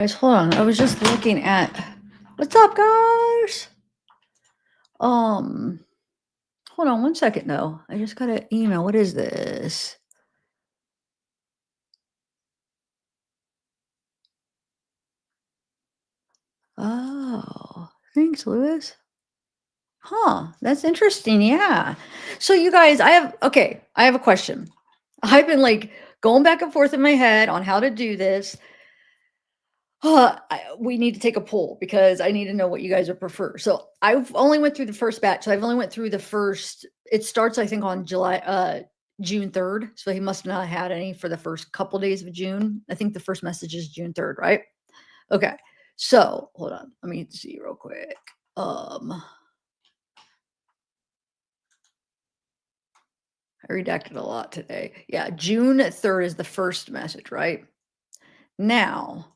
Guys, hold on. I was just looking at what's up, guys. Hold on one second though. I just got an email. What is this? Oh, thanks, Lewis. Huh, that's interesting. Yeah. So you guys, I have a question. I've been like going back and forth in my head on how to do this. We need to take a poll because I need to know what you guys would prefer. So I've only went through the first batch. So I've only went through the first. It starts, I think, on June 3rd. So he must not have had any for the first couple days of June. I think the first message is June 3rd, right? Okay. So hold on. Let me see real quick. I redacted a lot today. Yeah, June 3rd is the first message, right? Now,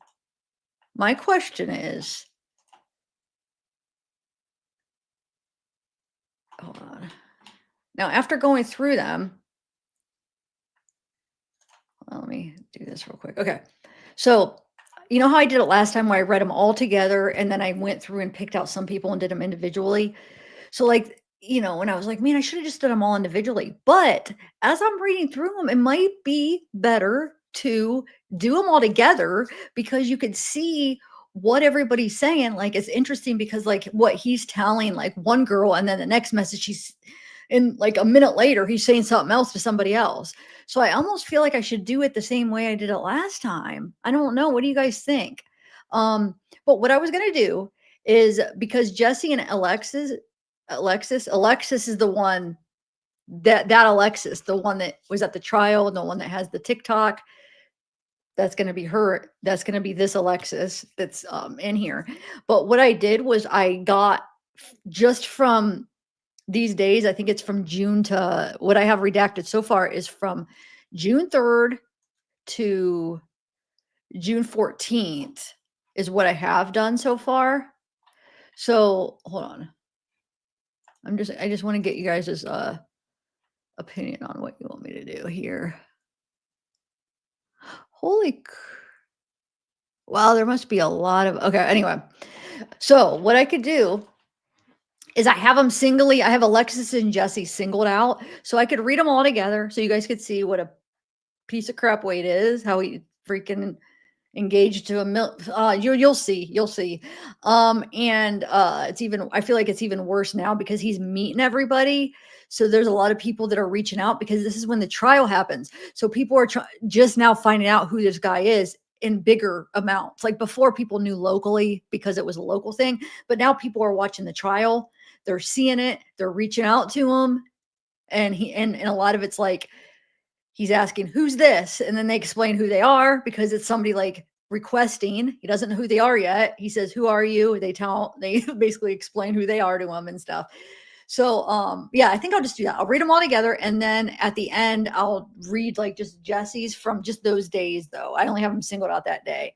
my question is, hold on. Now, after going through them, let me do this real quick. Okay. So, you know how I did it last time where I read them all together and then I went through and picked out some people and did them individually? So, like, when I was like, man, I should have just done them all individually. But as I'm reading through them, it might be better to do them all together because you could see what everybody's saying. Like, it's interesting because, like, what he's telling, like, one girl, and then the next message, he's in like a minute later, he's saying something else to somebody else. So I almost feel like I should do it the same way I did it last time. I don't know. What do you guys think? But what I was going to do is because Jessie and Alexis is the one that Alexis, the one that was at the trial, and the one that has the TikTok. That's going to be her. That's going to be this Alexis that's in here. But what I did was I got just from these days, I think it's from June to what I have redacted so far is from June 3rd to June 14th is what I have done so far. So hold on. I just want to get you guys' opinion on what you want me to do here. Holy wow, there must be a lot of okay, anyway. So what I could do is I have them singly. I have Alexis and Jessie singled out. So I could read them all together so you guys could see what a piece of crap Wade is, how he freaking engaged to a you'll see. And it's even, I feel like it's even worse now because he's meeting everybody. So there's a lot of people that are reaching out because this is when the trial happens. So people are just now finding out who this guy is in bigger amounts. Like before, people knew locally because it was a local thing, but now people are watching the trial. They're seeing it. They're reaching out to him, and and a lot of it's like he's asking, who's this? And then they explain who they are because it's somebody like requesting. He doesn't know who they are yet. He says, who are you? They basically explain who they are to him and stuff. So, yeah, I think I'll just do that. I'll read them all together. And then at the end, I'll read like just Jesse's from just those days, though. I only have them singled out that day.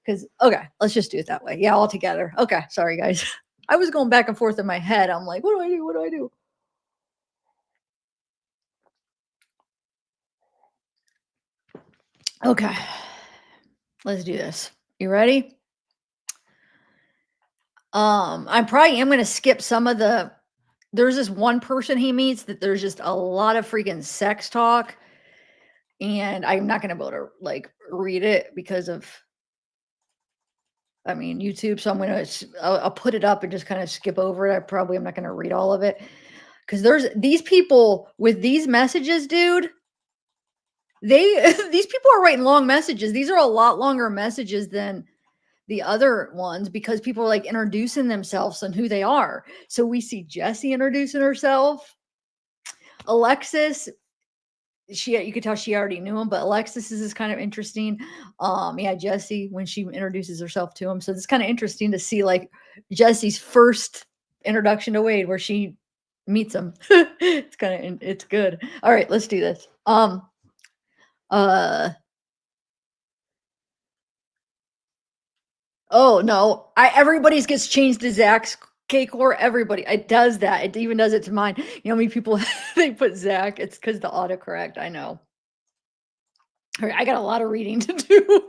Okay, let's just do it that way. Yeah, all together. Okay, sorry, guys. I was going back and forth in my head. I'm like, what do I do? What do I do? Okay, let's do this. You ready? I probably am gonna skip some of there's this one person he meets that there's just a lot of freaking sex talk, and I'm not gonna be able to like read it because of YouTube. So I'll put it up and just kind of skip over it. I'm not gonna read all of it because there's these people with these messages, dude. These people are writing long messages. These are a lot longer messages than the other ones because people are like introducing themselves and who they are. So we see Jessie introducing herself. Alexis, you could tell she already knew him, but Alexis is kind of interesting. Yeah, Jessie when she introduces herself to him. So it's kind of interesting to see like Jessie's first introduction to Wade where she meets him. It's good. All right, let's do this. Uh Oh, no. Everybody's gets changed to Zach's cake or everybody. It does that. It even does it to mine. You know how many people they put Zach? It's because the autocorrect. I know. All right, I got a lot of reading to do.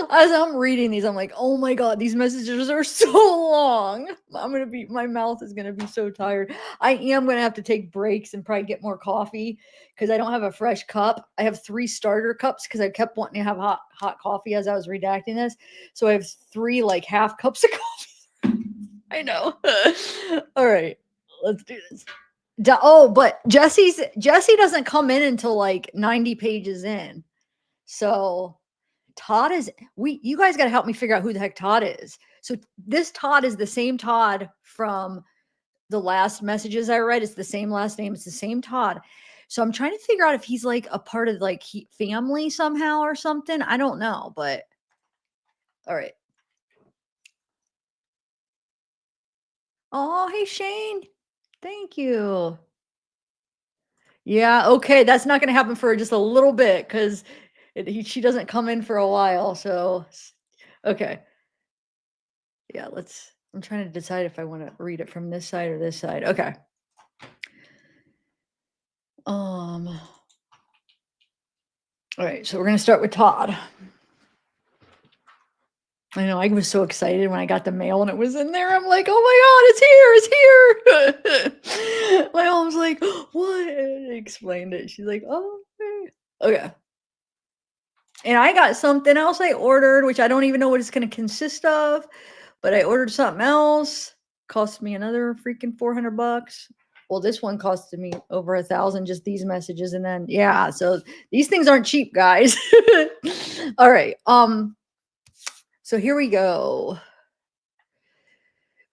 As I'm reading these, I'm like, oh my God, these messages are so long. My mouth is going to be so tired. I am going to have to take breaks and probably get more coffee because I don't have a fresh cup. I have 3 starter cups because I kept wanting to have hot coffee as I was redacting this. So I have 3 like half cups of coffee. I know. All right, let's do this. But Jessie doesn't come in until like 90 pages in. So Todd is you guys got to help me figure out who the heck Todd is. So this Todd is the same Todd from the last messages I read. It's the same last name. It's the same Todd. So I'm trying to figure out if he's like a part of like family somehow or something. I don't know, but all right. Oh, hey Shane. Thank you. Yeah, okay. That's not going to happen for just a little bit because she doesn't come in for a while. So, okay. Yeah, I'm trying to decide if I want to read it from this side or this side. Okay. All right, so we're going to start with Todd. I know I was so excited when I got the mail and it was in there. I'm like, oh my God, it's here. My mom's like, what? And I explained it. She's like, oh, okay. And I got something else I ordered, which I don't even know what it's going to consist of, but I ordered something else. Cost me another freaking $400. Well, this one costed me over 1,000, just these messages. And then, yeah, so these things aren't cheap, guys. All right. So here we go.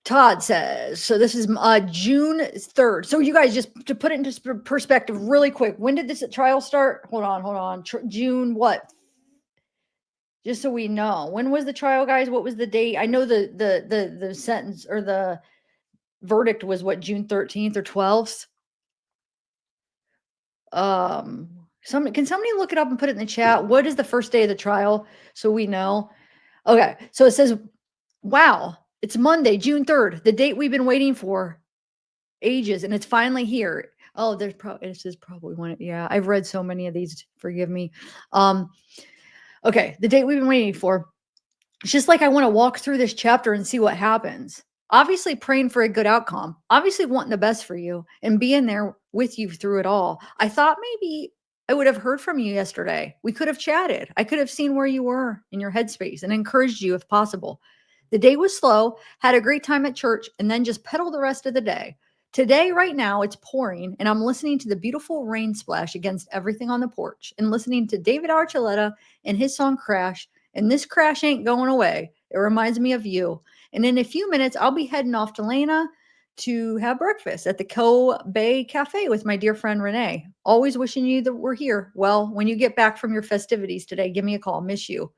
Todd says, so this is June 3rd. So you guys, just to put it into perspective really quick, when did this trial start? Hold on. June what? Just so we know. When was the trial, guys? What was the date? I know the sentence or the verdict was what, June 13th or 12th? Can somebody look it up and put it in the chat? What is the first day of the trial so we know? Okay, so it says, wow, it's Monday, June 3rd, the date we've been waiting for ages, and it's finally here. Oh, this is probably one. Yeah, I've read so many of these. Forgive me. Okay, the date we've been waiting for. It's just like I want to walk through this chapter and see what happens. Obviously, praying for a good outcome. Obviously, wanting the best for you and being there with you through it all. I thought maybe I would have heard from you yesterday. We could have chatted. I could have seen where you were in your headspace and encouraged you if possible. The day was slow, had a great time at church, and then just pedaled the rest of the day. Today, right now, it's pouring, and I'm listening to the beautiful rain splash against everything on the porch and listening to David Archuleta and his song Crash. And this crash ain't going away. It reminds me of you. And in a few minutes, I'll be heading off to Lena to have breakfast at the Co Bay Cafe with my dear friend Renee. Always wishing you that we're here. Well, when you get back from your festivities today, give me a call. Miss you.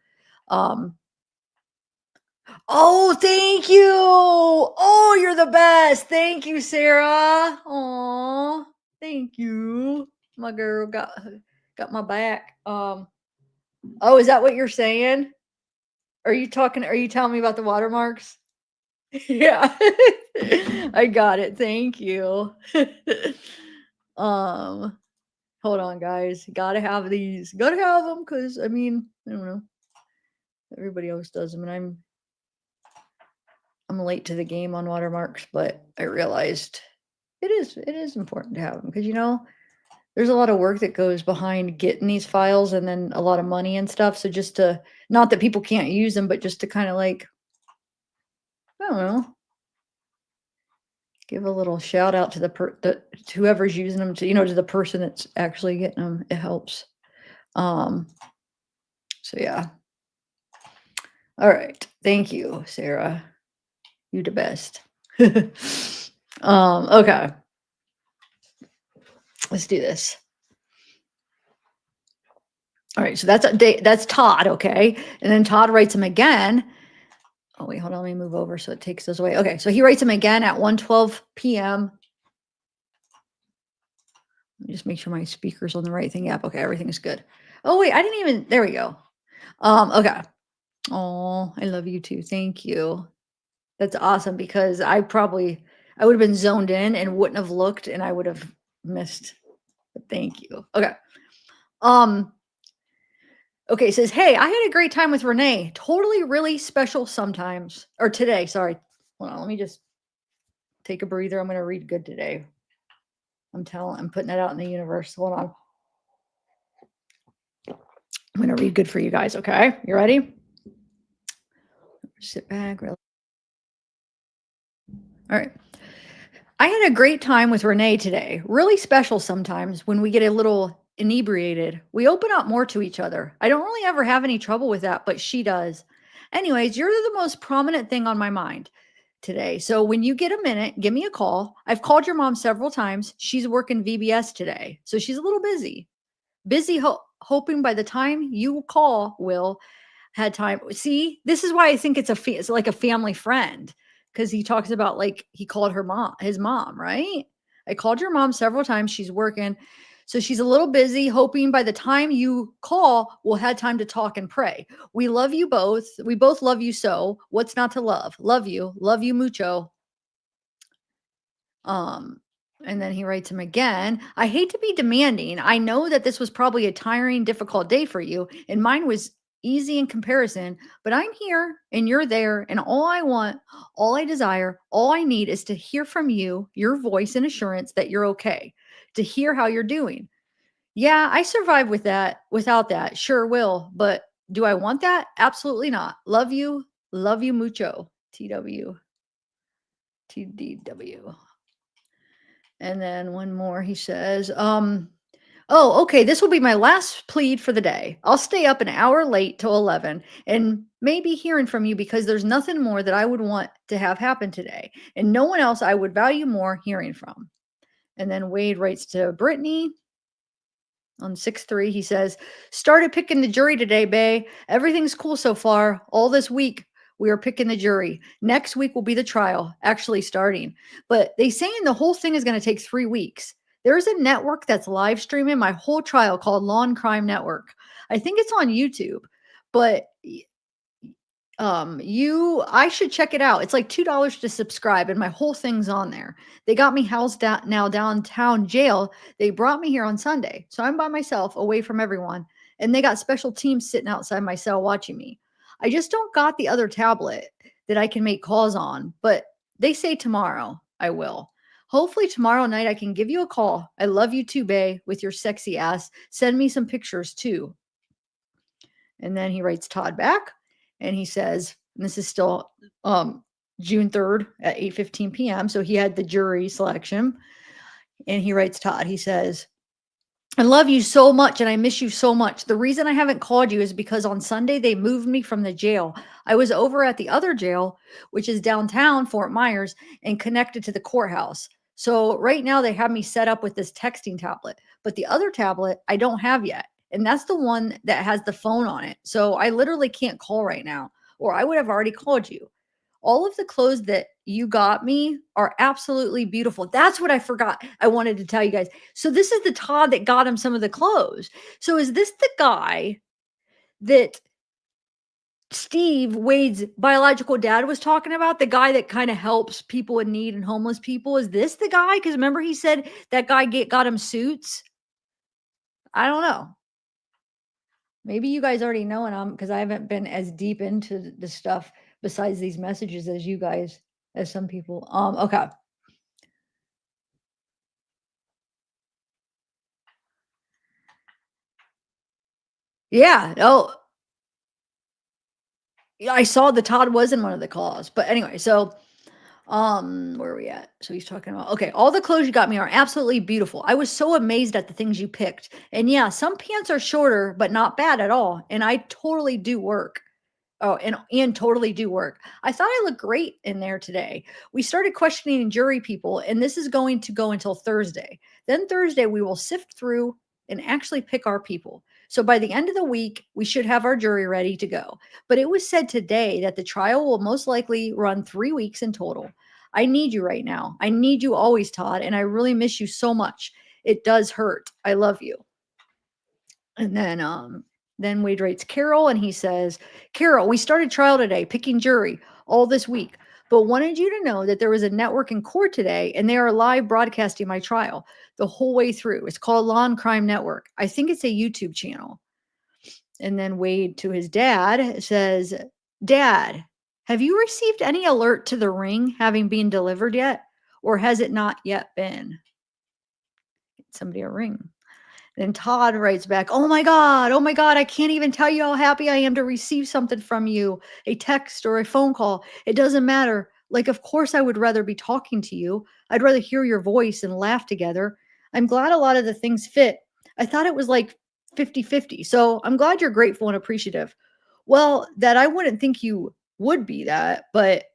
Oh, thank you. Oh, you're the best. Thank you, Sarah. Oh, thank you. My girl got my back. Oh, is that what you're saying? Are you telling me about the watermarks? Yeah. I got it. Thank you. Hold on, guys. Gotta have these. Gotta have them because I mean, I don't know. Everybody else does them, and I'm late to the game on watermarks, but I realized it is important to have them because there's a lot of work that goes behind getting these files and then a lot of money and stuff. So just to, not that people can't use them, but just to kind of like, I don't know, give a little shout out to to whoever's using them, to the person that's actually getting them. It helps. So yeah. All right. Thank you, Sarah. You the best. Okay. Let's do this. All right, so that's Todd, okay? And then Todd writes him again. Oh, wait, hold on, let me move over so it takes those away. Okay, so he writes him again at 1:12 p.m. Let me just make sure my speaker's on the right thing. Yep, okay, everything is good. Oh, wait, I didn't even, there we go. Okay. Oh, I love you too. Thank you. That's awesome because I would have been zoned in and wouldn't have looked and I would have missed. But thank you. Okay. Okay, it says, "Hey, I had a great time with Renee. Totally really special sometimes." Or today, sorry. Hold on, let me just take a breather. I'm gonna read good today. I'm putting that out in the universe. Hold on. I'm gonna read good for you guys, okay? You ready? Sit back, relax. All right. I had a great time with Renee today. Really special sometimes when we get a little inebriated. We open up more to each other. I don't really ever have any trouble with that, but she does. Anyways, you're the most prominent thing on my mind today. So when you get a minute, give me a call. I've called your mom several times. She's working VBS today. So she's a little busy. Hoping by the time you call, Will, had time. See, this is why I think it's like a family friend, because he talks about like he called his mom, right? I called your mom several times. She's working. So she's a little busy, hoping by the time you call, we'll have time to talk and pray. We love you both. We both love you so. What's not to love? Love you. Love you mucho. Um, and then he writes him again. I hate to be demanding. I know that this was probably a tiring, difficult day for you, and mine was easy in comparison, but I'm here and you're there. And all I want, all I desire, all I need is to hear from you, your voice and assurance that you're okay, to hear how you're doing. Yeah, I survive without that. Sure will. But do I want that? Absolutely not. Love you. Love you mucho. TW. TDW. And then one more, he says, "Oh, okay, this will be my last plead for the day. I'll stay up an hour late till 11 and maybe hearing from you because there's nothing more that I would want to have happen today and no one else I would value more hearing from." And then Wade writes to Brittany on 6/3. He says, "Started picking the jury today, Bay. Everything's cool so far. All this week, we are picking the jury. Next week will be the trial, actually starting. But they saying the whole thing is going to take 3 weeks. There's a network that's live streaming my whole trial called Law and Crime Network. I think it's on YouTube, but I should check it out. It's like $2 to subscribe and my whole thing's on there. They got me housed now downtown jail. They brought me here on Sunday. So I'm by myself away from everyone and they got special teams sitting outside my cell watching me. I just don't got the other tablet that I can make calls on, but they say tomorrow I will. Hopefully tomorrow night I can give you a call. I love you too, Bay, with your sexy ass. Send me some pictures too." And then he writes Todd back and he says, and this is still June 3rd at 8:15 p.m. So he had the jury selection. And he writes Todd, he says, "I love you so much and I miss you so much. The reason I haven't called you is because on Sunday they moved me from the jail. I was over at the other jail, which is downtown Fort Myers and connected to the courthouse. So right now they have me set up with this texting tablet, but the other tablet I don't have yet. And that's the one that has the phone on it. So I literally can't call right now, or I would have already called you. All of the clothes that you got me are absolutely beautiful." That's what I forgot. I wanted to tell you guys. So this is the Todd that got him some of the clothes. So is this the guy that Steve, Wade's biological dad, was talking about? The guy that kind of helps people in need and homeless people? Is this the guy? Because remember he said that guy got him suits? I don't know. Maybe you guys already know, and I'm because I haven't been as deep into the stuff besides these messages as you guys, as some people. Okay. Yeah. Oh, yeah, I saw the Todd was in one of the calls. But anyway, so where are we at? So he's talking about, okay, all the clothes you got me are absolutely beautiful. I was so amazed at the things you picked. And yeah, some pants are shorter, but not bad at all. And I totally do work. Oh, and totally do work. I thought I looked great in there today. We started questioning jury people, and this is going to go until Thursday. Then Thursday, we will sift through and actually pick our people. So by the end of the week, we should have our jury ready to go. But it was said today that the trial will most likely run 3 weeks in total. I need you right now. I need you always, Todd, and I really miss you so much. It does hurt. I love you. And then Wade writes Carol and he says, "Carol, we started trial today, picking jury all this week, but wanted you to know that there was a network in court today and they are live broadcasting my trial the whole way through. It's called Law and Crime Network. I think it's a YouTube channel." And then Wade to his dad says, Dad, have you received any alert to the ring having been delivered yet? Or has it not yet been? Somebody a ring. Then Todd writes back, oh my God, I can't even tell you how happy I am to receive something from you, a text or a phone call. It doesn't matter. Like, of course, I would rather be talking to you. I'd rather hear your voice and laugh together. I'm glad a lot of the things fit. I thought it was like 50-50. So I'm glad you're grateful and appreciative. Well, that I wouldn't think you would be that, but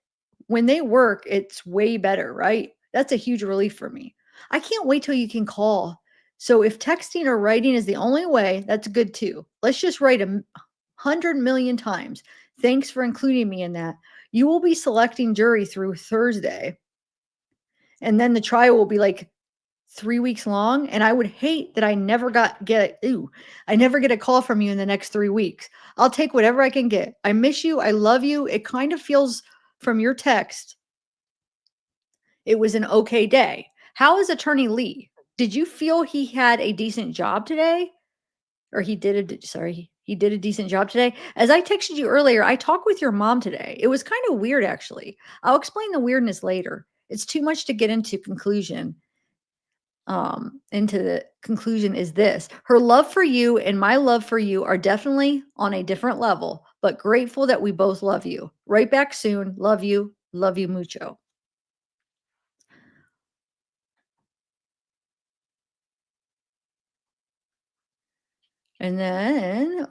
when they work, it's way better, right? That's a huge relief for me. I can't wait till you can call. So if texting or writing is the only way, that's good too. Let's just write 100 million times. Thanks for including me in that. You will be selecting jury through Thursday, and then the trial will be like 3 weeks long. And I would hate that I never get a call from you in the next 3 weeks. I'll take whatever I can get. I miss you. I love you. It kind of feels from your text it was an okay day. How is Attorney Lee? Did you feel he had a decent job today? Or he did a decent job today? As I texted you earlier, I talked with your mom today. It was kind of weird, actually. I'll explain the weirdness later. It's too much to get into conclusion. Into the conclusion is this: her love for you and my love for you are definitely on a different level, but grateful that we both love you. Right back soon. Love you mucho. And then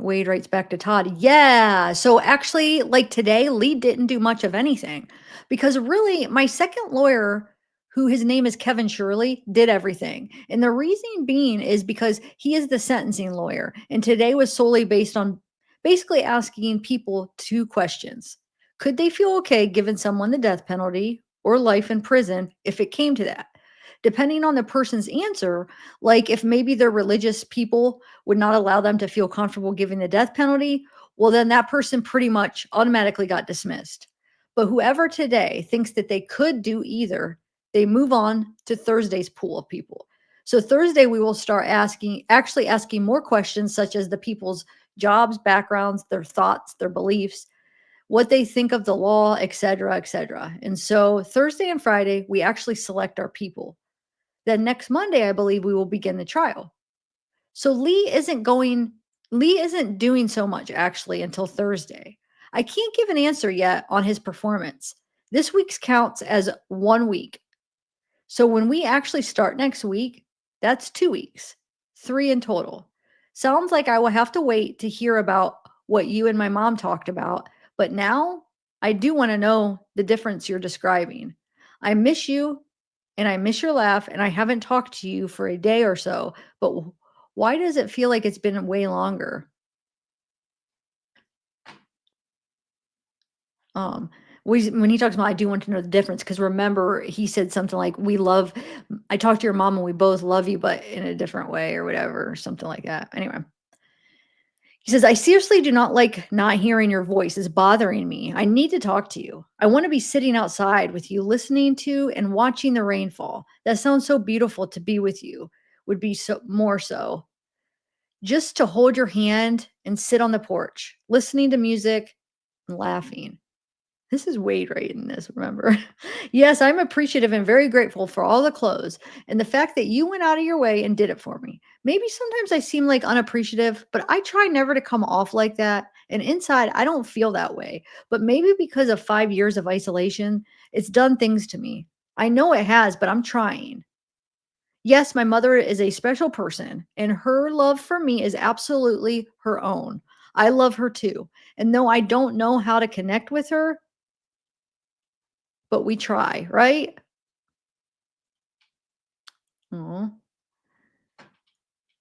Wade writes back to Todd, yeah. So actually, like today, Lee didn't do much of anything because really, my second lawyer, who his name is Kevin Shirley, did everything. And the reason being is because he is the sentencing lawyer. And today was solely based on basically asking people two questions. Could they feel okay giving someone the death penalty or life in prison if it came to that? Depending on the person's answer, like if maybe they're religious people would not allow them to feel comfortable giving the death penalty, well, then that person pretty much automatically got dismissed. But whoever today thinks that they could do either, they move on to Thursday's pool of people. So Thursday, we will start actually asking more questions, such as the people's jobs, backgrounds, their thoughts, their beliefs, what they think of the law, et cetera, et cetera. And so Thursday and Friday, we actually select our people. Then next Monday, I believe we will begin the trial. So Lee isn't doing so much actually until Thursday. I can't give an answer yet on his performance. This week's counts as 1 week. So when we actually start next week, that's 2 weeks, 3 in total. Sounds like I will have to wait to hear about what you and my mom talked about. But now I do want to know the difference you're describing. I miss you and I miss your laugh, and I haven't talked to you for a day or so. But why does it feel like it's been way longer? Um, when he talks about, I do want to know the difference because remember he said something like, "We love." I talked to your mom and we both love you, but in a different way or whatever, or something like that. Anyway, he says, "I seriously do not like not hearing your voice. It's bothering me. I need to talk to you. I want to be sitting outside with you, listening to and watching the rainfall. That sounds so beautiful to be with you. Would be so more so." Just to hold your hand and sit on the porch, listening to music and laughing. This is Wade writing this, remember? Yes, I'm appreciative and very grateful for all the clothes and the fact that you went out of your way and did it for me. Maybe sometimes I seem like unappreciative, but I try never to come off like that. And inside, I don't feel that way. But maybe because of 5 years of isolation, it's done things to me. I know it has, but I'm trying. Yes, my mother is a special person, and her love for me is absolutely her own. I love her too. And though I don't know how to connect with her, but we try, right? Aw.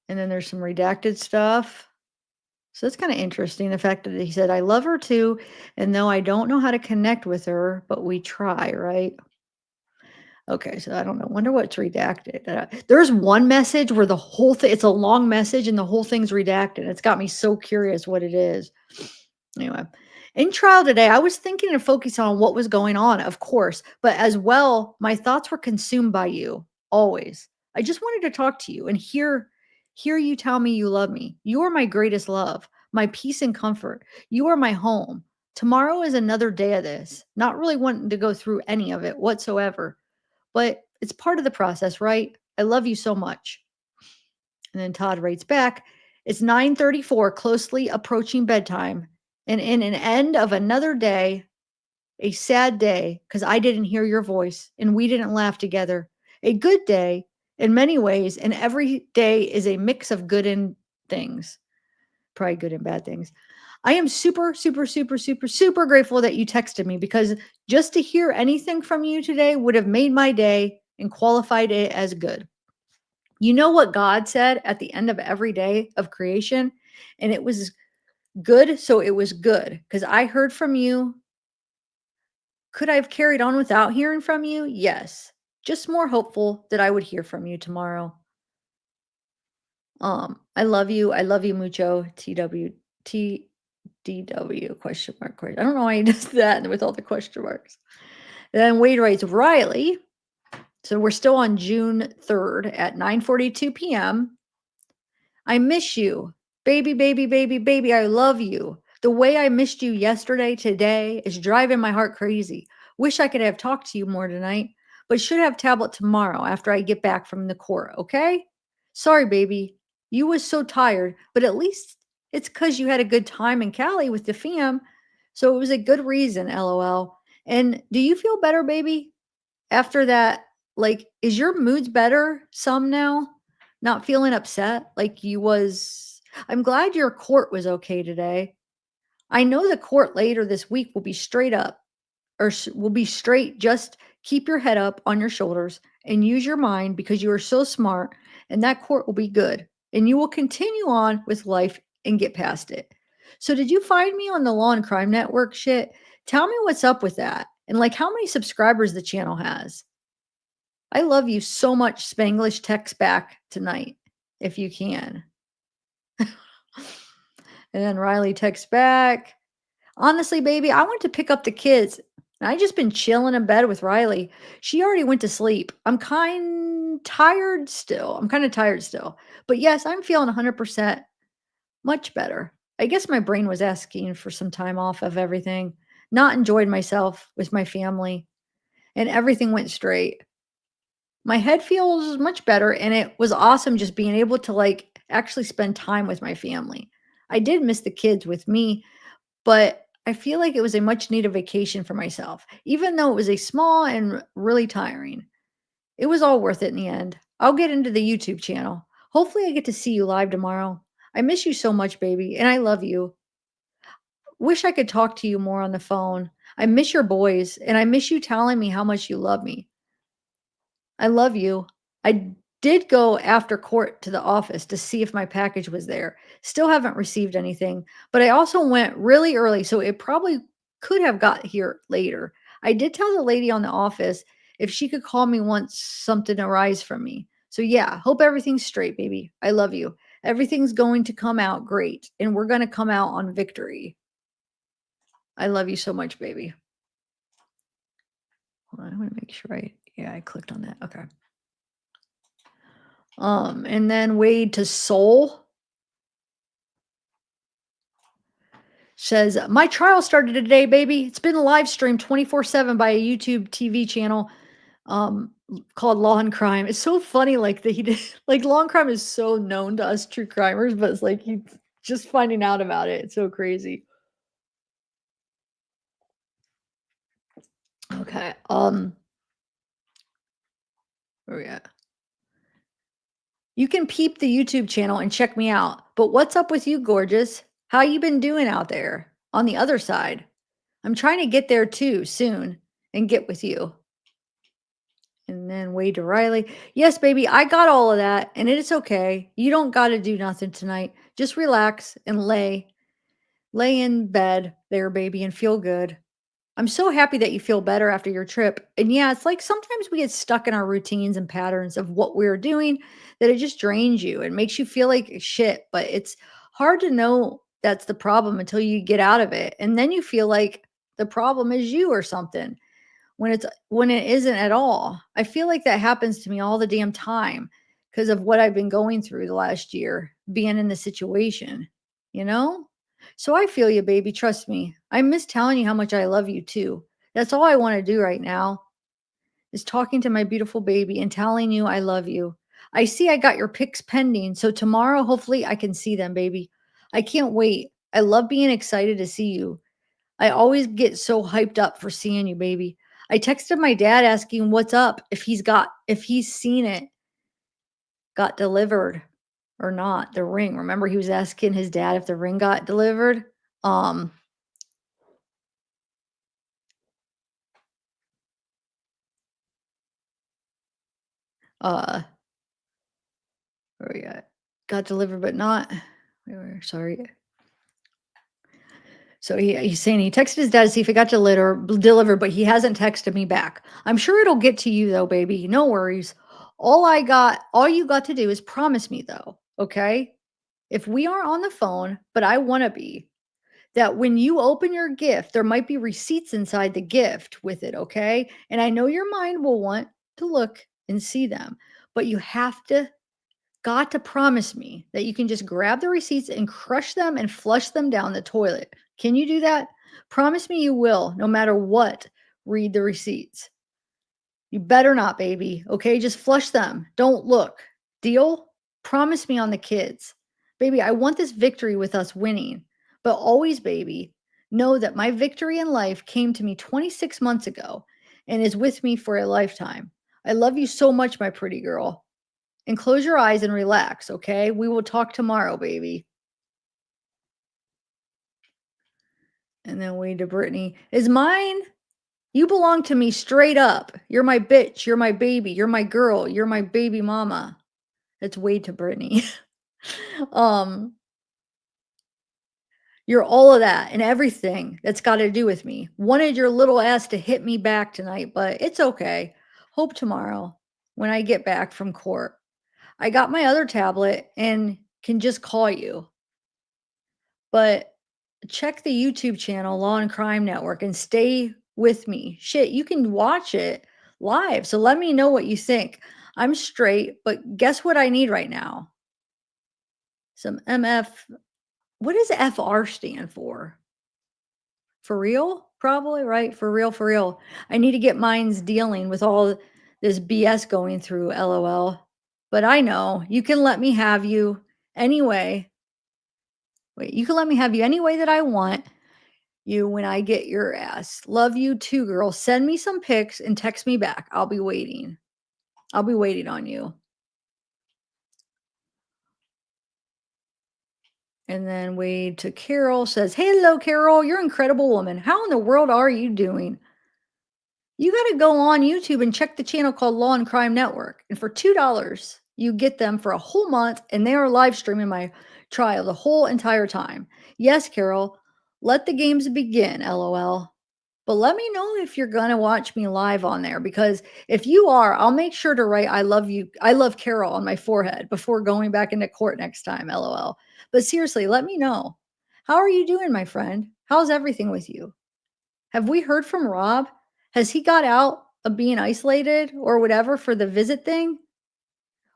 And then there's some redacted stuff. So it's kind of interesting the fact that he said, I love her too. And though I don't know how to connect with her, but we try, right? Okay, so I don't know. Wonder what's redacted. There's one message where the whole thing, it's a long message and the whole thing's redacted. It's got me so curious what it is. Anyway, in trial today, I was thinking and focusing on what was going on, of course, but as well, my thoughts were consumed by you always. I just wanted to talk to you and hear you tell me you love me. You are my greatest love, my peace and comfort. You are my home. Tomorrow is another day of this. Not really wanting to go through any of it whatsoever, but it's part of the process, right? I love you so much. And then Todd writes back, it's 9:34, closely approaching bedtime, and in an end of another day, a sad day because I didn't hear your voice and we didn't laugh together. A good day in many ways, and every day is a mix of good and things, probably good and bad things. I am super, super, super, super, super grateful that you texted me because just to hear anything from you today would have made my day and qualified it as good. You know what God said at the end of every day of creation? And it was good, so it was good because I heard from you. Could I have carried on without hearing from you? Yes. Just more hopeful that I would hear from you tomorrow. I love you. I love you mucho. TWTDW question mark question. I don't know why he does that with all the question marks. And then Wade writes Riley. So we're still on June 3rd at 9:42 p.m. I miss you. Baby, baby, baby, baby, I love you. The way I missed you yesterday, today is driving my heart crazy. Wish I could have talked to you more tonight, but should have tablet tomorrow after I get back from the court, okay? Sorry, baby. You was so tired, but at least it's cuz you had a good time in Cali with the fam. So it was a good reason, LOL. And do you feel better, baby? After that, like, is your moods better some now? Not feeling upset like you was. I'm glad your court was okay today. I know the court later this week will be straight up or will be straight. Just keep your head up on your shoulders and use your mind because you are so smart, and that court will be good. And you will continue on with life and get past it. So, did you find me on the Law and Crime Network shit? Tell me what's up with that and like how many subscribers the channel has. I love you so much. Spanglish text back tonight if you can. And then Riley texts back. Honestly, baby, I went to pick up the kids. And I just been chilling in bed with Riley. She already went to sleep. I'm kind tired still. I'm kind of tired still. But yes, I'm feeling 100% much better. I guess my brain was asking for some time off of everything. Not enjoyed myself with my family, and everything went straight. My head feels much better, and it was awesome just being able to like actually spend time with my family. I did miss the kids with me, but I feel like it was a much needed vacation for myself, even though it was a small and really tiring. It was all worth it in the end. I'll get into the YouTube channel. Hopefully, I get to see you live tomorrow. I miss you so much, baby, and I love you. Wish I could talk to you more on the phone. I miss your boys, and I miss you telling me how much you love me. I love you. I did go after court to the office to see if my package was there. Still haven't received anything, but I also went really early, so it probably could have got here later. I did tell the lady on the office if she could call me once something arise from me. So yeah, hope everything's straight, baby. I love you. Everything's going to come out great, and we're going to come out on victory. I love you so much, baby. Hold on, I want to make sure I clicked on that. Okay. And then Wade to Soul says, my trial started today, baby. It's been live streamed 24/7 by a YouTube TV channel called Law and Crime. It's so funny, like that he did like Law and Crime is so known to us true crimers, but it's like you just finding out about it. It's so crazy. Okay. Where we at? You can peep the YouTube channel and check me out. But what's up with you, gorgeous? How you been doing out there on the other side? I'm trying to get there too soon and get with you. And then Wade to Riley. Yes, baby, I got all of that, and it is okay. You don't got to do nothing tonight. Just relax and lay in bed there, baby, and feel good. I'm so happy that you feel better after your trip. And yeah, it's like sometimes we get stuck in our routines and patterns of what we're doing that it just drains you and makes you feel like shit. But it's hard to know that's the problem until you get out of it. And then you feel like the problem is you or something when it isn't at all. I feel like that happens to me all the damn time. because of what I've been going through the last year, being in the situation, you know? So I feel you, baby. Trust me. I miss telling you how much I love you too. That's all I want to do right now is talking to my beautiful baby and telling you I love you. I see I got your pics pending. So tomorrow, hopefully, I can see them, baby. I can't wait. I love being excited to see you. I always get so hyped up for seeing you, baby. I texted my dad asking what's up, if he's seen it, got delivered or not, the ring. Remember he was asking his dad if the ring got delivered? Um, uh, where we at? Got delivered but not. Sorry. So he's saying he texted his dad to see if it got delivered, but he hasn't texted me back. I'm sure it'll get to you though, baby. No worries. All you got to do is promise me though, okay? If we aren't on the phone, but I want to be, that when you open your gift, there might be receipts inside the gift with it, okay? And I know your mind will want to look and see them, but you have to got to promise me that you can just grab the receipts and crush them and flush them down the toilet. Can you do that? Promise me you will, no matter what. Read the receipts. You better not, baby. Okay, just flush them. Don't look. Deal? Promise me on the kids. Baby, I want this victory with us winning. But always, baby, know that my victory in life came to me 26 months ago and is with me for a lifetime. I love you so much, my pretty girl. And close your eyes and relax, okay? We will talk tomorrow, baby. And then Wade to Brittany. Is mine? You belong to me straight up. You're my bitch. You're my baby. You're my girl. You're my baby mama. That's Wade to Brittany. um, you're all of that and everything that's got to do with me. Wanted your little ass to hit me back tonight, but it's okay. Hope tomorrow when I get back from court. I got my other tablet and can just call you. But check the YouTube channel, Law and Crime Network, and stay with me. Shit, you can watch it live. So let me know what you think. I'm straight, but guess what I need right now? Some MF. What does FR stand for? For real? Probably, right? For real, for real. I need to get mine's dealing with all this BS going through, LOL. But I know you can let me have you anyway. Wait, you can let me have you any way that I want you when I get your ass. Love you too, girl. Send me some pics and text me back. I'll be waiting. I'll be waiting on you. And then Wade to Carol says, hello, Carol. You're an incredible woman. How in the world are you doing? You got to go on YouTube and check the channel called Law and Crime Network. And for $2, you get them for a whole month, and they are live streaming my trial the whole entire time. Yes, Carol, let the games begin, LOL. But let me know if you're going to watch me live on there, because if you are, I'll make sure to write I love you. I love Carol on my forehead before going back into court next time, LOL. But seriously, let me know. How are you doing, my friend? How's everything with you? Have we heard from Rob? Has he got out of being isolated or whatever for the visit thing?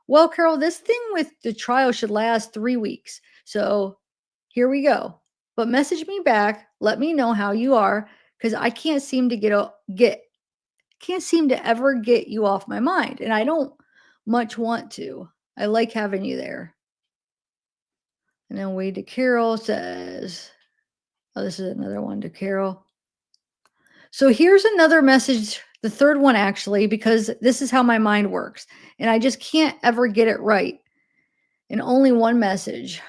Well, Carol, this thing with the trial should last 3 weeks. So here we go. But message me back. Let me know how you are, because I can't seem to can't seem to ever get you off my mind. And I don't much want to. I like having you there. And then Wade to Carol says, oh, this is another one to Carol. So here's another message, the third one actually, because this is how my mind works. And I just can't ever get it right. And only one message.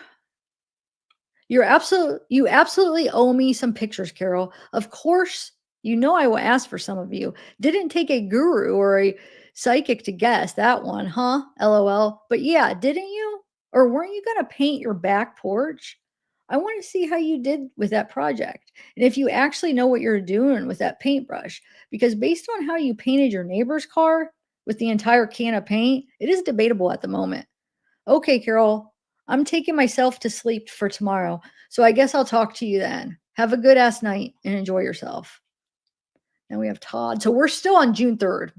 You absolutely owe me some pictures, Carol. Of course, you know I will ask for some of you. Didn't take a guru or a psychic to guess that one, huh? LOL. But yeah, didn't you? Or weren't you going to paint your back porch? I want to see how you did with that project. And if you actually know what you're doing with that paintbrush, because based on how you painted your neighbor's car with the entire can of paint, it is debatable at the moment. Okay, Carol, I'm taking myself to sleep for tomorrow. So I guess I'll talk to you then. Have a good ass night and enjoy yourself. Now we have Todd. So we're still on June 3rd.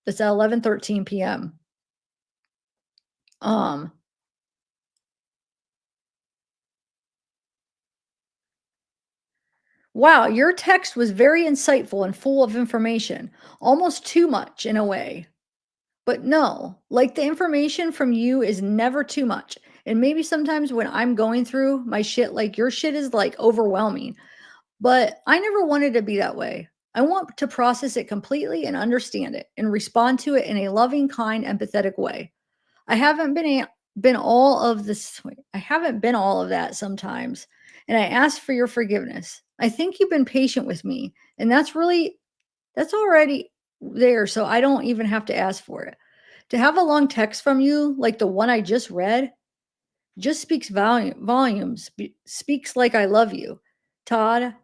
It's at 11:13 p.m. Um, wow, your text was very insightful and full of information, almost too much in a way. But no, like the information from you is never too much. And maybe sometimes when I'm going through my shit, like your shit is like overwhelming, but I never wanted to be that way. I want to process it completely and understand it and respond to it in a loving, kind, empathetic way. I haven't been all of this. I haven't been all of that sometimes, and I ask for your forgiveness. I think you've been patient with me, and that's already there, so I don't even have to ask for it. To have a long text from you, like the one I just read, just speaks volumes. Speaks like I love you, Todd.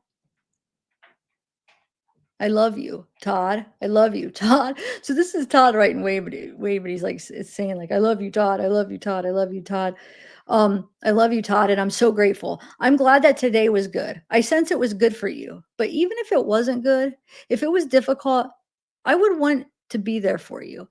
I love you, Todd. I love you, Todd. So this is Todd writing Waverty's like it's saying like I love you, Todd. I love you, Todd. I love you, Todd. I love you, Todd, and I'm so grateful. I'm glad that today was good. I sense it was good for you. But even if it wasn't good, if it was difficult, I would want to be there for you.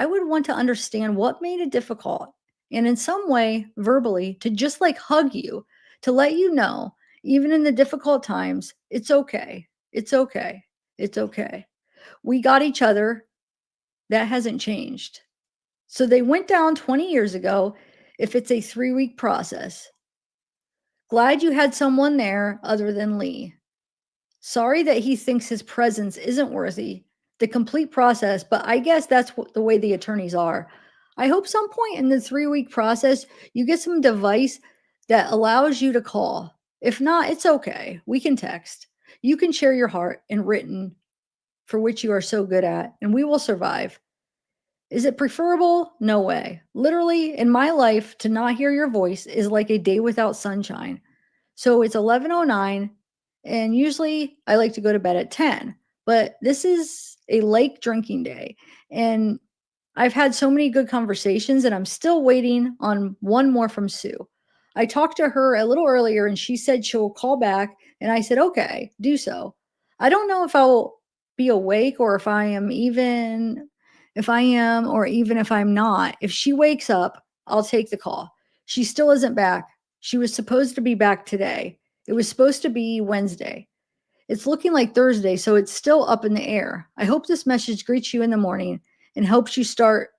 I would want to understand what made it difficult and in some way, verbally, to just like hug you, to let you know, even in the difficult times, it's okay. It's okay. It's okay. We got each other. That hasn't changed. So they went down 20 years ago if it's a 3-week process. Glad you had someone there other than Lee. Sorry that he thinks his presence isn't worthy the complete process, but I guess that's what the way the attorneys are. I hope some point in the 3-week process you get some device that allows you to call. If not, it's okay. We can text. You can share your heart in written for which you are so good at, and we will survive. Is it preferable? No way. Literally, in my life, to not hear your voice is like a day without sunshine. So it's 11:09 and usually I like to go to bed at 10. But this is a lake drinking day and I've had so many good conversations and I'm still waiting on one more from Sue. I talked to her a little earlier and she said she'll call back and I said, "Okay, do so." I don't know if I'll be awake or if I am or even if I'm not. If she wakes up, I'll take the call. She still isn't back. She was supposed to be back today. It was supposed to be Wednesday. It's looking like Thursday, so it's still up in the air. I hope this message greets you in the morning and helps you start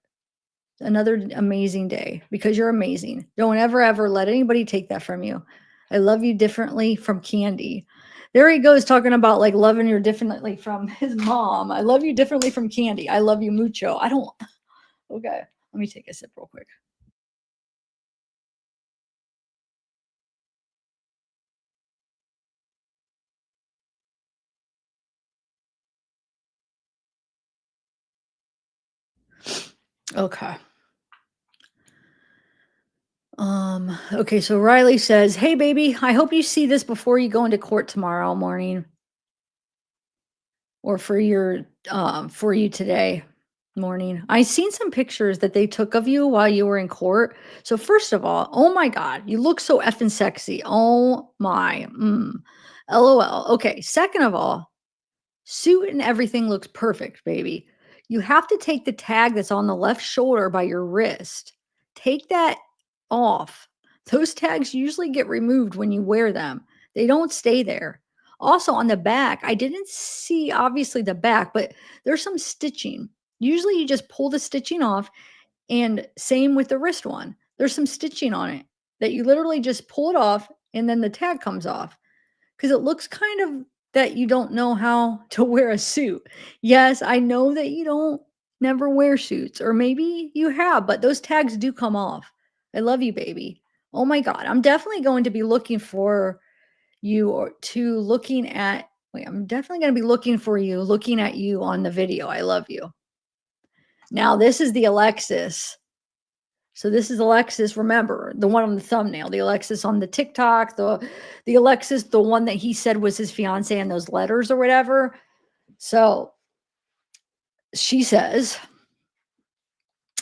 another amazing day because you're amazing. Don't ever, ever let anybody take that from you. I love you differently from Candy. There he goes talking about like loving you differently from his mom. I love you differently from Candy. I love you mucho. I don't. Okay. Let me take a sip real quick. Okay. Okay, so Riley says, "Hey baby, I hope you see this before you go into court tomorrow morning or for you today morning. I seen some pictures that they took of you while you were in court. So first of all, oh my god, you look so effing sexy. Oh my. LOL. Okay, second of all, suit and everything looks perfect, baby. You have to take the tag that's on the left shoulder by your wrist. Take that off. Those tags usually get removed when you wear them. They don't stay there. Also on the back, I didn't see obviously the back, but there's some stitching. Usually you just pull the stitching off and same with the wrist one. There's some stitching on it that you literally just pull it off and then the tag comes off. 'Cause it looks kind of that you don't know how to wear a suit. Yes, I know that you don't never wear suits, or maybe you have, but those tags do come off. I love you, baby. Oh my god, I'm definitely going to be looking for you or to looking at wait, I'm definitely gonna be looking for you, looking at you on the video. I love you. Now this is the Alexis. So this is Alexis, remember, the one on the thumbnail, the Alexis on the TikTok, the Alexis, the one that he said was his fiance in those letters or whatever. So she says,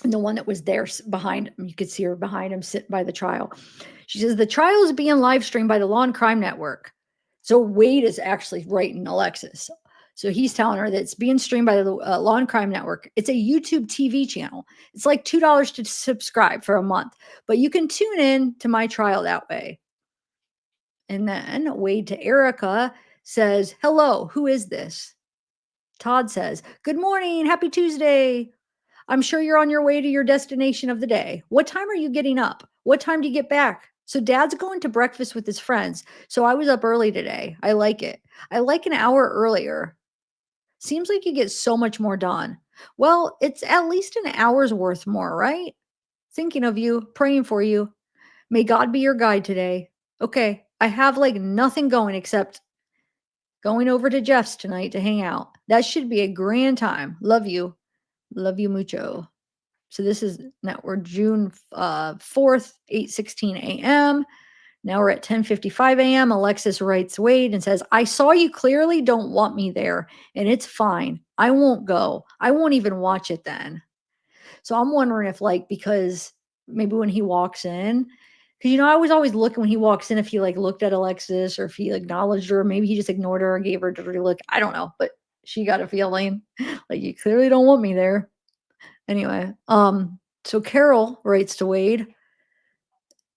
the one that was there behind him, you could see her behind him sitting by the trial. She says, the trial is being live streamed by the Law and Crime Network. So Wade is actually writing Alexis. So he's telling her that it's being streamed by the Law and Crime Network. It's a YouTube TV channel. It's like $2 to subscribe for a month, but you can tune in to my trial that way. And then Wade to Erica says, "Hello, who is this?" Todd says, "Good morning. Happy Tuesday. I'm sure you're on your way to your destination of the day. What time are you getting up? What time do you get back?" So dad's going to breakfast with his friends. So I was up early today. I like it. I like an hour earlier. Seems like you get so much more done. Well, it's at least an hour's worth more, right? Thinking of you, praying for you. May God be your guide today. Okay, I have like nothing going except going over to Jeff's tonight to hang out. That should be a grand time. Love you. Love you mucho. So this is now we're June 4th, 8:16 a.m. Now we're at 10:55 a.m. Alexis writes Wade and says, "I saw you clearly don't want me there, and it's fine. I won't go. I won't even watch it then." So I'm wondering if like because maybe when he walks in, because I was always looking when he walks in if he like looked at Alexis or if he acknowledged her, maybe he just ignored her or gave her a dirty look. I don't know, but she got a feeling like you clearly don't want me there. Anyway, so Carol writes to Wade,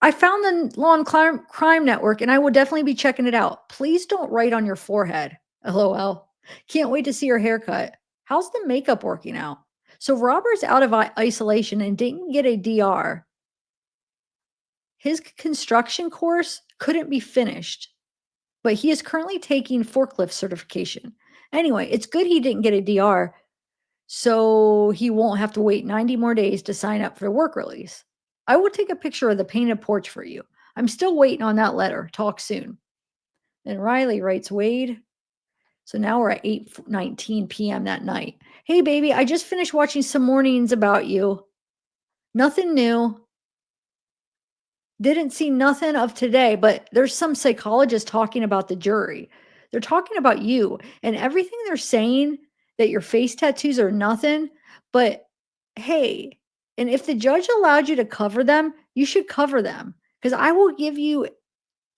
"I found the Law and Crime Network and I will definitely be checking it out. Please don't write on your forehead. LOL. Can't wait to see your haircut. How's the makeup working out?" So Robert's out of isolation and didn't get a DR. His construction course couldn't be finished, but he is currently taking forklift certification. Anyway, it's good he didn't get a DR, so he won't have to wait 90 more days to sign up for work release. I will take a picture of the painted porch for you. I'm still waiting on that letter. Talk soon. Then Riley writes Wade. So now we're at 8:19 p.m. that night. "Hey, baby, I just finished watching some mornings about you. Nothing new. Didn't see nothing of today, but there's some psychologist talking about the jury. They're talking about you and everything they're saying that your face tattoos are nothing, but hey, and if the judge allowed you to cover them, you should cover them because I will give you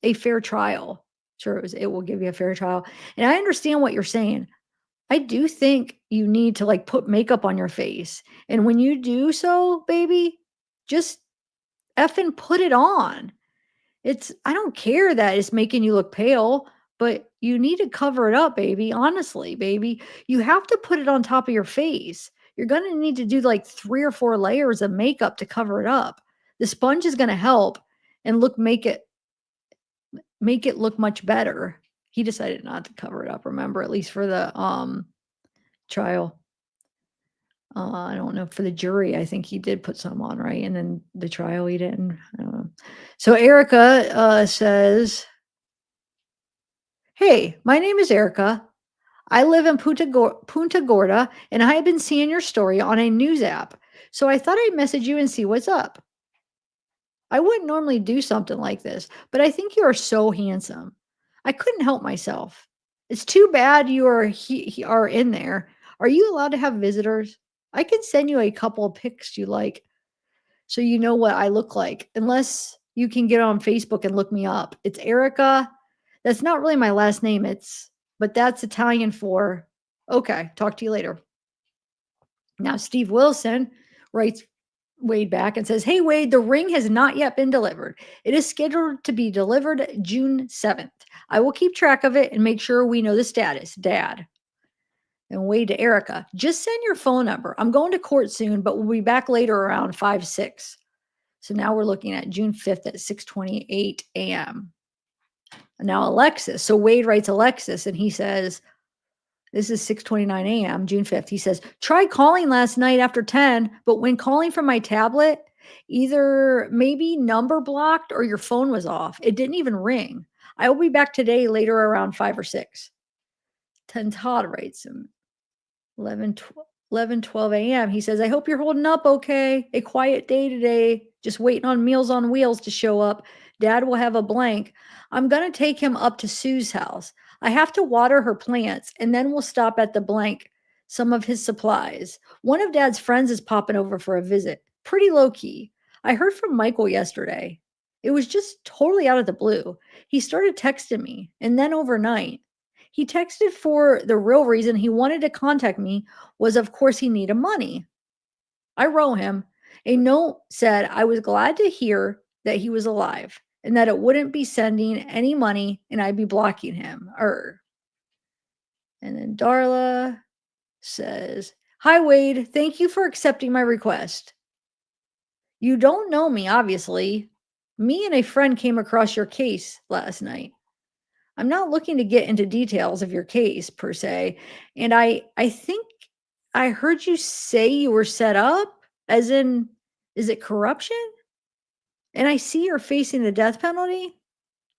a fair trial." Sure, it will give you a fair trial. And I understand what you're saying. I do think you need to like put makeup on your face. And when you do so, baby, just effing put it on. I don't care that it's making you look pale, but you need to cover it up, baby. Honestly, baby, you have to put it on top of your face. You're going to need to do like 3 or 4 layers of makeup to cover it up. The sponge is going to help and make it look much better. He decided not to cover it up, remember, at least for the trial. I don't know, for the jury, I think he did put some on, right? And then the trial he didn't. So Erica says, "Hey, my name is Erica. I live in Punta Gorda, and I have been seeing your story on a news app. So I thought I'd message you and see what's up. I wouldn't normally do something like this, but I think you are so handsome. I couldn't help myself. It's too bad you are in there. Are you allowed to have visitors? I can send you a couple of pics you like so you know what I look like, unless you can get on Facebook and look me up. It's Erica. That's not really my last name. But that's Italian for okay, talk to you later." Now, Steve Wilson writes Wade back and says, "Hey, Wade, the ring has not yet been delivered. It is scheduled to be delivered June 7th. I will keep track of it and make sure we know the status, Dad." And Wade to Erica, "Just send your phone number. I'm going to court soon, but we'll be back later around 5, 6. So now we're looking at June 5th at 6:28 a.m. Now Alexis. So Wade writes Alexis and he says, this is 6:29 a.m., June 5th. He says, "Tried calling last night after 10, but when calling from my tablet, either maybe number blocked or your phone was off. It didn't even ring. I will be back today later around 5 or 6. 10 Todd writes him. 11:12 a.m. He says, "I hope you're holding up okay. A quiet day today. Just waiting on Meals on Wheels to show up. Dad will have a blank. I'm going to take him up to Sue's house. I have to water her plants, and then we'll stop at the blank, some of his supplies. One of Dad's friends is popping over for a visit. Pretty low key. I heard from Michael yesterday. It was just totally out of the blue. He started texting me, and then overnight, He texted for the real reason he wanted to contact me was, of course, he needed money. I wrote him. A note said I was glad to hear that he was alive and that it wouldn't be sending any money and I'd be blocking him. And then Darla says, "Hi, Wade. Thank you for accepting my request. You don't know me, obviously. Me and a friend came across your case last night. I'm not looking to get into details of your case per se, and I think I heard you say you were set up, as in, is it corruption? And I see you're facing the death penalty.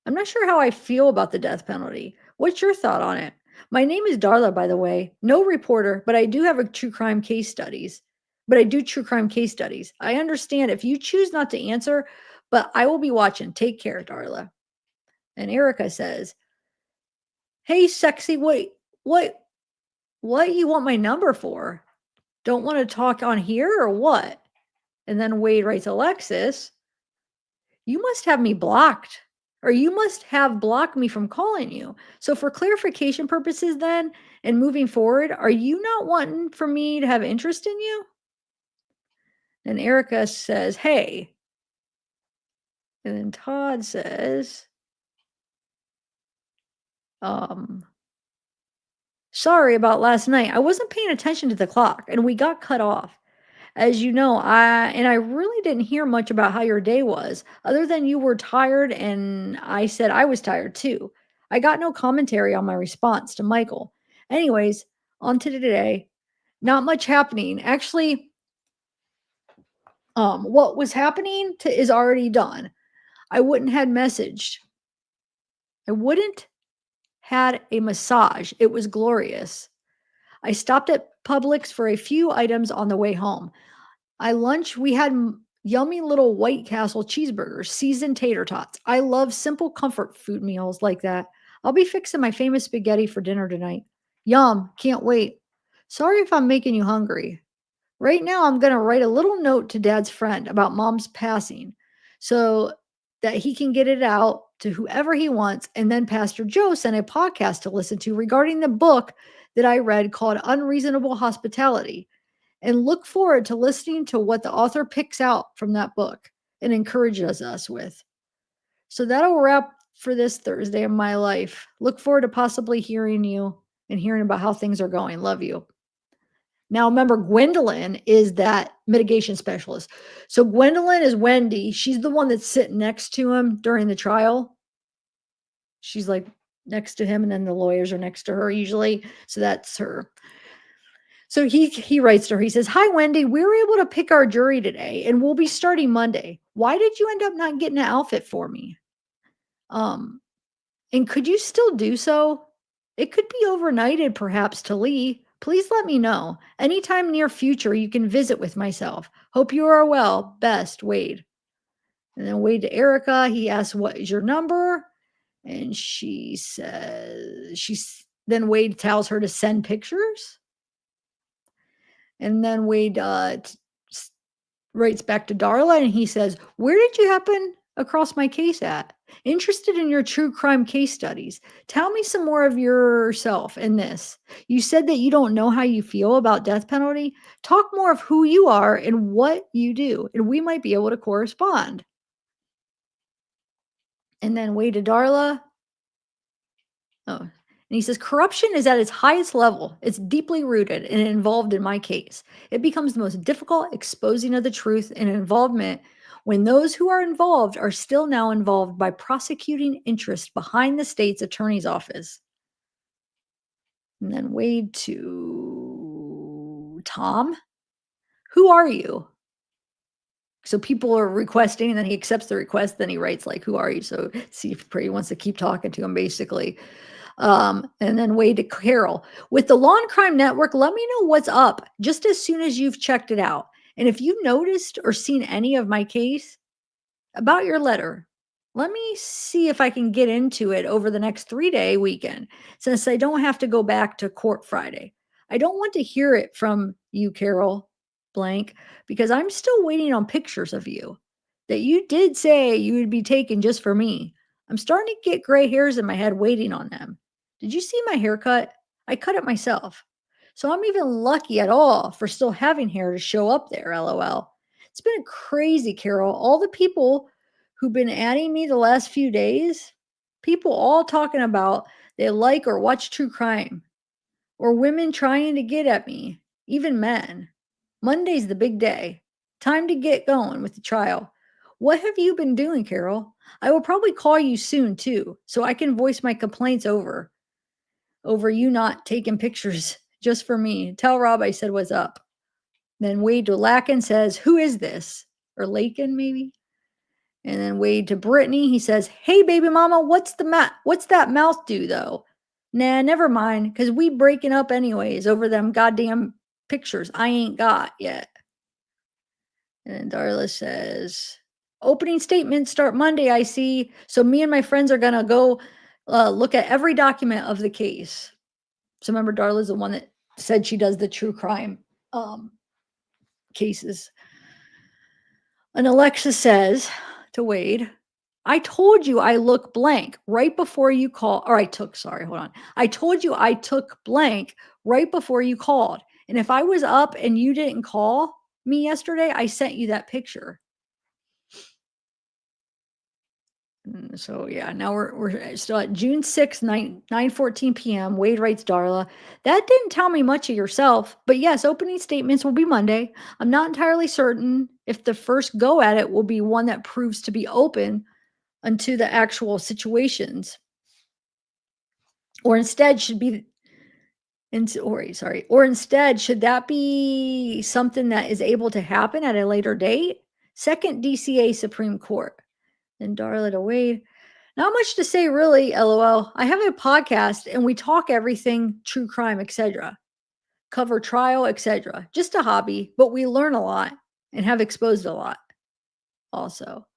I'm not sure how I feel about the death penalty. What's your thought on it? My name is Darla, by the way. No reporter, but I do have a true crime case studies. But I do true crime case studies. I understand if you choose not to answer, but I will be watching. Take care, Darla." And Erica says, "Hey, sexy, what, what you want my number for? Don't want to talk on here or what?" And then Wade writes, "Alexis, you must have me blocked, or you must have blocked me from calling you. So for clarification purposes then, and moving forward, are you not wanting for me to have interest in you?" And Erica says, "Hey." And then Todd says, um, "Sorry about last night. I wasn't paying attention to the clock and we got cut off. As you know, I really didn't hear much about how your day was, other than you were tired and I said I was tired too. I got no commentary on my response to Michael. Anyways, on to today. Not much happening. Actually, what was happening to is already done. I wouldn't had messaged. I wouldn't had a massage. It was glorious. I stopped at Publix for a few items on the way home. We had yummy little White Castle cheeseburgers, seasoned tater tots. I love simple comfort food meals like that. I'll be fixing my famous spaghetti for dinner tonight. Yum, can't wait. Sorry if I'm making you hungry. Right now, I'm going to write a little note to Dad's friend about Mom's passing so that he can get it out to whoever he wants. And then Pastor Joe sent a podcast to listen to regarding the book that I read called Unreasonable Hospitality, and look forward to listening to what the author picks out from that book and encourages us with. So that'll wrap for this Thursday of my life. Look forward to possibly hearing you and hearing about how things are going. Love you." Now, remember, Gwendolyn is that mitigation specialist. So Gwendolyn is Wendy. She's the one that's sitting next to him during the trial. She's like next to him, and then the lawyers are next to her usually. So that's her. So he writes to her. He says, "Hi, Wendy. We were able to pick our jury today, and we'll be starting Monday. Why did you end up not getting an outfit for me? Um, and could you still do so? It could be overnighted, perhaps, to Lee. Please let me know. Anytime near future, you can visit with myself. Hope you are well. Best, Wade." And then Wade to Erica. He asks, "What is your number?" And she says, then Wade tells her to send pictures. And then Wade writes back to Darla and he says, "Where did you happen across my case at? Interested in your true crime case studies. Tell me some more of yourself in this. You said that you don't know how you feel about death penalty. Talk more of who you are and what you do, and we might be able to correspond." And then Wade to Darla. Oh, and he says, "Corruption is at its highest level. It's deeply rooted and involved in my case. It becomes the most difficult exposing of the truth and involvement when those who are involved are still now involved by prosecuting interest behind the state's attorney's office." And then Wade to Tom. "Who are you?" So people are requesting, and then he accepts the request. Then he writes like, "Who are you?" So see if he wants to keep talking to him, basically. And then Wade to Carol. "With the Law and Crime Network, let me know what's up just as soon as you've checked it out. And if you noticed or seen any of my case about your letter, let me see if I can get into it over the next 3-day weekend, since I don't have to go back to court Friday. I don't want to hear it from you, Carol blank, because I'm still waiting on pictures of you that you did say you would be taken just for me. I'm starting to get gray hairs in my head waiting on them. Did you see my haircut? I cut it myself. So I'm even lucky at all for still having hair to show up there, lol. It's been crazy, Carol. All the people who've been adding me the last few days, people all talking about they like or watch true crime, or women trying to get at me, even men. Monday's the big day. Time to get going with the trial. What have you been doing, Carol? I will probably call you soon too, so I can voice my complaints over you not taking pictures just for me. Tell Rob I said what's up. Then Wade to Lakin says, "Who is this?" Or Lakin maybe. And then Wade to Brittany, he says, "Hey baby mama, what's that mouth do though?" Nah, never mind, cause we breaking up anyways over them goddamn pictures I ain't got yet. And Darla says, "Opening statements start Monday, I see. So me and my friends are gonna go look at every document of the case." So remember, Darla's the one that said she does the true crime cases. And Alexis says to Wade, "I told you I look blank right before you called, or I took, sorry, hold on. I told you I took blank right before you called. And if I was up and you didn't call me yesterday, I sent you that picture." So yeah, now we're still at June 6th, 9:14 p.m. Wade writes Darla, "That didn't tell me much of yourself, but yes, opening statements will be Monday. I'm not entirely certain if the first go at it will be one that proves to be open unto the actual situations, or instead should be or instead should that be something that is able to happen at a later date? Second DCA Supreme Court." Then Darla to Wade, "Not much to say really, lol. I have a podcast and we talk everything true crime, etc. Cover trial, etc. Just a hobby, but we learn a lot and have exposed a lot also."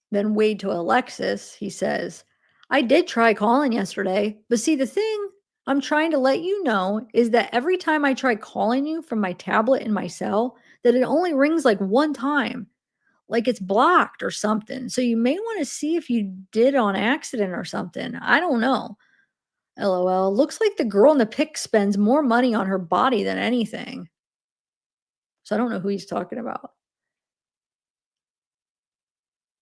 Then Wade to Alexis, he says, "I did try calling yesterday, but see, the thing I'm trying to let you know is that every time I try calling you from my tablet in my cell, that it only rings like one time, like it's blocked or something. So you may want to see if you did on accident or something. I don't know. LOL. Looks like the girl in the pic spends more money on her body than anything." So I don't know who he's talking about.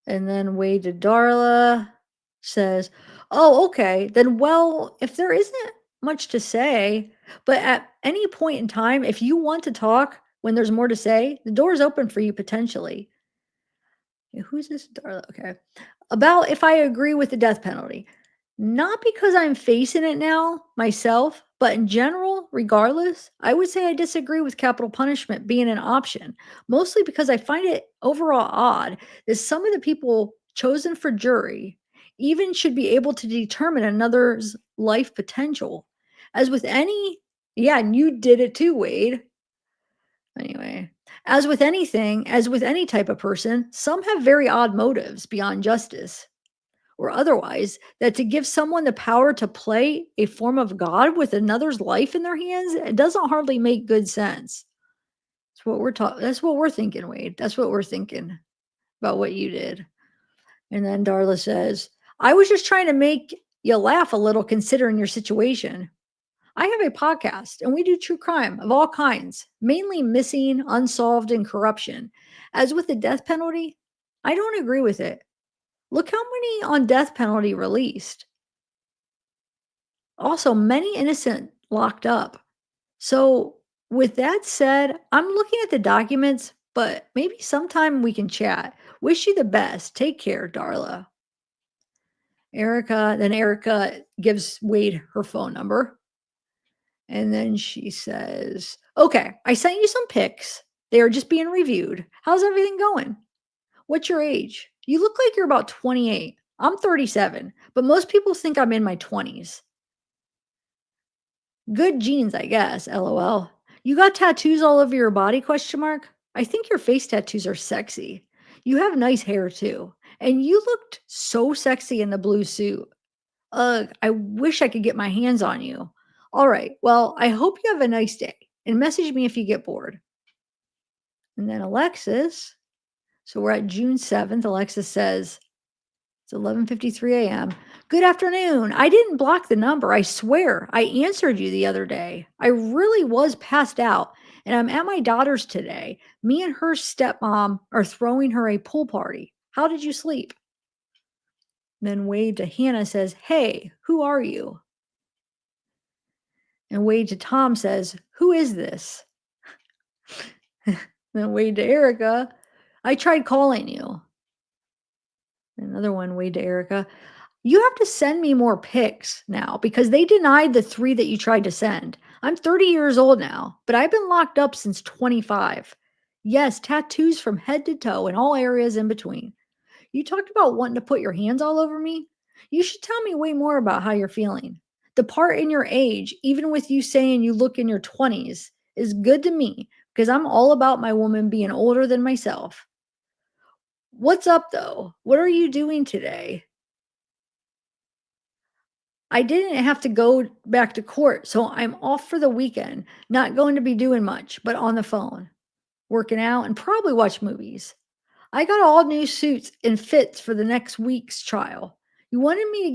And then Wade to Darla says, "Oh, okay. Then, well, if there isn't much to say, but at any point in time, if you want to talk when there's more to say, the door is open for you potentially." Yeah, who's this Darla? Okay. "About if I agree with the death penalty. Not because I'm facing it now myself, but in general, regardless, I would say I disagree with capital punishment being an option, mostly because I find it overall odd that some of the people chosen for jury even should be able to determine another's life potential. As with any, yeah, and you did it too, Wade. Anyway, as with anything, as with any type of person, some have very odd motives beyond justice or otherwise, that to give someone the power to play a form of God with another's life in their hands, it doesn't hardly make good sense. That's what we're talking. That's what we're thinking, Wade. That's what we're thinking about what you did." And then Darla says, "I was just trying to make you laugh a little considering your situation. I have a podcast and we do true crime of all kinds, mainly missing, unsolved, and corruption. As with the death penalty, I don't agree with it. Look how many on death penalty released. Also, many innocent locked up. So, with that said, I'm looking at the documents, but maybe sometime we can chat. Wish you the best. Take care, Darla." Erica gives Wade her phone number. And then she says, "Okay, I sent you some pics. They are just being reviewed. How's everything going? What's your age? You look like you're about 28. I'm 37, but most people think I'm in my 20s. Good genes, I guess, lol. You got tattoos all over your body, question mark? I think your face tattoos are sexy. You have nice hair too. And you looked so sexy in the blue suit. Ugh, I wish I could get my hands on you. All right, well, I hope you have a nice day and message me if you get bored." And then Alexis, so we're at June 7th. Alexis says, It's 11:53 a.m. Good afternoon. I didn't block the number. I swear. I answered you the other day. I really was passed out, and I'm at my daughter's today. Me and her stepmom are throwing her a pool party. How did you sleep? Then Wade to Hannah says, "Hey, who are you?" And Wade to Tom says, "Who is this?" Then Wade to Erica, "I tried calling you." Another one, Wade to Erica, "You have to send me more pics now because they denied the 3 that you tried to send. I'm 30 years old now, but I've been locked up since 25. Yes, tattoos from head to toe and all areas in between. You talked about wanting to put your hands all over me. You should tell me way more about how you're feeling. The part in your age, even with you saying you look in your 20s, is good to me because I'm all about my woman being older than myself. What's up though? What are you doing today? I didn't have to go back to court, so I'm off for the weekend. Not going to be doing much, but on the phone, working out and probably watch movies. I got all new suits and fits for the next week's trial. You wanted to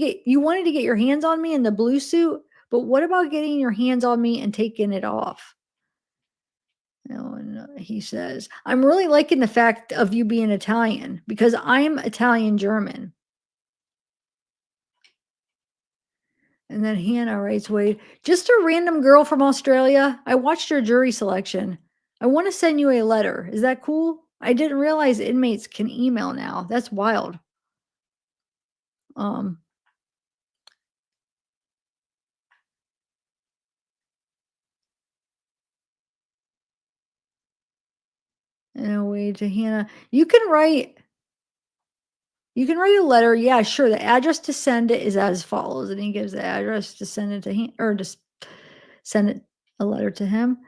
get your hands on me in the blue suit, but what about getting your hands on me and taking it off? And he says, I'm really liking the fact of you being Italian because I'm Italian German. And then Hannah writes, Wade, just a random girl from Australia. I watched your jury selection. I want to send you a letter. Is that cool? I didn't realize inmates can email now. That's wild. Um, and a way to Hannah. You can write a letter. Yeah, sure. The address to send it is as follows. And he gives the address to send it to him or just send it a letter to him.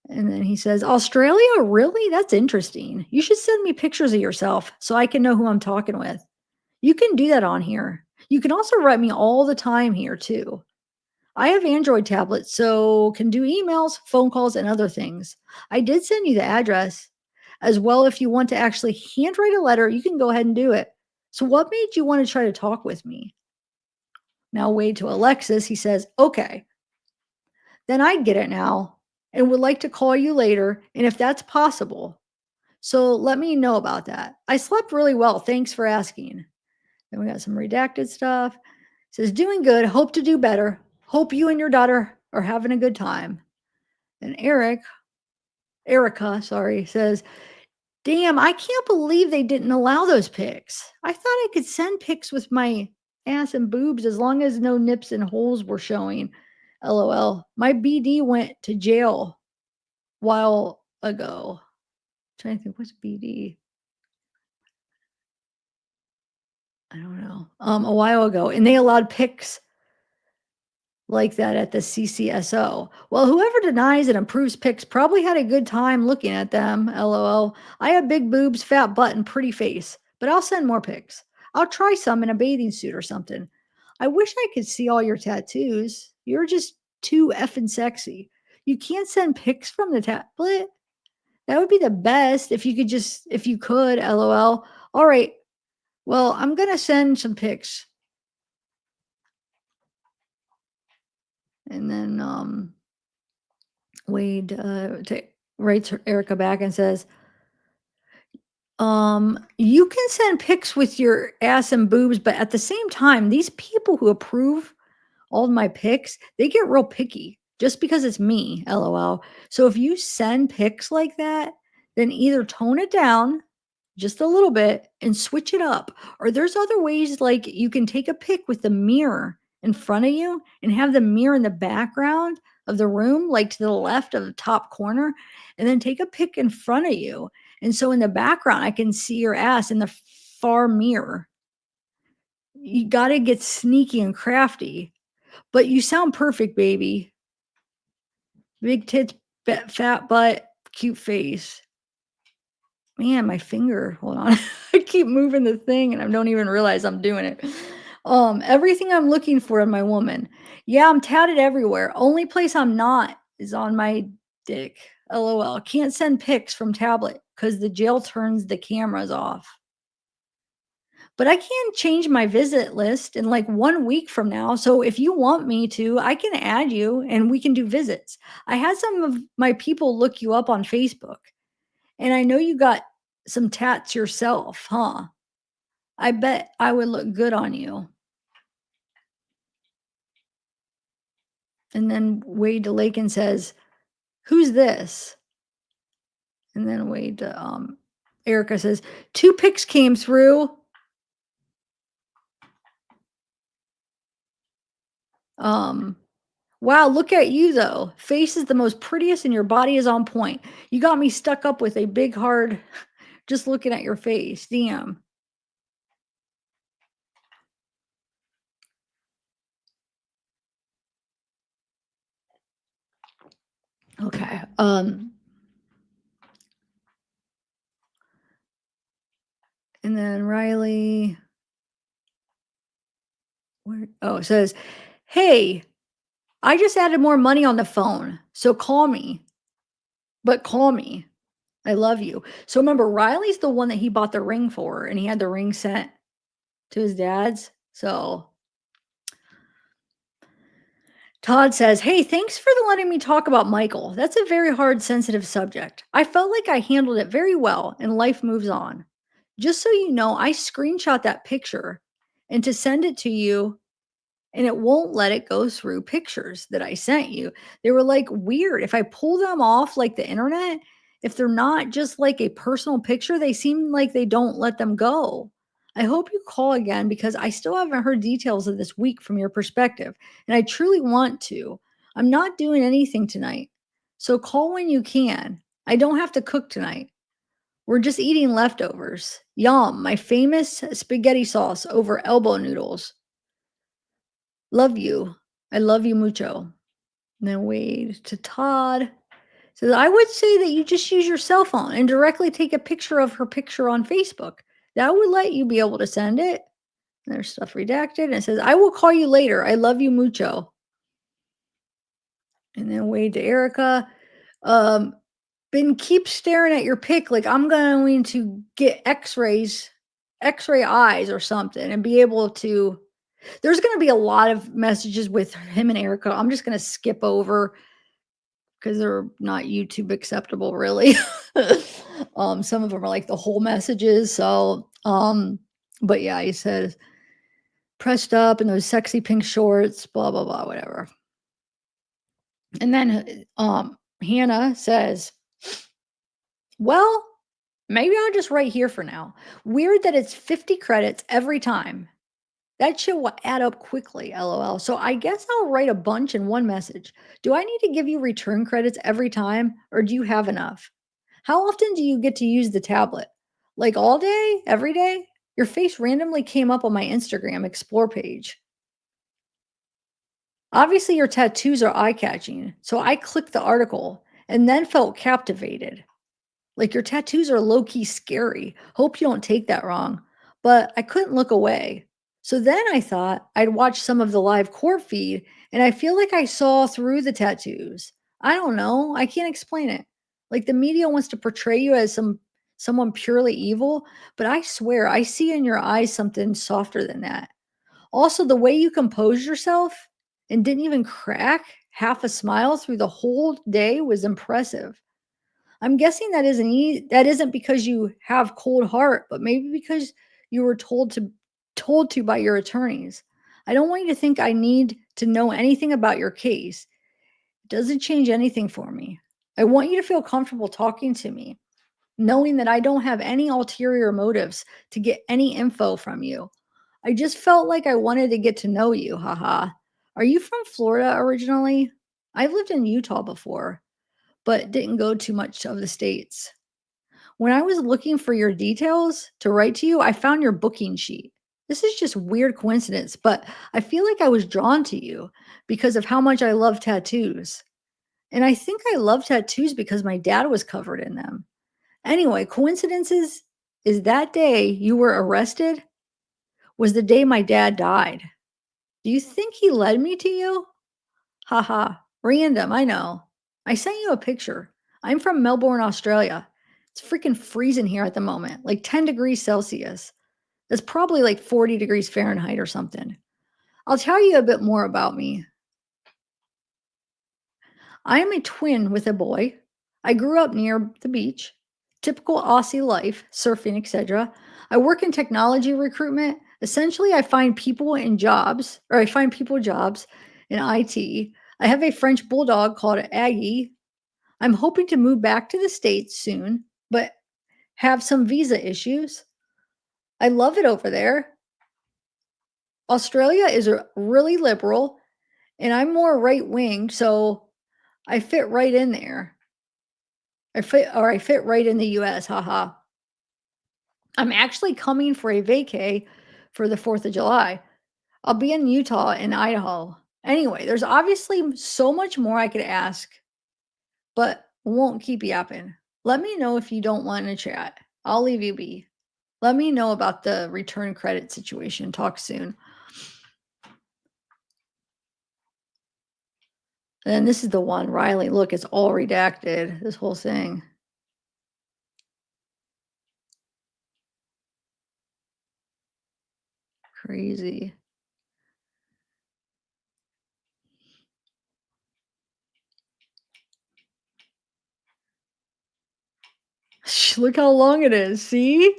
And then he says, Australia? Really? That's interesting. You should send me pictures of yourself so I can know who I'm talking with. You can do that on here. You can also write me all the time here too. I have Android tablets, so can do emails, phone calls, and other things. I did send you the address as well. If you want to actually handwrite a letter, you can go ahead and do it. So, what made you want to try to talk with me? Now, Wade to Alexis, he says, okay, then I get it now and would like to call you later. And if that's possible, so let me know about that. I slept really well. Thanks for asking. Then we got some redacted stuff. It says, doing good. Hope to do better. Hope you and your daughter are having a good time. And Erica, sorry, says, damn, I can't believe they didn't allow those pics. I thought I could send pics with my ass and boobs as long as no nips and holes were showing. LOL. My BD went to jail while ago. Trying to think, what's BD? I don't know. A while ago, and they allowed pics like that at the CCSO. Well, whoever denies and approves pics probably had a good time looking at them. LOL. I have big boobs, fat butt, and pretty face, but I'll send more pics. I'll try some in a bathing suit or something. I wish I could see all your tattoos. You're just too effing sexy. You can't send pics from the tablet? That would be the best if you could, LOL. All right. Well, I'm going to send some pics. And then Wade writes Erica back and says, you can send pics with your ass and boobs, but at the same time, these people who approve all of my pics, they get real picky just because it's me, LOL. So if you send pics like that, then either tone it down just a little bit and switch it up. Or there's other ways, like you can take a pic with the mirror in front of you and have the mirror in the background of the room, like to the left of the top corner, and then take a pic in front of you. And so in the background, I can see your ass in the far mirror. You got to get sneaky and crafty, but you sound perfect, baby. Big tits, fat butt, cute face. Man, my finger. Hold on. I keep moving the thing and I don't even realize I'm doing it. Everything I'm looking for in my woman. Yeah, I'm tatted everywhere. Only place I'm not is on my dick. LOL. Can't send pics from tablet because the jail turns the cameras off. But I can change my visit list in like 1 week from now. So if you want me to, I can add you and we can do visits. I had some of my people look you up on Facebook, and I know you got some tats yourself, huh? I bet I would look good on you. And then Wade to Lakin says, "Who's this?" And then Wade to Erica says, "Two pics came through. Um, wow, look at you though. Face is the most prettiest and your body is on point. You got me stuck up with a big hard just looking at your face. Damn." Okay. And then Riley, where oh, it says, "Hey, I just added more money on the phone. So call me. But call me. I love you." So remember, Riley's the one that he bought the ring for, and he had the ring sent to his dad's. So Todd says, "Hey, thanks for letting me talk about Michael. That's a very hard, sensitive subject. I felt like I handled it very well, and life moves on. Just so you know, I screenshot that picture and to send it to you, and it won't let it go through pictures that I sent you. They were like weird. If I pull them off like the internet, if they're not just like a personal picture, they seem like they don't let them go. I hope you call again because I still haven't heard details of this week from your perspective, and I truly want to. I'm not doing anything tonight. So call when you can. I don't have to cook tonight. We're just eating leftovers. Yum, my famous spaghetti sauce over elbow noodles. Love you. I love you mucho." And then Wade to Todd says, "I would say that you just use your cell phone and directly take a picture of her picture on Facebook. That would let you be able to send it." And there's stuff redacted. And it says, "I will call you later. I love you mucho." And then Wade to Erica. Um, Been keep staring at your pic like I'm going to get x-ray eyes or something and be able to. There's gonna be a lot of messages with him and Erica. I'm just gonna skip over because they're not YouTube acceptable, really. Some of them are like the whole messages. So, but yeah, he says pressed up in those sexy pink shorts, blah blah blah, whatever. And then, Hannah says, "Well, maybe I'll just write here for now. Weird that it's 50 credits every time. That shit will add up quickly, LOL. So I guess I'll write a bunch in one message. Do I need to give you return credits every time, or do you have enough? How often do you get to use the tablet? Like all day? Every day? Your face randomly came up on my Instagram explore page. Obviously, your tattoos are eye catching. So I clicked the article and then felt captivated. Like your tattoos are low key scary. Hope you don't take that wrong. But I couldn't look away. So then I thought I'd watch some of the live court feed, and I feel like I saw through the tattoos. I don't know. I can't explain it. Like the media wants to portray you as someone purely evil, but I swear I see in your eyes something softer than that. Also, the way you composed yourself and didn't even crack half a smile through the whole day was impressive. I'm guessing that isn't because you have cold heart, but maybe because you were told to by your attorneys. I don't want you to think I need to know anything about your case. It doesn't change anything for me. I want you to feel comfortable talking to me, knowing that I don't have any ulterior motives to get any info from you. I just felt like I wanted to get to know you. Haha. Are you from Florida originally? I've lived in Utah before, but didn't go too much of the states. When I was looking for your details to write to you, I found your booking sheet. This is just weird coincidence, but I feel like I was drawn to you because of how much I love tattoos. And I think I love tattoos because my dad was covered in them. Anyway, coincidences is that day you were arrested was the day my dad died. Do you think he led me to you? Haha, random, I know. I sent you a picture. I'm from Melbourne, Australia. It's freaking freezing here at the moment, like 10 degrees Celsius. That's probably like 40 degrees Fahrenheit or something. I'll tell you a bit more about me. I am a twin with a boy. I grew up near the beach. Typical Aussie life, surfing, etc. I work in technology recruitment. Essentially, I find people jobs in IT. I have a French bulldog called Aggie. I'm hoping to move back to the States soon, but have some visa issues. I love it over there. Australia is really liberal, and I'm more right wing, so I fit right in there. I fit right in the US, haha. I'm actually coming for a vacay for the 4th of July. I'll be in Utah and Idaho. Anyway, there's obviously so much more I could ask, but won't keep yapping. Let me know if you don't want to chat. I'll leave you be. Let me know about the return credit situation. Talk soon. And this is the one, Riley. Look, it's all redacted, this whole thing. Crazy. Look how long it is. See?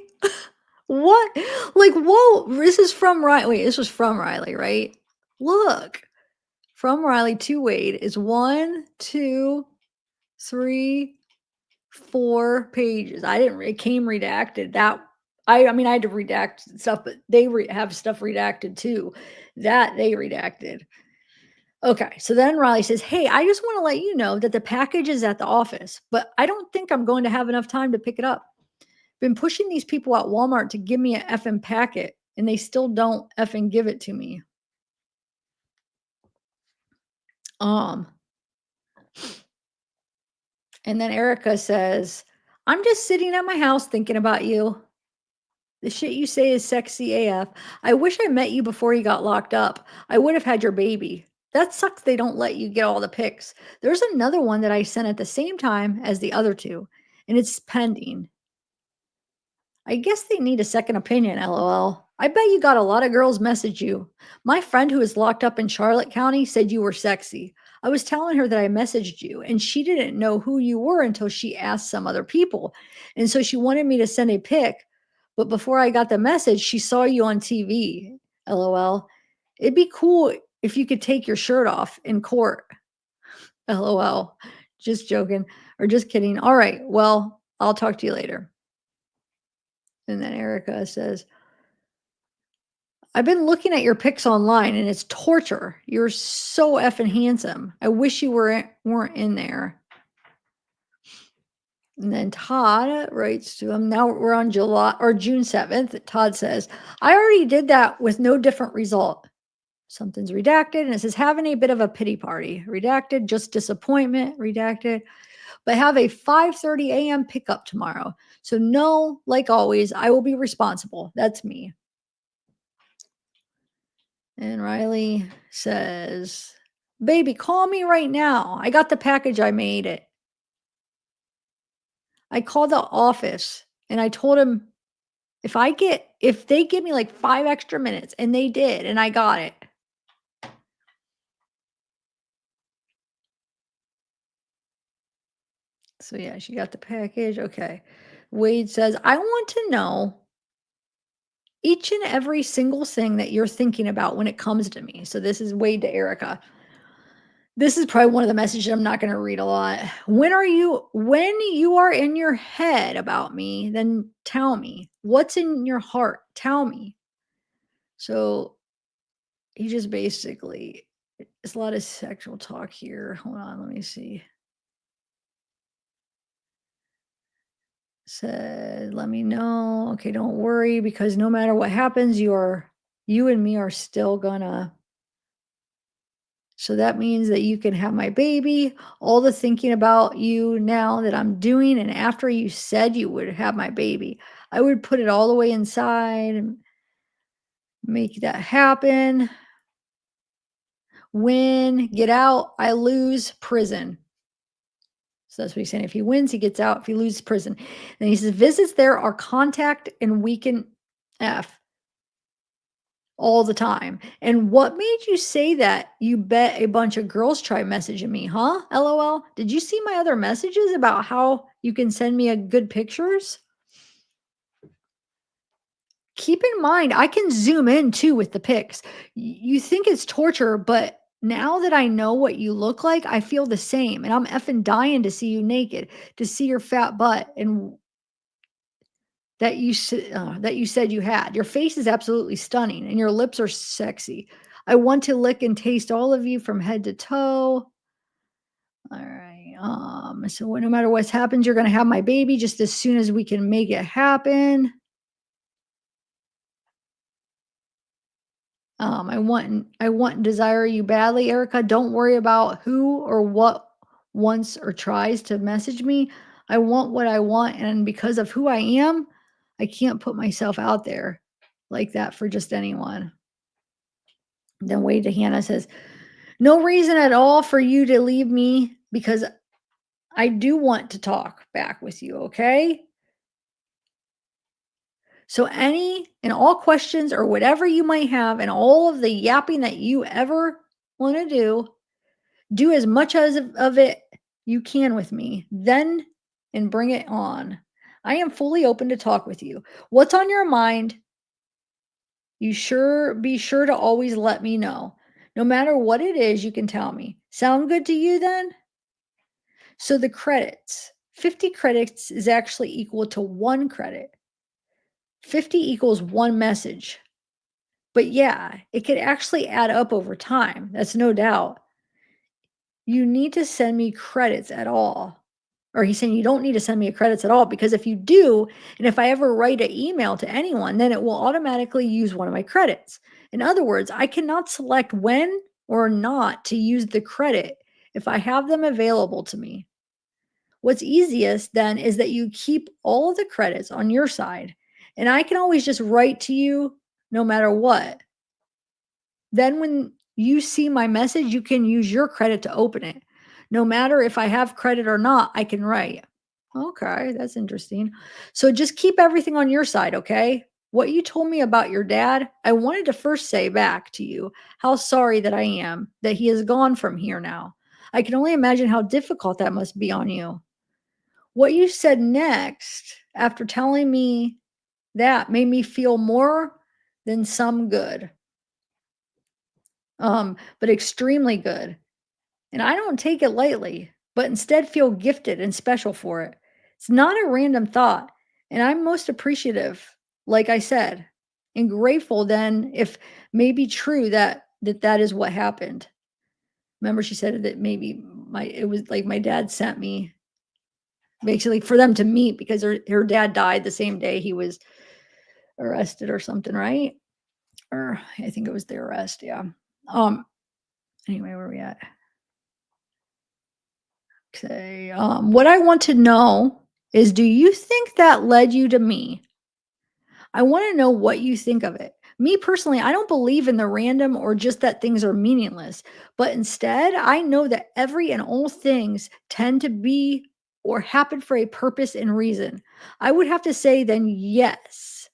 What? Like, whoa, this is from Riley. Wait, this was from Riley, right? Look. From Riley to Wade is 1, 2, 3, 4 pages. It came redacted. I mean, I had to redact stuff, but they have stuff redacted too. That they redacted. Okay, so then Riley says, "Hey, I just want to let you know that the package is at the office, but I don't think I'm going to have enough time to pick it up. Been pushing these people at Walmart to give me an effing packet, and they still don't effing give it to me." Um, and then Erica says, "I'm just sitting at my house thinking about you. The shit you say is sexy AF. I wish I met you before you got locked up. I would have had your baby. That sucks they don't let you get all the pics. There's another one that I sent at the same time as the other two, and it's pending. I guess they need a second opinion, LOL. I bet you got a lot of girls message you. My friend who is locked up in Charlotte County said you were sexy. I was telling her that I messaged you, and she didn't know who you were until she asked some other people. And so she wanted me to send a pic, but before I got the message, she saw you on TV. LOL. It'd be cool if you could take your shirt off in court. LOL. Just joking or just kidding. All right. Well, I'll talk to you later. And then Erica says, "I've been looking at your pics online and it's torture. You're so effing handsome. I wish you weren't in there." And then Todd writes to him, now we're on July or June 7th. Todd says, "I already did that with no different result." Something's redacted and it says, "Having a bit of a pity party." Redacted, just disappointment, redacted. "But have a 5:30 a.m. pickup tomorrow. So no, like always, I will be responsible." That's me. And Riley says, "Baby, call me right now. I got the package. I made it." I called the office and I told him if they give me like 5 extra minutes, and they did, and I got it. So yeah, she got the package. Okay. Wade says, "I want to know each and every single thing that you're thinking about when it comes to me." So this is Wade to Erica. This is probably one of the messages I'm not going to read a lot. When you are in your head about me, then tell me. What's in your heart? Tell me. So he just basically, it's a lot of sexual talk here. Hold on, let me see. Said, "Let me know. Okay, don't worry, because no matter what happens, you and me are still gonna. So that means that you can have my baby. All the thinking about you now that I'm doing, and after you said you would have my baby, I would put it all the way inside and make that happen. Win, get out, I lose, prison." So that's what he's saying. If he wins, he gets out. If he loses, prison. And he says, "Visits there are contact and weekend F. all the time. And what made you say that? You bet a bunch of girls try messaging me, huh? LOL. Did you see my other messages about how you can send me a good pictures? Keep in mind, I can zoom in too with the pics. You think it's torture, but now that I know what you look like, I feel the same. And I'm effing dying to see you naked, to see your fat butt and that you said you had. Your face is absolutely stunning and your lips are sexy. I want to lick and taste all of you from head to toe. All right. So no matter what's happens, you're gonna have my baby just as soon as we can make it happen. I want and desire you badly, Erica. Don't worry about who or what wants or tries to message me. I want what I want, and because of who I am, I can't put myself out there like that for just anyone. Then Wade to Hannah says, no reason at all for you to leave me because I do want to talk back with you, okay? So any and all questions or whatever you might have and all of the yapping that you ever want to do as much as of it you can with me, then and bring it on. I am fully open to talk with you. What's on your mind? You sure be sure to always let me know. No matter what it is, you can tell me. Sound good to you then? So the credits, 50 credits is actually equal to 1 credit. 50 equals 1 message. But yeah, it could actually add up over time. That's no doubt. You need to send me credits at all. Or he's saying you don't need to send me credits at all because if you do, and if I ever write an email to anyone, then it will automatically use one of my credits. In other words, I cannot select when or not to use the credit if I have them available to me. What's easiest then is that you keep all of the credits on your side, and I can always just write to you no matter what. Then when you see my message, you can use your credit to open it. No matter if I have credit or not, I can write. Okay, that's interesting. So just keep everything on your side, okay? What you told me about your dad, I wanted to first say back to you how sorry that I am that he is gone from here now. I can only imagine how difficult that must be on you. What you said next after telling me that made me feel more than some good, but extremely good. And I don't take it lightly, but instead feel gifted and special for it. It's not a random thought. And I'm most appreciative, like I said, and grateful then if maybe true that is what happened. Remember, she said that maybe it was like my dad sent me basically for them to meet because her dad died the same day he was arrested or something, right? Or I think it was the arrest, yeah. Um, anyway, where are we at? Okay, what I want to know is, do you think that led you to me? I wanna know what you think of it. Me personally, I don't believe in the random or just that things are meaningless, but instead, I know that every and all things tend to be or happen for a purpose and reason. I would have to say then yes.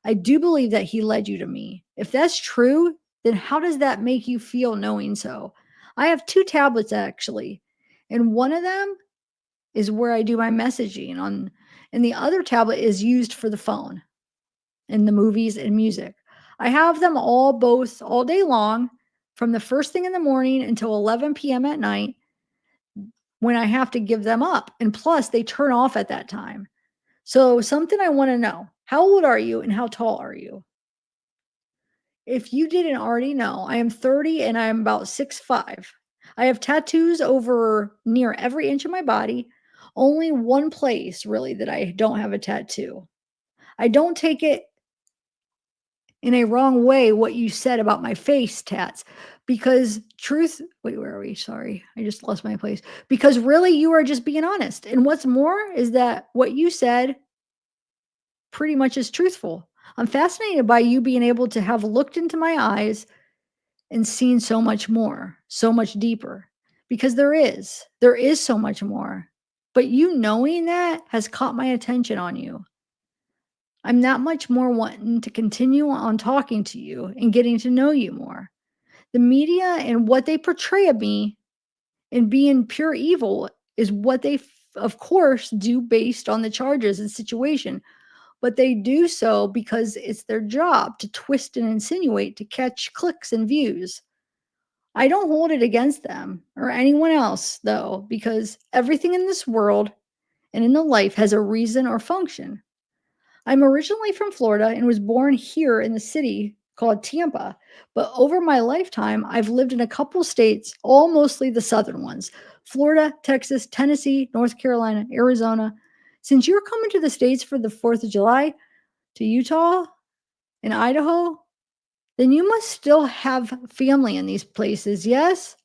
I do believe that he led you to me. If that's true, then how does that make you feel knowing so? I have 2 tablets actually, and one of them is where I do my messaging on, and the other tablet is used for the phone and the movies and music. I have them all both all day long from the first thing in the morning until 11 p.m. at night when I have to give them up. And plus, they turn off at that time. So, something I want to know, how old are you and how tall are you? If you didn't already know, I am 30 and I am about 6'5". I have tattoos over near every inch of my body. Only one place really that I don't have a tattoo. I don't take it in a wrong way what you said about my face tats because truth wait, where are we? Sorry. I just lost my place. Because really you are just being honest. And what's more is that what you said pretty much is truthful. I'm fascinated by you being able to have looked into my eyes and seen so much more, so much deeper, because there is so much more. But you knowing that has caught my attention on you. I'm that much more wanting to continue on talking to you and getting to know you more. The media and what they portray of me and being pure evil is what they, of course, do based on the charges and situation, but they do so because it's their job to twist and insinuate to catch clicks and views. I don't hold it against them or anyone else, though, because everything in this world and in the life has a reason or function. I'm originally from Florida and was born here in the city called Tampa, but over my lifetime, I've lived in a couple states, all mostly the southern ones: Florida, Texas, Tennessee, North Carolina, Arizona. Since you're coming to the States for the 4th of July, to Utah and Idaho, then you must still have family in these places, yes?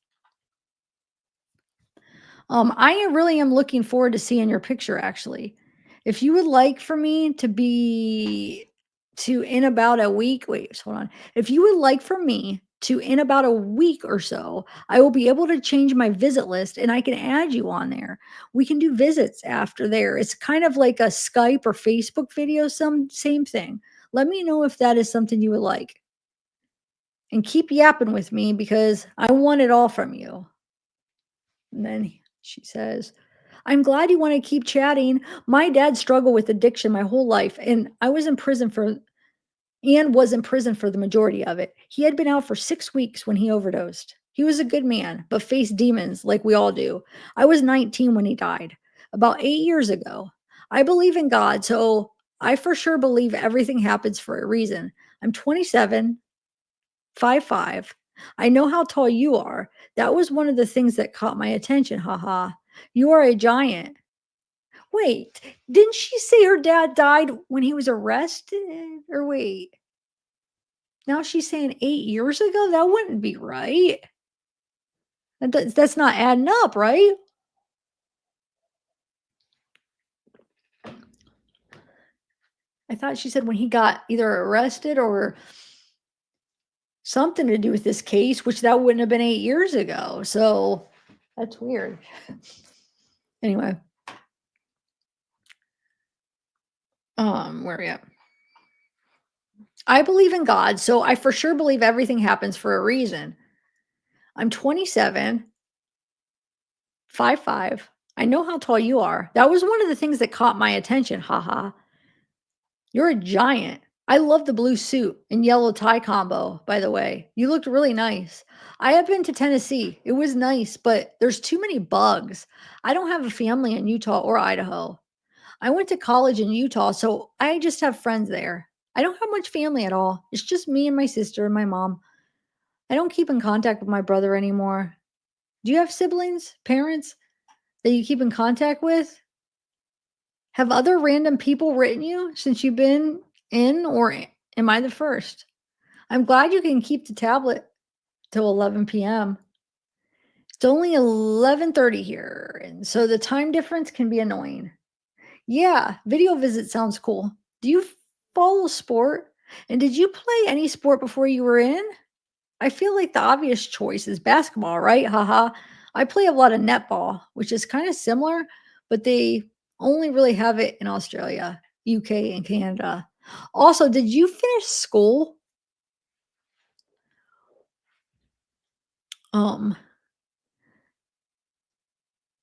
I really am looking forward to seeing your picture actually. If you would like for me to be to in about a week, wait, hold on. If you would like for me to in about a week or so, I will be able to change my visit list and I can add you on there. We can do visits after there. It's kind of like a Skype or Facebook video, some same thing. Let me know if that is something you would like. And keep yapping with me because I want it all from you. And then she says, I'm glad you want to keep chatting. My dad struggled with addiction my whole life, and I was in prison for and was in prison for the majority of it. He had been out for 6 weeks when he overdosed. He was a good man, but faced demons like we all do. I was 19 when he died, about 8 years ago. I believe in God, so I for sure believe everything happens for a reason. I'm 27, 5'5". I know how tall you are. That was one of the things that caught my attention. Haha. You are a giant. Wait, didn't she say her dad died when he was arrested? Or wait, now she's saying 8 years ago? That wouldn't be right. That's not adding up, right? I thought she said when he got either arrested or something to do with this case, which that wouldn't have been 8 years ago. So that's weird. Anyway, where are we at? I believe in God, so I for sure believe everything happens for a reason. I'm 27, 5'5". I know how tall you are. That was one of the things that caught my attention. Haha. You're a giant. I love the blue suit and yellow tie combo, by the way. You looked really nice. I have been to Tennessee. It was nice, but there's too many bugs. I don't have a family in Utah or Idaho. I went to college in Utah, so I just have friends there. I don't have much family at all. It's just me and my sister and my mom. I don't keep in contact with my brother anymore. Do you have siblings, parents that you keep in contact with? Have other random people written you since you've been in, or am I the first? I'm glad you can keep the tablet till 11 p.m. It's only 11:30 here, and so the time difference can be annoying. Yeah, video visit sounds cool. Do you follow sport? And did you play any sport before you were in? I feel like the obvious choice is basketball, right? Haha. I play a lot of netball, which is kind of similar, but they only really have it in Australia, UK, and Canada. Also, did you finish school? Um,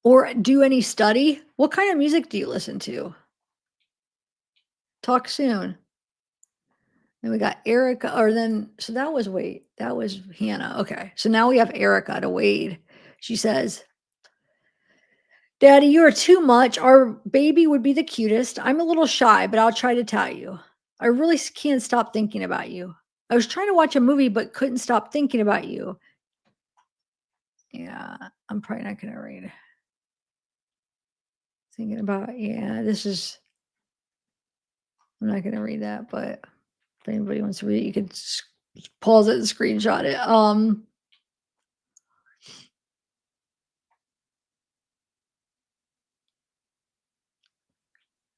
or do any study? What kind of music do you listen to? Talk soon. Then we got Erica, or then so that was wait, that was Hannah. Okay. So now we have Erica to Wade. She says, Daddy, you are too much. Our baby would be the cutest. I'm a little shy, but I'll try to tell you. I really can't stop thinking about you. I was trying to watch a movie, but couldn't stop thinking about you. Yeah, I'm probably not going to read. Thinking about, yeah, this is, I'm not going to read that, but if anybody wants to read it, you could pause it and screenshot it.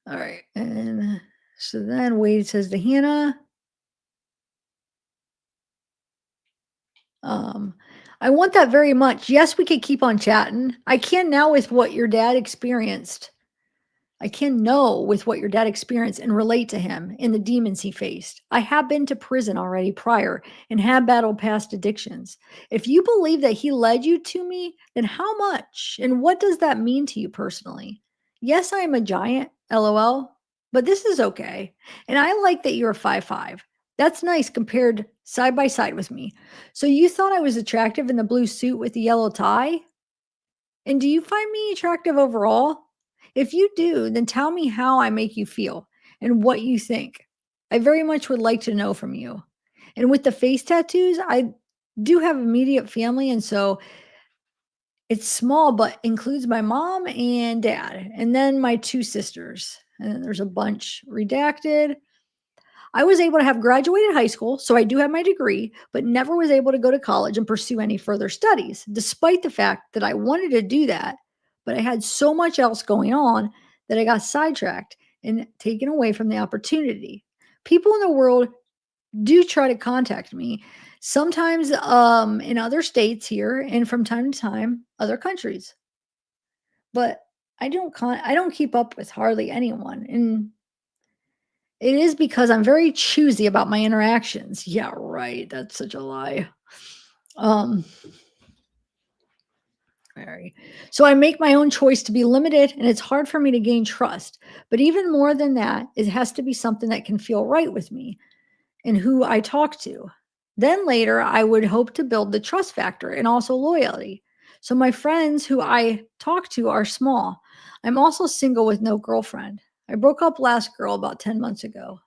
All right. And so then Wade says to Hannah, um, I want that very much. Yes, we could keep on chatting. I can now with what your dad experienced. I can know with what your dad experienced and relate to him and the demons he faced. I have been to prison already prior and have battled past addictions. If you believe that he led you to me, then how much and what does that mean to you personally? Yes, I am a giant, lol, but this is okay. And I like that you're 5'5". That's nice compared side by side with me. So you thought I was attractive in the blue suit with the yellow tie? And do you find me attractive overall? If you do, then tell me how I make you feel and what you think. I very much would like to know from you. And with the face tattoos, I do have immediate family. And so it's small, but includes my mom and dad, and then my two sisters. And then there's a bunch redacted. I was able to have graduated high school, so I do have my degree, but never was able to go to college and pursue any further studies, despite the fact that I wanted to do that. But I had so much else going on that I got sidetracked and taken away from the opportunity. People in the world do try to contact me, sometimes in other states here, and from time to time, other countries. But I don't keep up with hardly anyone. And it is because I'm very choosy about my interactions. Yeah, right. That's such a lie. Um, very. So I make my own choice to be limited, and it's hard for me to gain trust. But even more than that, it has to be something that can feel right with me and who I talk to. Then later, I would hope to build the trust factor and also loyalty. So my friends who I talk to are small. I'm also single with no girlfriend. I broke up last girl about 10 months ago.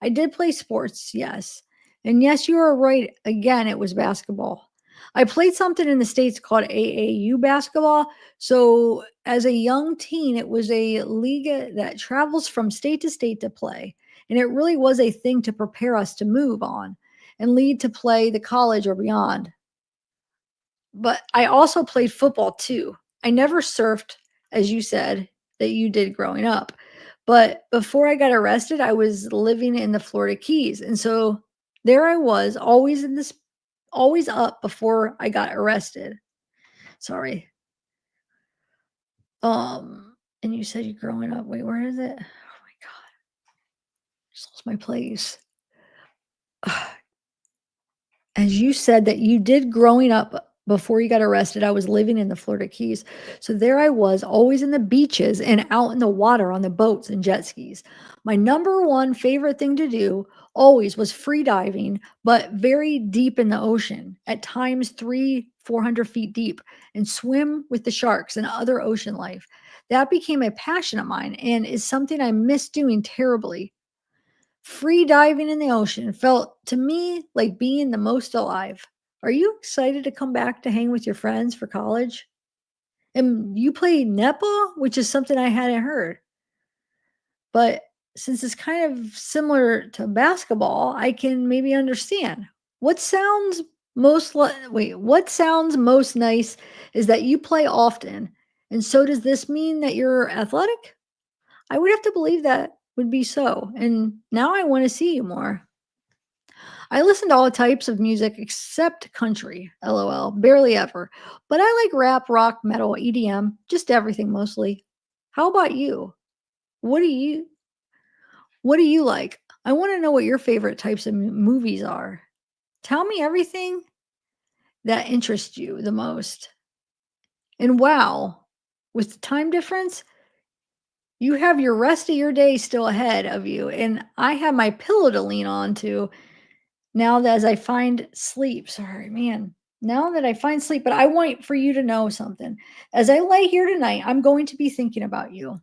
I did play sports, yes. And yes, you are right. Again, it was basketball. I played something in the States called AAU basketball. So, as a young teen, it was a league that travels from state to state to play. And it really was a thing to prepare us to move on and lead to play the college or beyond. But I also played football too. I never surfed, as you said, that you did growing up. But before I got arrested, I was living in the Florida Keys. And so there I was, always up before I got arrested. Sorry. And you said you're growing up. Wait, where is it? Oh my God. I just lost my place. As you said that you did growing up before you got arrested, I was living in the Florida Keys. So there I was, always in the beaches and out in the water on the boats and jet skis. My number one favorite thing to do always was free diving, but very deep in the ocean, at times 400 feet deep, and swim with the sharks and other ocean life. That became a passion of mine and is something I miss doing terribly. Free diving in the ocean felt to me like being the most alive. Are you excited to come back to hang with your friends for college? And you play netball, which is something I hadn't heard. But since it's kind of similar to basketball, I can maybe understand. What sounds what sounds most nice is that you play often. And so does this mean that you're athletic? I would have to believe that would be so. And now I want to see you more. I listen to all types of music except country, lol, barely ever. But I like rap, rock, metal, EDM, just everything mostly. How about you? What do you what do you like? I want to know what your favorite types of movies are. Tell me everything that interests you the most. And wow, with the time difference, you have your rest of your day still ahead of you, and I have my pillow to lean on to now that as I find sleep. Sorry, man. Now that I find sleep, but I want for you to know something. As I lay here tonight, I'm going to be thinking about you.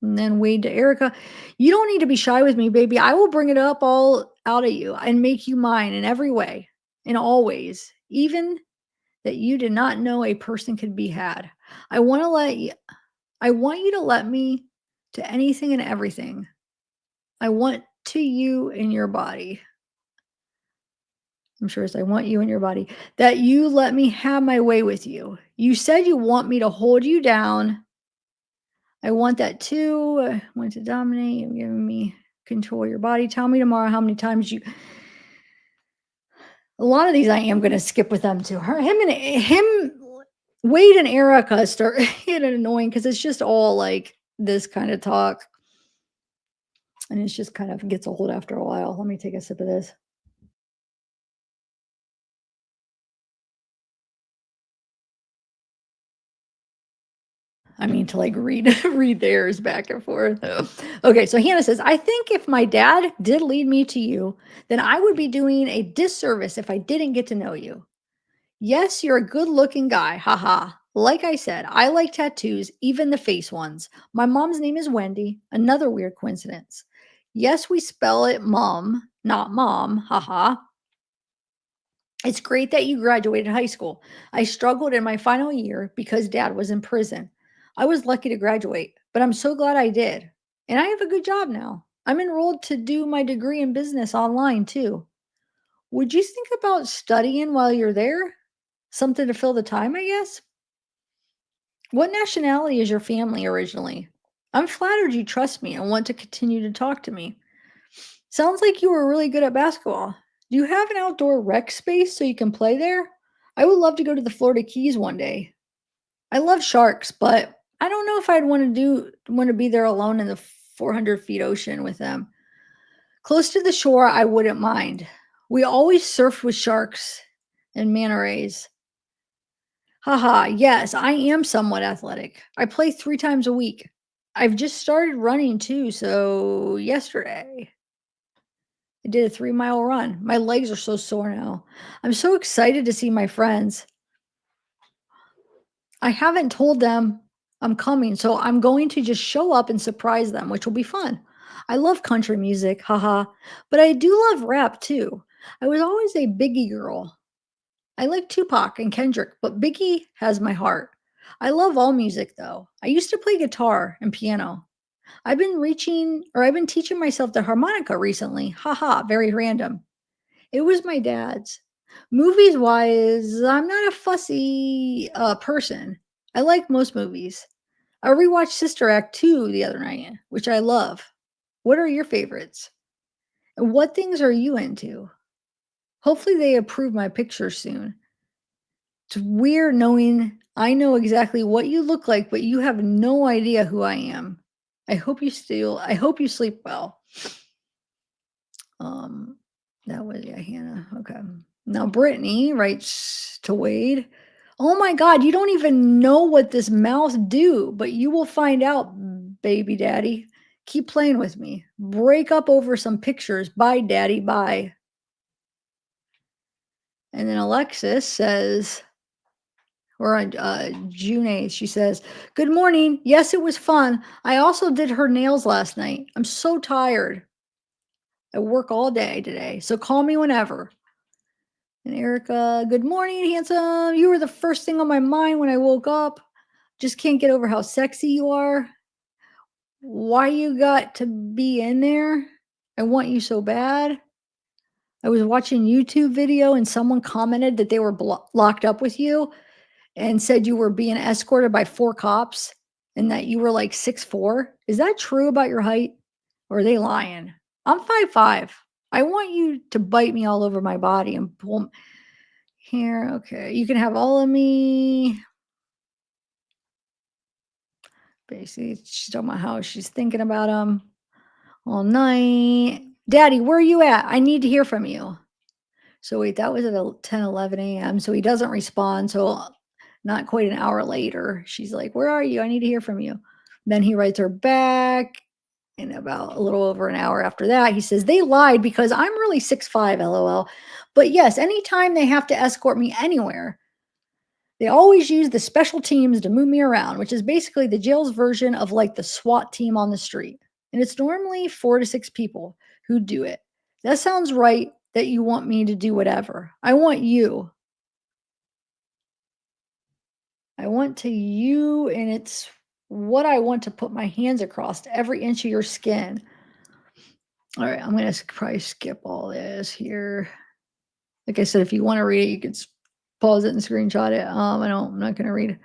And then Wade to Erica, you don't need to be shy with me, baby. I will bring it up all out of you and make you mine in every way, in all ways, even that you did not know a person could be had. I want to let you, I want you to let me to anything and everything. I want to you in your body. I'm sure it's I want you in your body. That you let me have my way with you. You said you want me to hold you down. I want that too. I want to dominate. You're giving me control your body. Tell me tomorrow how many times you. A lot of these I am going to skip with them too. Him Wade and Erica start getting annoying because it's just all like this kind of talk. And it's just kind of gets old after a while. Let me take a sip of this. I mean, to like read read theirs back and forth. Okay, so Hannah says, I think if my dad did lead me to you, then I would be doing a disservice if I didn't get to know you. Yes, you're a good looking guy. Haha. Like I said, I like tattoos, even the face ones. My mom's name is Wendy. Another weird coincidence. Yes, we spell it mom, not mom. Haha. It's great that you graduated high school. I struggled in my final year because dad was in prison. I was lucky to graduate, but I'm so glad I did. And I have a good job now. I'm enrolled to do my degree in business online too. Would you think about studying while you're there? Something to fill the time, I guess? What nationality is your family originally? I'm flattered you trust me and want to continue to talk to me. Sounds like you were really good at basketball. Do you have an outdoor rec space so you can play there? I would love to go to the Florida Keys one day. I love sharks, but I don't know if I'd want to be there alone in the 400 feet ocean with them. Close to the shore, I wouldn't mind. We always surfed with sharks and manta rays. Haha, yes, I am somewhat athletic. I play 3 times a week. I've just started running too, so yesterday I did a 3-mile run. My legs are so sore now. I'm so excited to see my friends. I haven't told them I'm coming, so I'm going to just show up and surprise them, which will be fun. I love country music, haha, but I do love rap too. I was always a Biggie girl. I like Tupac and Kendrick, but Biggie has my heart. I love all music though. I used to play guitar and piano. I've been teaching myself the harmonica recently. Haha, very random. It was my dad's. Movies wise, I'm not a fussy person. I like most movies. I rewatched Sister Act 2 the other night, which I love. What are your favorites? And what things are you into? Hopefully they approve my picture soon. It's weird knowing I know exactly what you look like, but you have no idea who I am. I hope you sleep well. Um, that was yeah, Hannah. Okay. Now Brittany writes to Wade. Oh my God, you don't even know what this mouse do, but you will find out, baby daddy. Keep playing with me. Break up over some pictures. Bye, daddy. Bye. And then Alexis says, or on June 8th, she says, good morning. Yes, it was fun. I also did her nails last night. I'm so tired. I work all day today. So call me whenever. And Erica, good morning, handsome. You were the first thing on my mind when I woke up. Just can't get over how sexy you are. Why you got to be in there? I want you so bad. I was watching YouTube video and someone commented that they were locked up with you and said you were being escorted by 4 cops and that you were like 6'4". Is that true about your height? Or are they lying? I'm 5'5". I want you to bite me all over my body and pull here. Okay. You can have all of me. Basically, she's talking about how she's thinking about him all night. Daddy, where are you at? I need to hear from you. So wait, that was at 10:11 a.m. So he doesn't respond. So not quite an hour later, she's like, where are you? I need to hear from you. Then he writes her back. And about a little over an hour after that, he says, they lied because I'm really 6'5", LOL. But yes, anytime they have to escort me anywhere, they always use the special teams to move me around, which is basically the jail's version of like the SWAT team on the street. And it's normally 4 to 6 people who do it. That sounds right that you want me to do whatever. I want you. I want to you, and it's what I want to put my hands across every inch of your skin. All right, I'm going to probably skip all this here. Like I said, if you want to read it, you can pause it and screenshot it. I'm not going to read it.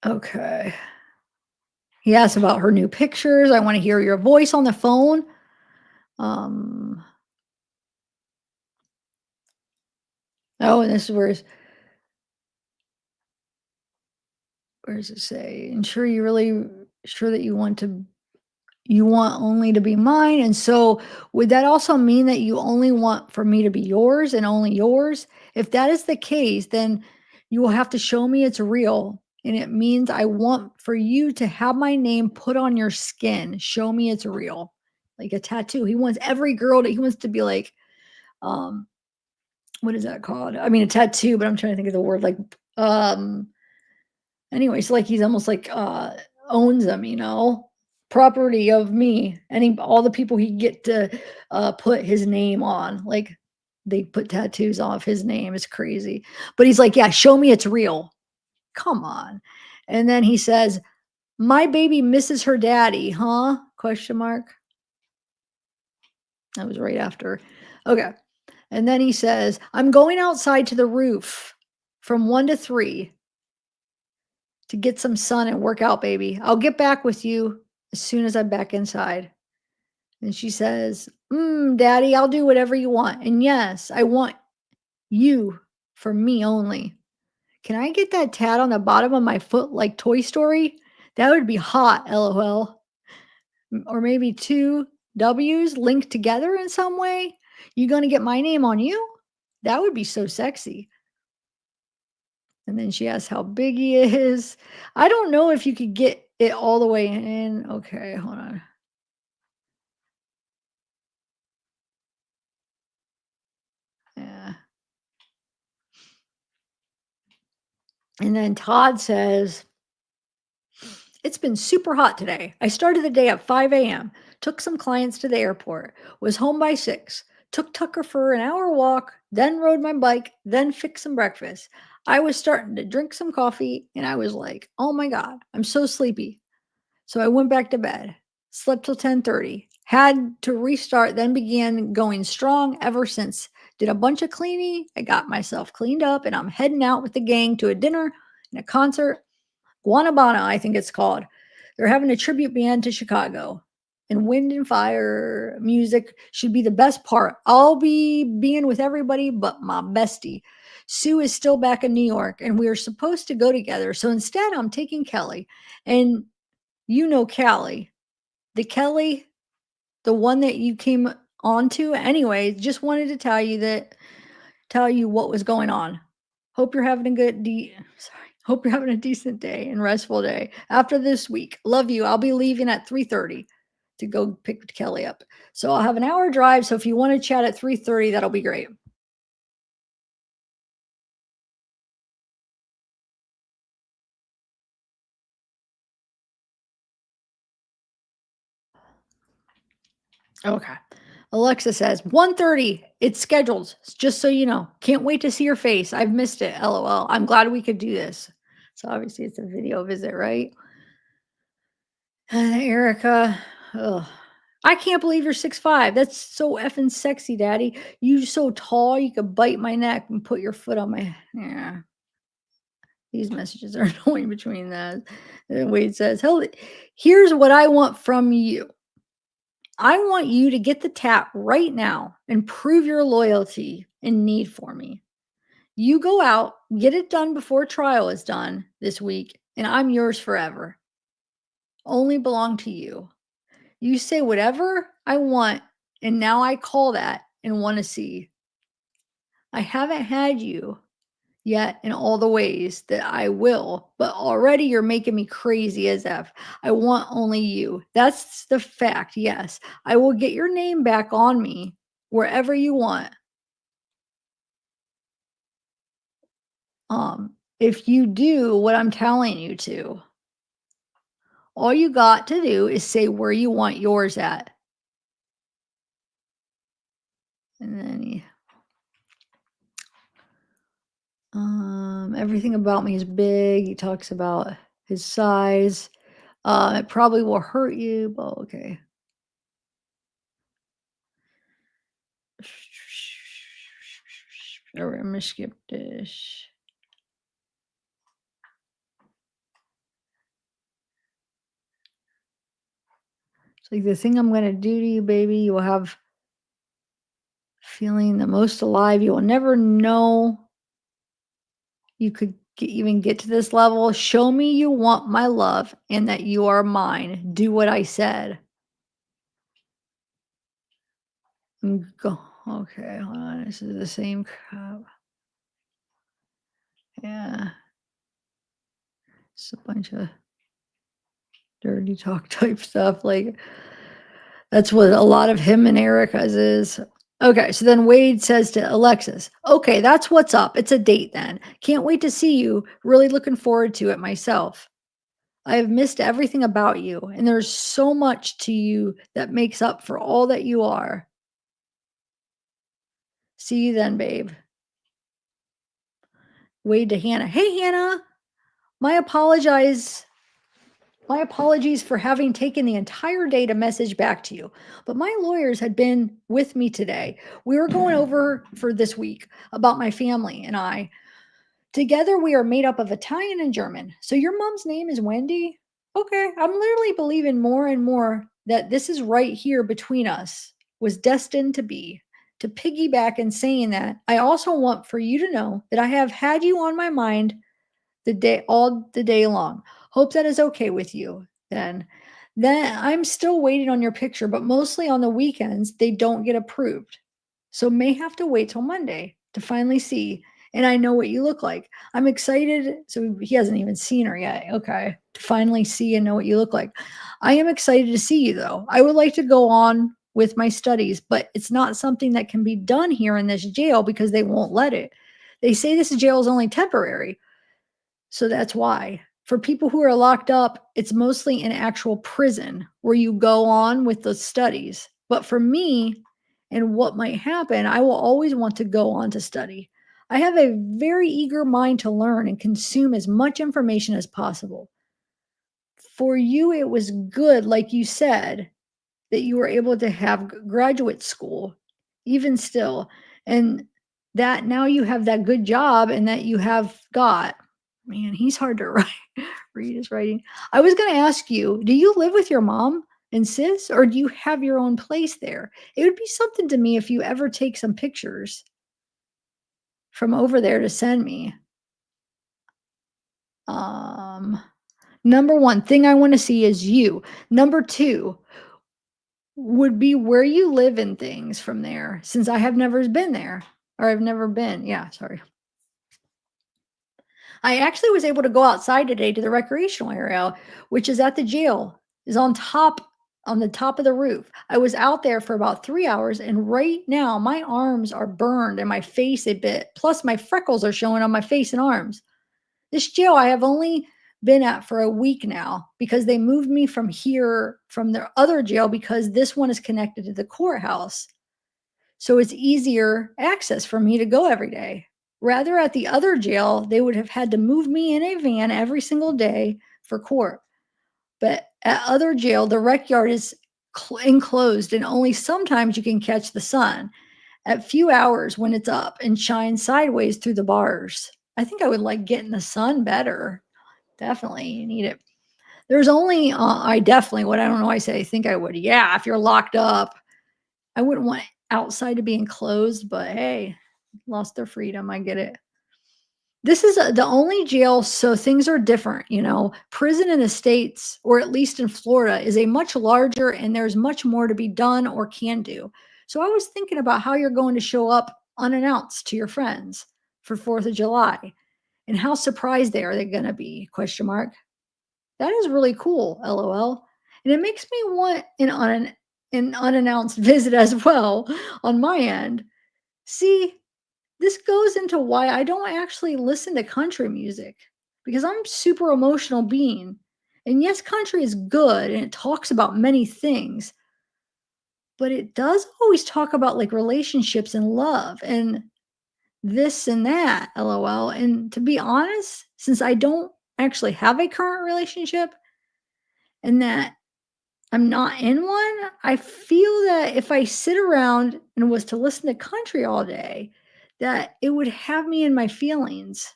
Okay. He asks about her new pictures. I want to hear your voice on the phone. Um, oh, and this is where where does it say? Ensure you really sure that you want only to be mine. And so would that also mean that you only want for me to be yours and only yours? If that is the case, then you will have to show me it's real. And it means I want for you to have my name put on your skin. Show me it's real. Like a tattoo. He wants every girl he wants to be like, um, what is that called? I mean, a tattoo, but I'm trying to think of the word like, anyway, so like he's almost like owns them, property of me. All the people he get to put his name on, like they put tattoos off his name. It's crazy. But he's like, yeah, show me it's real. Come on. And then he says, my baby misses her daddy, huh? Question mark. That was right after. Okay. And then he says, I'm going outside to the roof from 1 to 3 to get some sun and work out, baby. I'll get back with you as soon as I'm back inside. And she says, Daddy, I'll do whatever you want. And yes, I want you for me only. Can I get that tat on the bottom of my foot like Toy Story? That would be hot, lol. Or maybe two W's linked together in some way? You gonna get my name on you? That would be so sexy. And then she asks how big he is. I don't know if you could get it all the way in. Okay, hold on. Yeah. And then Todd says, it's been super hot today. I started the day at 5 a.m., took some clients to the airport, was home by 6, took Tucker for an hour walk, then rode my bike, then fixed some breakfast. I was starting to drink some coffee and I was like, oh my God, I'm so sleepy. So I went back to bed, slept till 10:30, had to restart, then began going strong ever since. Did a bunch of cleaning. I got myself cleaned up and I'm heading out with the gang to a dinner and a concert. Guanabana, I think it's called. They're having a tribute band to Chicago. And wind and fire music should be the best part. I'll be being with everybody but my bestie. Sue is still back in New York and we are supposed to go together. So instead, I'm taking Kelly. And Kelly, the one that you came onto. Anyway, just wanted to tell you what was going on. Hope you're having a sorry. Hope you're having a decent day and restful day after this week. Love you. I'll be leaving at 3:30 to go pick Kelly up. So I'll have an hour drive. So if you want to chat at 3:30, that'll be great. Okay. Alexa says 1:30. It's scheduled. Just so you know. Can't wait to see your face. I've missed it. LOL. I'm glad we could do this. So obviously it's a video visit, right? Erica. Ugh. I can't believe you're 6'5". That's so effing sexy, daddy. You so tall, you could bite my neck and put your foot on my yeah. These messages are annoying between that. Wade says, hell, here's what I want from you. I want you to get the tap right now and prove your loyalty and need for me. You go out, get it done before trial is done this week, and I'm yours forever. Only belong to you. You say whatever I want, and now I call that and want to see. I haven't had you yet in all the ways that I will, but already you're making me crazy as F. I want only you. That's the fact. Yes, I will get your name back on me wherever you want. If you do what I'm telling you to, all you got to do is say where you want yours at. And then everything about me is big. He talks about his size. It probably will hurt you, but okay. All right, I'm gonna skip this. It's like the thing I'm gonna do to you, baby, you will have feeling the most alive. You will never know you could even get to this level. Show me you want my love and that you are mine. Do what I said. Go. Okay, hold on. This is the same crap. Yeah, it's a bunch of dirty talk type stuff. Like that's what a lot of him and Erica's is. Okay, so then Wade says to Alexis, "Okay, that's what's up. It's a date then. Can't wait to see you. Really looking forward to it myself. I have missed everything about you, and there's so much to you that makes up for all that you are. See you then, babe." Wade to Hannah. "Hey, Hannah, my apologize my apologies for having taken the entire day to message back to you, but my lawyers had been with me today. We were going over for this week about my family and I. Together, we are made up of Italian and German. So your mom's name is Wendy? Okay, I'm literally believing more and more that this is right here between us, was destined to be. To piggyback and saying that, I also want for you to know that I have had you on my mind all the day long. Hope that is okay with you then. Then I'm still waiting on your picture, but mostly on the weekends they don't get approved. So may have to wait till Monday to finally see. And I know what you look like. I'm excited. So he hasn't even seen her yet. Okay. To finally see and know what you look like. I am excited to see you though. I would like to go on with my studies, but it's not something that can be done here in this jail because they won't let it. They say this jail is only temporary. So that's why. For people who are locked up, it's mostly an actual prison where you go on with the studies. But for me and what might happen, I will always want to go on to study. I have a very eager mind to learn and consume as much information as possible. For you, it was good, like you said, that you were able to have graduate school, even still, and that now you have that good job and that you have got. Man, he's hard to write, read his writing. I was going to ask you, do you live with your mom and sis, or do you have your own place there? It would be something to me if you ever take some pictures from over there to send me. Um, Number one thing I want to see is you. Number two would be where you live and things from there, since I have never been there, or I've never been. Yeah, sorry. I actually was able to go outside today to the recreational area, which is at the jail, is on the top of the roof. I was out there for about 3 hours, and right now my arms are burned and my face a bit. Plus, my freckles are showing on my face and arms. This jail I have only been at for a week now because they moved me from here from their other jail because this one is connected to the courthouse. So it's easier access for me to go every day. Rather, at the other jail, they would have had to move me in a van every single day for court. But at other jail, the rec yard is enclosed and only sometimes you can catch the sun at few hours when it's up and shines sideways through the bars. I think I would like getting the sun better. Definitely, you need it. There's only, I definitely would. I don't know why I say I think I would. Yeah, if you're locked up, I wouldn't want outside to be enclosed, but hey, lost their freedom. I get it. This is the only jail, so things are different. Prison in the States, or at least in Florida, is a much larger and there's much more to be done or can do. So I was thinking about how you're going to show up unannounced to your friends for 4th of July and how surprised they going to be, question mark. That is really cool, LOL. And it makes me want an unannounced visit as well on my end. See, this goes into why I don't actually listen to country music because I'm super emotional being. And yes, country is good and it talks about many things, but it does always talk about like relationships and love and this and that, LOL. And to be honest, since I don't actually have a current relationship and that I'm not in one, I feel that if I sit around and was to listen to country all day, that it would have me in my feelings.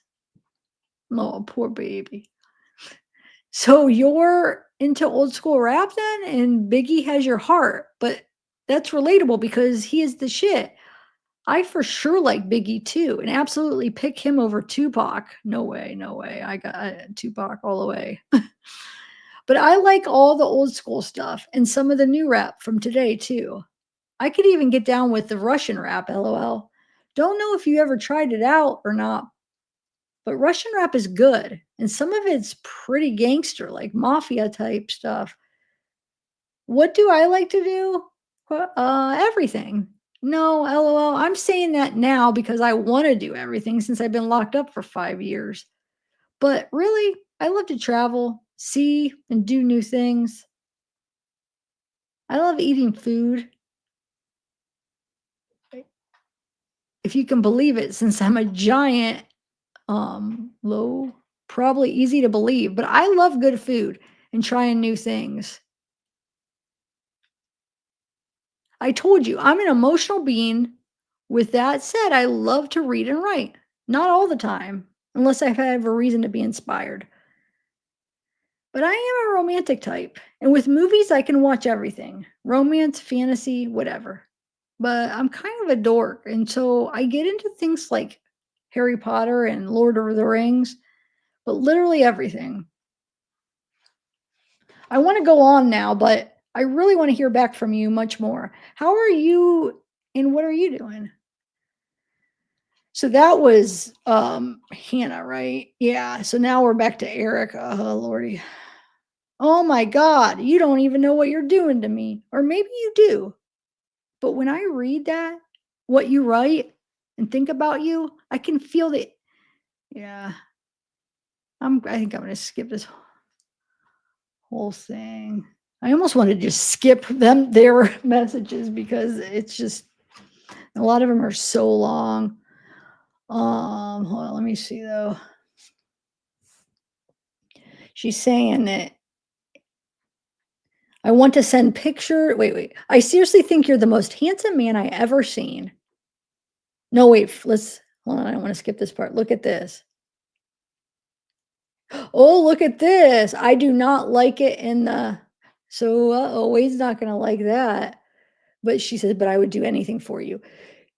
Oh, poor baby. So you're into old school rap then, and Biggie has your heart, but that's relatable because he is the shit. I for sure like Biggie too, and absolutely pick him over Tupac. No way, no way. I got Tupac all the way. But I like all the old school stuff and some of the new rap from today too. I could even get down with the Russian rap, lol. Don't know if you ever tried it out or not, but Russian rap is good, and some of it's pretty gangster, like mafia type stuff. What do I like to do? Everything. No, lol. I'm saying that now because I want to do everything since I've been locked up for 5 years. But really, I love to travel, see, and do new things. I love eating food, if you can believe it, since I'm a giant, low, probably easy to believe, but I love good food and trying new things. I told you, I'm an emotional being. With that said, I love to read and write. Not all the time, unless I have a reason to be inspired. But I am a romantic type, and with movies, I can watch everything romance, fantasy, whatever. But I'm kind of a dork, and so I get into things like Harry Potter and Lord of the Rings, but literally everything. I want to go on now, but I really want to hear back from you much more. How are you and what are you doing? So that was Hannah, right? Yeah. So now we're back to Eric. Oh Lordy. Oh my God. You don't even know what you're doing to me. Or maybe you do. But when I read that, what you write and think about you, I can feel that. Yeah. I think I'm gonna skip this whole thing. I almost want to just skip their messages because it's just a lot of them are so long. Hold on, let me see though. She's saying that I want to send picture. Wait. I seriously think you're the most handsome man I ever seen. No, wait. Let's hold on. I don't want to skip this part. Look at this. Oh, look at this. I do not like it in the. So, Wade's not gonna like that. But she says, but I would do anything for you.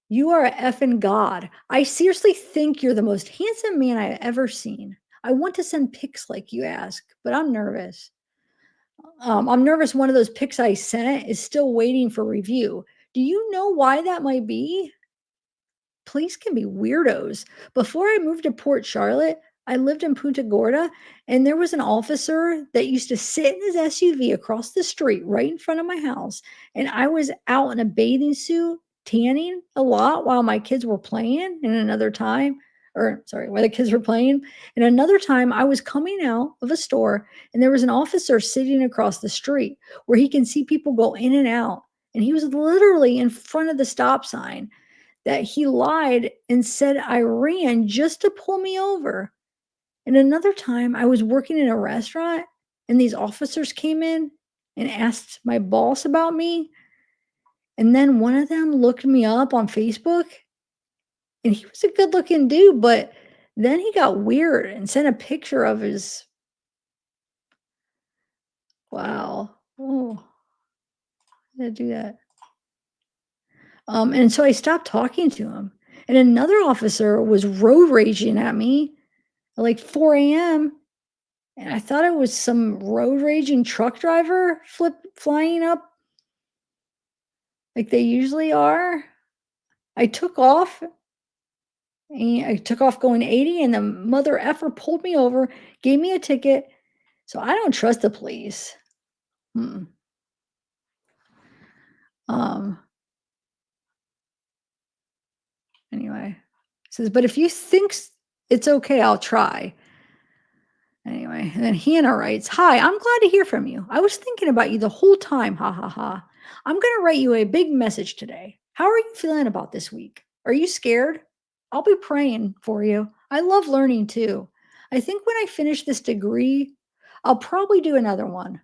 You are a effing god. I seriously think you're the most handsome man I've ever seen. I want to send pics like you ask, but I'm nervous. I'm nervous one of those pics I sent is still waiting for review. Do you know why that might be? Police can be weirdos. Before I moved to Port Charlotte, I lived in Punta Gorda, and there was an officer that used to sit in his SUV across the street right in front of my house. And I was out in a bathing suit, tanning a lot while my kids were playing. And another time, or sorry, while the kids were playing. And another time, I was coming out of a store, and there was an officer sitting across the street where he can see people go in and out. And he was literally in front of the stop sign that he lied and said I ran just to pull me over. And another time, I was working in a restaurant and these officers came in and asked my boss about me. And then one of them looked me up on Facebook and he was a good looking dude, but then he got weird and sent a picture of his. Wow. Oh, I do that. And so I stopped talking to him. And another officer was road raging at me at like 4 a.m. And I thought it was some road raging truck driver flying up like they usually are. I took off and I took off going 80 and the mother effer pulled me over, gave me a ticket. So I don't trust the police. Mm. Um anyway. Says, but if you think it's okay, I'll try. Anyway, and then Hannah writes, hi, I'm glad to hear from you. I was thinking about you the whole time. Ha ha ha. I'm going to write you a big message today. How are you feeling about this week? Are you scared? I'll be praying for you. I love learning too. I think when I finish this degree, I'll probably do another one.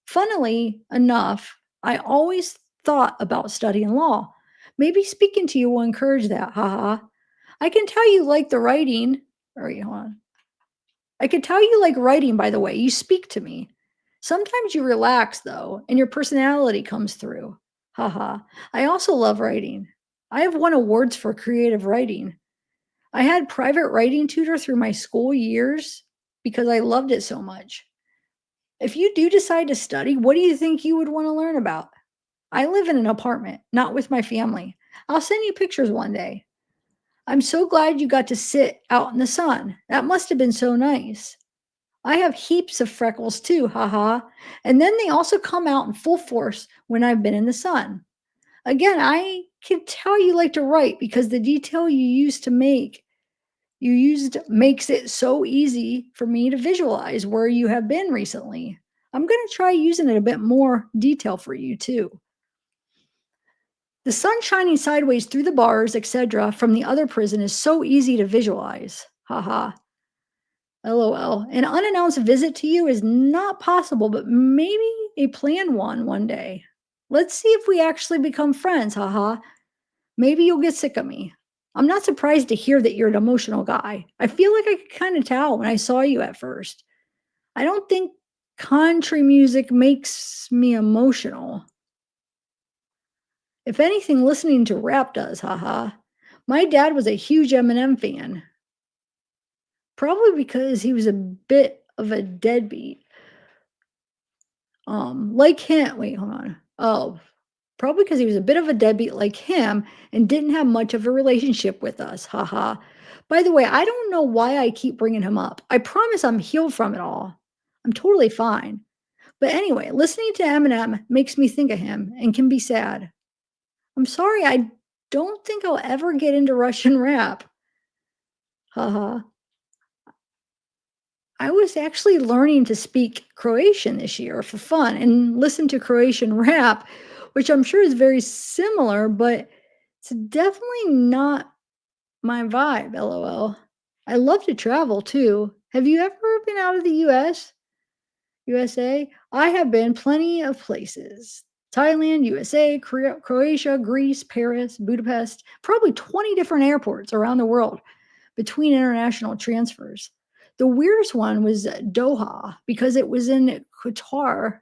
Funnily enough, I always thought about studying law. Maybe speaking to you will encourage that. Ha ha. I can tell you like the writing. Or hold on. I could tell you like writing by the way you speak to me. Sometimes you relax though, and your personality comes through. Haha. I also love writing. I have won awards for creative writing. I had private writing tutor through my school years because I loved it so much. If you do decide to study, what do you think you would want to learn about? I live in an apartment, not with my family. I'll send you pictures one day. I'm so glad you got to sit out in the sun. That must have been so nice. I have heaps of freckles too, haha. And then they also come out in full force when I've been in the sun. Again, I can tell you like to write because the detail you used makes it so easy for me to visualize where you have been recently. I'm going to try using it a bit more detail for you too. The sun shining sideways through the bars, etc., from the other prison is so easy to visualize. Haha. LOL. An unannounced visit to you is not possible, but maybe a planned one day. Let's see if we actually become friends. Haha. Maybe you'll get sick of me. I'm not surprised to hear that you're an emotional guy. I feel like I could kind of tell when I saw you at first. I don't think country music makes me emotional. If anything, listening to rap does, haha. My dad was a huge Eminem fan, probably because he was a bit of a deadbeat. Like him. Wait, hold on. Oh, probably because he was a bit of a deadbeat like him and didn't have much of a relationship with us. Haha. By the way, I don't know why I keep bringing him up. I promise I'm healed from it all. I'm totally fine. But anyway, listening to Eminem makes me think of him and can be sad. I'm sorry, I don't think I'll ever get into Russian rap. Haha. I was actually learning to speak Croatian this year for fun and listen to Croatian rap, which I'm sure is very similar, but it's definitely not my vibe, LOL. I love to travel too. Have you ever been out of the US? USA? I have been plenty of places. Thailand, USA, Croatia, Greece, Paris, Budapest, probably 20 different airports around the world between international transfers. The weirdest one was Doha because it was in Qatar,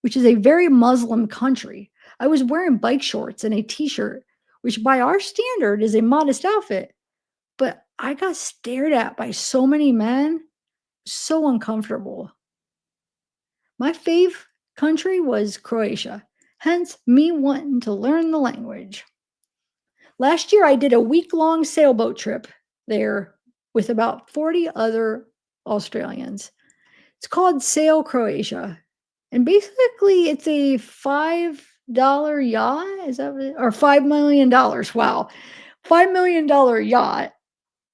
which is a very Muslim country. I was wearing bike shorts and a t shirt, which by our standard is a modest outfit, but I got stared at by so many men, so uncomfortable. My fave country was Croatia, hence me wanting to learn the language. Last year, I did a week-long sailboat trip there with about 40 other Australians. It's called Sail Croatia. And basically, it's a $5 yacht. Is that what or $5 million? Wow. $5 million yacht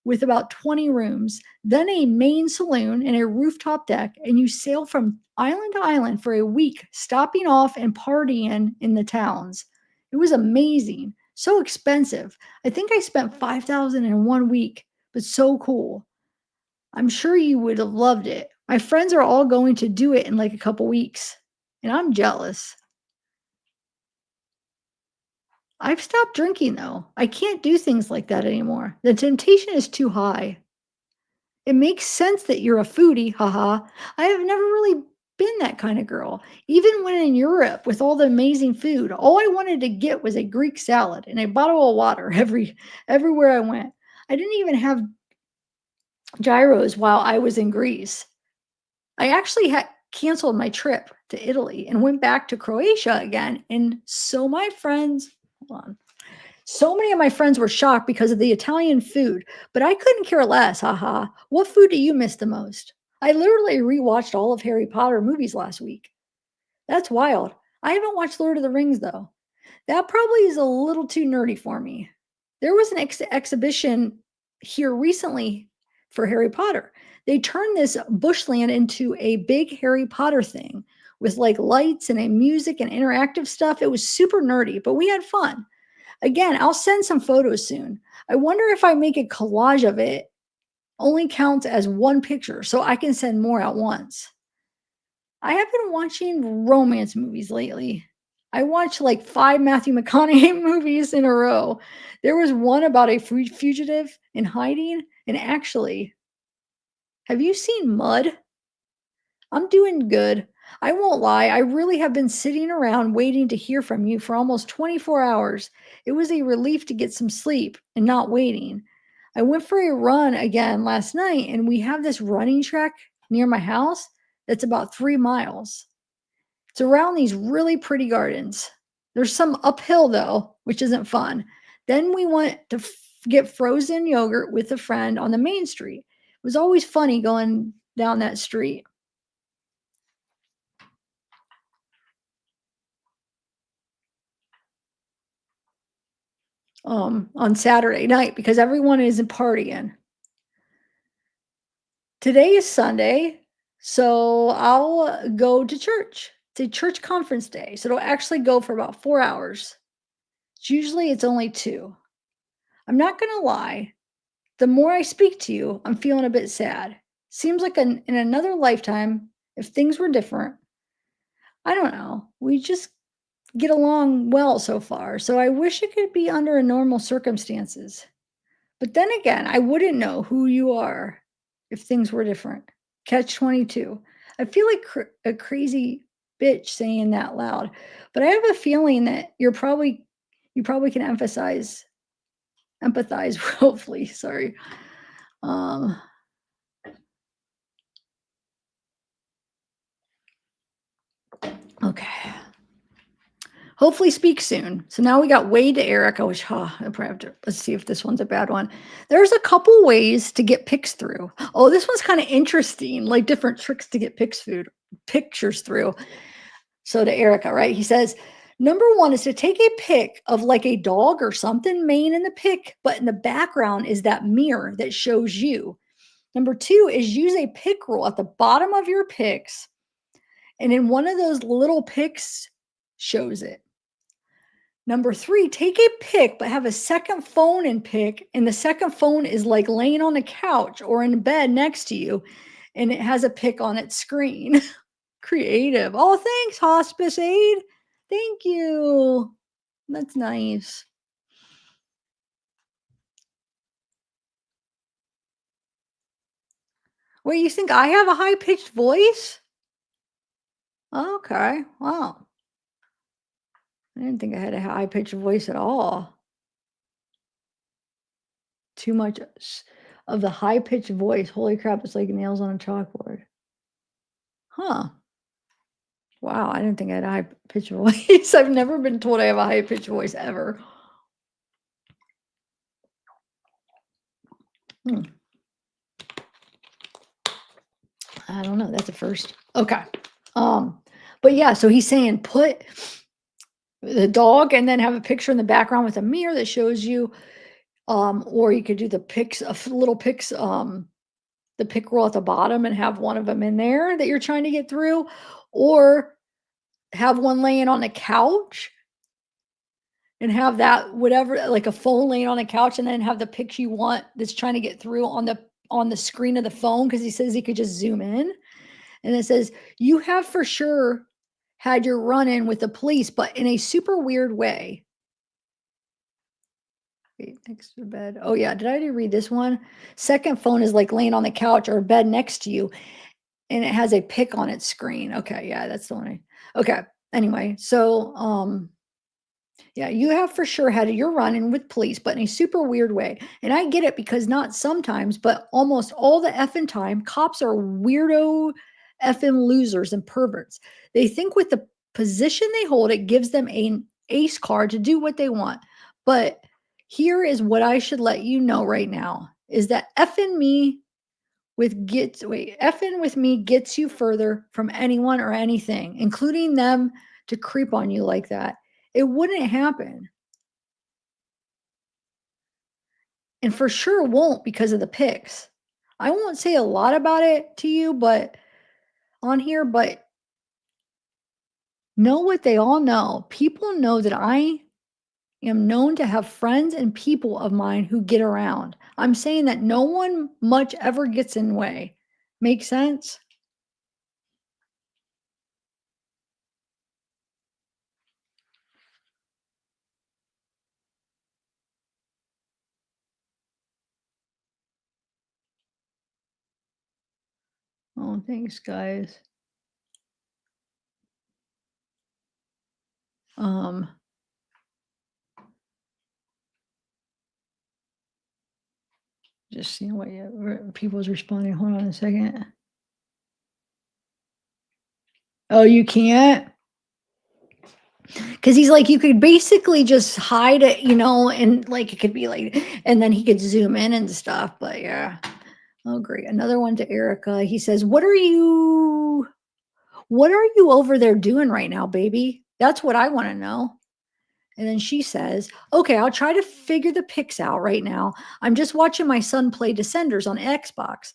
with about 20 rooms, then a main saloon and a rooftop deck. And you sail from island to island for a week, stopping off and partying in the towns. It was amazing. So expensive. I think I spent 5,000 in 1 week, but so cool. I'm sure you would have loved it. My friends are all going to do it in like a couple weeks, and I'm jealous. I've stopped drinking though. I can't do things like that anymore. The temptation is too high. It makes sense that you're a foodie, haha. I have never really been that kind of girl. Even when in Europe with all the amazing food, all I wanted to get was a Greek salad and a bottle of water everywhere I went. I didn't even have gyros while I was in Greece. I actually had canceled my trip to Italy and went back to Croatia again. And so my friends, hold on. So many of my friends were shocked because of the Italian food, but I couldn't care less. Haha. What food do you miss the most? I literally rewatched all of Harry Potter movies last week. That's wild. I haven't watched Lord of the Rings though. That probably is a little too nerdy for me. There was an exhibition here recently for Harry Potter. They turned this bushland into a big Harry Potter thing with like lights and a music and interactive stuff. It was super nerdy, but we had fun. Again, I'll send some photos soon. I wonder if I make a collage of it only counts as one picture so I can send more at once. I have been watching romance movies lately. I watched like 5 Matthew McConaughey movies in a row. There was one about a fugitive in hiding, and actually, have you seen Mud? I'm doing good. I won't lie, I really have been sitting around waiting to hear from you for almost 24 hours. It was a relief to get some sleep and not waiting. I went for a run again last night, and we have this running track near my house that's about 3 miles. It's around these really pretty gardens. There's some uphill though, which isn't fun. Then we went to get frozen yogurt with a friend on the main street. It was always funny going down that street. On Saturday night because everyone isn't partying. Today is Sunday, so I'll go to church. It's a church conference day, so it'll actually go for about 4 hours. Usually it's only 2. I'm not gonna lie, the more I speak to you, I'm feeling a bit sad. Seems like in another lifetime, if things were different, I don't know, we just get along well so far, so I wish it could be under normal circumstances. But then again, I wouldn't know who you are if things were different. Catch 22. I feel like a crazy bitch saying that loud, but I have a feeling that you probably can empathize, hopefully. Sorry. Um, okay. Hopefully speak soon. So now we got Wade to Erica, which I probably have to, let's see if this one's a bad one. There's a couple ways to get pics through. Oh, this one's kind of interesting, like different tricks to get pictures through. So to Erica, right? He says, number one is to take a pic of like a dog or something main in the pic, but in the background is that mirror that shows you. Number two is use a pic roll at the bottom of your pics, and in one of those little pics shows it. Number three, take a pic, but have a second phone in pic, and the second phone is like laying on the couch or in bed next to you, and it has a pic on its screen. Creative. Oh, thanks, hospice aid. Thank you. That's nice. Wait, you think I have a high pitched voice? Okay. Wow. I didn't think I had a high pitched voice at all. Too much of the high pitched voice. Holy crap, it's like nails on a chalkboard. Huh. Wow, I didn't think I had a high pitched voice. I've never been told I have a high pitched voice ever. Hmm. I don't know. That's a first. Okay. Um, but yeah, so he's saying put the dog and then have a picture in the background with a mirror that shows you. Or you could do the pics of little pics, the pic roll at the bottom and have one of them in there that you're trying to get through, or have one laying on the couch and have that whatever like a phone laying on the couch and then have the pics you want that's trying to get through on the screen of the phone because he says he could just zoom in. And it says, you have for sure had your run in with the police, but in a super weird way. Wait, next to the bed. Oh, yeah. Did I already read this one? Second phone is like laying on the couch or bed next to you, and it has a pic on its screen. Okay. Yeah, that's the one. Okay. Anyway, so yeah, you have for sure had your run in with police, but in a super weird way. And I get it because not sometimes, but almost all the effing time, cops are weirdo effing losers and perverts. They think with the position they hold, it gives them an ace card to do what they want. But here is what I should let you know right now is that effing with me gets you further from anyone or anything, including them to creep on you like that. It wouldn't happen. And for sure won't because of the pics. I won't say a lot about it to you, but on here, but know what they all know. People know that I am known to have friends and people of mine who get around. I'm saying that no one much ever gets in way. Make sense? Oh, thanks, guys. Um, just seeing what people's responding. Hold on a second. Oh, you can't? Because he's like, you could basically just hide it, and like it could be like, and then he could zoom in and stuff. But yeah. Oh, great. Another one to Erica. He says, what are you over there doing right now, baby? That's what I want to know. And then she says, okay, I'll try to figure the pics out right now. I'm just watching my son play Descenders on Xbox,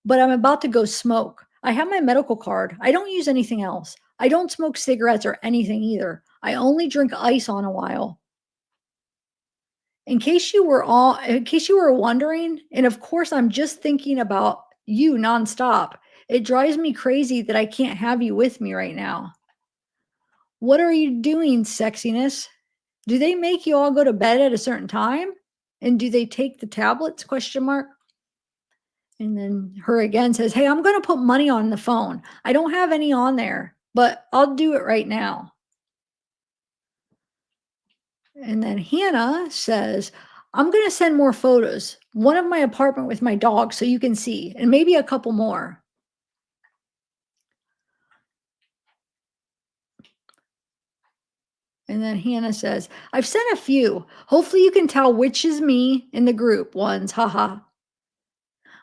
but I'm about to go smoke. I have my medical card. I don't use anything else. I don't smoke cigarettes or anything either. I only drink ice on a while. In case you were wondering, and of course I'm just thinking about you nonstop. It drives me crazy that I can't have you with me right now. What are you doing, sexiness? Do they make you all go to bed at a certain time? And do they take the tablets? Question mark. And then her again says, hey, I'm going to put money on the phone. I don't have any on there, but I'll do it right now. And then Hannah says, I'm going to send more photos. One of my apartment with my dog so you can see, and maybe a couple more. And then Hannah says, I've sent a few. Hopefully you can tell which is me in the group ones. Haha.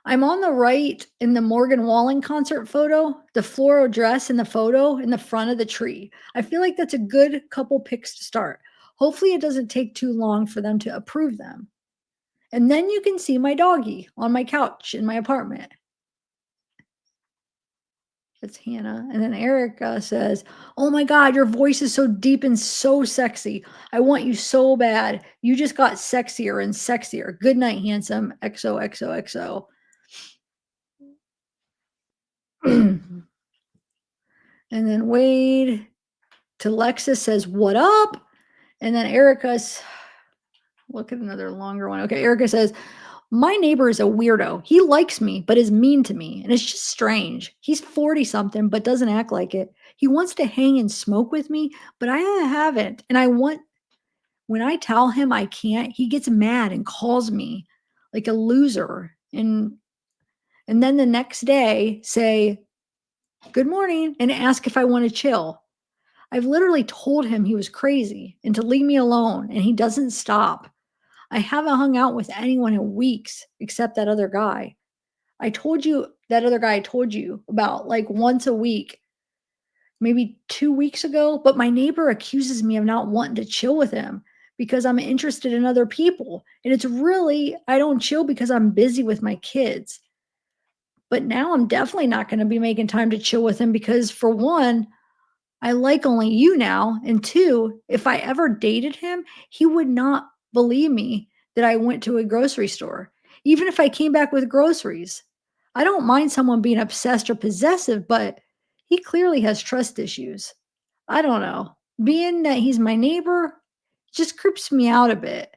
I'm on the right in the Morgan Wallen concert photo, the floral dress in the photo in the front of the tree. I feel like that's a good couple pics to start. Hopefully it doesn't take too long for them to approve them. And then you can see my doggy on my couch in my apartment. That's Hannah. And then Erica says, oh my God, your voice is so deep and so sexy. I want you so bad. You just got sexier and sexier. Good night, handsome. XOXOXO. And then Wade to Lexus says, what up? And then Erica's, look at another longer one. Okay, Erica says, my neighbor is a weirdo. He likes me, but is mean to me. And it's just strange. He's 40 something, but doesn't act like it. He wants to hang and smoke with me, but I haven't. When I tell him I can't, he gets mad and calls me like a loser. And then the next day say, good morning, and ask if I want to chill. I've literally told him he was crazy and to leave me alone, and he doesn't stop. I haven't hung out with anyone in weeks except that other guy. That other guy I told you about like once a week, maybe 2 weeks ago. But my neighbor accuses me of not wanting to chill with him because I'm interested in other people. And it's really, I don't chill because I'm busy with my kids. But now I'm definitely not going to be making time to chill with him because, for one, I like only you now. And two, if I ever dated him, he would not believe me that I went to a grocery store, even if I came back with groceries. I don't mind someone being obsessed or possessive, but he clearly has trust issues. I don't know. Being that he's my neighbor just creeps me out a bit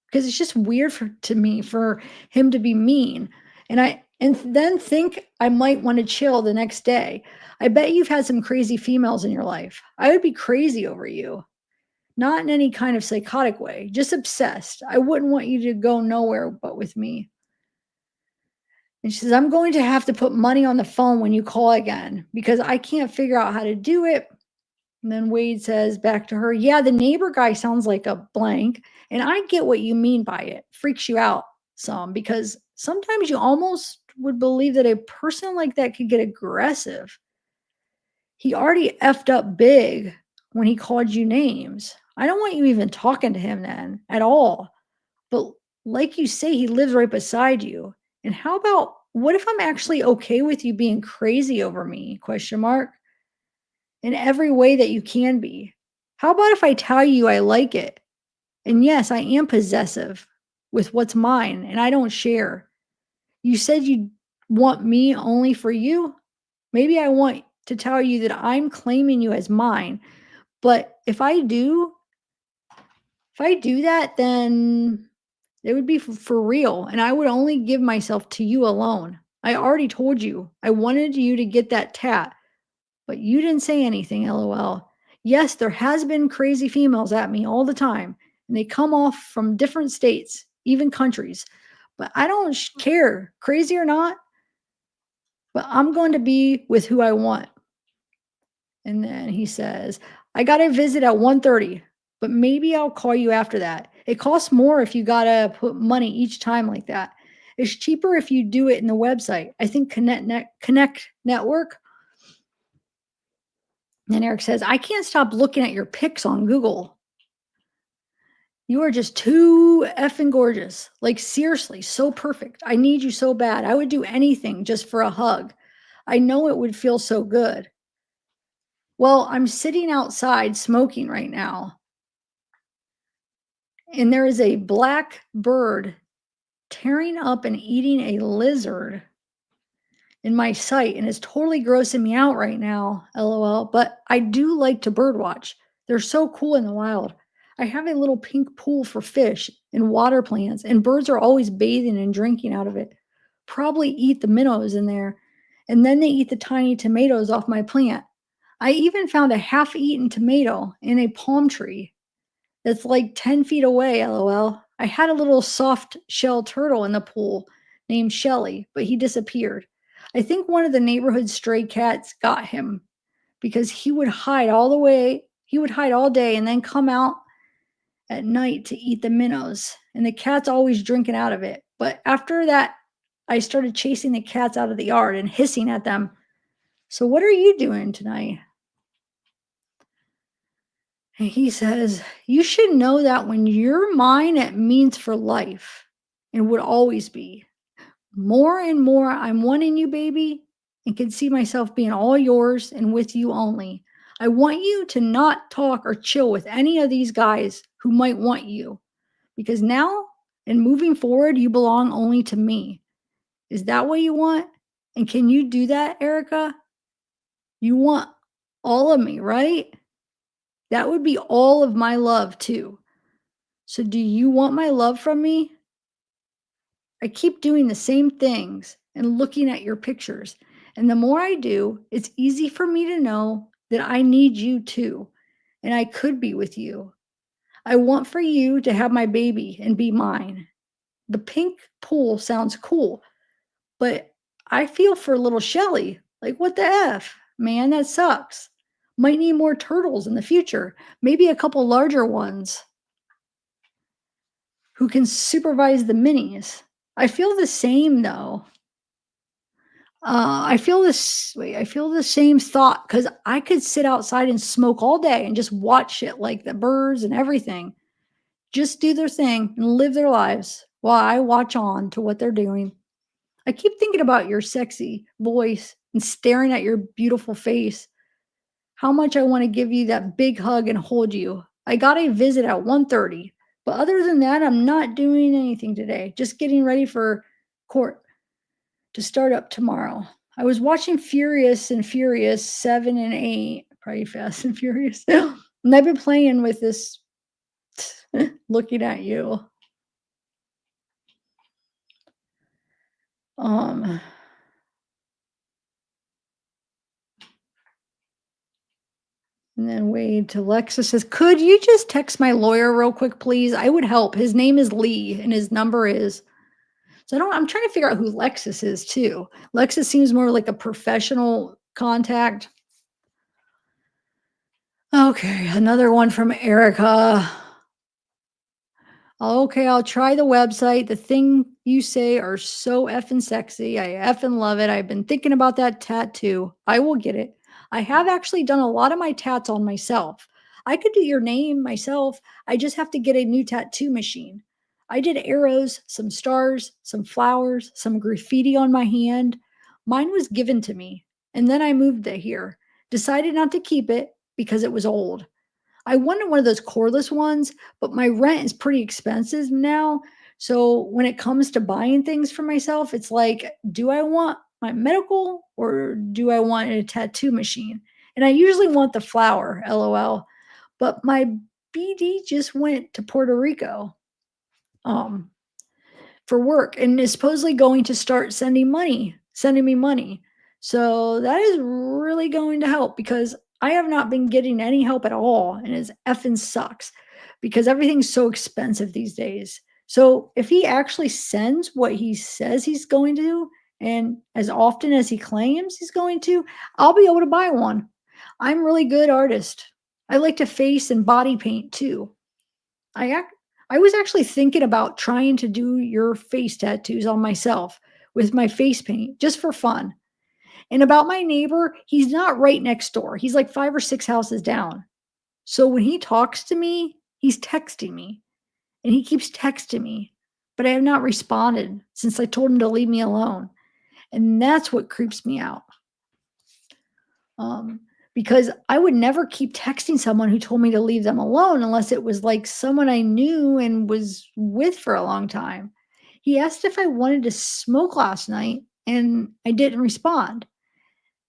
because it's just weird to me for him to be mean. And then think I might want to chill the next day. I bet you've had some crazy females in your life. I would be crazy over you. Not in any kind of psychotic way, just obsessed. I wouldn't want you to go nowhere but with me. And she says, I'm going to have to put money on the phone when you call again because I can't figure out how to do it. And then Wade says back to her, yeah, the neighbor guy sounds like a blank. And I get what you mean by it. Freaks you out some because sometimes you almost would believe that a person like that could get aggressive. He already effed up big when he called you names. I don't want you even talking to him then at all. But like you say, he lives right beside you. And how about, what if I'm actually okay with you being crazy over me? Question mark. In every way that you can be. How about if I tell you I like it? And yes, I am possessive with what's mine and I don't share. You said you want me only for you. Maybe I want to tell you that I'm claiming you as mine. But if I do that, then it would be for real. And I would only give myself to you alone. I already told you I wanted you to get that tat, but you didn't say anything, LOL. Yes, there has been crazy females at me all the time, and they come off from different states, even countries. But I don't care, crazy or not, but I'm going to be with who I want. And then he says, I got a visit at 1:30, but maybe I'll call you after that. It costs more if you got to put money each time like that. It's cheaper if you do it in the website. I think Connect Network. And Eric says, I can't stop looking at your pics on Google. You are just too effing gorgeous. Like, seriously, so perfect. I need you so bad. I would do anything just for a hug. I know it would feel so good. Well, I'm sitting outside smoking right now, and there is a black bird tearing up and eating a lizard in my sight, and it's totally grossing me out right now, LOL. But I do like to bird watch. They're so cool in the wild. I have a little pink pool for fish and water plants, and birds are always bathing and drinking out of it. Probably eat the minnows in there, and then they eat the tiny tomatoes off my plant. I even found a half eaten tomato in a palm tree that's like 10 feet away, LOL. I had a little soft shell turtle in the pool named Shelly, but he disappeared. I think one of the neighborhood stray cats got him because he would hide all day and then come out at night to eat the minnows. And the cat's always drinking out of it. But after that, I started chasing the cats out of the yard and hissing at them. So, what are you doing tonight? And he says, you should know that when you're mine, it means for life and would always be. More and more, I'm wanting you, baby, and can see myself being all yours and with you only. I want you to not talk or chill with any of these guys who might want you because now and moving forward, you belong only to me. Is that what you want? And can you do that, Erica? You want all of me, right? That would be all of my love, too. So, do you want my love from me? I keep doing the same things and looking at your pictures. And the more I do, it's easy for me to know that I need you too. And I could be with you. I want for you to have my baby and be mine. The pink pool sounds cool, but I feel for little Shelly. Like, what the F? Man, that sucks. Might need more turtles in the future, maybe a couple larger ones who can supervise the minis. I feel the same though. I feel the same thought because I could sit outside and smoke all day and just watch it like the birds and everything. Just do their thing and live their lives while I watch on to what they're doing. I keep thinking about your sexy voice and staring at your beautiful face. How much I want to give you that big hug and hold you. I got a visit at 1:30, but other than that, I'm not doing anything today. Just getting ready for court to start up tomorrow. I was watching Furious 7 and 8, probably Fast and Furious. And I've been playing with this looking at you. Um and then Wade to Alexis says, could you just text my lawyer real quick, please? I would help. His name is Lee and his number is I'm trying to figure out who Lexus is too. Lexus seems more like a professional contact. Okay, another one from Erica. Okay, I'll try the website. The thing you say are so effing sexy. I effing love it. I've been thinking about that tattoo. I will get it. I have actually done a lot of my tats on myself. I could do your name myself. I just have to get a new tattoo machine. I did arrows, some stars, some flowers, some graffiti on my hand. Mine was given to me, and then I moved it here. Decided not to keep it because it was old. I wanted one of those cordless ones, but my rent is pretty expensive now. So when it comes to buying things for myself, it's like, do I want my medical or do I want a tattoo machine? And I usually want the flower, LOL. But my BD just went to Puerto Rico um, for work and is supposedly going to start sending me money. So that is really going to help because I have not been getting any help at all, and it effing sucks because everything's so expensive these days. So if he actually sends what he says he's going to do, and as often as he claims he's going to, I'll be able to buy one. I'm really good artist. I like to face and body paint too. I ac I was actually thinking about trying to do your face tattoos on myself with my face paint just for fun. And about my neighbor, he's not right next door. He's like 5 or 6 houses down. So when he talks to me, he's texting me, and he keeps texting me, but I have not responded since I told him to leave me alone, and that's what creeps me out. Um, because I would never keep texting someone who told me to leave them alone unless it was like someone I knew and was with for a long time. He asked if I wanted to smoke last night, and I didn't respond.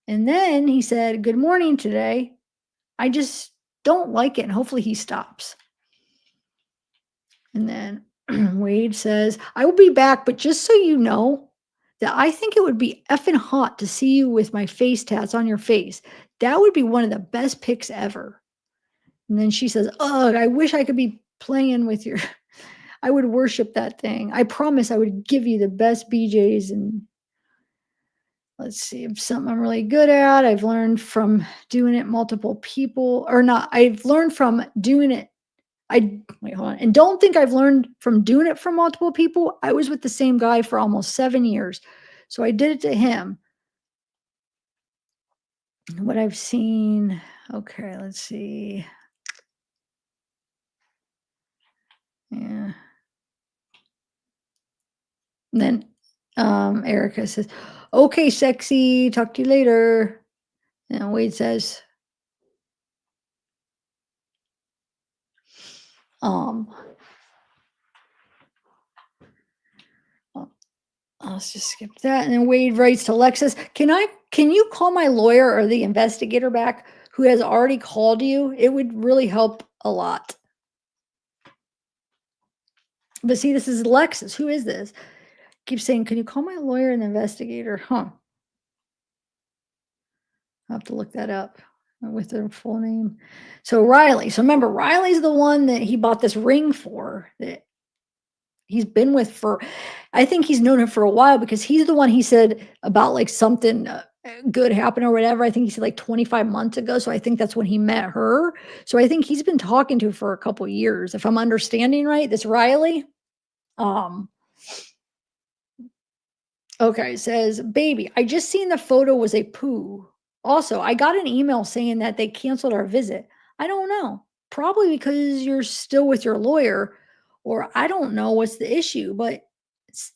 And then he said, "Good morning today." I just don't like it, and hopefully he stops. And then Wade says, "I will be back, but just so you know that I think it would be effing hot to see you with my face tats on your face. That would be one of the best pics ever." And then she says, "Ugh, I wish I could be playing with your I would worship that thing. I promise I would give you the best BJs and let's see, something I'm really good at. I've learned from doing it multiple people or not. I've learned from doing it. I wait, hold on. And don't think I've learned from doing it from multiple people. I was with the same guy for almost 7 years. So I did it to him. What I've seen. Okay, let's see. Yeah. And then Erica says, "Okay, sexy. Talk to you later." And Wade says, um, let's just skip that. And then Wade writes to Alexis, can you call my lawyer or the investigator back who has already called you? It would really help a lot." But see, this is Alexis. Who is this? Keeps saying, "Can you call my lawyer and the investigator?" Huh. I'll have to look that up with their full name. So Riley. So remember, Riley's the one that he bought this ring for that he's been with for I think he's known her for a while because he's the one he said about like something good happened or whatever. I think he said like 25 months ago. So I think that's when he met her. So I think he's been talking to her for a couple years, if I'm understanding right. This Riley. Um, okay, it says, "Baby, I just seen the photo was a poo. Also, I got an email saying that they canceled our visit. I don't know. Probably because you're still with your lawyer, or I don't know what's the issue, but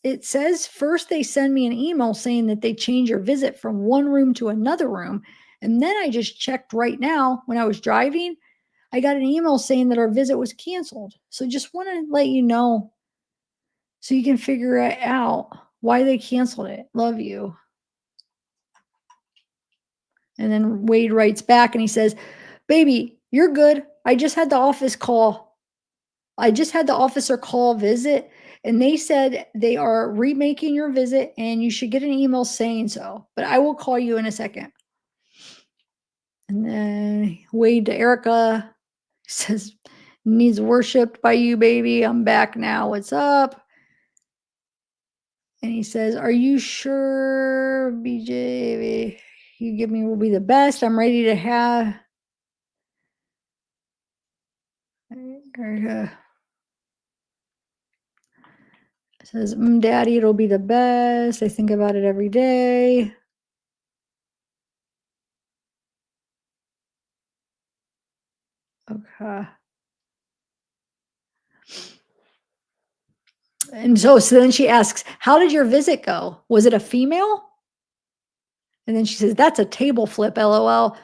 it says first they send me an email saying that they change your visit from one room to another room. And then I just checked right now when I was driving. I got an email saying that our visit was canceled. So just want to let you know so you can figure it out why they canceled it. Love you." And then Wade writes back and he says, "Baby, you're good. I just had the officer call visit and they said they are remaking your visit and you should get an email saying so. But I will call you in a second." And then Wade to Erica says, "Needs worshipped by you, baby. I'm back now. What's up?" And he says, "Are you sure, BJ? You give me will be the best. I'm ready to have." Erica says, Daddy, it'll be the best. I think about it every day." Okay. And so then she asks, "How did your visit go? Was it a female?" And then she says, "That's a table flip, LOL.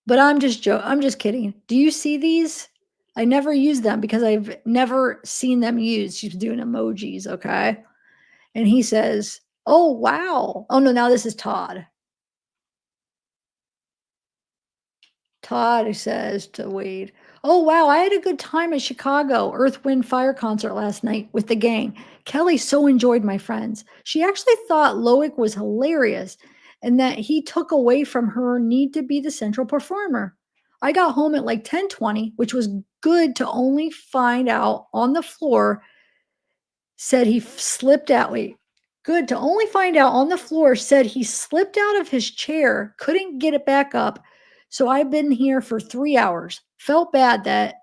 But I'm just kidding. Do you see these? I never use them because I've never seen them used." She's doing emojis, okay? And he says, "Oh, wow." Oh, no, now this is Todd. Todd says to Wade, "Oh, wow, I had a good time at Chicago Earth, Wind, Fire concert last night with the gang. Kelly so enjoyed my friends. She actually thought Loic was hilarious. and that he took away from her need to be the central performer. I got home at like 10:20, which was good to only find out on the floor said he slipped out. Wait, good to only find out on the floor said he slipped out of his chair, couldn't get it back up. So I've been here for 3 hours. Felt bad that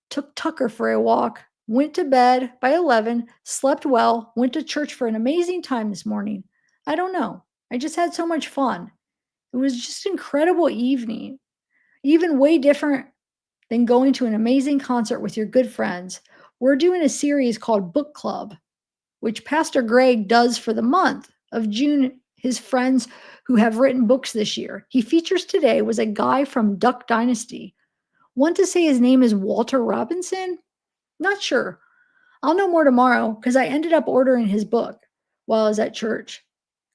took Tucker for a walk, went to bed by 11, slept well, went to church for an amazing time this morning. I don't know. I just had so much fun. It was just an incredible evening, even way different than going to an amazing concert with your good friends. We're doing a series called Book Club, which Pastor Greg does for the month of June. His friends who have written books this year. He features today was a guy from Duck Dynasty. Want to say his name is Walter Robinson? Not sure. I'll know more tomorrow because I ended up ordering his book while I was at church.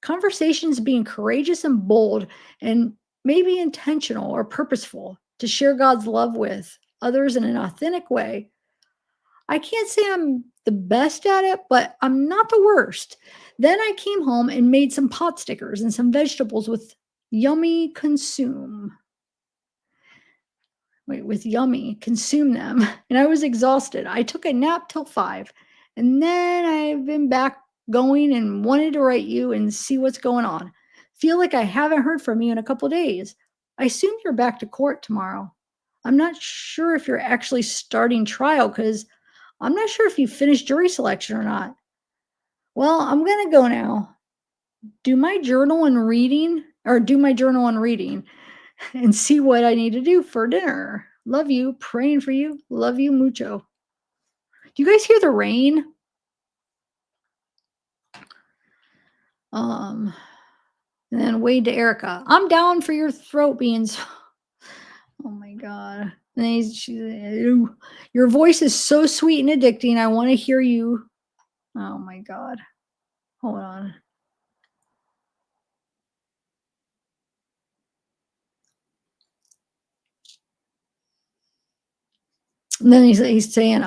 Conversations being courageous and bold and maybe intentional or purposeful to share God's love with others in an authentic way. I can't say I'm the best at it, but I'm not the worst. Then I came home and made some pot stickers and some vegetables with yummy consume. Wait, with yummy, consume them. And I was exhausted. I took a nap till 5. And then I've been back going and wanted to write you and see what's going on. Feel like I haven't heard from you in a couple days. I assume you're back to court tomorrow. I'm not sure if you're actually starting trial because I'm not sure if you finished jury selection or not. Well, I'm going to go now. Do my journal and reading, or do my journal and reading and see what I need to do for dinner. Love you. Praying for you. Love you mucho. Do you guys hear the rain? And then Wade to Erica. I'm down for your throat beans. Oh my god. And then she's your voice is so sweet and addicting. I want to hear you. Oh my god. Hold on. And then he's saying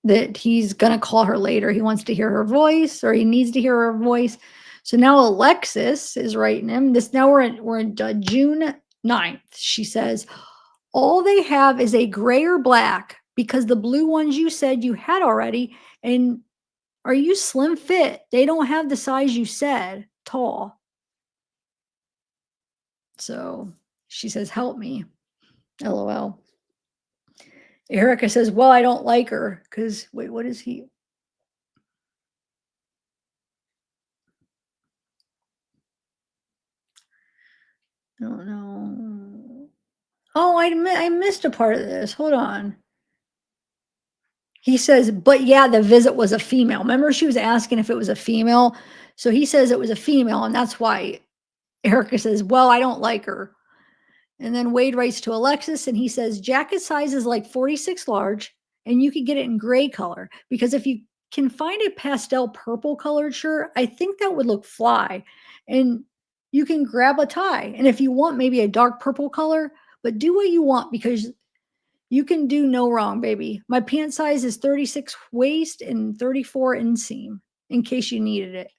that he's gonna call her later. He wants to hear her voice, or he needs to hear her voice. So now Alexis is writing him. This now we're in June 9th. She says, all they have is a gray or black because the blue ones you said you had already. And are you slim fit? They don't have the size you said, tall. So she says, help me. LOL. Erica says, well, I don't like her because, wait, what is he? I don't know. Oh, I missed a part of this. Hold on. He says, but yeah, the visit was a female. Remember, she was asking if it was a female. So he says it was a female, and that's why Erica says, well, I don't like her. And then Wade writes to Alexis and he says, jacket size is like 46 large, and you could get it in gray color because if you can find a pastel purple colored shirt, I think that would look fly. And you can grab a tie. And if you want maybe a dark purple color, but do what you want because you can do no wrong, baby. My pant size is 36 waist and 34 inseam in case you needed it.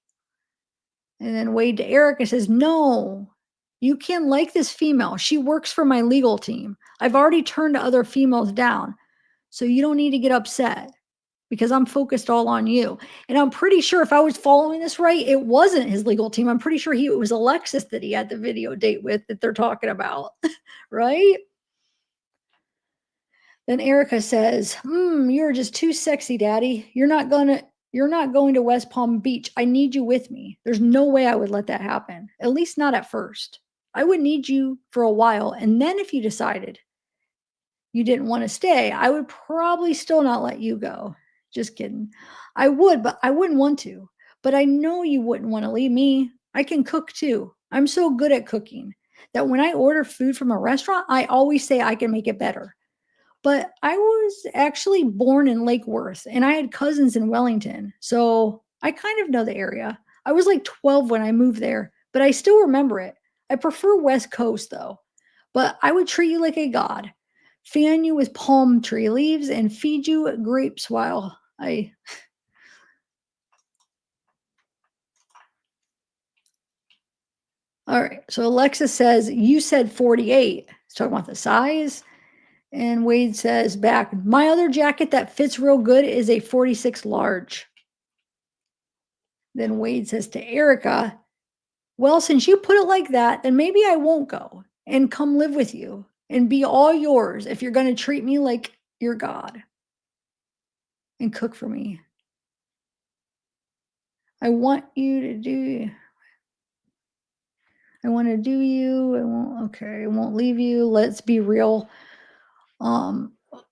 And then Wade to Erica says, no, you can like this female. She works for my legal team. I've already turned other females down. So you don't need to get upset because I'm focused all on you. And I'm pretty sure if I was following this right, it wasn't his legal team. I'm pretty sure it was Alexis that he had the video date with that they're talking about, right? Then Erica says, you're just too sexy, daddy. You're not going to West Palm Beach. I need you with me. There's no way I would let that happen. At least not at first. I would need you for a while. And then if you decided you didn't want to stay, I would probably still not let you go. Just kidding. I would, but I wouldn't want to. But I know you wouldn't want to leave me. I can cook too. I'm so good at cooking that when I order food from a restaurant, I always say I can make it better. But I was actually born in Lake Worth and I had cousins in Wellington. So I kind of know the area. I was like 12 when I moved there, but I still remember it. I prefer West Coast though. But I would treat you like a god, fan you with palm tree leaves, and feed you grapes while I. All right. So Alexis says, you said 48. It's talking about the size. And Wade says back, my other jacket that fits real good is a 46 large. Then Wade says to Erica, well, since you put it like that, then maybe I won't go and come live with you and be all yours if you're going to treat me like your God and cook for me. I want you to do, I want to do you. I won't, okay, I won't leave you. Let's be real.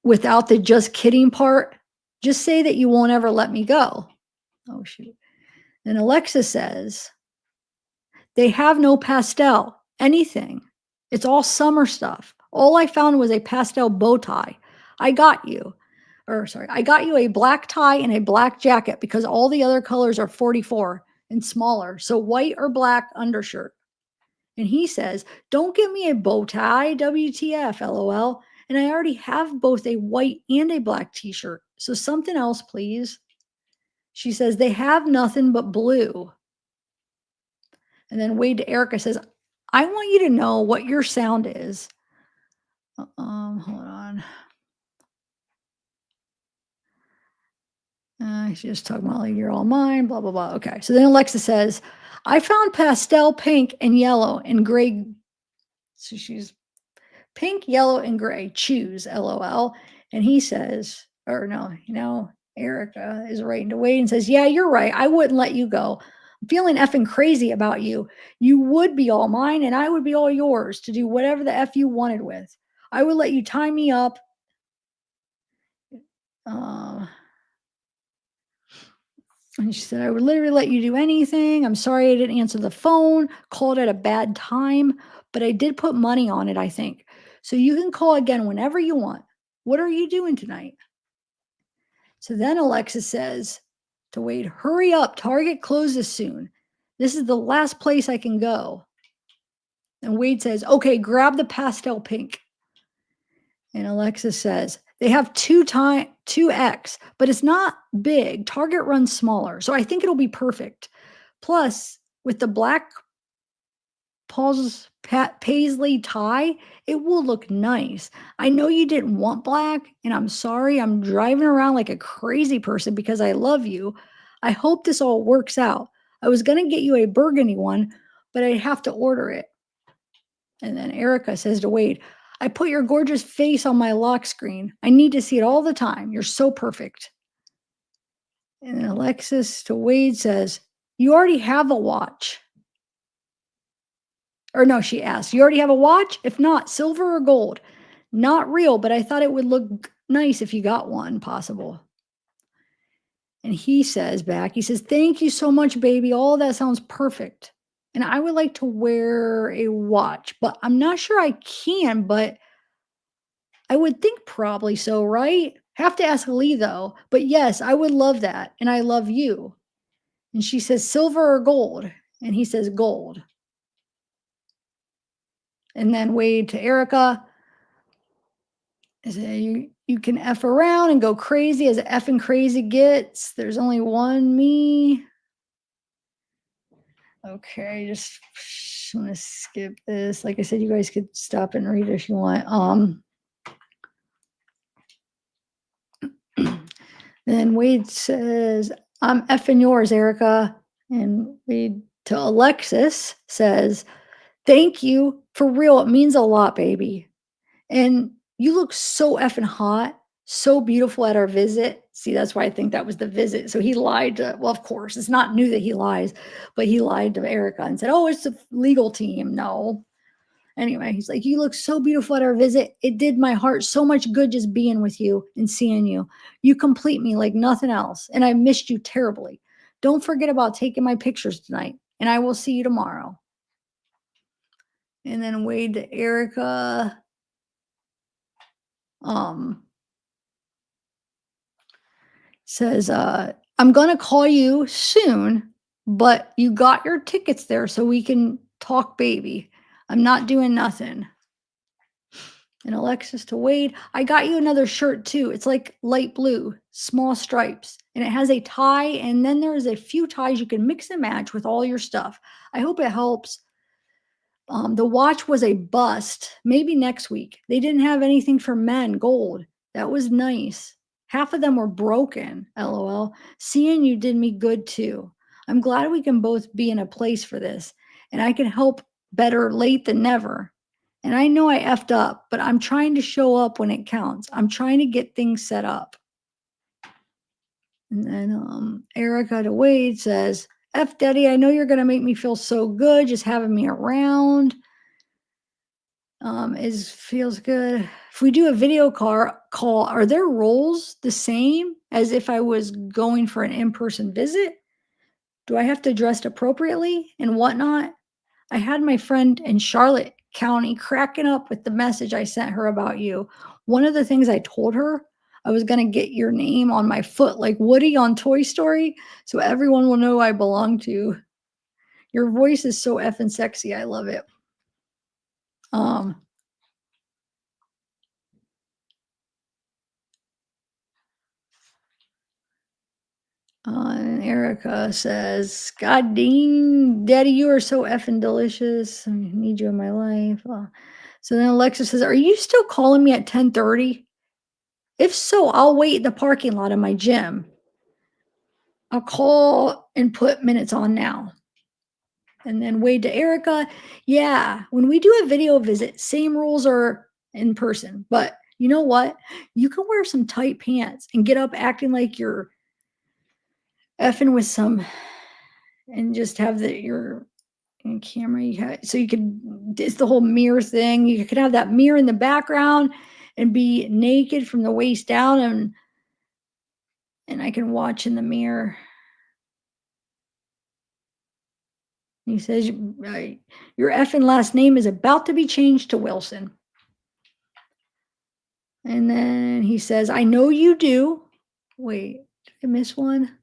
Without the just kidding part, just say that you won't ever let me go. Oh, shoot. And Alexis says, they have no pastel, anything. It's all summer stuff. All I found was a pastel bow tie. I got you, I got you a black tie and a black jacket because all the other colors are 44 and smaller. So white or black undershirt. And he says, don't give me a bow tie, WTF, LOL. And I already have both a white and a black t-shirt. So something else, please. She says, they have nothing but blue. And then Wade to Erica says, I want you to know what your sound is. Hold on. She's just talking about like you're all mine, blah, blah, blah. Okay. So then Alexa says, I found pastel pink and yellow and gray. So she's pink, yellow, and gray. Choose, LOL. And he says, or no, Erica is writing to Wade and says, yeah, you're right. I wouldn't let you go. I'm feeling effing crazy about you. You would be all mine and I would be all yours to do whatever the F you wanted with. I would let you tie me up. And she said, I would literally let you do anything. I'm sorry I didn't answer the phone, called at a bad time, but I did put money on it, I think. So you can call again whenever you want. What are you doing tonight? So then Alexis says to Wade, hurry up, Target closes soon. This is the last place I can go. And Wade says, okay, grab the pastel pink. And Alexis says, they have 2X, but it's not big. Target runs smaller. So I think it'll be perfect. Plus, with the black paisley tie, it will look nice. I know you didn't want black, and I'm sorry. I'm driving around like a crazy person because I love you. I hope this all works out. I was going to get you a burgundy one, but I'd have to order it. And then Erica says to Wade, I put your gorgeous face on my lock screen. I need to see it all the time. You're so perfect. And then Alexis to Wade says, you already have a watch. Or no, she asks, you already have a watch? If not, silver or gold? Not real, but I thought it would look nice if you got one possible. And he says back, he says, thank you so much, baby. All that sounds perfect. And I would like to wear a watch, but I'm not sure I can, but I would think probably so, right? Have to ask Lee though. But yes, I would love that. And I love you. And she says, silver or gold? And he says, gold. And then Wade to Erica, you can F around and go crazy as effing crazy gets. There's only one me. Okay, just want to skip this. Like I said, you guys could stop and read if you want. Then Wade says, I'm effing yours, Erica. And Wade to Alexis says, thank you. For real, it means a lot, baby. And you look so effing hot, so beautiful at our visit. See, that's why I think that was the visit. So he lied to, well, of course, it's not new that he lies, but he lied to Erica and said, oh, it's a legal team. No. Anyway, he's like, you look so beautiful at our visit. It did my heart so much good just being with you and seeing you. You complete me like nothing else. And I missed you terribly. Don't forget about taking my pictures tonight. And I will see you tomorrow. And then Wade to Erica. Says, I'm going to call you soon, but you got your tickets there so we can talk, baby. I'm not doing nothing. And Alexis to Wade, I got you another shirt too. It's like light blue, small stripes, and it has a tie. And then there's a few ties you can mix and match with all your stuff. I hope it helps. The watch was a bust. Maybe next week. They didn't have anything for men, gold. That was nice. Half of them were broken. LOL. Seeing you did me good too. I'm glad we can both be in a place for this, and I can help better late than never. And I know I effed up, but I'm trying to show up when it counts. I'm trying to get things set up. And then Erica to Wade says, F Daddy, I know you're going to make me feel so good just having me around. Is feels good. If we do a video call, are their roles the same as if I was going for an in-person visit? Do I have to dress appropriately and whatnot? I had my friend in Charlotte County cracking up with the message I sent her about you. One of the things I told her, I was going to get your name on my foot like Woody on Toy Story so everyone will know I belong to you. Your voice is so effing sexy. I love it. Um, and Erica says, God dang, Daddy, you are so effing delicious. I need you in my life. So then Alexis says, are you still calling me at 10:30? If so, I'll wait in the parking lot of my gym. I'll call and put minutes on now. And then Wade to Erica, yeah, when we do a video visit, same rules are in person. But you know what? You can wear some tight pants and get up acting like you're effing with some and just have your camera. So you could, it's the whole mirror thing. You could have that mirror in the background and be naked from the waist down, and I can watch in the mirror. He says, your effing last name is about to be changed to Wilson. And then he says, I know you do. Wait, did I miss one?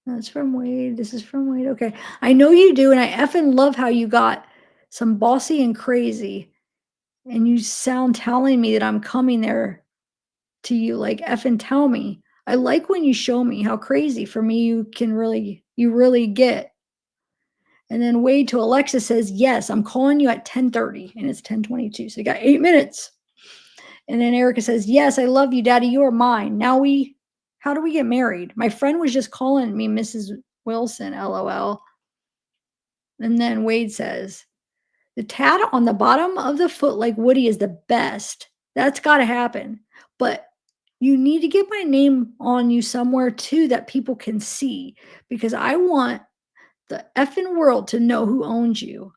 That's from Wade. This is from Wade. Okay. I know you do. And I effing love how you got some bossy and crazy. And you sound telling me that I'm coming there to you. Like, effing tell me. I like when you show me how crazy for me you really get. And then Wade to Alexa says, yes, I'm calling you at 10:30 and it's 10:22. So you got 8 minutes. And then Erica says, yes, I love you, Daddy. You are mine. How do we get married? My friend was just calling me Mrs. Wilson, LOL. And then Wade says, the tat on the bottom of the foot like Woody is the best. That's got to happen. But you need to get my name on you somewhere too that people can see, because I want the effing world to know who owns you.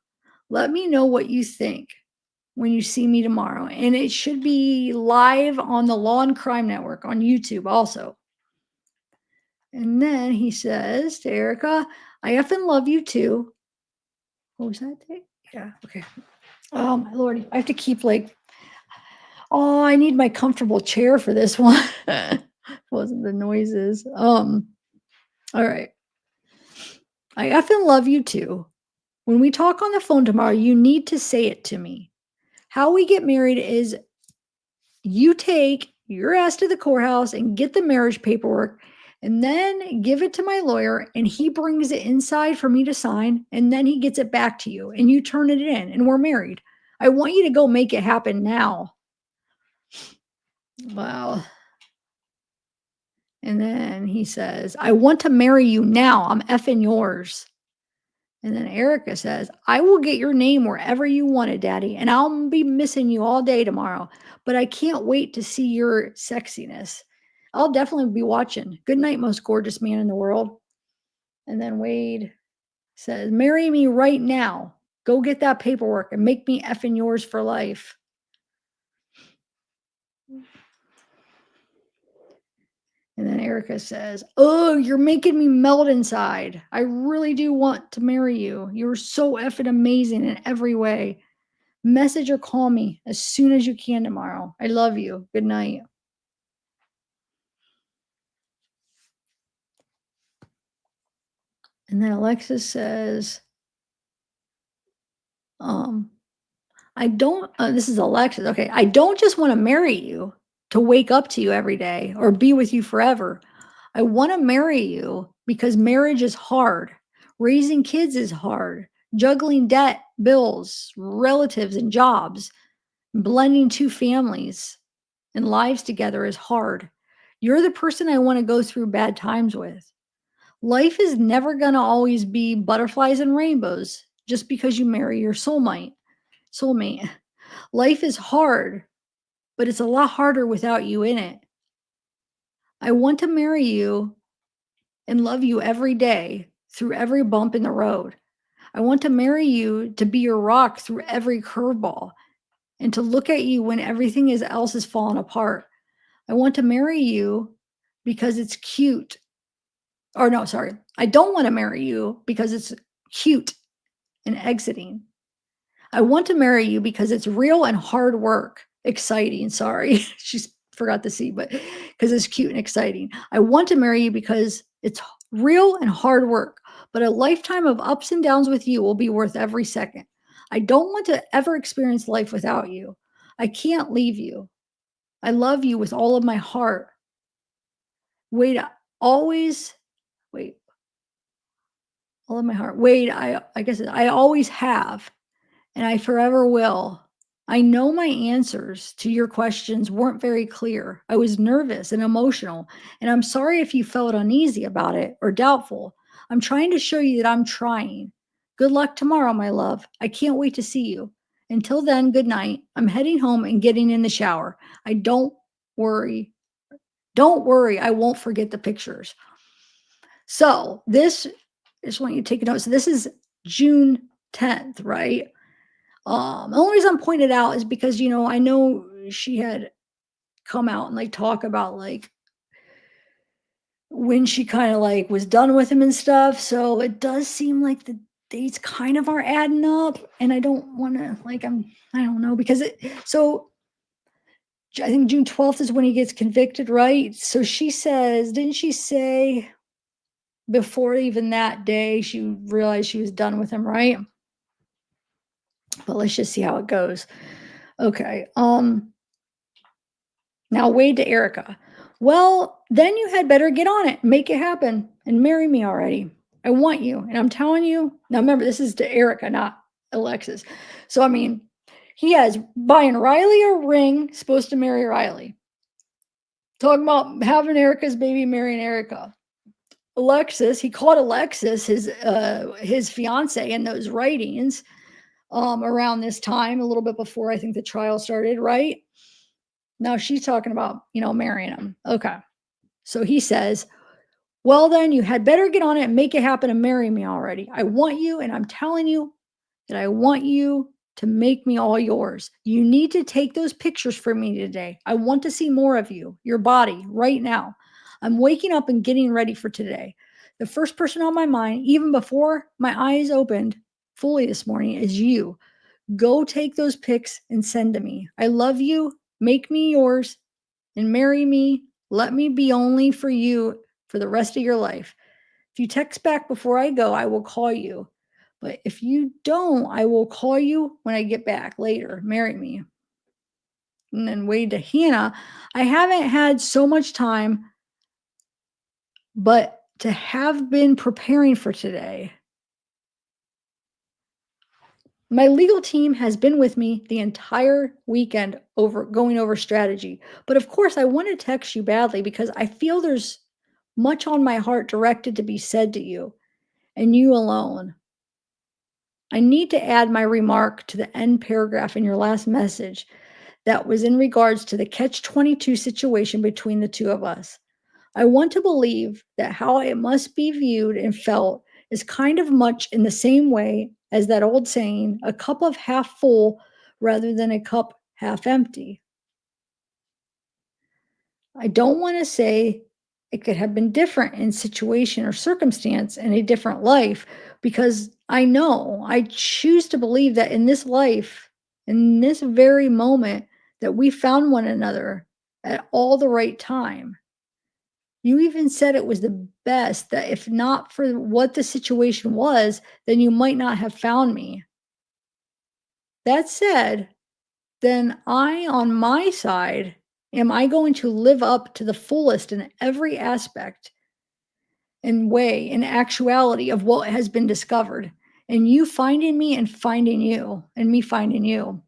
Let me know what you think when you see me tomorrow. And it should be live on the Law and Crime Network on YouTube also. And then he says to Erica, I effing love you too. What was that? Yeah, okay. Oh my Lord, I have to keep I need my comfortable chair for this one. Wasn't the noises. All right. I effing love you too. When we talk on the phone tomorrow, you need to say it to me. How we get married is you take your ass to the courthouse and get the marriage paperwork and then give it to my lawyer and he brings it inside for me to sign and then he gets it back to you and you turn it in and we're married. I want you to go make it happen now. Wow. And then he says, I want to marry you now. I'm effing yours. And then Erica says, I will get your name wherever you want it, Daddy, and I'll be missing you all day tomorrow. But I can't wait to see your sexiness. I'll definitely be watching. Good night, most gorgeous man in the world. And then Wade says, marry me right now. Go get that paperwork and make me effing yours for life. And then Erica says, oh, you're making me melt inside. I really do want to marry you. You're so effing amazing in every way. Message or call me as soon as you can tomorrow. I love you. Good night. And then Alexis says, I don't, this is Alexis. Okay. I don't just want to marry you to wake up to you every day or be with you forever. I want to marry you because marriage is hard. Raising kids is hard. juggling debt, bills, relatives, and jobs. Blending two families and lives together is hard. You're the person I want to go through bad times with. Life is never going to always be butterflies and rainbows just because you marry your soulmate. Soulmate. Life is hard, but it's a lot harder without you in it. I want to marry you and love you every day through every bump in the road. I want to marry you to be your rock through every curveball and to look at you when everything else is falling apart. I want to marry you because it's cute. Or no, sorry. I don't want to marry you because it's cute and exiting. I want to marry you because it's real and hard work. Exciting. Sorry. She forgot the C, but because it's cute and exciting. I want to marry you because it's real and hard work, but a lifetime of ups and downs with you will be worth every second. I don't want to ever experience life without you. I can't leave you. I love you with all of my heart. Wait, always, wait, all of my heart. Wait, I guess I always have, and I forever will. I know my answers to your questions weren't very clear. I was nervous and emotional, and I'm sorry if you felt uneasy about it or doubtful. I'm trying to show you that I'm trying. Good luck tomorrow, my love. I can't wait to see you. Until then, good night. I'm heading home and getting in the shower. I don't worry. Don't worry, I won't forget the pictures. So this, I just want you to take a note. So this is June 10th, right? The only reason I'm pointing it out is because, I know she had come out and like talk about like when she kind of like was done with him and stuff. So it does seem like the dates kind of are adding up, and I don't want to like I don't know because I think June 12th is when he gets convicted, right? So she says, didn't she say before even that day she realized she was done with him, right? But let's just see how it goes. Okay. Now Wade to Erica. Well, then you had better get on it, make it happen, and marry me already. I want you, and I'm telling you. Now remember, this is to Erica, not Alexis. So I mean, he has buying Riley a ring, supposed to marry Riley. Talking about having Erica's baby, marrying Erica. Alexis, he called Alexis his fiance in those writings around this time, a little bit before I think the trial started, right? Now she's talking about, marrying him. Okay. So he says, well, then you had better get on it and make it happen and marry me already. I want you, and I'm telling you that I want you to make me all yours. You need to take those pictures for me today. I want to see more of you, your body, right now. I'm waking up and getting ready for today. The first person on my mind, even before my eyes opened fully this morning, is you. Go take those pics and send to me. I love you. Make me yours and marry me. Let me be only for you for the rest of your life. If you text back before I go, I will call you. But if you don't, I will call you when I get back later. Marry me. And then Wade to Hannah. I haven't had so much time, but to have been preparing for today. My legal team has been with me the entire weekend going over strategy. But of course, I want to text you badly because I feel there's much on my heart directed to be said to you and you alone. I need to add my remark to the end paragraph in your last message that was in regards to the catch-22 situation between the two of us. I want to believe that how it must be viewed and felt is kind of much in the same way as that old saying, a cup of half full rather than a cup half empty. I don't want to say it could have been different in situation or circumstance in a different life because I choose to believe that in this life, in this very moment, that we found one another at all the right time. You even said it was the best, that if not for what the situation was, then you might not have found me. That said, then on my side, am I going to live up to the fullest in every aspect and way and actuality of what has been discovered? and you finding me and finding you and me finding you.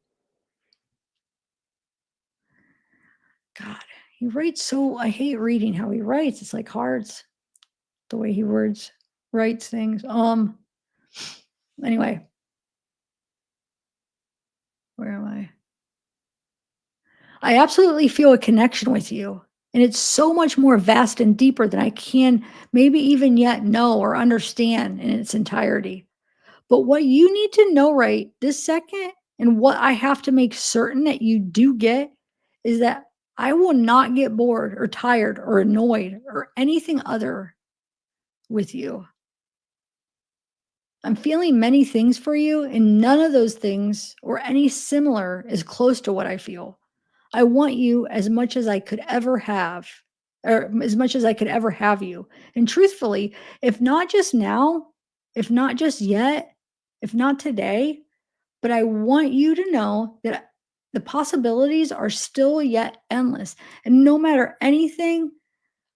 God, he writes so I hate reading how he writes. It's like hearts, the way he words writes things. Anyway, where am I? I absolutely feel a connection with you, and it's so much more vast and deeper than I can maybe even yet know or understand in its entirety. But what you need to know right this second, and what I have to make certain that you do get, is that I will not get bored or tired or annoyed or anything other with you. I'm feeling many things for you, and none of those things or any similar is close to what I feel. I want you as much as I could ever have, or as much as I could ever have you. And truthfully, if not just now, if not just yet, if not today, but I want you to know that the possibilities are still yet endless. And no matter anything,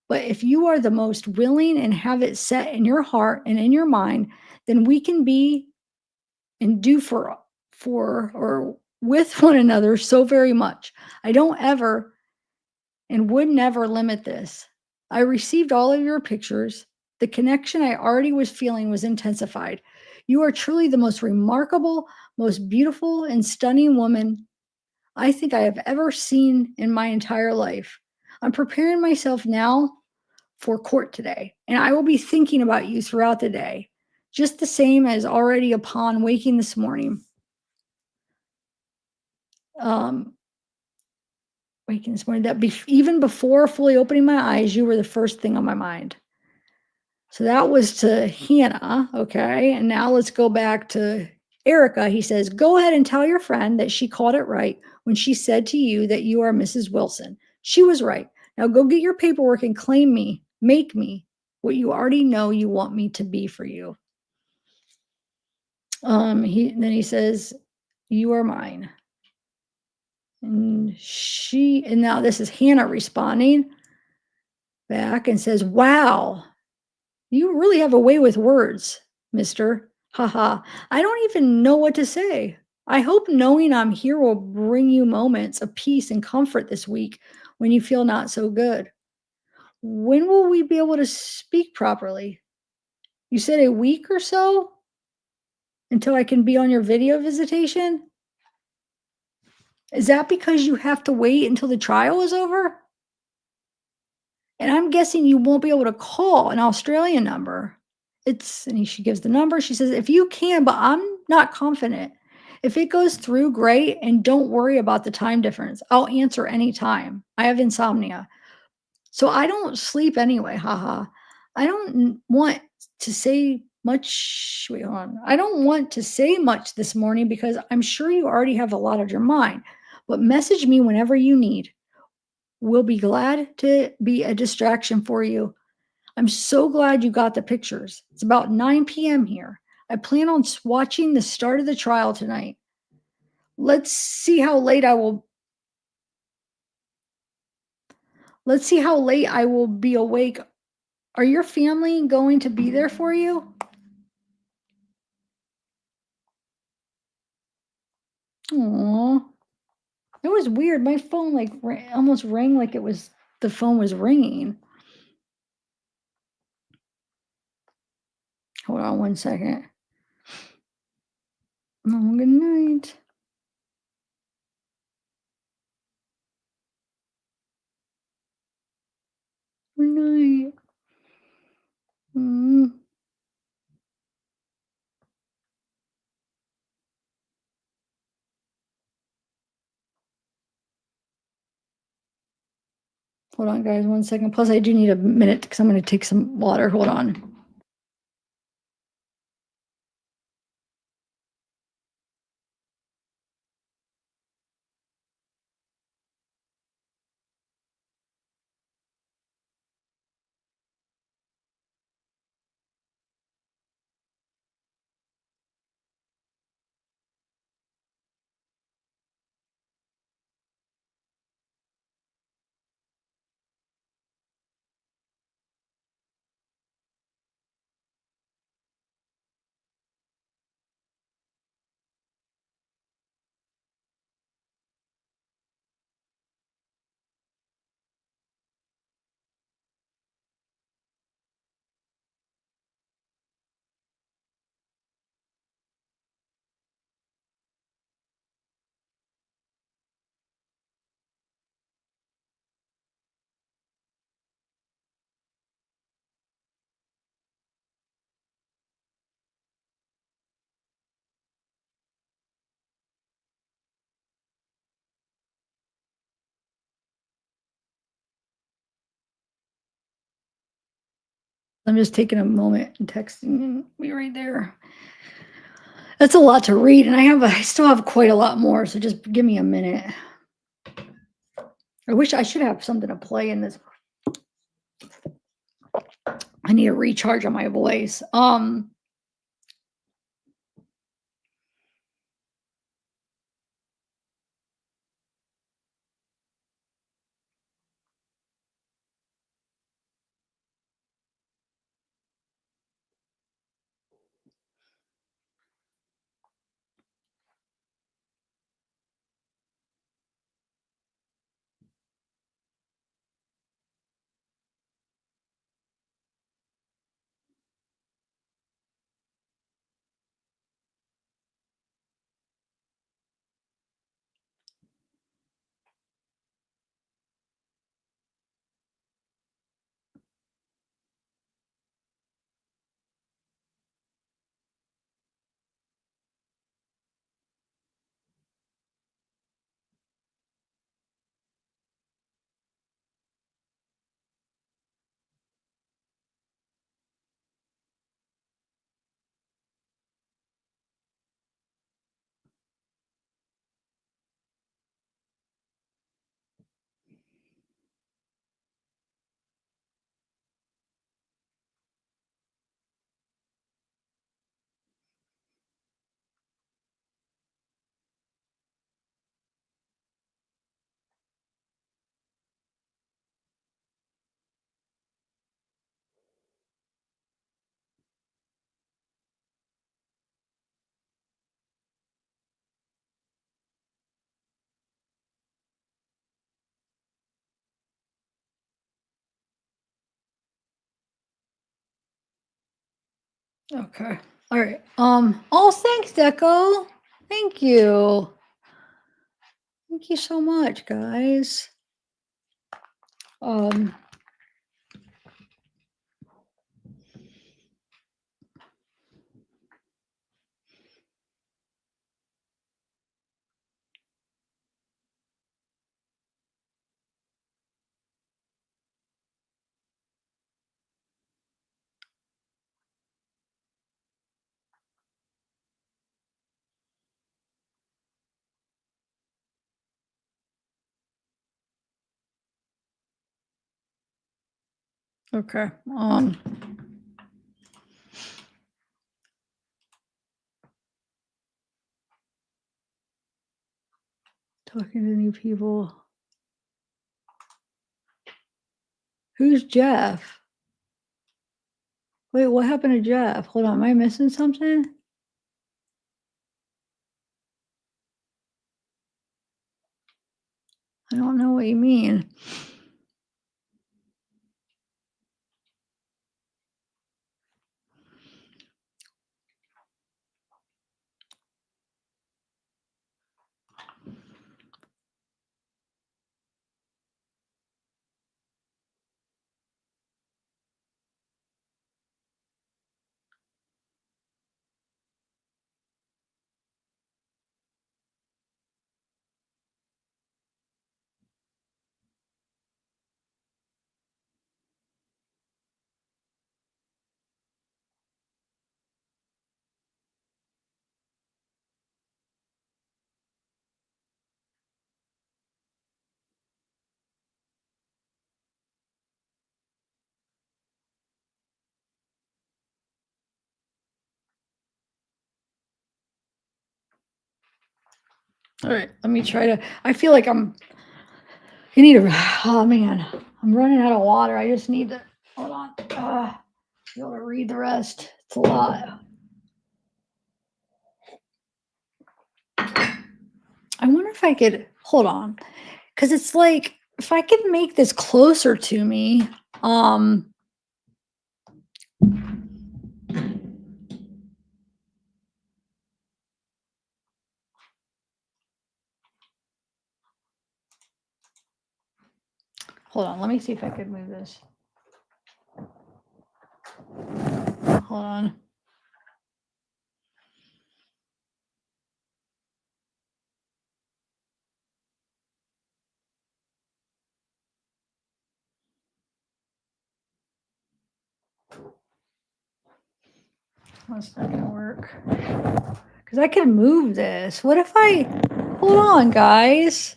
but if you are the most willing and have it set in your heart and in your mind, then we can be and do for or with one another so very much. I don't ever and would never limit this. I received all of your pictures. The connection I already was feeling was intensified. You are truly the most remarkable, most beautiful, and stunning woman I think I have ever seen in my entire life. I'm preparing myself now for court today, and I will be thinking about you throughout the day, just the same as already upon waking this morning. Um, Waking this morning, that even before fully opening my eyes, you were the first thing on my mind. So that was to Hannah, okay? And now let's go back to Erica. He says, "Go ahead and tell your friend that she called it right when she said to you that you are Mrs. Wilson. She was right. Now go get your paperwork and claim me, make me what you already know you want me to be for you." He says, "You are mine." And now this is Hannah responding back and says, "Wow, you really have a way with words, mister. Haha. I don't even know what to say. I hope knowing I'm here will bring you moments of peace and comfort this week when you feel not so good. When will we be able to speak properly? You said a week or so until I can be on your video visitation? Is that because you have to wait until the trial is over? And I'm guessing you won't be able to call an Australian number. She gives the number. She says, if you can, but I'm not confident. If it goes through, great. And don't worry about the time difference. I'll answer anytime. I have insomnia. So I don't sleep anyway. Haha. I don't want to say much. Wait, hold on. I don't want to say much this morning because I'm sure you already have a lot on your mind. But message me whenever you need. We'll be glad to be a distraction for you. I'm so glad you got the pictures. It's about 9 p.m. here. I plan on watching the start of the trial tonight. Let's see how late I will let's see how late I will be awake. Are your family going to be there for you?" Aw. It was weird. My phone like almost rang like the phone was ringing. Hold on one second. Oh, good night. Good night. Mm. Hold on, guys, one second. Plus, I do need a minute because I'm going to take some water. Hold on. I'm just taking a moment and texting me right there. That's a lot to read, and I still have quite a lot more, so just give me a minute. I wish I should have something to play in this. I need a recharge on my voice. Okay. All right. Oh, thanks, Deco. Thank you. Thank you so much, guys. Um, okay. Talking to new people. Who's Jeff? Wait, what happened to Jeff? Hold on, am I missing something? I don't know what you mean. All right, let me try to. I feel like you need to. Oh man, I'm running out of water. I just need to. Hold on. Be able to read the rest. It's a lot. I wonder if I could. Hold on. Because it's like, if I could make this closer to me, um, hold on, let me see if I could move this. Hold on. That's not gonna work. Because I can move this. What if I hold on, guys?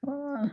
Uh,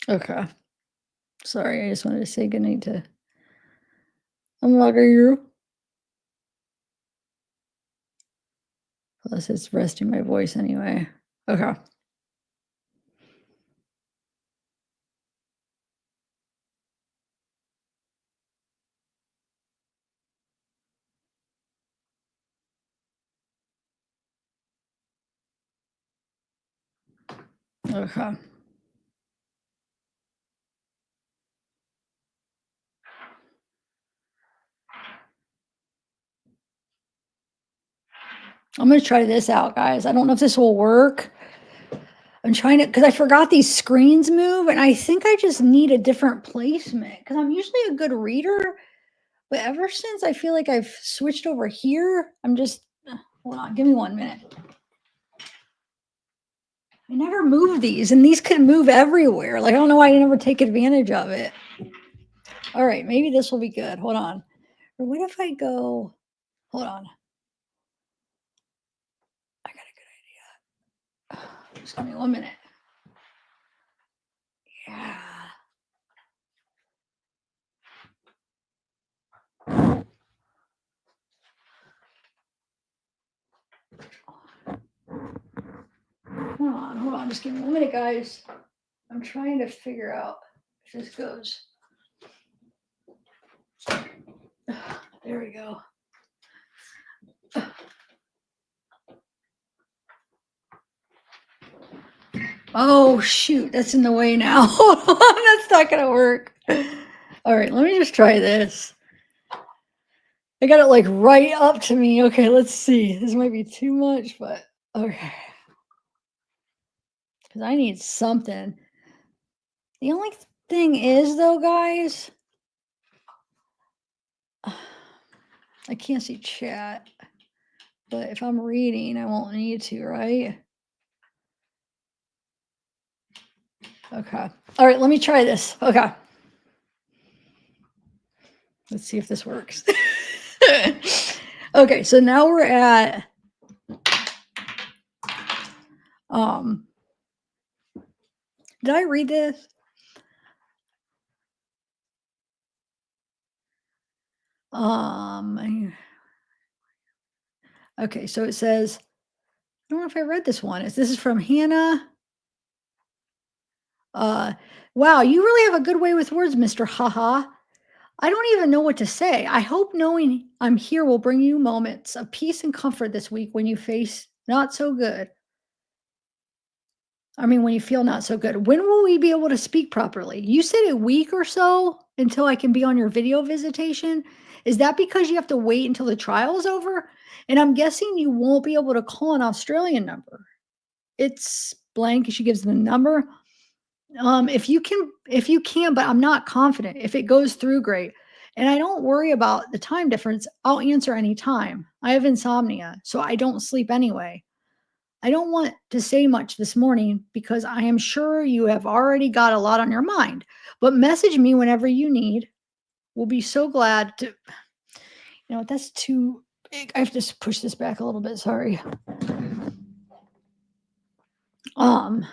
okay. Sorry, I just wanted to say goodnight to you. Plus, it's resting my voice anyway. Okay. Okay. I'm gonna try this out, guys. I don't know if this will work. I'm trying to because I forgot these screens move, and I think I just need a different placement because I'm usually a good reader, but ever since I feel like I've switched over here, I'm just hold on, give me 1 minute. I never move these, and these can move everywhere. Like I don't know why I never take advantage of it. All right, maybe this will be good. Hold on. Or what if I go? Hold on. I got a good idea. Just give me 1 minute. Yeah. Hold on. Just give me 1 minute, guys. I'm trying to figure out if this goes. There we go. Oh shoot, that's in the way now. Hold on, that's not gonna work. All right, let me just try this. I got it like right up to me. Okay, let's see. This might be too much, but okay. Because I need something. The only thing is, though, guys, I can't see chat. But if I'm reading, I won't need to, right? Okay. All right, let me try this. Okay. Let's see if this works. Okay, so now we're at did I read this? Okay, so it says, I don't know if I read this one. This is from Hannah. Wow, you really have a good way with words, Mr. Haha. I don't even know what to say. I hope knowing I'm here will bring you moments of peace and comfort this week when you face not so good. I mean, when you feel not so good. When will we be able to speak properly? You said a week or so until I can be on your video visitation. Is that because you have to wait until the trial is over? And I'm guessing you won't be able to call an Australian number. It's blank. She gives the number. If you can, but I'm not confident. If it goes through, great. And I don't worry about the time difference. I'll answer anytime. I have insomnia, so I don't sleep anyway. I don't want to say much this morning because I am sure you have already got a lot on your mind. But message me whenever you need. We'll be so glad to. That's too big. I have to push this back a little bit. Sorry. Um,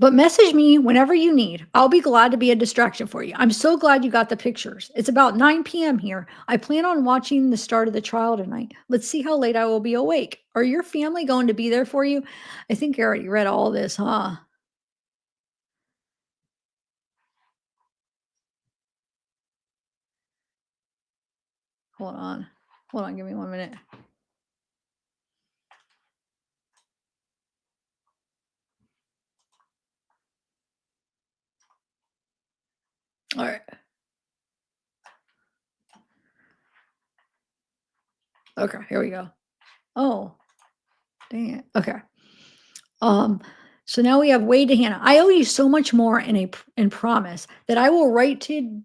but message me whenever you need. I'll be glad to be a distraction for you. I'm so glad you got the pictures. It's about 9 p.m. here. I plan on watching the start of the trial tonight. Let's see how late I will be awake. Are your family going to be there for you? I think you already read all this, huh? Hold on. Hold on. Give me 1 minute. All right. Okay. Here we go. Oh, dang it. Okay. Um, so now we have Wade to Hannah. I owe you so much more in promise that I will write to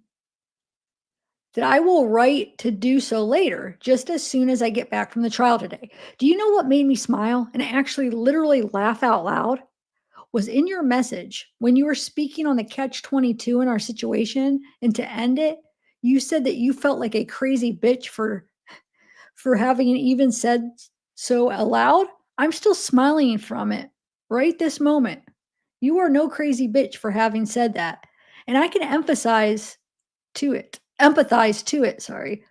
do so later, just as soon as I get back from the trial today. Do you know what made me smile and actually literally laugh out loud? Was in your message when you were speaking on the catch 22 in our situation, and to end it, you said that you felt like a crazy bitch for having even said so aloud. I'm still smiling from it right this moment. You are no crazy bitch for having said that. And I can empathize to it, sorry.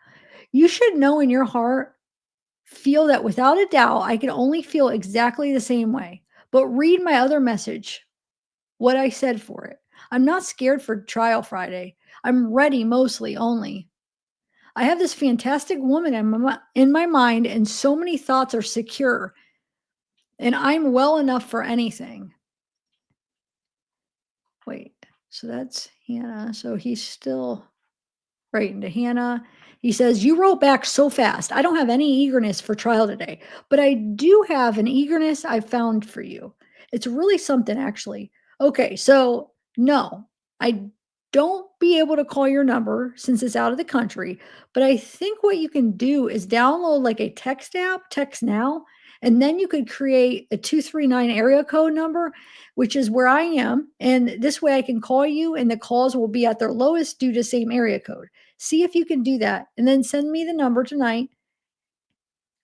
You should know in your heart, feel that without a doubt, I can only feel exactly the same way. But read my other message, what I said for it. I'm not scared for trial Friday. I'm ready mostly only. I have this fantastic woman in my mind, and so many thoughts are secure, and I'm well enough for anything. Wait, so that's Hannah. So he's still writing to Hannah. He says, "You wrote back so fast. I don't have any eagerness for trial today, but I do have an eagerness I found for you. It's really something, actually. Okay, so no, I don't be able to call your number since it's out of the country, but I think what you can do is download like a text app, Text Now, and then you could create a 239 area code number, which is where I am. And this way I can call you, and the calls will be at their lowest due to same area code. See if you can do that, and then send me the number tonight.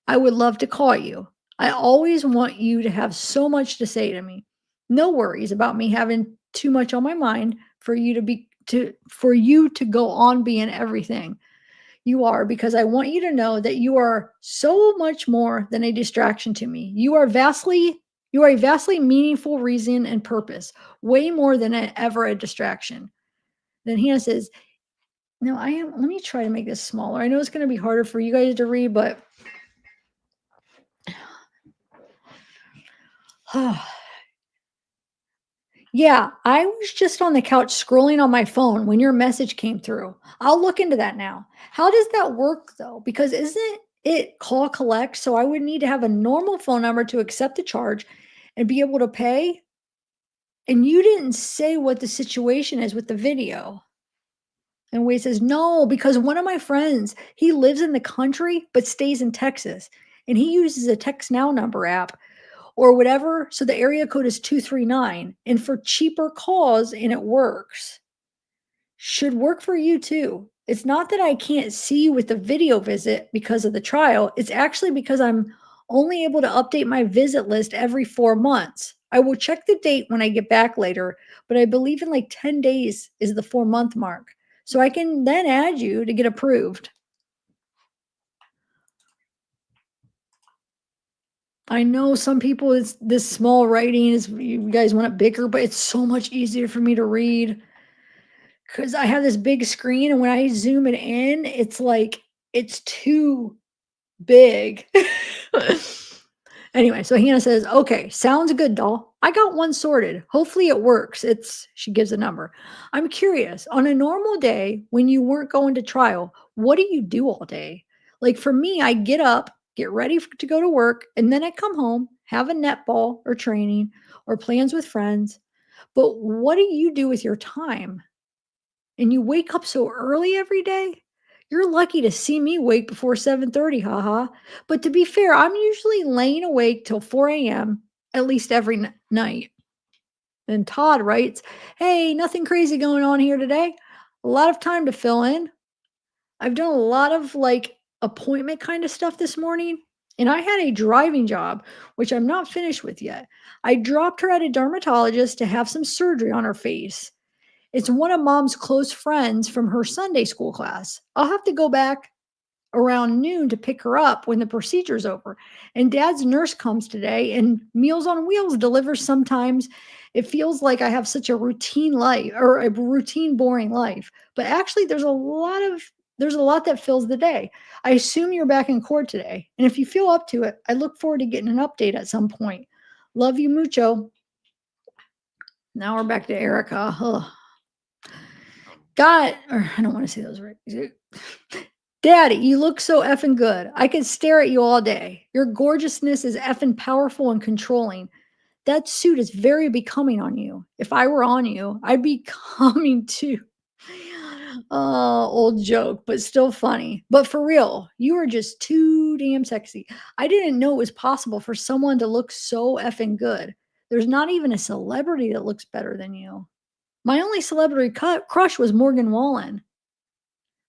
I would love to call you. I always want you to have so much to say to me. No worries about me having too much on my mind for you to go on being everything you are, because I want you to know that you are so much more than a distraction to me. You are a vastly meaningful reason and purpose, way more than ever a distraction." Then Hannah says, "No, I am." Let me try to make this smaller. I know it's going to be harder for you guys to read, but yeah, I was just on the couch scrolling on my phone when your message came through. I'll look into that now. How does that work though? Because isn't it call collect? So I would need to have a normal phone number to accept the charge and be able to pay. And you didn't say what the situation is with the video. And Wade says, "No, because one of my friends, he lives in the country but stays in Texas. And he uses a Text Now number app or whatever. So the area code is 239. And for cheaper calls, and it works. Should work for you too. It's not that I can't see you with the video visit because of the trial. It's actually because I'm only able to update my visit list every 4 months. I will check the date when I get back later, but I believe in like 10 days is the 4 month mark. So I can then add you to get approved." I know some people, it's this small writing is, you guys want it bigger, but it's so much easier for me to read because I have this big screen, and when I zoom it in, it's like it's too big. Anyway, so Hannah says, "Okay, sounds good, doll. I got one sorted. Hopefully it works." She gives a number. "I'm curious, on a normal day when you weren't going to trial, what do you do all day? Like for me, I get up, get ready to go to work, and then I come home, have a netball or training or plans with friends. But what do you do with your time?" and you wake up so early every day? You're lucky to see me wake before 7:30, haha. But to be fair, I'm usually laying awake till 4 a.m. at least every night. And Todd writes, "Hey, nothing crazy going on here today. A lot of time to fill in. I've done a lot of like appointment kind of stuff this morning, and I had a driving job, which I'm not finished with yet. I dropped her at a dermatologist to have some surgery on her face. It's one of mom's close friends from her Sunday school class. I'll have to go back around noon to pick her up when the procedure's over. And dad's nurse comes today, and Meals on Wheels delivers sometimes. It feels like I have such a routine life or a routine, boring life. But actually, there's a lot that fills the day. I assume you're back in court today. And if you feel up to it, I look forward to getting an update at some point. Love you mucho." Now we're back to Erica. Ugh. I don't want to say those right. "Daddy, you look so effing good. I could stare at you all day. Your gorgeousness is effing powerful and controlling. That suit is very becoming on you. If I were on you, I'd be coming too." Oh, old joke, but still funny. "But for real, you are just too damn sexy. I didn't know it was possible for someone to look so effing good. There's not even a celebrity that looks better than you. My only celebrity crush was Morgan Wallen.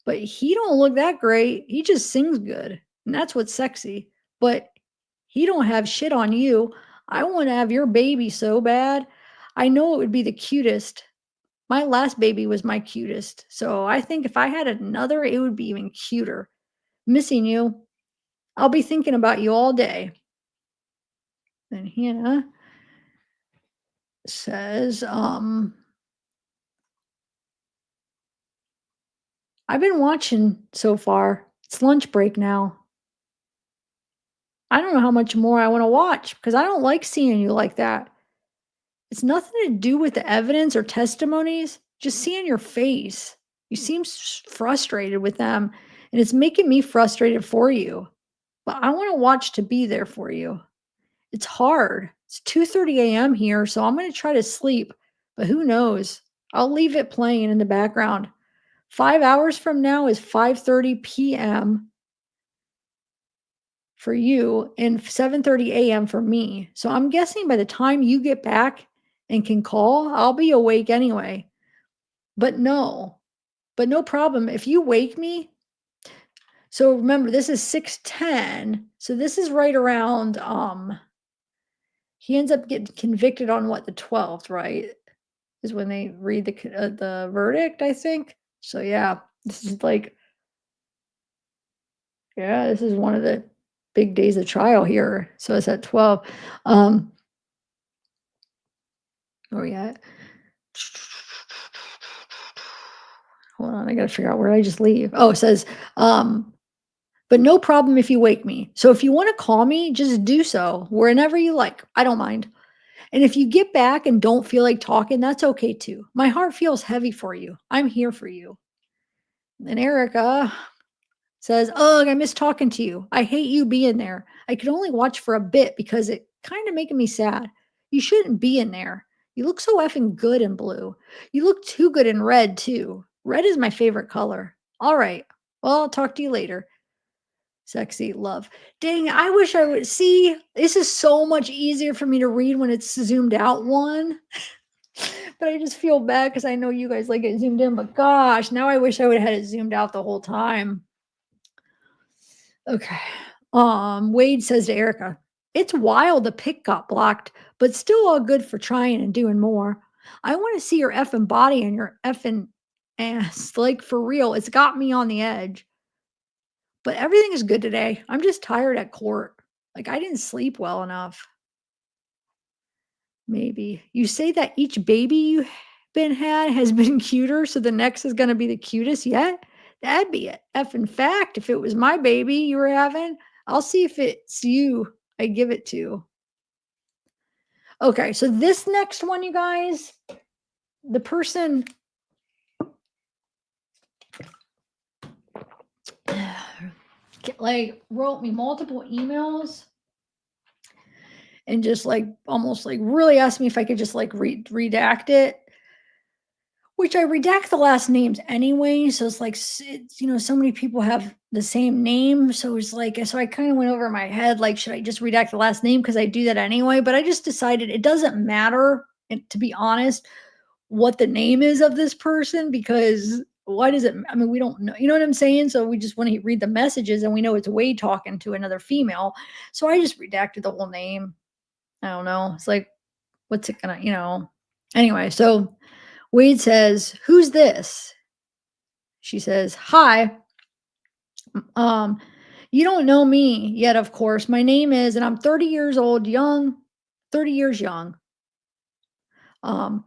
But he don't look that great. He just sings good, and that's what's sexy. But he don't have shit on you. I wanna have your baby so bad. I know it would be the cutest. My last baby was my cutest, so I think if I had another, it would be even cuter. Missing you. I'll be thinking about you all day." And Hannah says, "I've been watching so far. It's lunch break now. I don't know how much more I wanna watch because I don't like seeing you like that. It's nothing to do with the evidence or testimonies, just seeing your face. You seem frustrated with them, and it's making me frustrated for you. But I want to watch to be there for you. It's hard. It's 2:30 a.m. here, so I'm going to try to sleep, but who knows? I'll leave it playing in the background. 5 hours from now is 5:30 p.m. for you and 7:30 a.m. for me. So I'm guessing by the time you get back and can call, I'll be awake anyway. But no problem. If you wake me, so remember this is 6:10. So this is right around he ends up getting convicted on what, the 12th, right? Is when they read the verdict, I think. So yeah, this is like yeah, this is one of the big days of trial here. So it's at 12. Um where we at? Hold on, I gotta figure out where I just leave. Oh, it says, but no problem if you wake me. So if you want to call me, just do so whenever you like. I don't mind. And if you get back and don't feel like talking, that's okay too. My heart feels heavy for you. I'm here for you." And Erica says, "Ugh, I miss talking to you. I hate you being there. I could only watch for a bit because it kind of making me sad. You shouldn't be in there. You look so effing good in blue. You look too good in red too. Red is my favorite color. All right. Well, I'll talk to you later. Sexy love." Dang, I wish I would see. This is so much easier for me to read when it's zoomed out one. But I just feel bad because I know you guys like it zoomed in. But gosh, now I wish I would have had it zoomed out the whole time. Okay. Wade says to Erica, "It's wild the pick got blocked, but still all good for trying and doing more. I want to see your effing body and your effing ass. Like for real, it's got me on the edge. But everything is good today. I'm just tired at court. Like I didn't sleep well enough." Maybe. "You say that each baby you been had has been cuter, so the next is gonna be the cutest yet? That'd be a effing fact if it was my baby you were having. I'll see if it's you I give it to." Okay, so this next one, you guys, the person like wrote me multiple emails and just like almost like really asked me if I could just like redact it. which I redact the last names anyway. So it's like, it's, so many people have the same name. So it's like, so I kind of went over my head, like, should I just redact the last name? Because I do that anyway. But I just decided it doesn't matter, and to be honest, what the name is of this person, because why does it? I mean, we don't know. You know what I'm saying? So we just want to read the messages and we know it's Wade talking to another female. So I just redacted the whole name. I don't know. It's like, what's it gonna? Anyway, so Wade says, "Who's this?" She says, "Hi. Um, you don't know me yet, of course. My name is, and I'm 30 years old, young, 30 years young, um,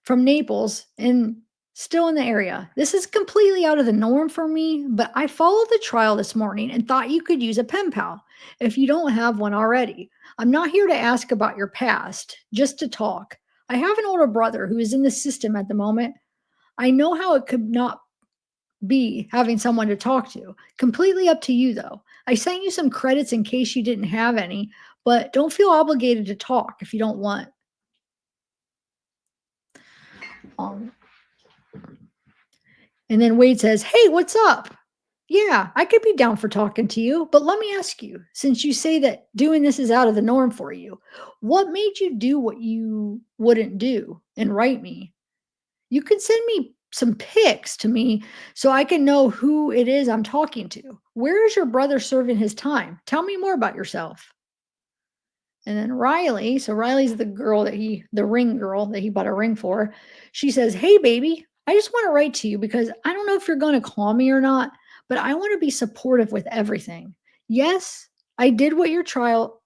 from Naples and still in the area. This is completely out of the norm for me, but I followed the trial this morning and thought you could use a pen pal if you don't have one already. I'm not here to ask about your past, just to talk. I have an older brother who is in the system at the moment. I know how it could not be having someone to talk to. Completely up to you, though. I sent you some credits in case you didn't have any, but don't feel obligated to talk if you don't want." Um, and then Wade says, "Hey, what's up? Yeah, I could be down for talking to you, but let me ask you, since you say that doing this is out of the norm for you, what made you do what you wouldn't do and write me? You could send me some pics to me so I can know who it is I'm talking to. Where is your brother serving his time? Tell me more about yourself." And then Riley, so Riley's the ring girl that he bought a ring for. She says, "Hey, baby, I just want to write to you because I don't know if you're going to call me or not, but I want to be supportive with everything. Yes, I did what your trial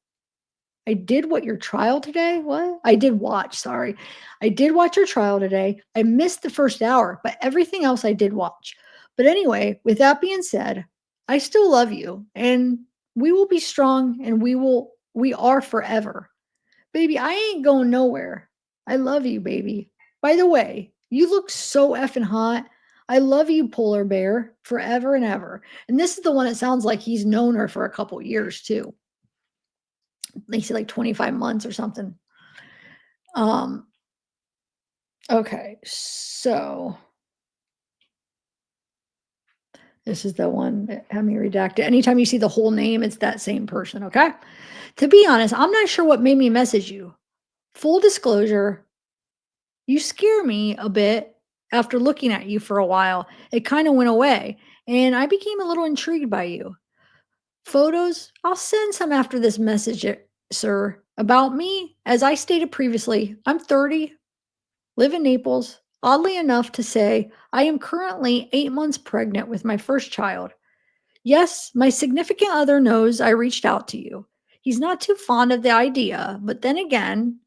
I did what your trial today? What? I did watch, sorry. I did watch your trial today. I missed the first hour, but everything else I did watch. But anyway, with that being said, I still love you and we will be strong and we are forever. Baby, I ain't going nowhere. I love you, baby. By the way, you look so effing hot. I love you, polar bear, forever and ever." And this is the one that sounds like he's known her for a couple years too. They say like 25 months or something. Um, okay, so this is the one that had me redacted. Anytime you see the whole name, it's that same person, okay? To be honest, I'm not sure what made me message you. Full disclosure, you scare me a bit after looking at you for a while. It kind of went away, and I became a little intrigued by you. Photos, I'll send some after this message, sir. About me, as I stated previously, I'm 30, live in Naples. Oddly enough to say, I am currently 8 months pregnant with my first child. Yes, my significant other knows I reached out to you. He's not too fond of the idea, but then again,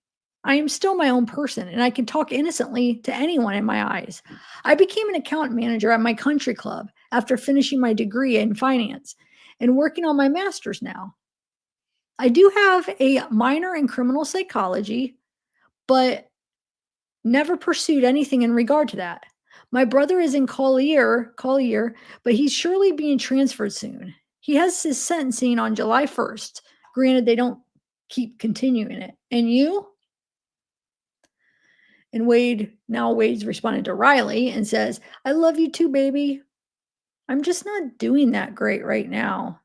I am still my own person and I can talk innocently to anyone in my eyes. I became an account manager at my country club after finishing my degree in finance and working on my master's now. I do have a minor in criminal psychology, but never pursued anything in regard to that. My brother is in Collier, but he's surely being transferred soon. He has his sentencing on July 1st. Granted, they don't keep continuing it. And you? And Wade's responded to Riley and says, "I love you too, baby. I'm just not doing that great right now.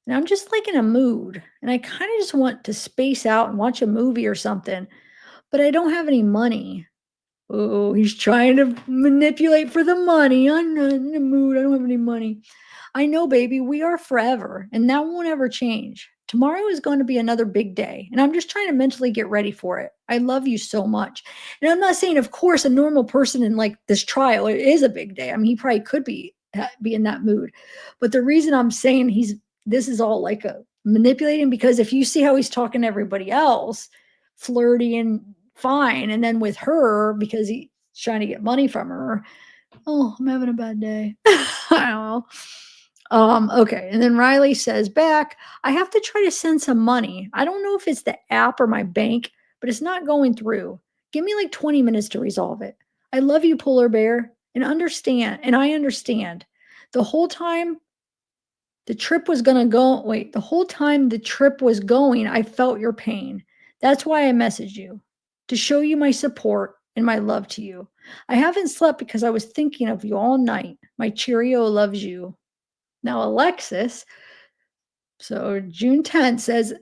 And I'm just like in a mood. And I kind of just want to space out and watch a movie or something, but I don't have any money." Oh, he's trying to manipulate for the money. "I'm not in the mood. I don't have any money." "I know, baby. We are forever, and that won't ever change. Tomorrow is going to be another big day, and I'm just trying to mentally get ready for it. I love you so much." And I'm not saying, of course, a normal person in like this trial, it is a big day. I mean, he probably could be in that mood. But the reason I'm saying this is all like a manipulating, because if you see how he's talking to everybody else, flirty and fine, and then with her because he's trying to get money from her, oh, I'm having a bad day. I don't know. Okay. And then Riley says back, "I have to try to send some money. I don't know if it's the app or my bank, but it's not going through. Give me like 20 minutes to resolve it. I love you, polar bear, and I understand. The whole time the trip was going to go, wait, the whole time the trip was going, I felt your pain. That's why I messaged you, to show you my support and my love to you. I haven't slept because I was thinking of you all night. My Cheerio loves you. Now, Alexis, so June 10th says,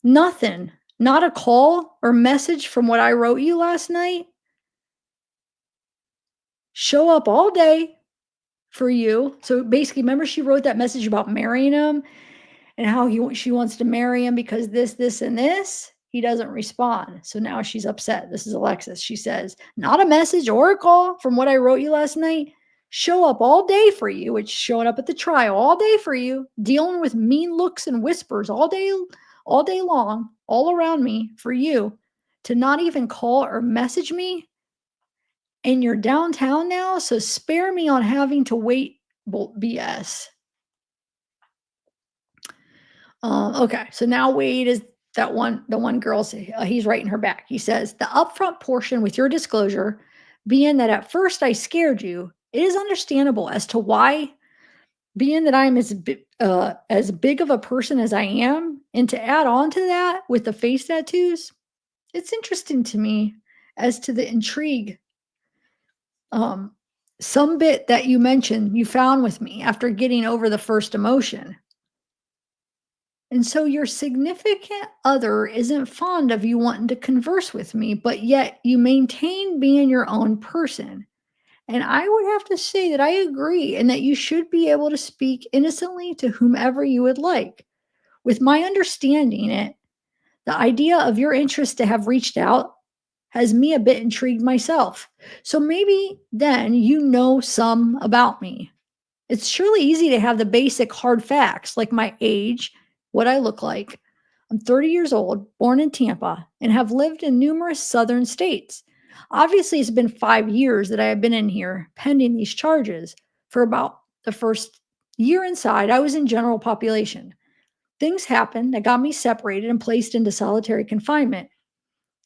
nothing, not a call or message from what I wrote you last night. Show up all day for you. So basically, remember she wrote that message about marrying him and how she wants to marry him because this, and this. He doesn't respond. So now she's upset. This is Alexis. She says, not a message or a call from what I wrote you last night. Show up all day for you, which showing up at the trial all day for you, dealing with mean looks and whispers all day long, all around me for you to not even call or message me. And you're downtown now, so spare me on having to wait BS. Okay, so now Wade is the one girl, he's writing her back. He says, the upfront portion with your disclosure, being that at first I scared you, it is understandable as to why, being that I'm as big of a person as I am, and to add on to that with the face tattoos, it's interesting to me as to the intrigue. Some bit that you mentioned you found with me after getting over the first emotion. And so your significant other isn't fond of you wanting to converse with me, but yet you maintain being your own person. And I would have to say that I agree and that you should be able to speak innocently to whomever you would like. With my understanding it, the idea of your interest to have reached out has me a bit intrigued myself. So maybe then you know some about me. It's surely easy to have the basic hard facts like my age, what I look like. I'm 30 years old, born in Tampa, and have lived in numerous southern states. Obviously, it's been 5 years that I have been in here pending these charges. For about the first year inside, I was in general population. Things happened that got me separated and placed into solitary confinement.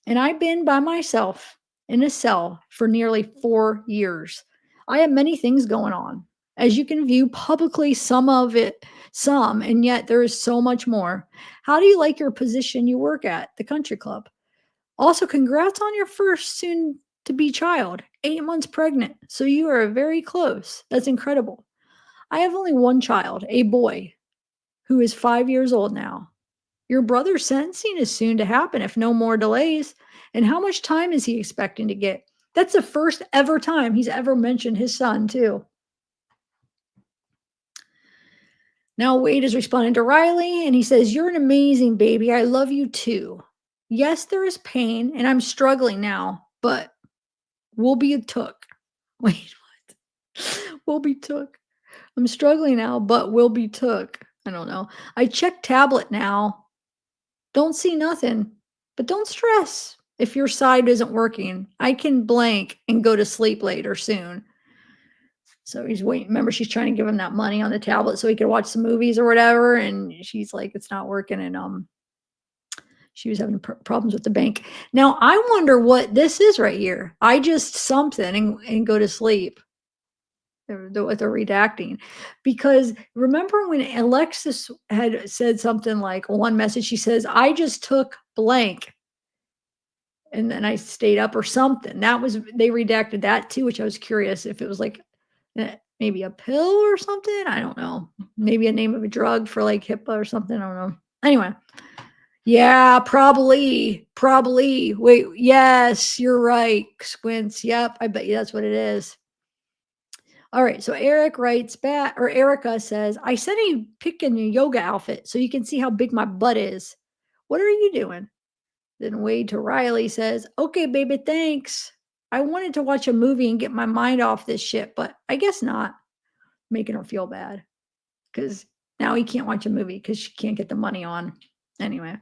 And I've been by myself in a cell for nearly 4 years. I have many things going on. As you can view publicly, some, and yet there is so much more. How do you like your position you work at, the country club? Also, congrats on your first soon to be child, 8 months pregnant. So you are very close. That's incredible. I have only one child, a boy, who is 5 years old now. Your brother's sentencing is soon to happen if no more delays. And how much time is he expecting to get? That's the first ever time he's ever mentioned his son, too. Now Wade is responding to Riley and he says, you're an amazing baby. I love you too. Yes, there is pain and I'm struggling now, but we'll be took. Wait, what? We'll be took. I'm struggling now, but we'll be took. I don't know. I checked tablet now. Don't see nothing, but don't stress if your side isn't working. I can blank and go to sleep later soon. So he's waiting. Remember, she's trying to give him that money on the tablet so he could watch some movies or whatever. And she's like, it's not working. And she was having problems with the bank. Now I wonder what this is right here. I just something and go to sleep. What they're redacting, because remember when Alexis had said something like one message, she says, I just took blank and then I stayed up or something. That was, they redacted that too, which I was curious if it was like maybe a pill or something. I don't know. Maybe a name of a drug for like HIPAA or something. I don't know. Anyway. Yeah, probably. Probably. Wait, yes, you're right. Squints. Yep. I bet you that's what it is. All right. So Eric writes back, or Erica says, I said you pick a new yoga outfit so you can see how big my butt is. What are you doing? Then Wade to Riley says, okay, baby, thanks. I wanted to watch a movie and get my mind off this shit, but I guess not. Making her feel bad because now he can't watch a movie because she can't get the money on. Anyway.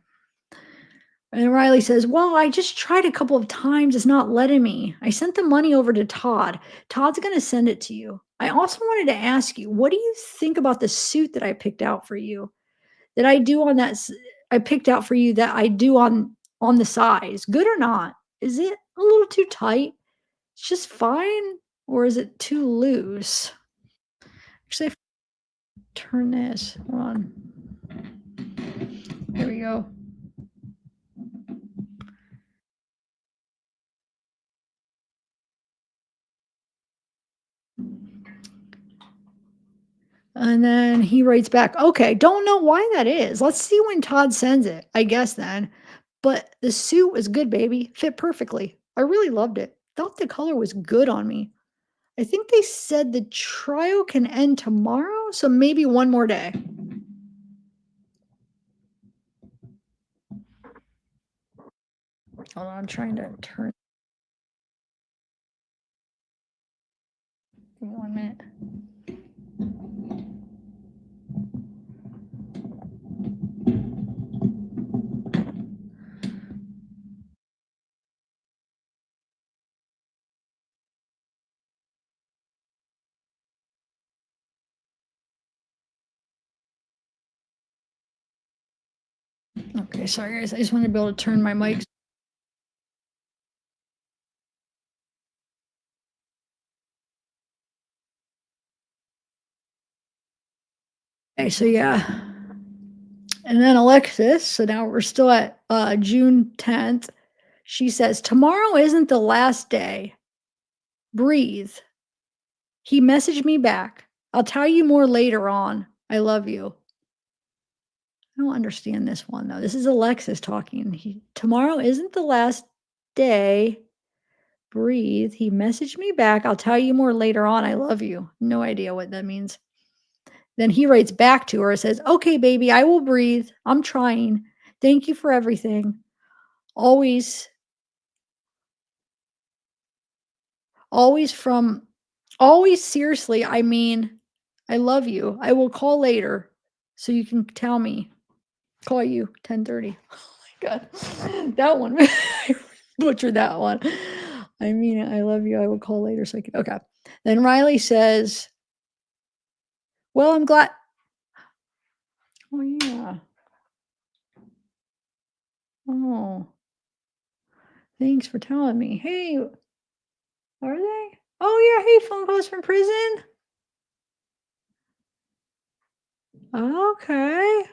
And Riley says, well, I just tried a couple of times. It's not letting me. I sent the money over to Todd. Todd's going to send it to you. I also wanted to ask you, what do you think about the suit that I picked out for you? That I do on that, I picked out for you that I do on the size. Good or not? Is it a little too tight? It's just fine? Or is it too loose? Actually, if I turn this on. There we go. And then he writes back, "Okay, don't know why that is. Let's see when Todd sends it, I guess then. But the suit was good, baby. Fit perfectly. I really loved it. Thought the color was good on me. I think they said the trial can end tomorrow, so maybe one more day." Hold on, I'm trying to turn. Give me 1 minute. Okay, sorry guys. I just want to be able to turn my mic. Okay, so yeah. And then Alexis, so now we're still at June 10th. She says, "Tomorrow isn't the last day. Breathe." He messaged me back. "I'll tell you more later on. I love you." I don't understand this one though. This is Alexis talking. Tomorrow isn't the last day. Breathe. He messaged me back. "I'll tell you more later on. I love you." No idea what that means. Then he writes back to her, says, "Okay, baby, I will breathe. I'm trying. Thank you for everything. Always, always from, always seriously. I mean, I love you. I will call later so you can tell me. Call you 10:30." Oh my god. That one. I butchered that one. "I mean, I love you. I will call later so I can." Okay. Then Riley says, "Well, I'm glad." Oh yeah. Oh, thanks for telling me. Hey, are they? Oh yeah, hey, phone calls from prison. Okay.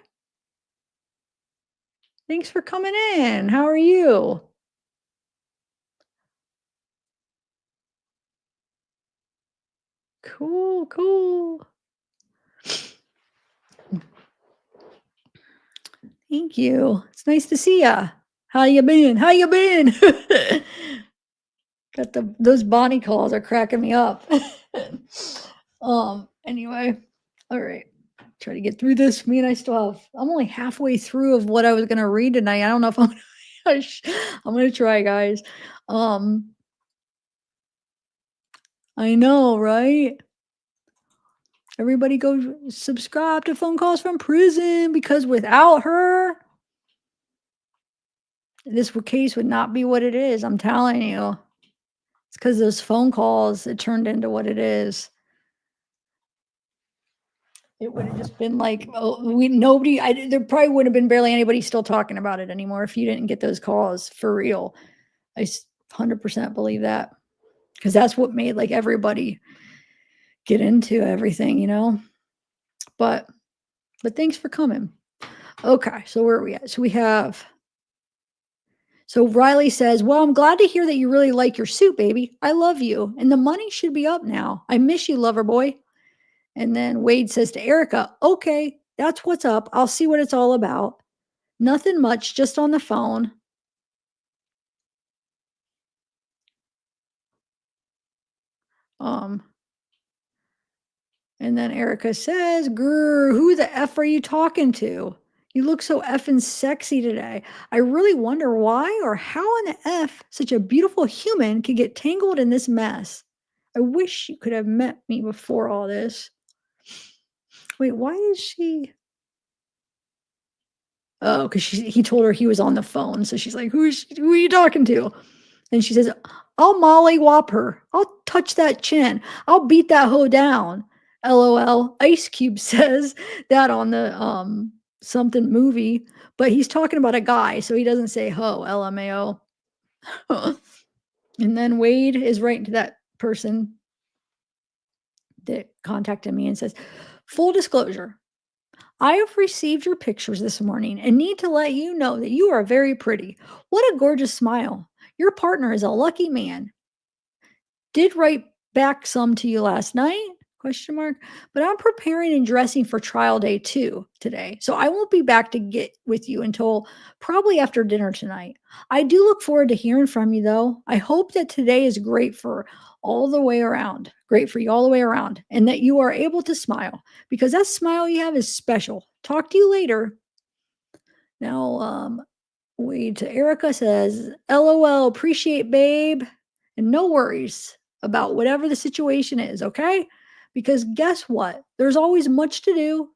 Thanks for coming in. How are you? Cool, cool. Thank you. It's nice to see ya. How you been? How you been? Got those Bonnie calls are cracking me up. Anyway, all right. Try to get through this. Me and I still have, I'm only halfway through of what I was gonna read tonight. I don't know if I'm I'm gonna try, guys. Um, I know, right? Everybody go subscribe to Phone Calls from Prison because without her, this case would not be what it is. I'm telling you. It's because those phone calls, it turned into what it is. It would have just been like, oh, there probably would have been barely anybody still talking about it anymore if you didn't get those calls for real. I 100% believe that because that's what made like everybody get into everything, you know? But, but thanks for coming. Okay. So where are we at? So Riley says, "Well, I'm glad to hear that you really like your suit, baby. I love you. And the money should be up now. I miss you, lover boy." And then Wade says to Erica, "Okay, that's what's up. I'll see what it's all about. Nothing much, just on the phone." Um, and then Erica says, "Grr, who the F are you talking to? You look so effing sexy today. I really wonder why or how in the F such a beautiful human could get tangled in this mess. I wish you could have met me before all this." Wait, why is she? Oh, because he told her he was on the phone. So she's like, who are you talking to? And she says, "I'll mollywop her. I'll touch that chin. I'll beat that hoe down." LOL. Ice Cube says that on the something movie, but he's talking about a guy, so he doesn't say hoe, LMAO. And then Wade is writing to that person that contacted me and says, "Full disclosure, I have received your pictures this morning and need to let you know that you are very pretty. What a gorgeous smile. Your partner is a lucky man. Did write back some to you last night. Question mark. But I'm preparing and dressing for trial day 2 today. So I won't be back to get with you until probably after dinner tonight. I do look forward to hearing from you though. I hope that today is great for all the way around. Great for you all the way around and that you are able to smile because that smile you have is special. Talk to you later. Now, wait, Erica says, LOL, appreciate babe. And no worries about whatever the situation is, okay? Because guess what? There's always much to do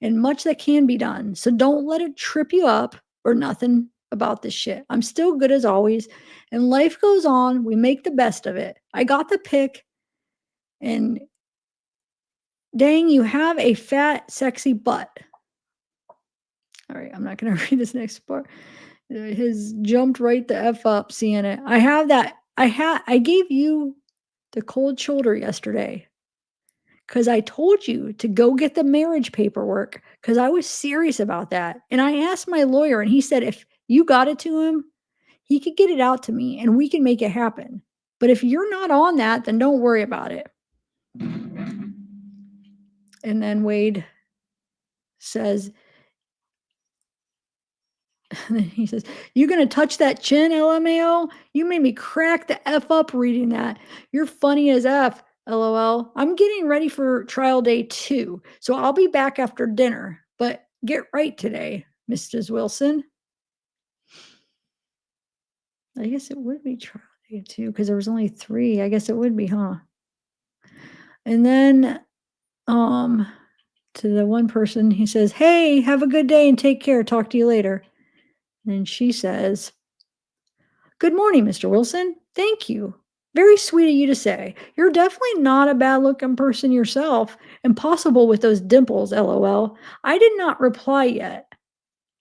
and much that can be done. So don't let it trip you up or nothing about this shit. I'm still good as always. And life goes on. We make the best of it. I got the pick. And dang, you have a fat, sexy butt. All right, I'm not going to read this next part. Has jumped right the F up seeing it. I have that. I gave you the cold shoulder yesterday because I told you to go get the marriage paperwork because I was serious about that. And I asked my lawyer, and he said if you got it to him, he could get it out to me and we can make it happen. But if you're not on that, then don't worry about it. And then Wade says, and then he says, "You gonna touch that chin, LMAO? You made me crack the F up reading that. You're funny as F, LOL. I'm getting ready for trial day 2, so I'll be back after dinner. But get right today, Mrs. Wilson." I guess it would be trial day 2 because there was only 3. I guess it would be, huh? And then, to the one person, he says, "Hey, have a good day and take care. Talk to you later." And she says, "Good morning, Mr. Wilson. Thank you. Very sweet of you to say. You're definitely not a bad looking person yourself. Impossible with those dimples, LOL. I did not reply yet.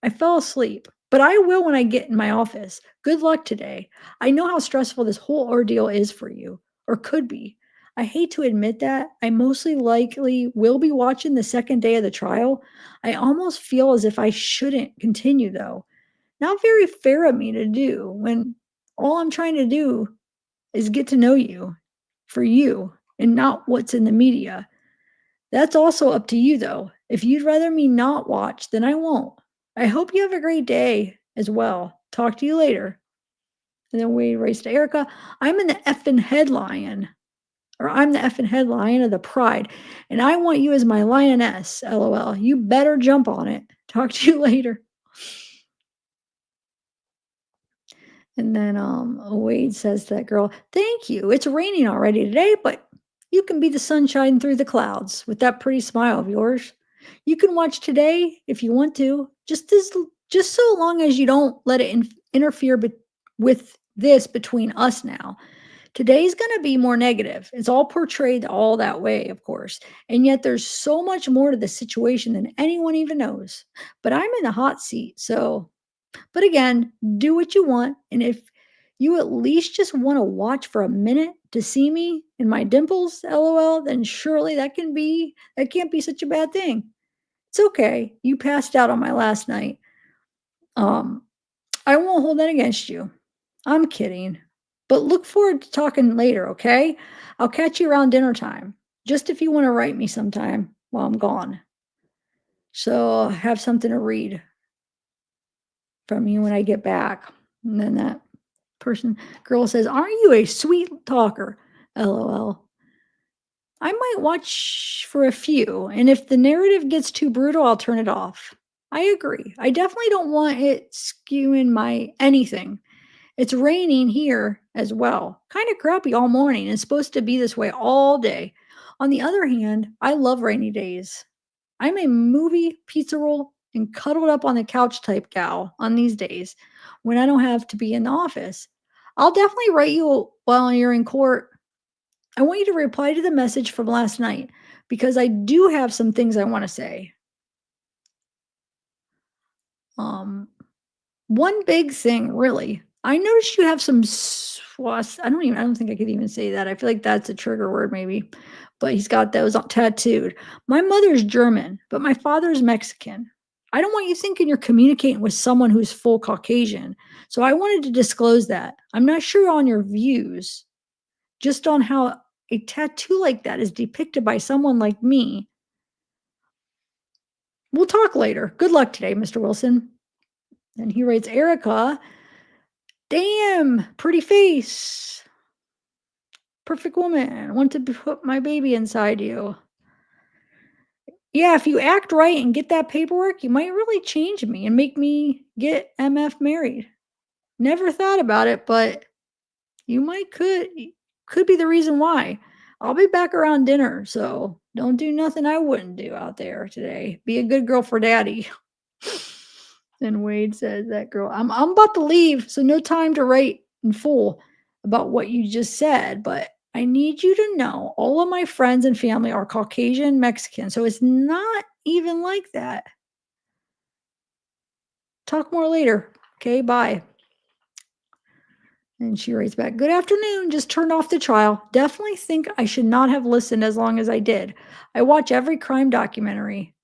I fell asleep, but I will when I get in my office. Good luck today. I know how stressful this whole ordeal is for you, or could be. I hate to admit that. I mostly likely will be watching the second day of the trial. I almost feel as if I shouldn't continue, though. Not very fair of me to do when all I'm trying to do is get to know you for you and not what's in the media. That's also up to you, though. If you'd rather me not watch, then I won't. I hope you have a great day as well. Talk to you later." And then we race to Erica. I'm in the effing headline, or I'm the effing headline of the Pride, and I want you as my lioness. LOL. You better jump on it. Talk to you later. And then Wade says to that girl, "Thank you. It's raining already today, but you can be the sunshine through the clouds with that pretty smile of yours. You can watch today if you want to, just so long as you don't let it interfere with this between us now. Today's going to be more negative. It's all portrayed all that way, of course. And yet there's so much more to the situation than anyone even knows. But I'm in the hot seat, so but again, do what you want. And if you at least just want to watch for a minute to see me and my dimples, LOL, then surely that can't be such a bad thing. It's okay. You passed out on my last night. Um, I won't hold that against you. I'm kidding. But look forward to talking later, okay? I'll catch you around dinner time. Just if you want to write me sometime while I'm gone. So have something to read from you when I get back." And then that girl says, "Aren't you a sweet talker? LOL. I might watch for a few, and if the narrative gets too brutal, I'll turn it off." I agree. I definitely don't want it skewing my anything. It's raining here as well. Kind of crappy all morning. It's supposed to be this way all day. On the other hand, I love rainy days. I'm a movie, pizza roll, and cuddled up on the couch type gal on these days when I don't have to be in the office. I'll definitely write you while you're in court. I want you to reply to the message from last night because I do have some things I want to say. Um, One big thing, really. I noticed you have some I don't think I could even say that. I feel like that's a trigger word maybe. But he's got those tattooed. My mother's German, but my father's Mexican. I don't want you thinking you're communicating with someone who's full Caucasian. So I wanted to disclose that. I'm not sure on your views, just on how a tattoo like that is depicted by someone like me. We'll talk later. Good luck today, Mr. Wilson. And he writes, Erica, damn, pretty face. Perfect woman. Want to put my baby inside you. Yeah, if you act right and get that paperwork, you might really change me and make me get MF married. Never thought about it, but you might could be the reason why. I'll be back around dinner, so don't do nothing I wouldn't do out there today. Be a good girl for daddy. And Wade says, that girl, I'm about to leave, so no time to write in full about what you just said, but I need you to know all of my friends and family are Caucasian Mexican, so it's not even like that. Talk more later. Okay, bye. And she writes back, good afternoon. Just turned off the trial. Definitely think I should not have listened as long as I did. I watch every crime documentary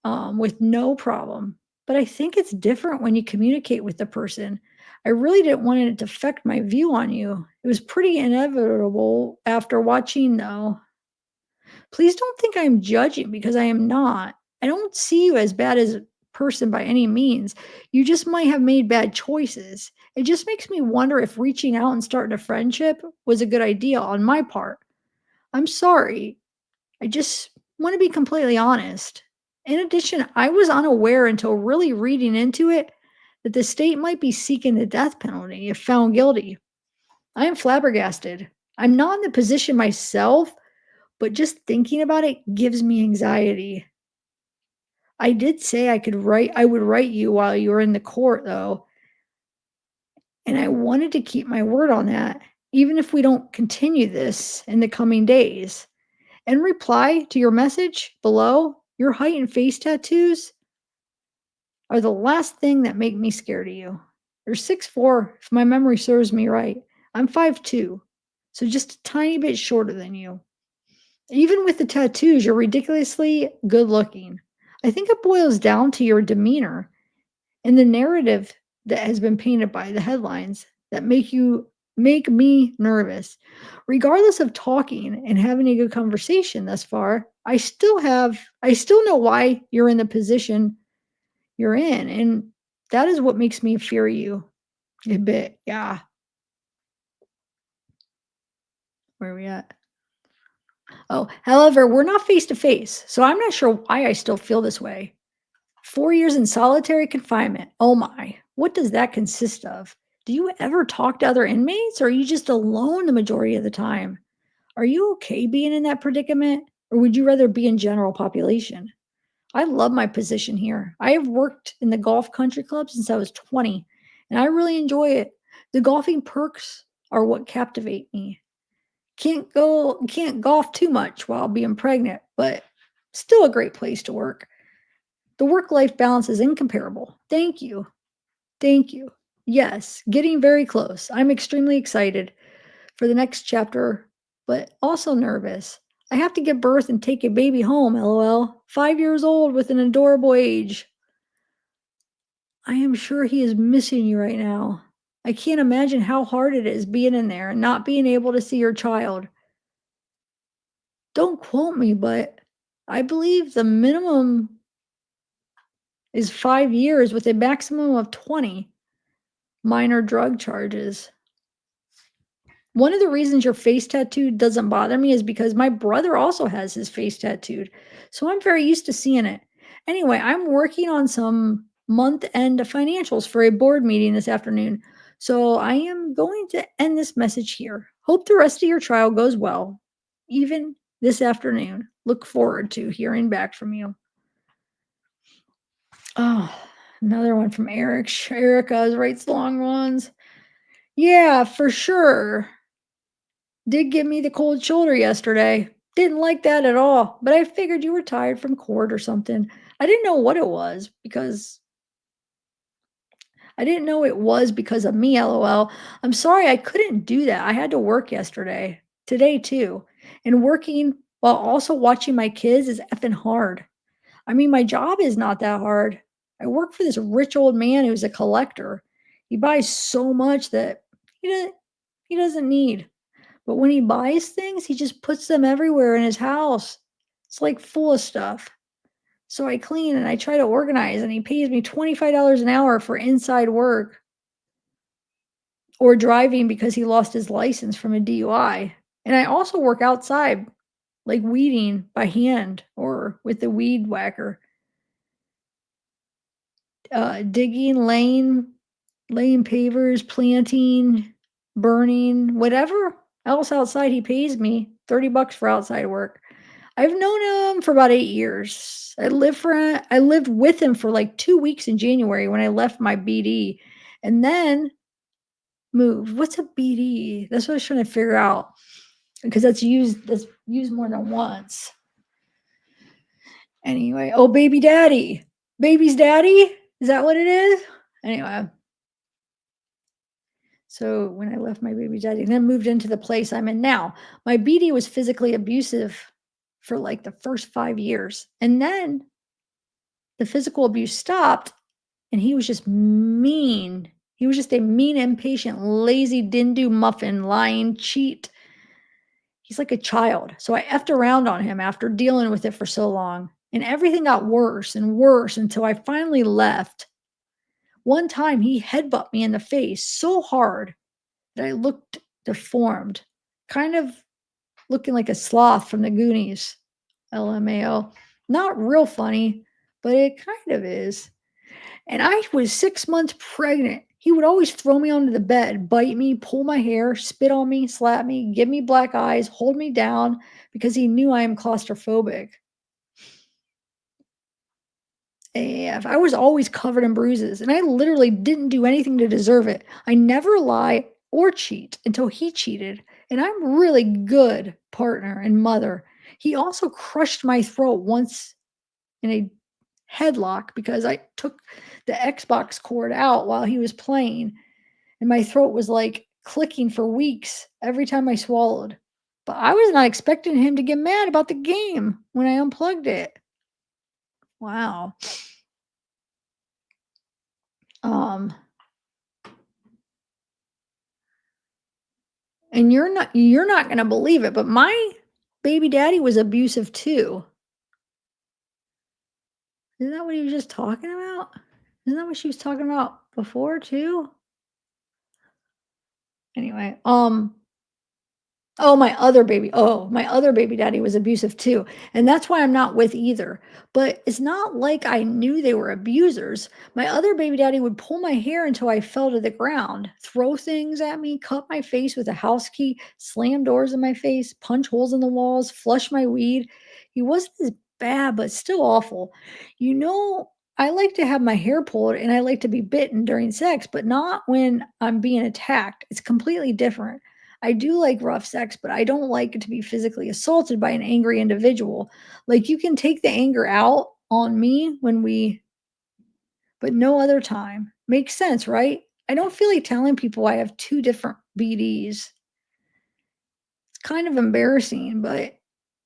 with no problem. But I think it's different when you communicate with the person. I really didn't want it to affect my view on you. It was pretty inevitable after watching, though. Please don't think I'm judging because I am not. I don't see you as bad as a person by any means. You just might have made bad choices. It just makes me wonder if reaching out and starting a friendship was a good idea on my part. I'm sorry. I just want to be completely honest. In addition, I was unaware until really reading into it that the state might be seeking the death penalty if found guilty. I am flabbergasted. I'm not in the position myself, but just thinking about it gives me anxiety. I did say I would write you while you were in the court though, and I wanted to keep my word on that, even if we don't continue this in the coming days. In reply to your message below, your height and face tattoos are the last thing that make me scared of you. You're 6'4", if my memory serves me right. I'm 5'2", so just a tiny bit shorter than you. Even with the tattoos, you're ridiculously good looking. I think it boils down to your demeanor and the narrative that has been painted by the headlines that make me nervous. Regardless of talking and having a good conversation thus far, I still know why you're in the position you're in, and that is what makes me fear you a bit. Yeah. Where are we at? Oh, however, we're not face to face, so I'm not sure why I still feel this way. 4 years in solitary confinement. Oh my, what does that consist of? Do you ever talk to other inmates, or are you just alone the majority of the time? Are you okay being in that predicament, or would you rather be in general population? I love my position here. I have worked in the golf country club since I was 20, and I really enjoy it. The golfing perks are what captivate me. Can't golf too much while being pregnant, but still a great place to work. The work-life balance is incomparable. Thank you. Thank you. Yes, getting very close. I'm extremely excited for the next chapter, but also nervous. I have to give birth and take a baby home, lol. 5 years old with an adorable age. I am sure he is missing you right now. I can't imagine how hard it is being in there and not being able to see your child. Don't quote me, but I believe the minimum is 5 years with a maximum of 20 minor drug charges. One of the reasons your face tattooed doesn't bother me is because my brother also has his face tattooed. So I'm very used to seeing it. Anyway, I'm working on some month-end financials for a board meeting this afternoon. So I am going to end this message here. Hope the rest of your trial goes well, even this afternoon. Look forward to hearing back from you. Oh, another one from Eric. Erica writes long ones. Yeah, for sure. Did give me the cold shoulder yesterday. Didn't like that at all, but I figured you were tired from court or something. I didn't know what it was because I didn't know it was because of me, lol. I'm sorry I couldn't do that. I had to work yesterday, today too. And working while also watching my kids is effing hard. I mean, my job is not that hard. I work for this rich old man who's a collector. He buys so much that he doesn't need. But when he buys things, he just puts them everywhere in his house. It's like full of stuff. So I clean and I try to organize, and he pays me $25 an hour for inside work or driving because he lost his license from a DUI. And I also work outside, like weeding by hand or with the weed whacker, digging, laying pavers, planting, burning, whatever else outside he pays me, 30 bucks for outside work. I've known him for about 8 years. I lived with him for like 2 weeks in January when I left my BD and then moved. What's a BD? That's what I was trying to figure out because that's used more than once. Anyway, oh, baby daddy. Baby's daddy? Is that what it is? Anyway, so when I left my baby daddy and then moved into the place I'm in now, my BD was physically abusive for like the first 5 years. And then the physical abuse stopped and he was just mean. He was just a mean, impatient, lazy, didn't do muffin, lying, cheat. He's like a child. So I effed around on him after dealing with it for so long. And everything got worse and worse until I finally left. One time he headbutted me in the face so hard that I looked deformed, kind of looking like a sloth from the Goonies. LMAO. Not real funny, but it kind of is. And I was 6 months pregnant. He would always throw me onto the bed, bite me, pull my hair, spit on me, slap me, give me black eyes, hold me down because he knew I am claustrophobic. AF. I was always covered in bruises, and I literally didn't do anything to deserve it. I never lie or cheat until he cheated, and I'm really good partner and mother. He also crushed my throat once in a headlock because I took the Xbox cord out while he was playing, and my throat was like clicking for weeks every time I swallowed. But I was not expecting him to get mad about the game when I unplugged it. Wow. Um, and you're not gonna believe it, but my baby daddy was abusive too. Isn't that what he was just talking about? Isn't that what she was talking about before too? Anyway, my other baby daddy was abusive too, and that's why I'm not with either. But it's not like I knew they were abusers. My other baby daddy would pull my hair until I fell to the ground, throw things at me, cut my face with a house key, slam doors in my face, punch holes in the walls, flush my weed. He wasn't as bad, but still awful. You know, I like to have my hair pulled and I like to be bitten during sex, but not when I'm being attacked. It's completely different. I do like rough sex, but I don't like to be physically assaulted by an angry individual. Like you can take the anger out on me but no other time. Makes sense, right? I don't feel like telling people I have two different BDs. It's kind of embarrassing, but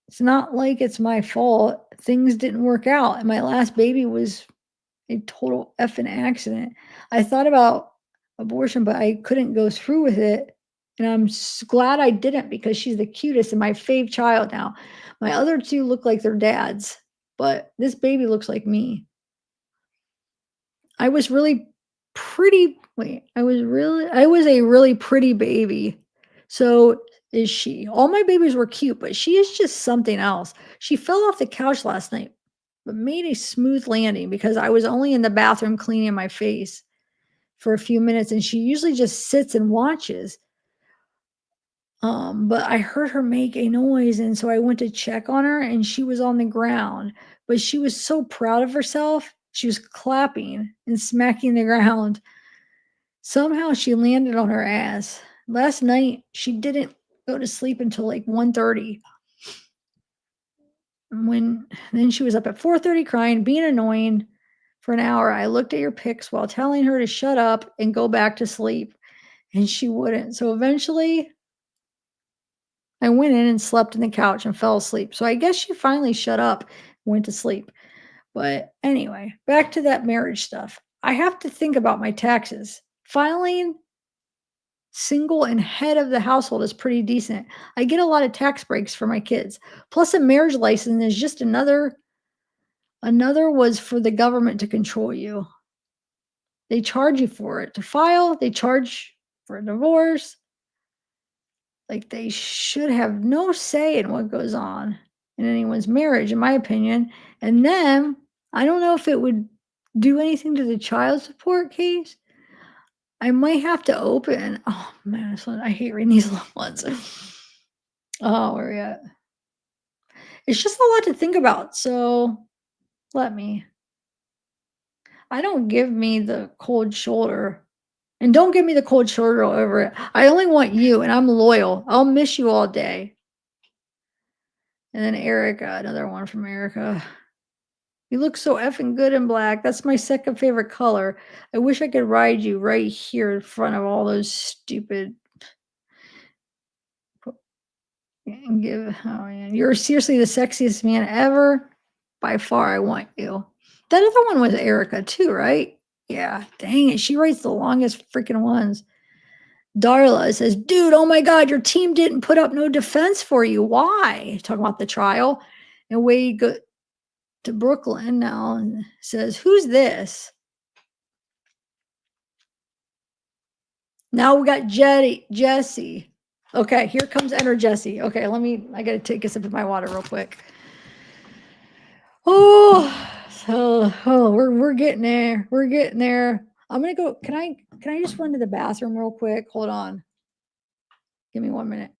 it's not like it's my fault. Things didn't work out, and my last baby was a total effing accident. I thought about abortion, but I couldn't go through with it. And I'm glad I didn't because she's the cutest and my fave child now. My other two look like their dads, but this baby looks like me. I was really pretty. Wait, I was a really pretty baby. So is she. All my babies were cute, but she is just something else. She fell off the couch last night, but made a smooth landing because I was only in the bathroom cleaning my face for a few minutes, and she usually just sits and watches. But I heard her make a noise, and so I went to check on her, and she was on the ground. But she was so proud of herself. She was clapping and smacking the ground. Somehow she landed on her ass. Last night she didn't go to sleep until like 1:30. When then she was up at 4:30 crying, being annoying for an hour. I looked at your pics while telling her to shut up and go back to sleep, and she wouldn't. So eventually I went in and slept on the couch and fell asleep. So I guess she finally shut up, went to sleep. But anyway, back to that marriage stuff. I have to think about my taxes. Filing single and head of the household is pretty decent. I get a lot of tax breaks for my kids. Plus a marriage license is just another was for the government to control you. They charge you for it. To file, they charge for a divorce. Like, they should have no say in what goes on in anyone's marriage, in my opinion. And then, I don't know if it would do anything to the child support case. I might have to open oh, man, I hate reading these long ones. Oh, where are we at? It's just a lot to think about, so let me. I don't give me the cold shoulder. And don't give me the cold shoulder over it. I only want you, and I'm loyal. I'll miss you all day. And then Erica, another one from Erica. You look so effing good in black. That's my second favorite color. I wish I could ride you right here in front of all those stupid and give oh man, you're seriously the sexiest man ever. By far, I want you. That other one was Erica too, right? Yeah. Dang it. She writes the longest freaking ones. Darla says, dude, oh my God, your team didn't put up no defense for you. Why? Talking about the trial. And Wade go to Brooklyn now and says, who's this? Now we got Jessie. Okay, here comes Enter Jessie. Okay, I got to take a sip of my water real quick. We're getting there. We're getting there. I'm gonna go. Can I just run to the bathroom real quick? Hold on. Give me 1 minute.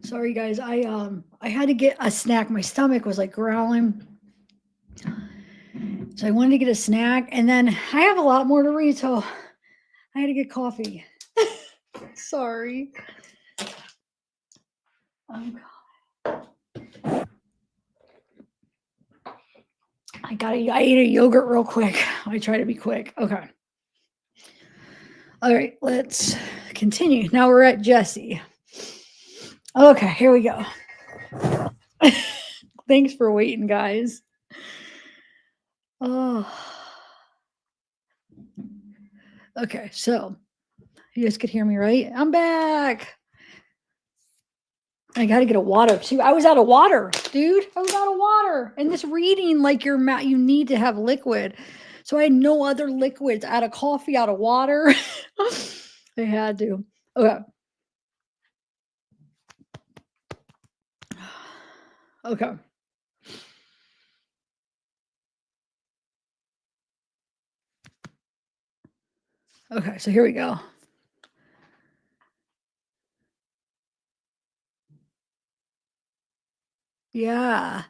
Sorry guys, I had to get a snack. My stomach was like growling. So I wanted to get a snack and then I have a lot more to read, so I had to get coffee. Sorry. Um, I ate a yogurt real quick. I try to be quick. Okay. All right, let's continue. Now we're at Jessie. Okay, here we go. Thanks for waiting, guys. Oh. Okay, so you guys could hear me, right? I'm back. I got to get a water too. I was out of water, dude. I was out of water. And this reading, like your mouth, you need to have liquid. So I had no other liquids. Out of coffee, out of water. I had to. Okay. Okay. Okay. So here we go. Yeah.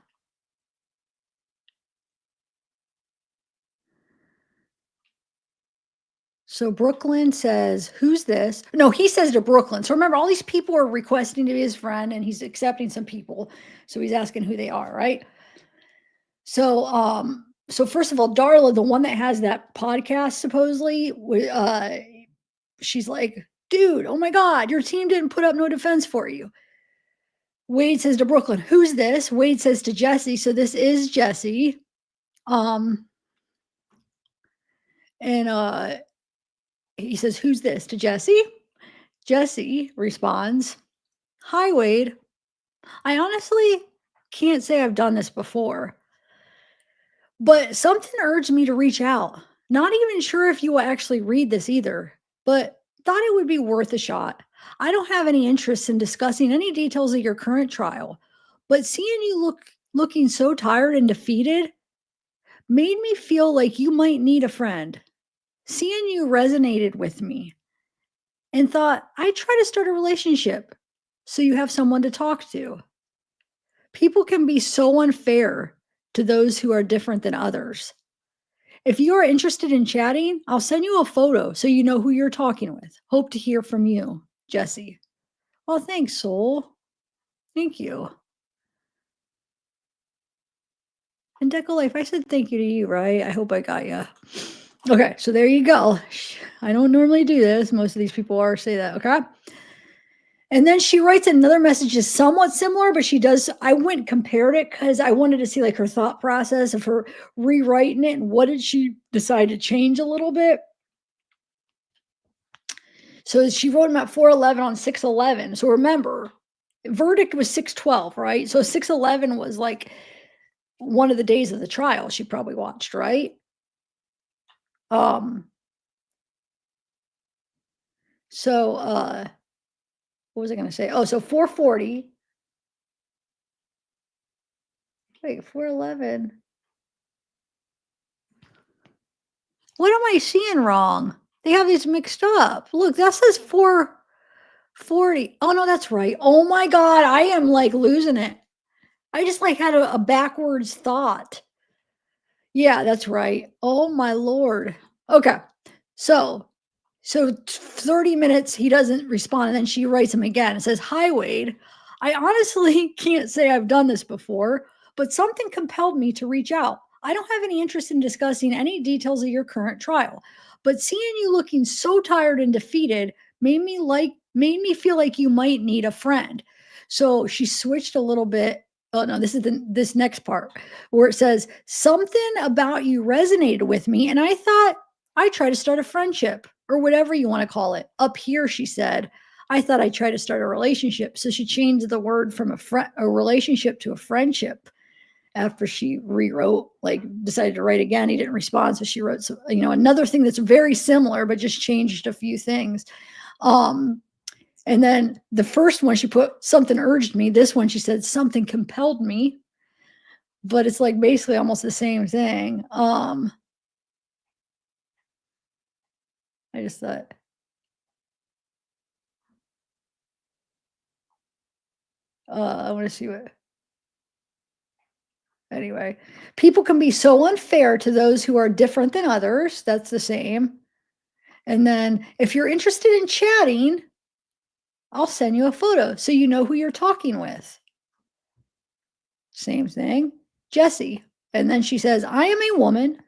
So Brooklyn says, "Who's this?" No, he says to Brooklyn. So remember, all these people are requesting to be his friend, and he's accepting some people. So he's asking who they are, right? So first of all, Darla, the one that has that podcast, supposedly, she's like, "Dude, oh my God, your team didn't put up no defense for you." Wade says to Brooklyn, "Who's this?" Wade says to Jessie, so this is Jessie. Um, and he says, "Who's this?" to Jessie. Jessie responds, "Hi, Wade. I honestly can't say I've done this before, but something urged me to reach out. Not even sure if you will actually read this either, but thought it would be worth a shot. I don't have any interest in discussing any details of your current trial, but seeing you looking so tired and defeated made me feel like you might need a friend. Seeing you resonated with me and thought I'd try to start a relationship so you have someone to talk to. People can be so unfair to those who are different than others. If you are interested in chatting, I'll send you a photo so you know who you're talking with. Hope to hear from you, Jessie." Well, thanks, Soul. Thank you. And Deco Life, I said thank you to you, right? I hope I got you. Okay, so there you go. I don't normally do this. Most of these people are say that, okay? And then she writes another message is somewhat similar, but she does. I went and compared it because I wanted to see like her thought process of her rewriting it and what did she decide to change a little bit. So she wrote him at 411 on 611. So remember, verdict was 612, right? So 611 was like one of the days of the trial she probably watched, right? Um, so what was I gonna say? Oh, so 440. Wait, 411. What am I seeing wrong? They have these mixed up. Look, that says 440. Oh no, that's right. Oh my God, I am like losing it. I just like had a backwards thought. Yeah, that's right. Oh my Lord. Okay. So 30 minutes he doesn't respond and then she writes him again and says, "Hi Wade. I honestly can't say I've done this before, but something compelled me to reach out. I don't have any interest in discussing any details of your current trial, but seeing you looking so tired and defeated made me feel like you might need a friend." So she switched a little bit. Oh no, this next part where it says something about you resonated with me and I thought I try to start a friendship or whatever you want to call it. Up here, she said, I thought I'd try to start a relationship. So she changed the word from a relationship to a friendship after she rewrote, like decided to write again. He didn't respond. So she wrote, another thing that's very similar, but just changed a few things. And then the first one, she put something urged me. This one, she said something compelled me, but it's like basically almost the same thing. I just thought, I want to see what. Anyway, people can be so unfair to those who are different than others. That's the same. And then if you're interested in chatting, I'll send you a photo so you know who you're talking with. Same thing. Jessie. And then she says, I am a woman.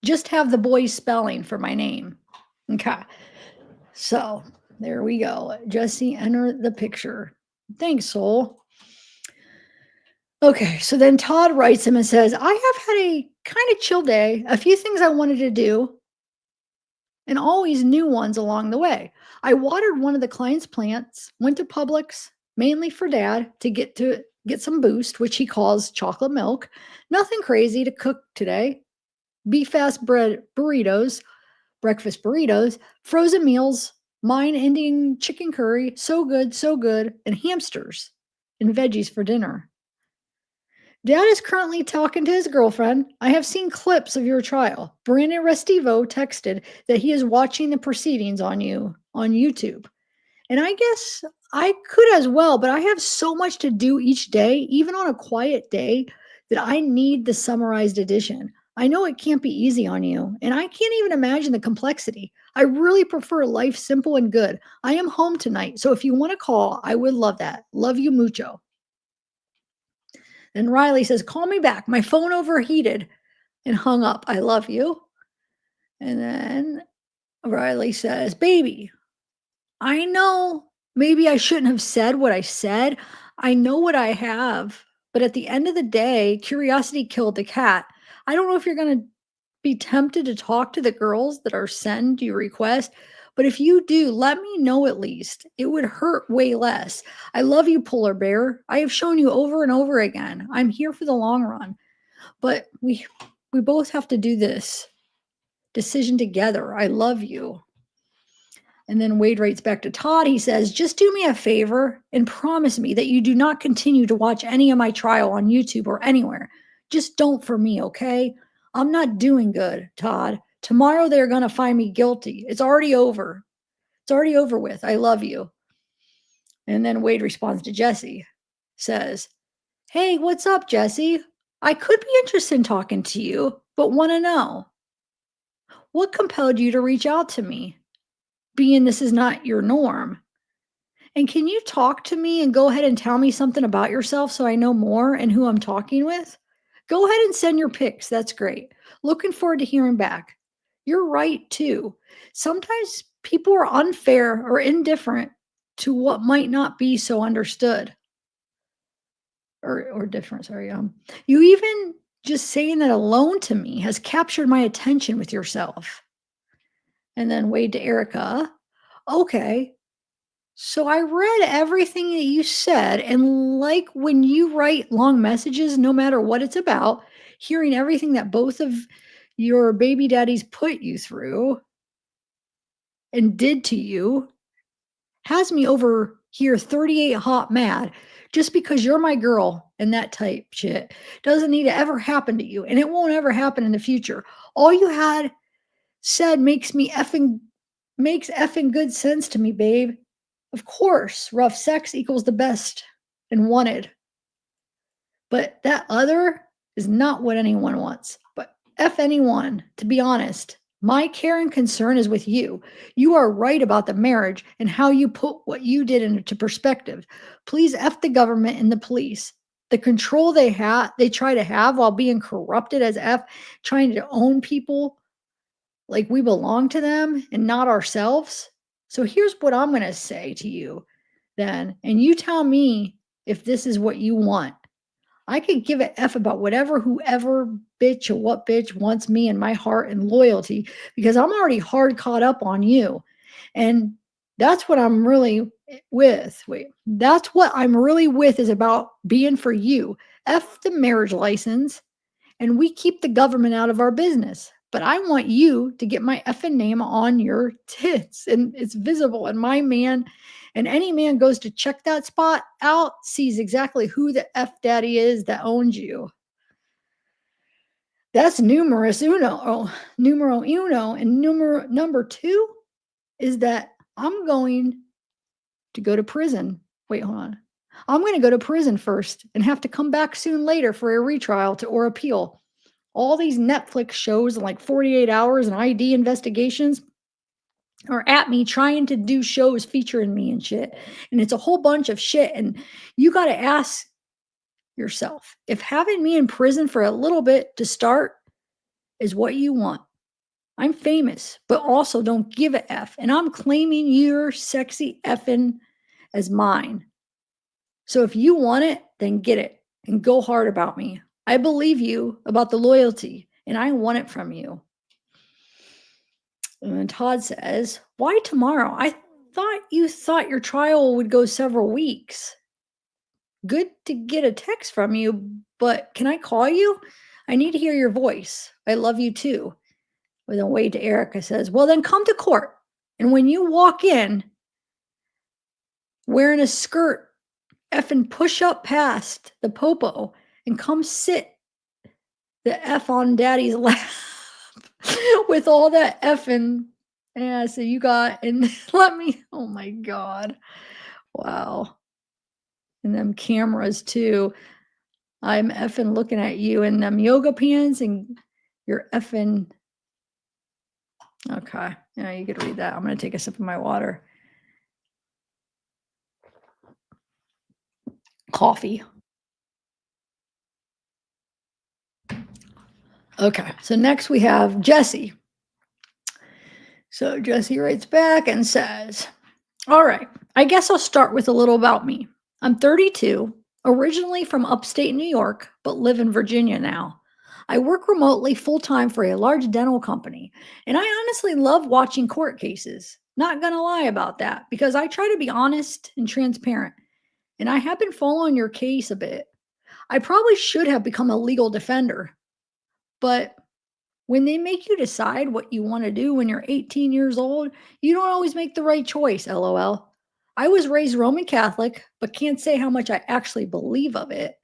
Just have the boy's spelling for my name. Okay. So there we go. Jessie, enter the picture. Thanks, Soul. Okay, so then Todd writes him and says, I have had a kind of chill day, a few things I wanted to do, and always new ones along the way. I watered one of the client's plants, went to Publix, mainly for dad to get some boost, which he calls chocolate milk. Nothing crazy to cook today. Beef fast bread burritos, breakfast burritos, frozen meals, mine ending chicken curry, so good, and hamsters and veggies for dinner. Dad is currently talking to his girlfriend. I have seen clips of your trial. Brandon Restivo texted that he is watching the proceedings on you on YouTube. And I guess I could as well, but I have so much to do each day, even on a quiet day, that I need the summarized edition. I know it can't be easy on you, and I can't even imagine the complexity. I really prefer life simple and good. I am home tonight, so if you want to call, I would love that. Love you mucho. And Riley says, call me back. My phone overheated and hung up. I love you. And then Riley says, baby, I know maybe I shouldn't have said what I said. I know what I have. But at the end of the day, curiosity killed the cat. I don't know if you're going to be tempted to talk to the girls that are send you request. But if you do, let me know at least. It would hurt way less. I love you, polar bear. I have shown you over and over again. I'm here for the long run. But we both have to do this decision together. I love you. And then Wade writes back to Todd. He says, just do me a favor and promise me that you do not continue to watch any of my trial on YouTube or anywhere. Just don't for me, okay? I'm not doing good, Todd. Tomorrow they're going to find me guilty. It's already over. It's already over with. I love you. And then Wade responds to Jessie, says, hey, what's up, Jessie? I could be interested in talking to you, but want to know what compelled you to reach out to me, being this is not your norm. And can you talk to me and go ahead and tell me something about yourself so I know more and who I'm talking with? Go ahead and send your pics. That's great. Looking forward to hearing back. You're right, too. Sometimes people are unfair or indifferent to what might not be so understood or different. Sorry. You even just saying that alone to me has captured my attention with yourself. And then Wade to Erica. Okay. So I read everything that you said, and like when you write long messages, no matter what it's about, hearing everything that both of your baby daddies put you through and did to you has me over here 38 hot mad just because you're my girl and that type shit doesn't need to ever happen to you, and it won't ever happen in the future. All you had said makes effing good sense to me, babe. Of course, rough sex equals the best and wanted. But that other is not what anyone wants. But F anyone, to be honest. My care and concern is with you. You are right about the marriage and how you put what you did into perspective. Please F the government and the police. The control they try to have while being corrupted as F, trying to own people like we belong to them and not ourselves. So here's what I'm going to say to you then, and you tell me if this is what you want. I could give a F about whatever, whoever, bitch, or what bitch wants me and my heart and loyalty because I'm already hard caught up on you. And that's what I'm really with. Wait, that's what I'm really with is about being for you. F the marriage license, and we keep the government out of our business. But I want you to get my effing name on your tits and it's visible. And my man and any man goes to check that spot out, sees exactly who the F daddy is that owns you. That's numerous uno, numero uno. And number two is that I'm going to go to prison. Wait, hold on. I'm going to go to prison first and have to come back soon later for a retrial to or appeal. All these Netflix shows in like 48 hours and ID investigations are at me trying to do shows featuring me and shit. And it's a whole bunch of shit. And you got to ask yourself if having me in prison for a little bit to start is what you want. I'm famous, but also don't give a F. And I'm claiming your sexy effing as mine. So if you want it, then get it and go hard about me. I believe you about the loyalty and I want it from you. And Todd says, why tomorrow? I thought you thought your trial would go several weeks. Good to get a text from you, but can I call you? I need to hear your voice. I love you too. With a wave to Erica says, well, then come to court. And when you walk in wearing a skirt, effing push up past the popo and come sit the F on daddy's lap with all that effing. Yeah, so you got, and let me, oh my God. Wow. And them cameras too. I'm effing looking at you in them yoga pants and you're effing. Okay. Yeah, you could read that. I'm going to take a sip of my water. Coffee. Okay. So next we have Jessie. So Jessie writes back and says, all right, I guess I'll start with a little about me. I'm 32, originally from upstate New York, but live in Virginia now. I work remotely full-time for a large dental company, and I honestly love watching court cases. Not gonna lie about that, because I try to be honest and transparent, and I have been following your case a bit. I probably should have become a legal defender, but when they make you decide what you want to do when you're 18 years old, you don't always make the right choice, lol. I was raised Roman Catholic, but can't say how much I actually believe of it.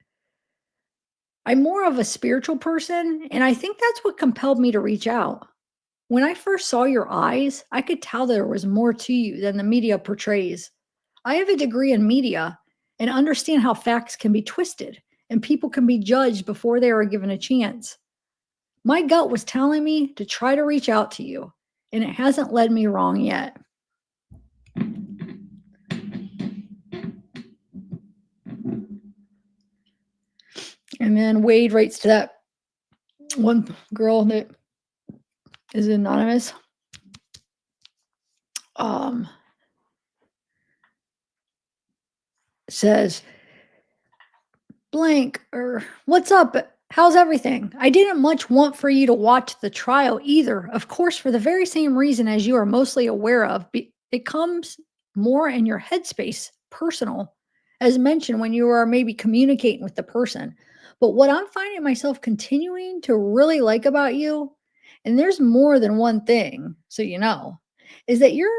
I'm more of a spiritual person, and I think that's what compelled me to reach out. When I first saw your eyes, I could tell there was more to you than the media portrays. I have a degree in media and understand how facts can be twisted and people can be judged before they are given a chance. My gut was telling me to try to reach out to you, and it hasn't led me wrong yet. And then Wade writes to that one girl that is anonymous. Says, blank, or what's up? How's everything? I didn't much want for you to watch the trial either. Of course, for the very same reason as you are mostly aware of, it comes more in your headspace, personal, as mentioned when you are maybe communicating with the person. But what I'm finding myself continuing to really like about you, and there's more than one thing, so you know, is that you're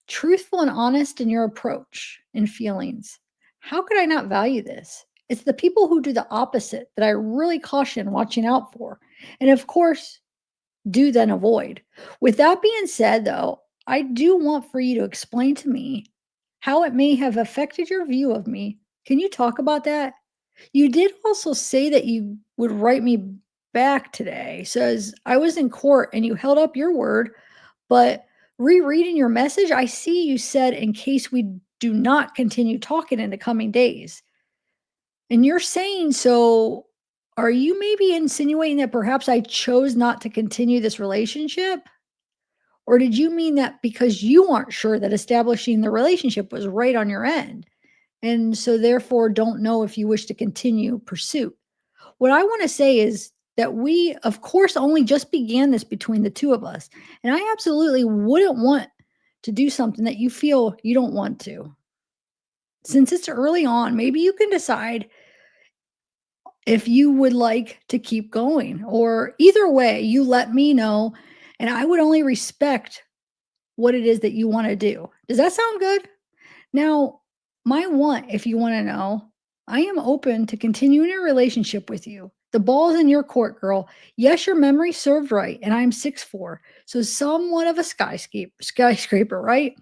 truthful and honest in your approach and feelings. How could I not value this? It's the people who do the opposite that I really caution watching out for. And of course, do then avoid. With that being said, though, I do want for you to explain to me how it may have affected your view of me. Can you talk about that? You did also say that you would write me back today. Says I was in court and you held up your word, but rereading your message, I see you said in case we do not continue talking in the coming days. And you're saying, so are you maybe insinuating that perhaps I chose not to continue this relationship? Or did you mean that because you aren't sure that establishing the relationship was right on your end? And so therefore don't know if you wish to continue pursuit. What I want to say is that we, of course, only just began this between the two of us. And I absolutely wouldn't want to do something that you feel you don't want to. Since it's early on, maybe you can decide if you would like to keep going, or either way, you let me know, and I would only respect what it is that you want to do. Does that sound good? Now, my want, if you want to know, I am open to continuing a relationship with you. The ball's in your court, girl. Yes, your memory served right, and I'm 6'4", so somewhat of a skyscraper, right?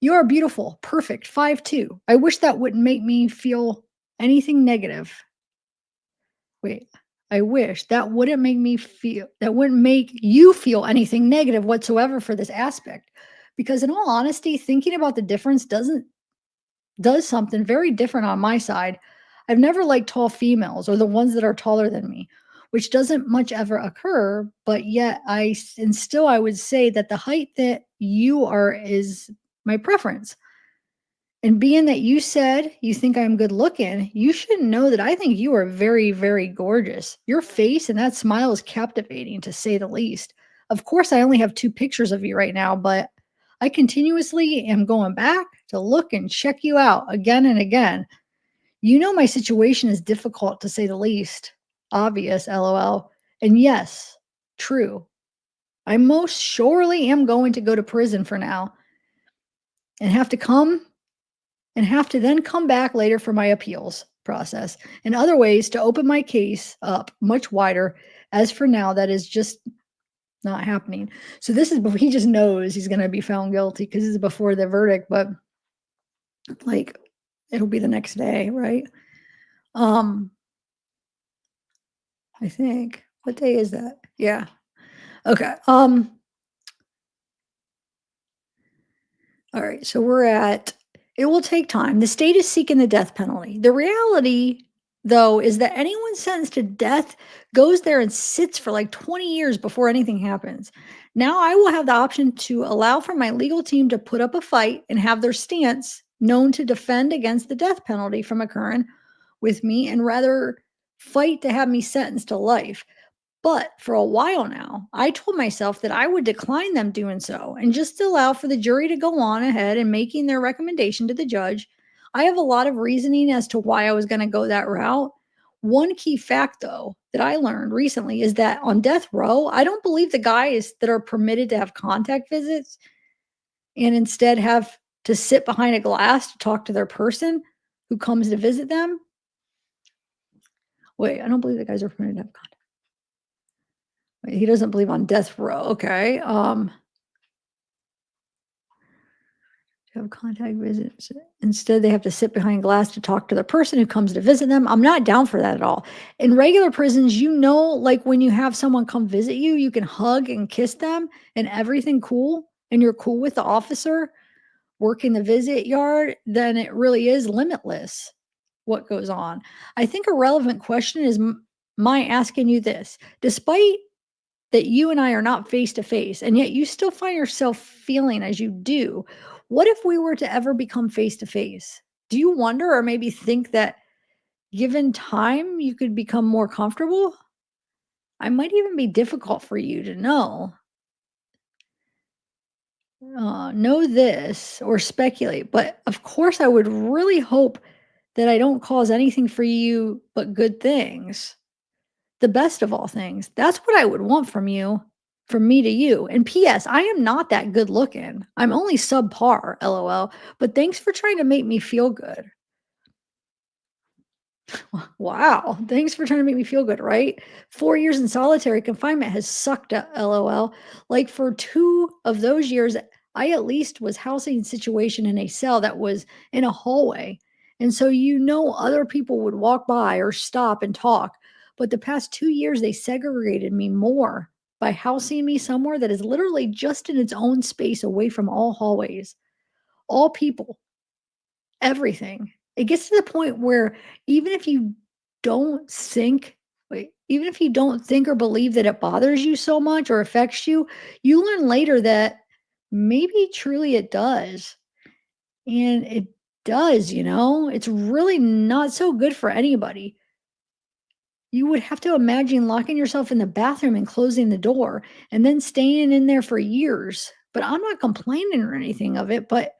You are beautiful, perfect, 5'2". I wish that wouldn't make me feel anything negative. Wait, I wish that wouldn't make you feel anything negative whatsoever for this aspect. Because in all honesty, thinking about the difference does something very different on my side. I've never liked tall females or the ones that are taller than me, which doesn't much ever occur, but yet and still I would say that the height that you are is my preference. And being that you said you think I'm good looking, you should know that I think you are very, very gorgeous. Your face and that smile is captivating to say the least. Of course, I only have two pictures of you right now, but I continuously am going back to look and check you out again and again. You know, my situation is difficult to say the least. Obvious, lol. And yes, true. I most surely am going to go to prison for now and have to then come back later for my appeals process and other ways to open my case up much wider. As for now, that is just not happening. So this is he just knows he's going to be found guilty because this is before the verdict, but like it'll be the next day, right? Um, I think. What day is that? Yeah. Okay. All right. So we're at it will take time. The state is seeking the death penalty. The reality, though, is that anyone sentenced to death goes there and sits for like 20 years before anything happens. Now I will have the option to allow for my legal team to put up a fight and have their stance known to defend against the death penalty from occurring with me and rather fight to have me sentenced to life. But for a while now, I told myself that I would decline them doing so and just allow for the jury to go on ahead and making their recommendation to the judge. I have a lot of reasoning as to why I was going to go that route. One key fact, though, that I learned recently is that on death row, I don't believe the guys that are permitted to have contact visits and instead have to sit behind a glass to talk to their person who comes to visit them. Wait, I don't believe the guys are permitted to have contact. He doesn't believe on death row. Okay. Have contact visits. Instead, they have to sit behind glass to talk to the person who comes to visit them. I'm not down for that at all. In regular prisons, like when you have someone come visit you, you can hug and kiss them and everything cool, and you're cool with the officer working the visit yard, then it really is limitless what goes on. I think a relevant question is my asking you this. Despite that you and I are not face to face, and yet you still find yourself feeling as you do. What if we were to ever become face to face? Do you wonder or maybe think that given time you could become more comfortable? I might even be difficult for you to know this or speculate, but of course I would really hope that I don't cause anything for you but good things. The best of all things. That's what I would want from you, from me to you. And P.S., I am not that good looking. I'm only subpar, lol. But thanks for trying to make me feel good. Wow. Thanks for trying to make me feel good, right? 4 years in solitary confinement has sucked, lol. Like for 2 of those years, I at least was housing situation in a cell that was in a hallway. And so other people would walk by or stop and talk. But the past 2 years, they segregated me more by housing me somewhere that is literally just in its own space away from all hallways, all people, everything. It gets to the point where even if you don't think even if you don't think or believe that it bothers you so much or affects you, you learn later that maybe truly it does. And it does. It's really not so good for anybody. You would have to imagine locking yourself in the bathroom and closing the door and then staying in there for years. But I'm not complaining or anything of it, but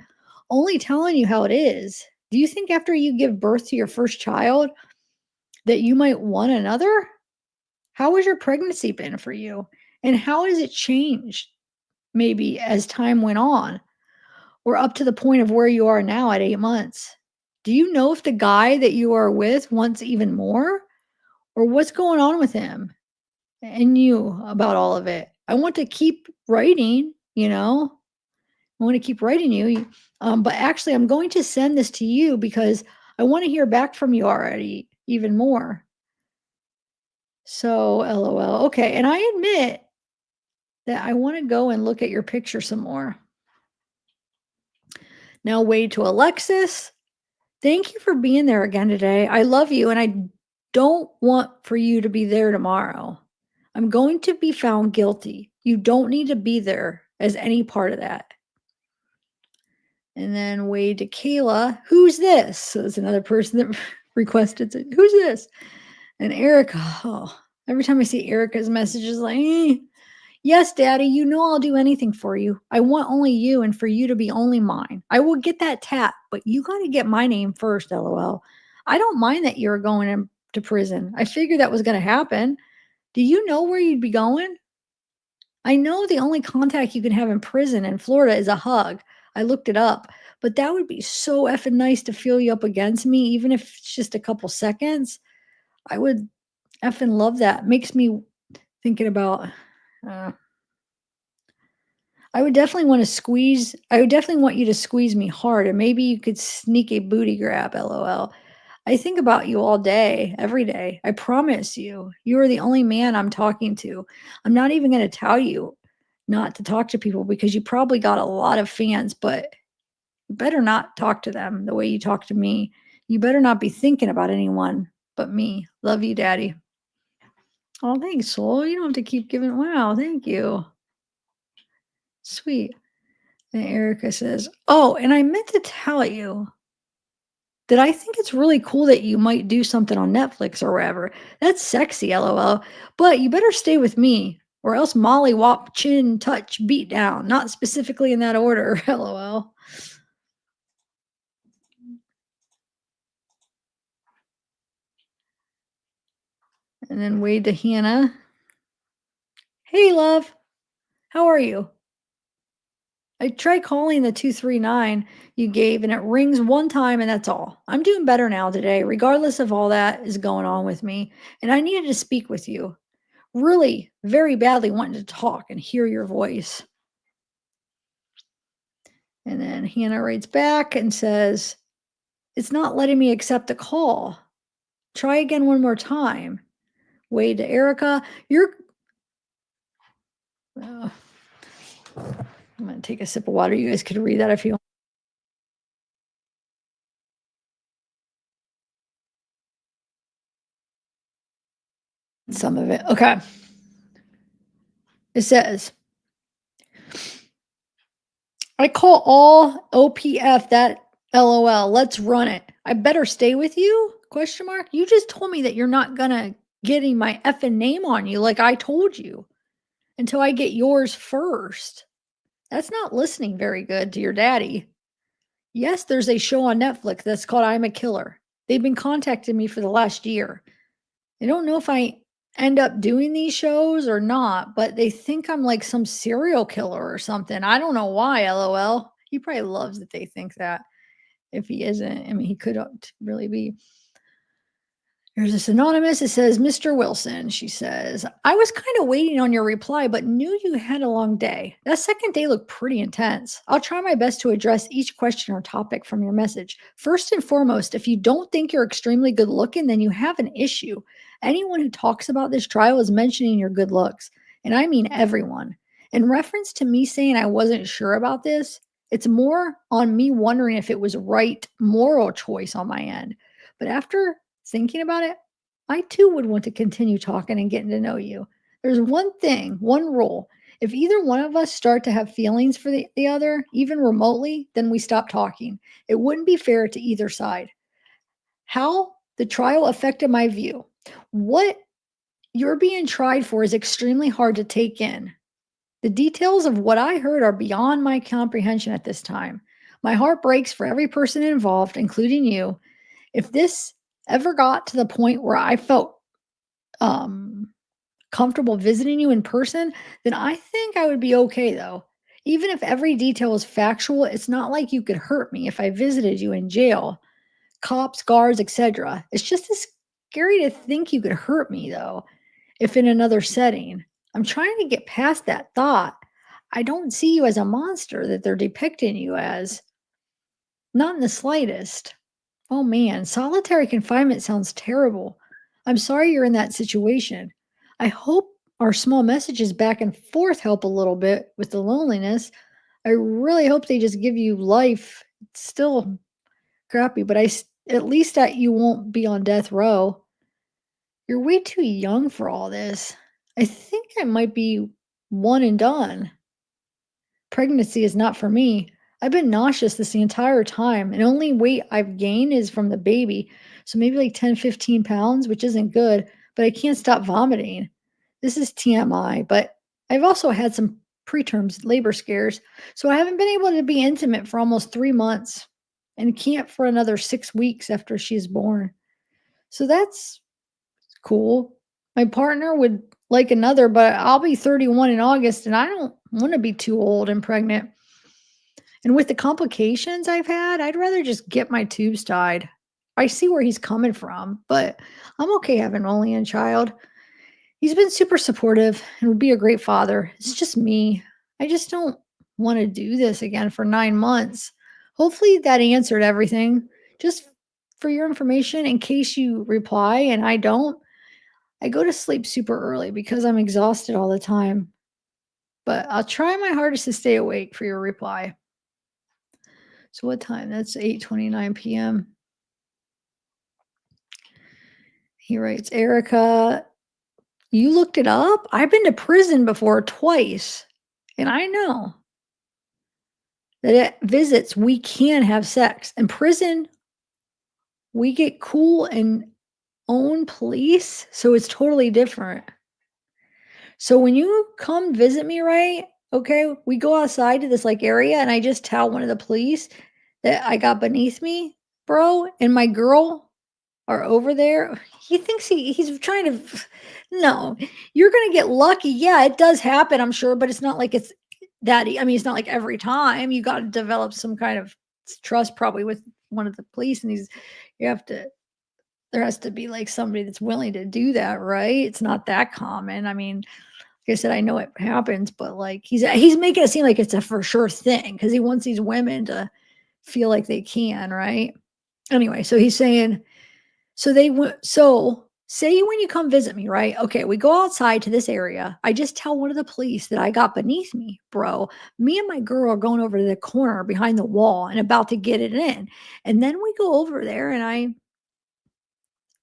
only telling you how it is. Do you think after you give birth to your first child that you might want another? How has your pregnancy been for you? And how has it changed maybe as time went on or up to the point of where you are now at 8 months? Do you know if the guy that you are with wants even more or what's going on with him and you about all of it? I want to keep writing. I want to keep writing you. But actually, I'm going to send this to you because I want to hear back from you already, even more. So, LOL. Okay. And I admit that I want to go and look at your picture some more. Now, Wade to Alexis. Thank you for being there again today. I love you, and I don't want for you to be there tomorrow. I'm going to be found guilty. You don't need to be there as any part of that. And then Wade to Kayla, who's this? So it's another person that requested it. Who's this? And Erica, oh, every time I see Erica's messages, like, yes, Daddy, you know I'll do anything for you. I want only you and for you to be only mine. I will get that tat, but you got to get my name first, LOL. I don't mind that you're going to prison. I figured that was going to happen. Do you know where you'd be going? I know the only contact you can have in prison in Florida is a hug. I looked it up, but that would be so effing nice to feel you up against me, even if it's just a couple seconds. I would effing love that. Makes me thinking about. Uh, I would definitely want you to squeeze me hard, and maybe you could sneak a booty grab, LOL. I think about you all day, every day. I promise you. You are the only man I'm talking to. I'm not even going to tell you not to talk to people because you probably got a lot of fans, but you better not talk to them the way you talk to me. You better not be thinking about anyone but me. Love you, Daddy. Oh, thanks, Soul. You don't have to keep giving. Wow, thank you. Sweet. And Erica says, oh, and I meant to tell you that I think it's really cool that you might do something on Netflix or wherever. That's sexy, LOL. But you better stay with me, or else Molly Wop Chin Touch Beat Down. Not specifically in that order, LOL. And then Wade to Hannah. Hey, love. How are you? I tried calling the 239 you gave and it rings one time and that's all. I'm doing better now today, regardless of all that is going on with me. And I needed to speak with you. Really, very badly wanting to talk and hear your voice. And then Hannah writes back and says, it's not letting me accept the call. Try again one more time. Wade to Erica, you're. I'm going to take a sip of water. You guys could read that if you want. Some of it. Okay. It says, I call all OPF that LOL. Let's run it. I better stay with you? Question mark. You just told me that you're not gonna getting my effing name on you like I told you until I get yours first. That's not listening very good to your daddy. Yes, there's a show on Netflix that's called I'm a Killer. They've been contacting me for the last year. I don't know if I end up doing these shows or not, but they think I'm like some serial killer or something. I don't know why, LOL. He probably loves that they think that. If he isn't, I mean, he could really be. There's this anonymous. It says, Mr. Wilson. She says, I was kind of waiting on your reply, but knew you had a long day. That second day looked pretty intense. I'll try my best to address each question or topic from your message. First and foremost, if you don't think you're extremely good looking, then you have an issue. Anyone who talks about this trial is mentioning your good looks, and I mean everyone. In reference to me saying I wasn't sure about this, it's more on me wondering if it was right moral choice on my end. But after thinking about it, I too would want to continue talking and getting to know you. There's one thing, one rule. If either one of us start to have feelings for the other, even remotely, then we stop talking. It wouldn't be fair to either side. How the trial affected my view. What you're being tried for is extremely hard to take in. The details of what I heard are beyond my comprehension at this time. My heart breaks for every person involved, including you. If this ever got to the point where I felt comfortable visiting you in person, then I think I would be okay though. Even if every detail is factual, it's not like you could hurt me if I visited you in jail, cops, guards, etc. It's just as scary to think you could hurt me though, if in another setting. I'm trying to get past that thought. I don't see you as a monster that they're depicting you as, not in the slightest. Oh man, solitary confinement sounds terrible. I'm sorry you're in that situation. I hope our small messages back and forth help a little bit with the loneliness. I really hope they just give you life. It's still crappy, but at least that you won't be on death row. You're way too young for all this. I think I might be one and done. Pregnancy is not for me. I've been nauseous this the entire time, and only weight I've gained is from the baby. So maybe like 10, 15 pounds, which isn't good, but I can't stop vomiting. This is TMI, but I've also had some preterm labor scares. So I haven't been able to be intimate for almost 3 months and can't for another 6 weeks after she's born. So that's cool. My partner would like another, but I'll be 31 in August and I don't want to be too old and pregnant. And with the complications I've had, I'd rather just get my tubes tied. I see where he's coming from, but I'm okay having only a child. He's been super supportive and would be a great father. It's just me. I just don't want to do this again for 9 months. Hopefully that answered everything. Just for your information, in case you reply and I don't, I go to sleep super early because I'm exhausted all the time. But I'll try my hardest to stay awake for your reply. So what time? That's 8:29 PM. He writes, "Erica, you looked it up? I've been to prison before twice, and I know that at visits we can have sex. In prison, we get cool and own police, so it's totally different. So when you come visit me, right? Okay, we go outside to this like area, and I just tell one of the police that I got beneath me, bro, and my girl are over there. He thinks he's trying to no, you're gonna get lucky. Yeah, it does happen, I'm sure, but it's not like it's I mean, it's not like every time. You gotta develop some kind of trust probably with one of the police, and you have to there has to be like somebody that's willing to do that, right? It's not that common. I mean, like I said, I know it happens, but like he's making it seem like it's a for sure thing because he wants these women to feel like they can, right? Anyway, so he's saying so they went so say when you come visit me, right? Okay, we go outside to this area. I just tell one of the police that I got beneath me, bro. Me and my girl are going over to the corner behind the wall and about to get it in. And then we go over there and I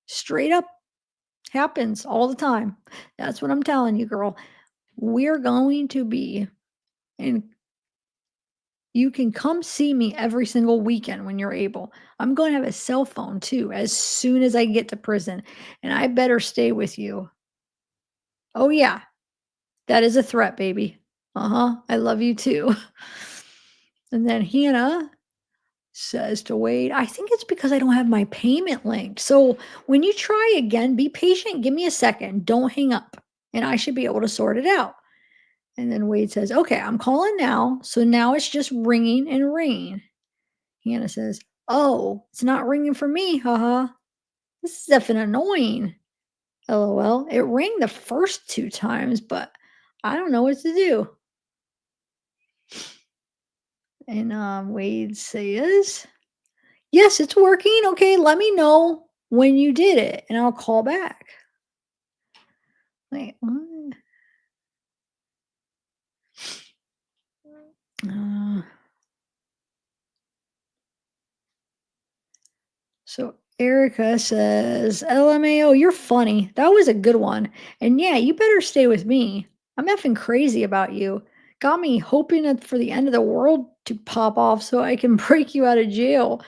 straight up happens all the time. That's what I'm telling you, girl. We're going to be and you can come see me every single weekend when you're able. I'm going to have a cell phone too as soon as I get to prison, and I better stay with you. Oh, yeah, that is a threat, baby. Uh huh. I love you too. And then Hannah says to Wade, I think it's because I don't have my payment linked. So when you try again, be patient. Give me a second. Don't hang up, and I should be able to sort it out. And then Wade says, okay, I'm calling now. So now it's just ringing and ringing. Hannah says, "Oh, it's not ringing for me, haha. This is effing annoying. LOL. It rang the first 2 times, but I don't know what to do." And Wade says, "Yes, it's working. Okay, let me know when you did it, and I'll call back." Wait, what? Uh, so Erica says, LMAO, you're funny. That was a good one. And yeah, you better stay with me. I'm effing crazy about you. Got me hoping for the end of the world to pop off so I can break you out of jail.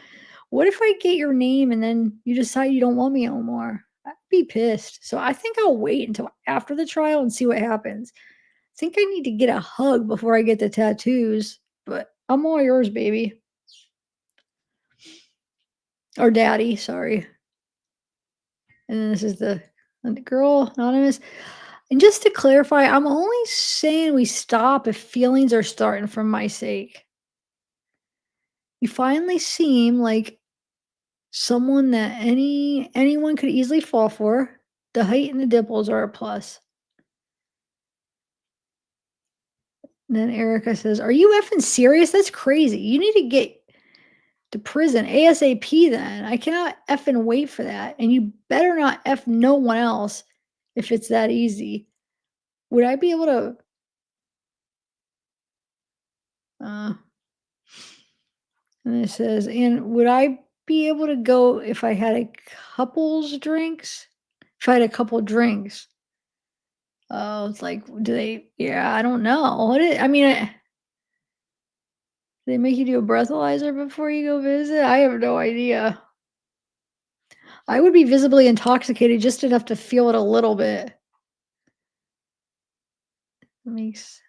What if I get your name and then you decide you don't want me anymore? I'd be pissed. So I think I'll wait until after the trial and see what happens. I think I need to get a hug before I get the tattoos, but I'm all yours, baby. Or daddy, sorry. And then this is the girl, anonymous. And just to clarify, I'm only saying we stop if feelings are starting for my sake. You finally seem like someone that anyone could easily fall for. The height and the dimples are a plus. And then Erica says, "Are you effing serious? That's crazy. You need to get to prison ASAP then. I cannot effing wait for that. And you better not F no one else if it's that easy." Would I be able to uh and it says, "And would I be able to go if I had a couple's drinks?" If I had a couple drinks. Oh, it's like, do they yeah, I don't know. I mean, do they make you do a breathalyzer before you go visit? I have no idea. I would be visibly intoxicated just enough to feel it a little bit. Makes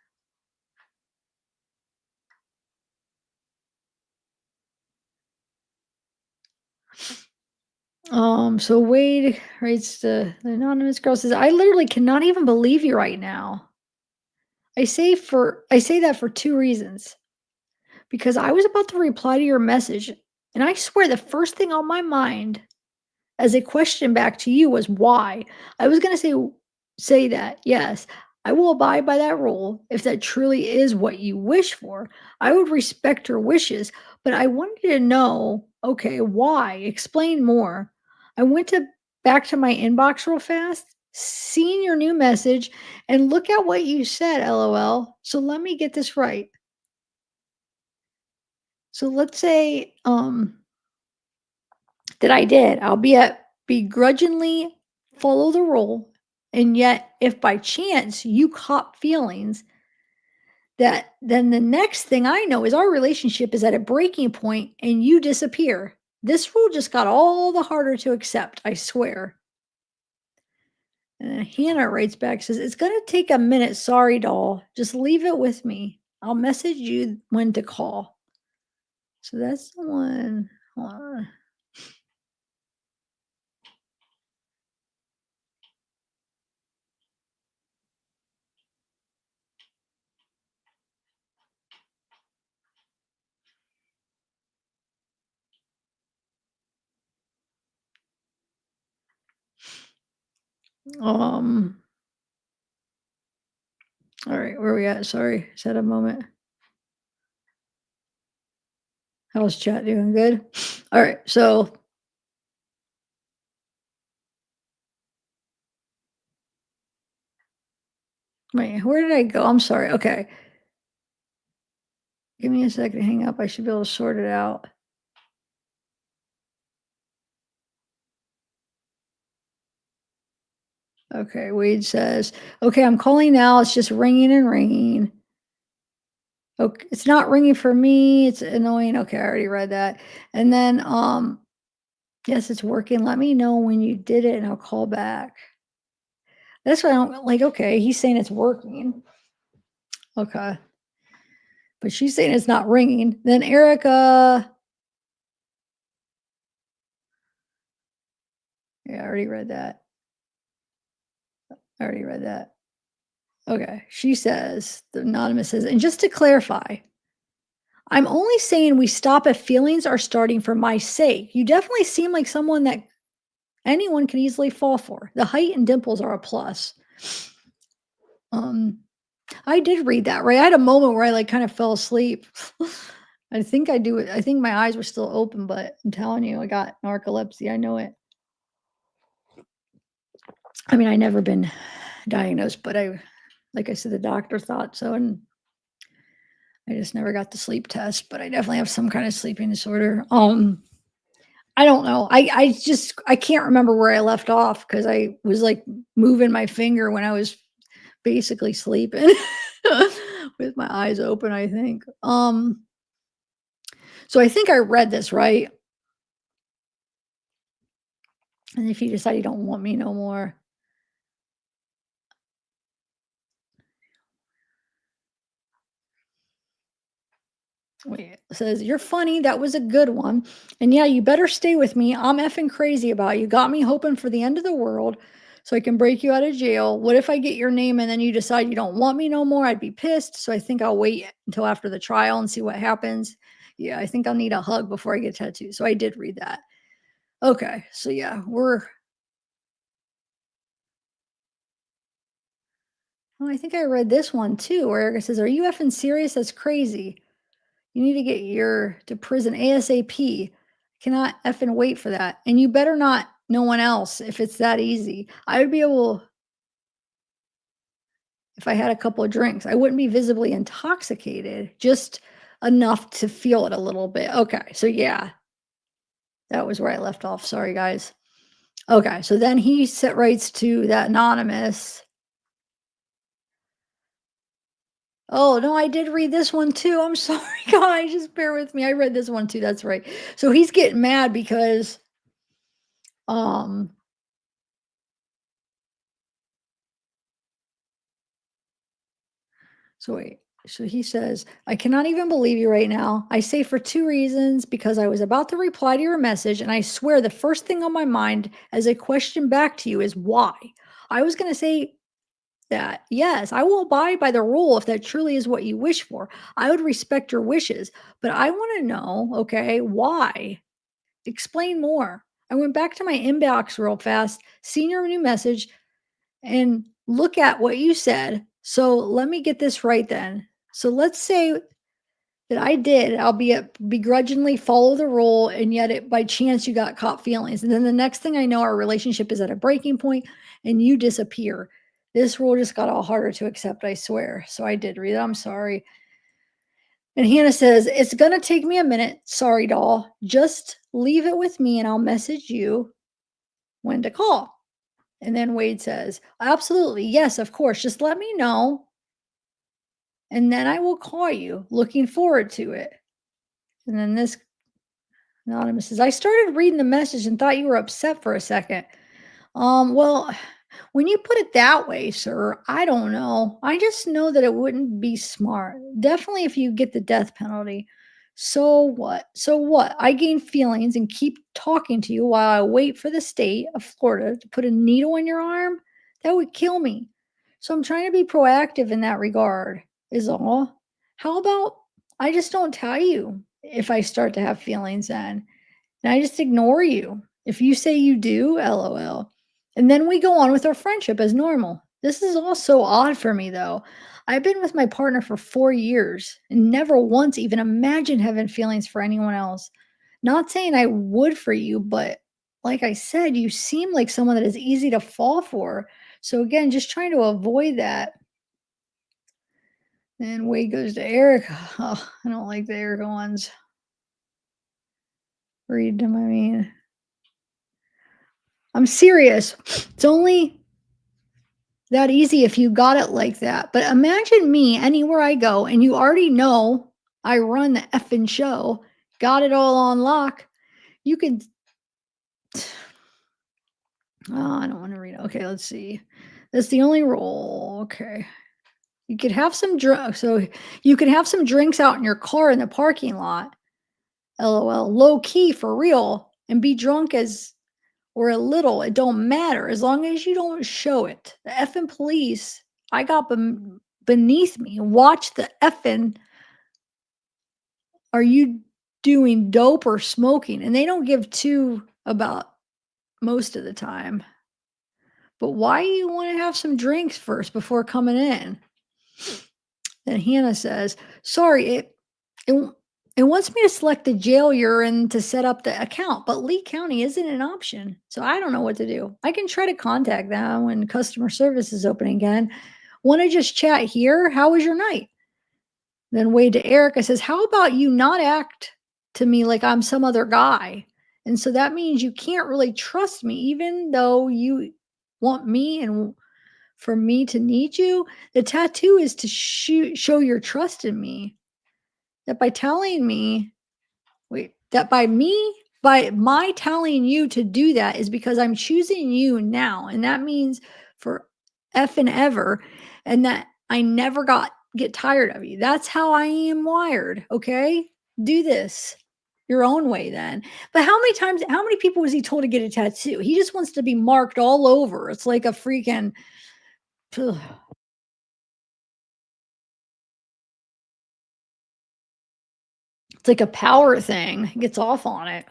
so Wade writes the anonymous girl says, "I literally cannot even believe you right now. I say that for two reasons. Because I was about to reply to your message, and I swear the first thing on my mind as a question back to you was why. I was gonna say that, yes, I will abide by that rule if that truly is what you wish for. I would respect your wishes, but I wanted to know, okay, why? Explain more. I went to back to my inbox real fast, seen your new message, and look at what you said, LOL. So let me get this right. So let's say that I did, albeit begrudgingly follow the rule. And yet, if by chance you caught feelings, that then the next thing I know is our relationship is at a breaking point and you disappear. This rule just got all the harder to accept, I swear. And then Hannah writes back, says, "It's going to take a minute. Sorry, doll. Just leave it with me. I'll message you when to call." So that's the one. Hold on. Um, all right, where are we at? Sorry, is that a moment? How's chat doing? Good? All right. So, wait, where did I go? I'm sorry. Okay. Give me a second to hang up. I should be able to sort it out. Okay. Wade says, "Okay, I'm calling now. It's just ringing and ringing. Okay. It's not ringing for me. It's annoying." Okay. I already read that. And then, yes, it's working. Let me know when you did it and I'll call back. That's what I don't like. Okay. He's saying it's working. Okay. But she's saying it's not ringing. Then Erica, yeah, I already read that. I already read that. Okay. She says, the anonymous says, "And just to clarify, I'm only saying we stop if feelings are starting for my sake. You definitely seem like someone that anyone can easily fall for. The height and dimples are a plus." Um, I did read that, right? I had a moment where I like kind of fell asleep. I think I do it. I think my eyes were still open, but I'm telling you, I got narcolepsy. I know it. I mean, I never been diagnosed, but like I said, the doctor thought so, and I just never got the sleep test, but I definitely have some kind of sleeping disorder. I don't know. I can't remember where I left off because I was like moving my finger when I was basically sleeping with my eyes open, I think. So I think I read this right. And if you decide you don't want me no more, wait, it says, "You're funny. That was a good one. And yeah, you better stay with me. I'm effing crazy about you. Got me hoping for the end of the world so I can break you out of jail. What if I get your name and then you decide you don't want me no more? I'd be pissed. So I think I'll wait until after the trial and see what happens. Yeah, I think I'll need a hug before I get tattooed." So I did read that. Okay. So yeah, we're Oh, I think I read this one too, where Erica says, "Are you effing serious? That's crazy. You need to get your to prison ASAP. Cannot effing wait for that. And you better not no one else if it's that easy. I would be able if I had a couple of drinks. I wouldn't be visibly intoxicated, just enough to feel it a little bit." Okay, so yeah, that was where I left off. Sorry, guys. Okay, so then he writes to that anonymous. Oh, no, I did read this one too. I'm sorry, guys. Just bear with me. I read this one too. That's right. So he's getting mad because um so wait. So he says, "I cannot even believe you right now. I say for two reasons because I was about to reply to your message and I swear the first thing on my mind as a question back to you is why. I was going to say that, yes, I will abide by the rule if that truly is what you wish for. I would respect your wishes, but I want to know, okay, why? Explain more." I went back to my inbox real fast, seen your new message, and look at what you said. So let me get this right then. So let's say that I did, albeit begrudgingly, follow the rule, and yet by chance you got caught feelings. And then the next thing I know, our relationship is at a breaking point and you disappear. This rule just got all harder to accept, I swear. So I did read it. I'm sorry. And Hannah says, "It's going to take me a minute. Sorry, doll. Just leave it with me and I'll message you when to call." And then Wade says, "Absolutely. Yes, of course. Just let me know and then I will call you. Looking forward to it." And then this anonymous says, "I started reading the message and thought you were upset for a second. Well, when you put it that way, sir, I don't know. I just know that it wouldn't be smart. Definitely if you get the death penalty. So what? So what? I gain feelings and keep talking to you while I wait for the state of Florida to put a needle in your arm? That would kill me. So I'm trying to be proactive in that regard, is all. How about I just don't tell you if I start to have feelings then? And I just ignore you. If you say you do, LOL. And then we go on with our friendship as normal. This is all so odd for me, though. I've been with my partner for 4 years and never once even imagined having feelings for anyone else. Not saying I would for you, but like I said, you seem like someone that is easy to fall for. So again, just trying to avoid that. And Wade goes to Erica. Oh, I don't like the Erica ones. Read them, I mean. I'm serious. It's only that easy if you got it like that. But imagine me anywhere I go and you already know I run the effing show, got it all on lock. You could oh, I don't want to read it. Okay, let's see. That's the only rule. Okay. You could have some drugs. So you could have some drinks out in your car in the parking lot. LOL. Low key for real. And be drunk as or a little, it don't matter as long as you don't show it. The effing police, I got beneath me. Watch the effing. Are you doing dope or smoking? And they don't give two about most of the time. But why you want to have some drinks first before coming in? Then Hannah says, "Sorry, it it wants me to select the jail you're in to set up the account, but Lee County isn't an option. So I don't know what to do. I can try to contact them when customer service is open again. Want to just chat here? How was your night?" Then Wade to Erica says, "How about you not act to me like I'm some other guy? And so that means you can't really trust me, even though you want me and for me to need you. The tattoo is to show your trust in me. That by telling me Wait, that by my telling you to do that is because I'm choosing you now, and that means for F and ever, and that I never get tired of you. That's how I am wired, okay? Do this your own way then. But how many people was he told to get a tattoo? He just wants to be marked all over. It's like a freaking ugh, it's like a power thing. He gets off on it.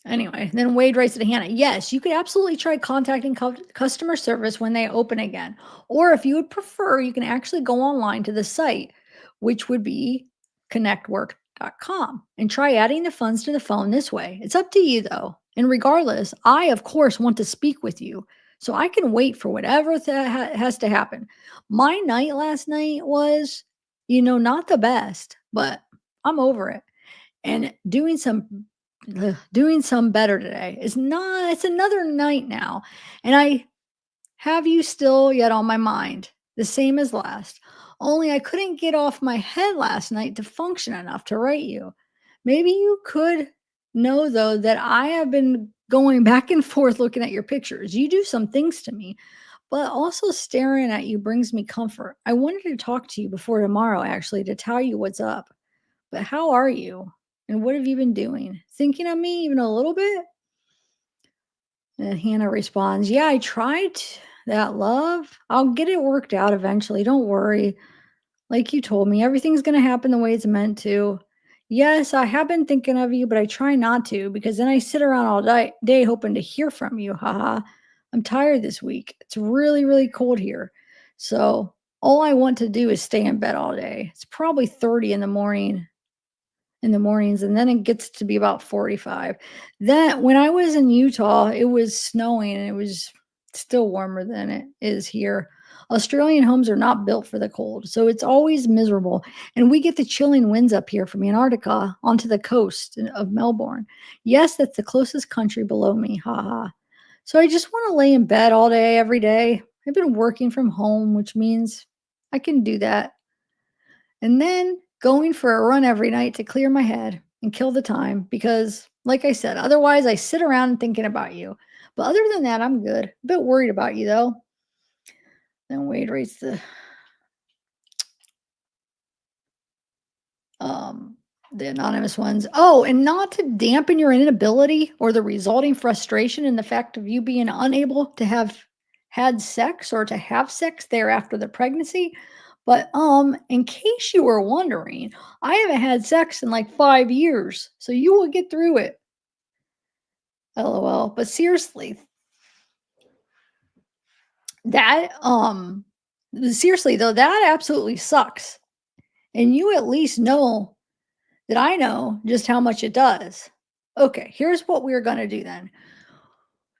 Anyway, then Wade writes to Hannah, yes, you could absolutely try contacting customer service when they open again. Or if you would prefer, you can actually go online to the site, which would be connectwork.com, and try adding the funds to the phone this way. It's up to you, though. And regardless, I, of course, want to speak with you. So I can wait for whatever has to happen. My night last night was, not the best, but I'm over it. And doing some better today. It's another night now, and I have you still yet on my mind, the same as last. Only I couldn't get off my head last night to function enough to write you. Maybe you could know, though, that I have been going back and forth looking at your pictures. You do some things to me, but also staring at you brings me comfort. I wanted to talk to you before tomorrow, actually, to tell you what's up. But how are you? And what have you been doing? Thinking of me even a little bit? And Hannah responds, yeah, I tried that, love. I'll get it worked out eventually. Don't worry. Like you told me, everything's going to happen the way it's meant to. Yes, I have been thinking of you, but I try not to because then I sit around all day hoping to hear from you. Haha. I'm tired this week. It's really, really cold here. So all I want to do is stay in bed all day. It's probably 30 in the mornings, and then it gets to be about 45. Then when I was in Utah, it was snowing and it was still warmer than it is here. Australian homes are not built for the cold, so it's always miserable. And we get the chilling winds up here from Antarctica onto the coast of Melbourne. Yes, that's the closest country below me. Haha. So I just want to lay in bed all day, every day. I've been working from home, which means I can do that, and then going for a run every night to clear my head and kill the time because, like I said, otherwise I sit around thinking about you. But other than that, I'm good. A bit worried about you, though. Then Wade rates um the anonymous ones. Oh, and not to dampen your inability or the resulting frustration in the fact of you being unable to have had sex or to have sex thereafter the pregnancy. But in case you were wondering, I haven't had sex in like 5 years, so you will get through it. LOL. But seriously, that seriously though, that absolutely sucks. And you at least know that I know just how much it does. Okay, here's what we're going to do then.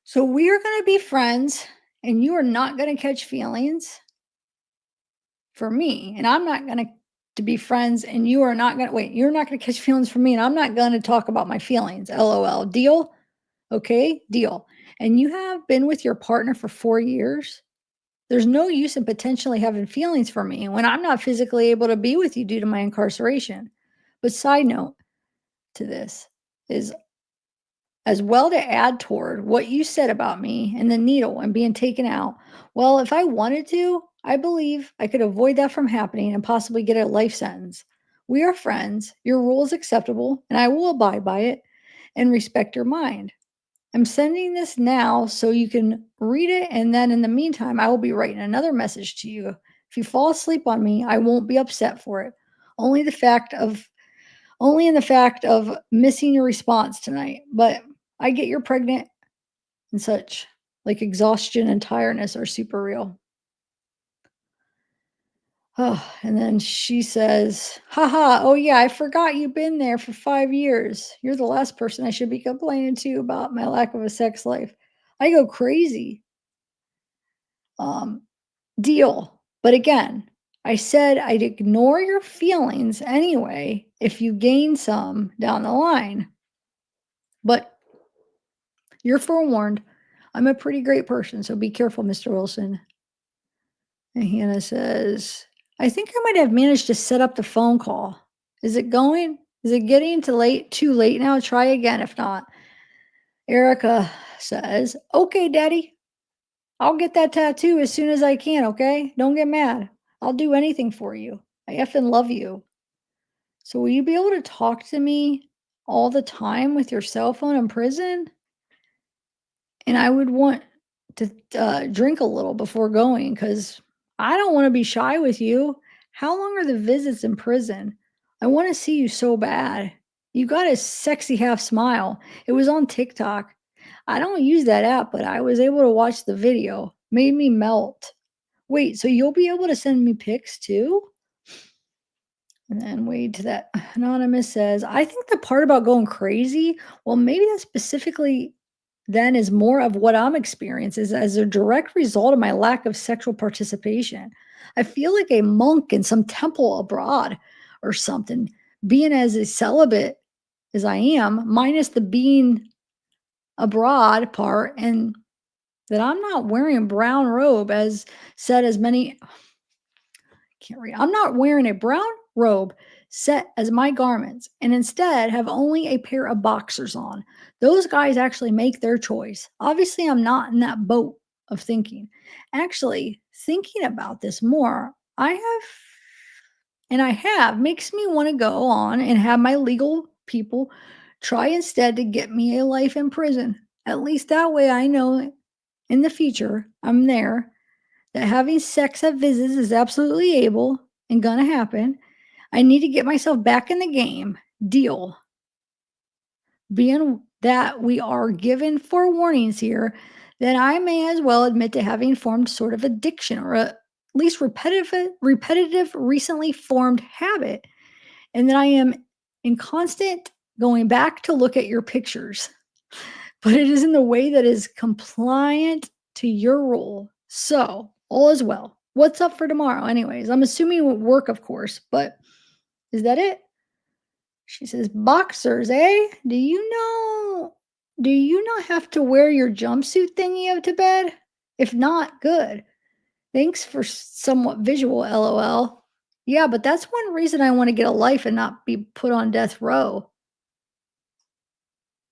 So we're going to be friends, and you are not going to catch feelings for me, and I'm not going to be friends, and you are not going to wait. You're not going to catch feelings for me, and I'm not going to talk about my feelings. LOL. Deal? Okay, deal. And you have been with your partner for 4 years. There's no use in potentially having feelings for me when I'm not physically able to be with you due to my incarceration. But side note to this is as well to add toward what you said about me and the needle and being taken out. Well, if I wanted to, I believe I could avoid that from happening and possibly get a life sentence. We are friends. Your rule is acceptable, and I will abide by it and respect your mind. I'm sending this now so you can read it, and then in the meantime, I will be writing another message to you. If you fall asleep on me, I won't be upset for it. Only the fact of only in the fact of missing your response tonight. But I get you're pregnant and such. Like exhaustion and tiredness are super real. Oh, and then she says, haha, oh yeah, I forgot you've been there for 5 years. You're the last person I should be complaining to about my lack of a sex life. I go crazy. Um, Deal. But again, I said I'd ignore your feelings anyway if you gain some down the line. But you're forewarned. I'm a pretty great person, so be careful, Mr. Wilson. And Hannah says, I think I might have managed to set up the phone call. Is it going? Is it getting too late now? Try again if not. Erica says, okay, Daddy. I'll get that tattoo as soon as I can, okay? Don't get mad. I'll do anything for you. I effing love you. So will you be able to talk to me all the time with your cell phone in prison? And I would want to drink a little before going because I don't want to be shy with you. How long are the visits in prison? I want to see you so bad. You got a sexy half smile. It was on TikTok. I don't use that app, but I was able to watch the video. Made me melt. Wait, so you'll be able to send me pics too? And then wait to that anonymous says, I think the part about going crazy, well, maybe that specifically then is more of what I'm experiencing is as a direct result of my lack of sexual participation. I feel like a monk in some temple abroad or something, being as a celibate as I am, minus the being abroad part, and that I'm not wearing a brown robe as said as many can't read. I'm not wearing a brown robe set as my garments and instead have only a pair of boxers on. Those guys actually make their choice. Obviously, I'm not in that boat of thinking. Actually, thinking about this more, I have makes me want to go on and have my legal people try instead to get me a life in prison. At least that way I know in the future I'm there that having sex at visits is absolutely able and gonna happen. I need to get myself back in the game. Deal. Being that we are given forewarnings here, then I may as well admit to having formed sort of addiction or at least repetitive, recently formed habit, and that I am in constant going back to look at your pictures, but it is in the way that is compliant to your rule. So, all is well. What's up for tomorrow, anyways? I'm assuming work, of course, but is that it? She says, boxers, eh? Do you not have to wear your jumpsuit thingy up to bed? If not, good. Thanks for somewhat visual, lol. Yeah, but that's one reason I want to get a life and not be put on death row.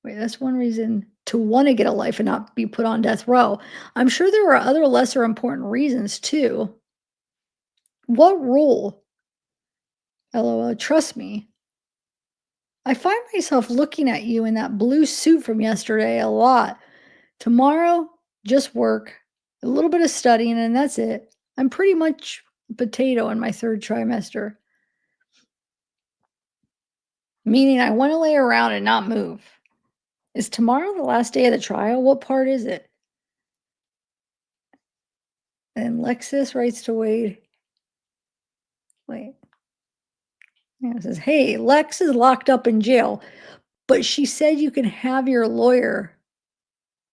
Wait, that's one reason to want to get a life and not be put on death row. I'm sure there are other lesser important reasons too. What rule? LOL, trust me. I find myself looking at you in that blue suit from yesterday a lot. Tomorrow, just work, a little bit of studying, and that's it. I'm pretty much a potato in my third trimester, meaning I want to lay around and not move. Is tomorrow the last day of the trial? What part is it? And Lexus writes to Wade. Wait. Yeah, it says, hey, Lex is locked up in jail, but she said you can have your lawyer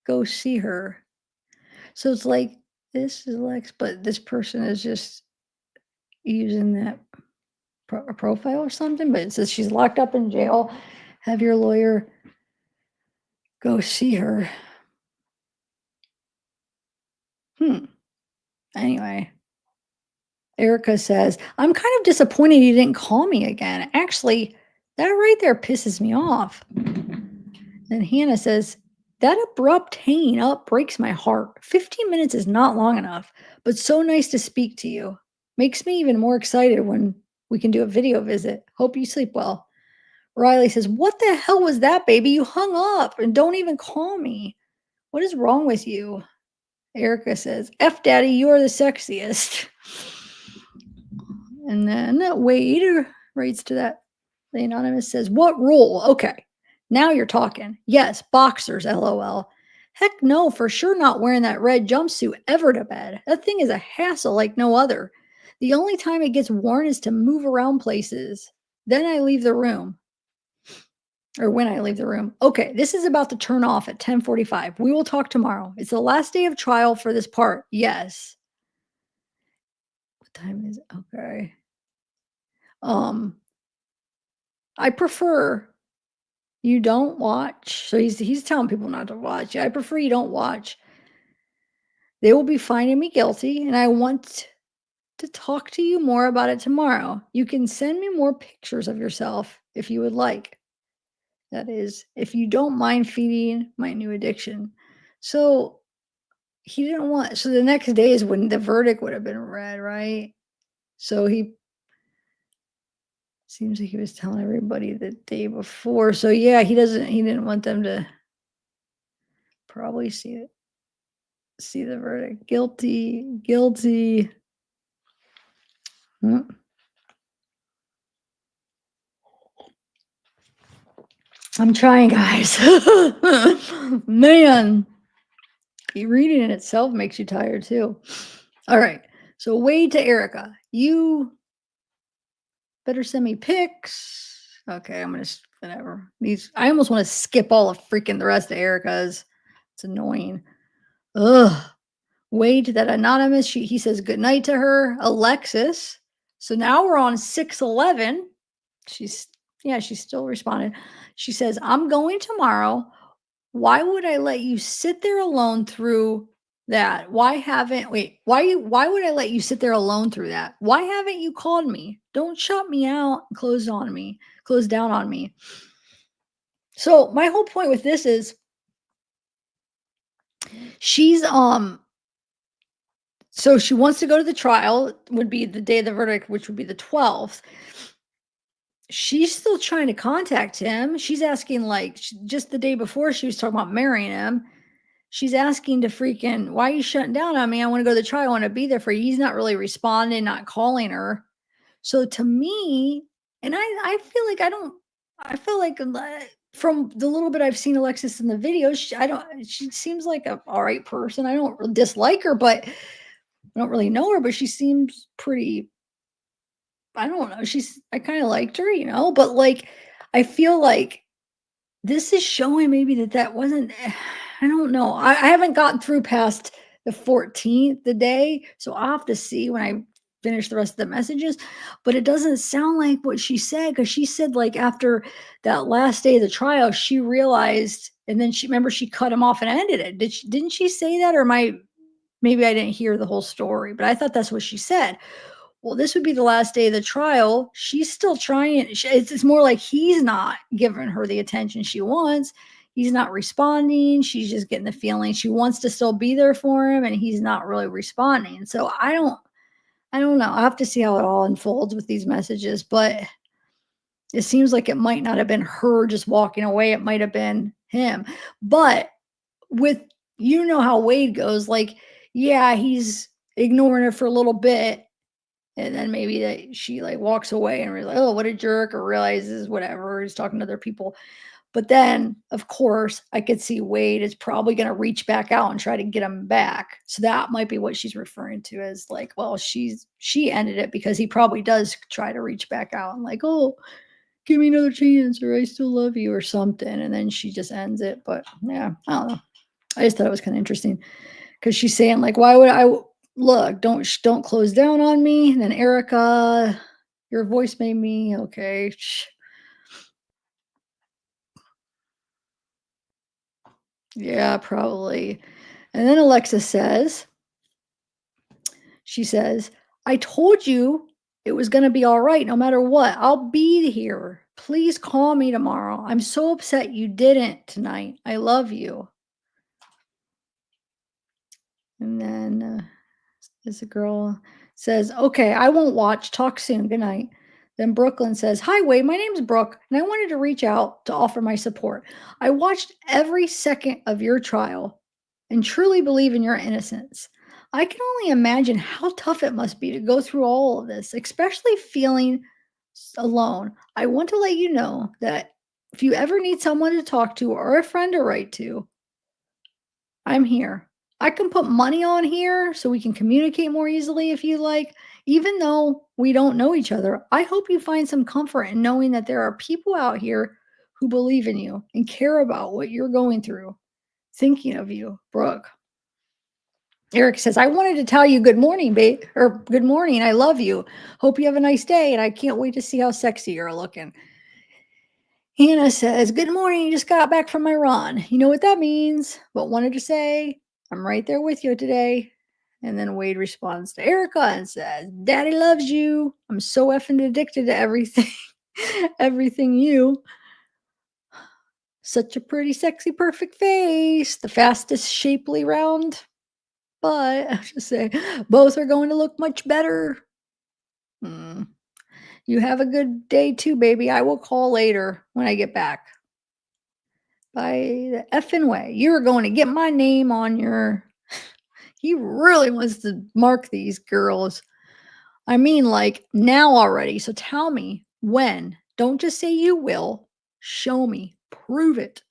go see her. So it's like, this is Lex, but this person is just using that profile or something. But it says she's locked up in jail. Have your lawyer go see her. Anyway, Erica says, I'm kind of disappointed you didn't call me again. Actually, that right there pisses me off. Then Hannah says, that abrupt hanging up breaks my heart. 15 minutes is not long enough, but so nice to speak to you. Makes me even more excited when we can do a video visit. Hope you sleep well. Riley says, what the hell was that, baby? You hung up and don't even call me. What is wrong with you? Erica says, F daddy, you are the sexiest. And then Wade writes to that. The anonymous says, what rule? Okay, now you're talking. Yes, boxers, lol. Heck no, for sure not wearing that red jumpsuit ever to bed. That thing is a hassle like no other. The only time it gets worn is to move around places. Then I leave the room. Or when I leave the room. Okay, this is about to turn off at 10:45. We will talk tomorrow. It's the last day of trial for this part. Yes. What time is it? Okay. I prefer you don't watch. So he's telling people not to watch. I prefer you don't watch. They will be finding me guilty, and I want to talk to you more about it tomorrow. You can send me more pictures of yourself if you would like. That is, if you don't mind feeding my new addiction. So he didn't want, so the next day is when the verdict would have been read, right? So he seems like he was telling everybody the day before. So yeah, he didn't want them to probably see the verdict. Guilty, guilty. Mm. I'm trying, guys. Man, reading it itself makes you tired too. All right. So Wade to Erica. You better send me pics. Okay, I'm gonna whatever. These I almost want to skip all of freaking the rest of Erica's. It's annoying. Ugh. Wade to that anonymous. He says good night to her. Alexis. So now we're on 611. She's yeah, she's still responding. She says, I'm going tomorrow. Why would I let you sit there alone through that? Why would I let you sit there alone through that? Why haven't you called me? Don't shut me out and close down on me. So my whole point with this is she's so she wants to go to the trial, would be the day of the verdict, which would be the 12th. She's still trying to contact him. She's asking, like, just the day before she was talking about marrying him. She's asking to freaking, why are you shutting down on me? I want to go to the trial. I want to be there for you. He's not really responding, not calling her. So to me, and I feel like I feel like from the little bit I've seen Alexis in the videos, she seems like a all right person. I don't dislike her, but I don't really know her, but she seems pretty, I don't know. I kind of liked her, but like, I feel like this is showing maybe that wasn't, I don't know. I haven't gotten through past the 14th, the day. So I'll have to see when I finish the rest of the messages. But it doesn't sound like what she said, because she said, like, after that last day of the trial, she realized, and then remember, she cut him off and ended it. Didn't she say that? Or maybe I didn't hear the whole story, but I thought that's what she said. Well, this would be the last day of the trial. She's still trying. It's more like he's not giving her the attention she wants. He's not responding. She's just getting the feeling she wants to still be there for him, and he's not really responding. So I don't know. I have to see how it all unfolds with these messages, but it seems like it might not have been her just walking away. It might have been him. But with, how Wade goes, like, yeah, he's ignoring her for a little bit, and then maybe that she, like, walks away and realizes, oh, what a jerk, or realizes whatever, he's talking to other people. But then, of course, I could see Wade is probably going to reach back out and try to get him back. So that might be what she's referring to as, like, well, she ended it because he probably does try to reach back out and, like, oh, give me another chance, or I still love you, or something. And then she just ends it. But yeah, I don't know. I just thought it was kind of interesting, because she's saying, like, why would I look, don't close down on me. And then Erica, your voice made me okay. Yeah, probably. And then Alexa says, she says, I told you it was going to be all right no matter what. I'll be here. Please call me tomorrow. I'm so upset you didn't tonight. I love you. And then this girl says, okay, I won't watch. Talk soon. Good night. Then Brooklyn says, hi, Wade. My name's Brooke, and I wanted to reach out to offer my support. I watched every second of your trial and truly believe in your innocence. I can only imagine how tough it must be to go through all of this, especially feeling alone. I want to let you know that if you ever need someone to talk to or a friend to write to, I'm here. I can put money on here so we can communicate more easily if you like. Even though we don't know each other, I hope you find some comfort in knowing that there are people out here who believe in you and care about what you're going through. Thinking of you, Brooke. Eric says, I wanted to tell you good morning, babe, or good morning. I love you. Hope you have a nice day, and I can't wait to see how sexy you're looking. Hannah says, good morning. Just got back from my run. You know what that means, but wanted to say I'm right there with you today. And then Wade responds to Erica and says, Daddy loves you. I'm so effing addicted to everything, everything you. Such a pretty, sexy, perfect face. The fastest, shapely round. But I just say, both are going to look much better. You have a good day too, baby. I will call later when I get back. By the effing way, you're going to get my name on your. He really wants to mark these girls. I mean, like, now already. So tell me when. Don't just say you will. Show me Prove it.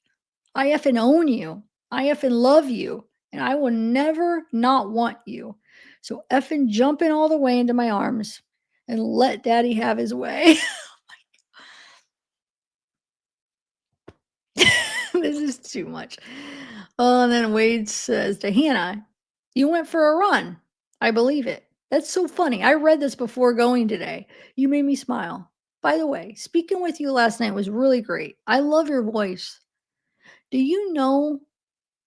I effing own you. I effing love you. And I will never not want you. So effing jump in all the way into my arms and let daddy have his way. This is too much. Oh, and then Wade says to Hannah, "You went for a run. I believe it. That's so funny. I read this before going today. You made me smile. By the way, speaking with you last night was really great. I love your voice. Do you know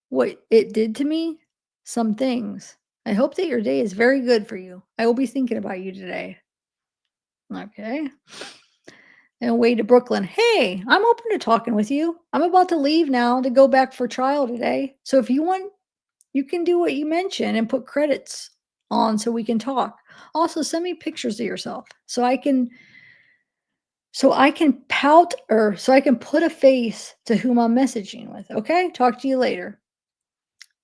what it did to me? Some things. I hope that your day is very good for you. I will be thinking about you today." Okay. And Wade to Brooklyn, "Hey, I'm open to talking with you. I'm about to leave now to go back for trial today. So if you want, you can do what you mentioned and put credits on so we can talk. Also, send me pictures of yourself so I can pout or so I can put a face to whom I'm messaging with. Okay? Talk to you later."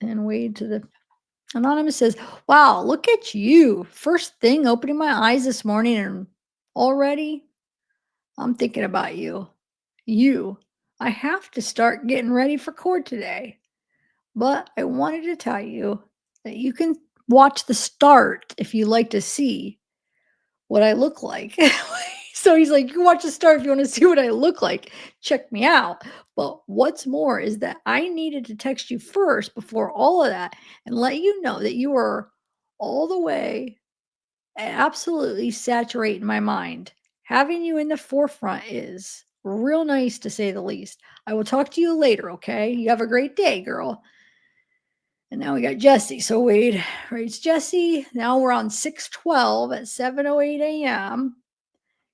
And Wade to the anonymous says, "Wow, look at you. First thing opening my eyes this morning and already I'm thinking about you. You. I have to start getting ready for court today. But I wanted to tell you that you can watch the start if you like to see what I look like." So he's like, "You can watch the start if you want to see what I look like. Check me out. But what's more is that I needed to text you first before all of that and let you know that you are all the way absolutely saturating my mind. Having you in the forefront is real nice to say the least. I will talk to you later, okay? You have a great day, girl." And now we got Jessie. So Wade writes Jessie. Now we're on 612 at 7:08 a.m.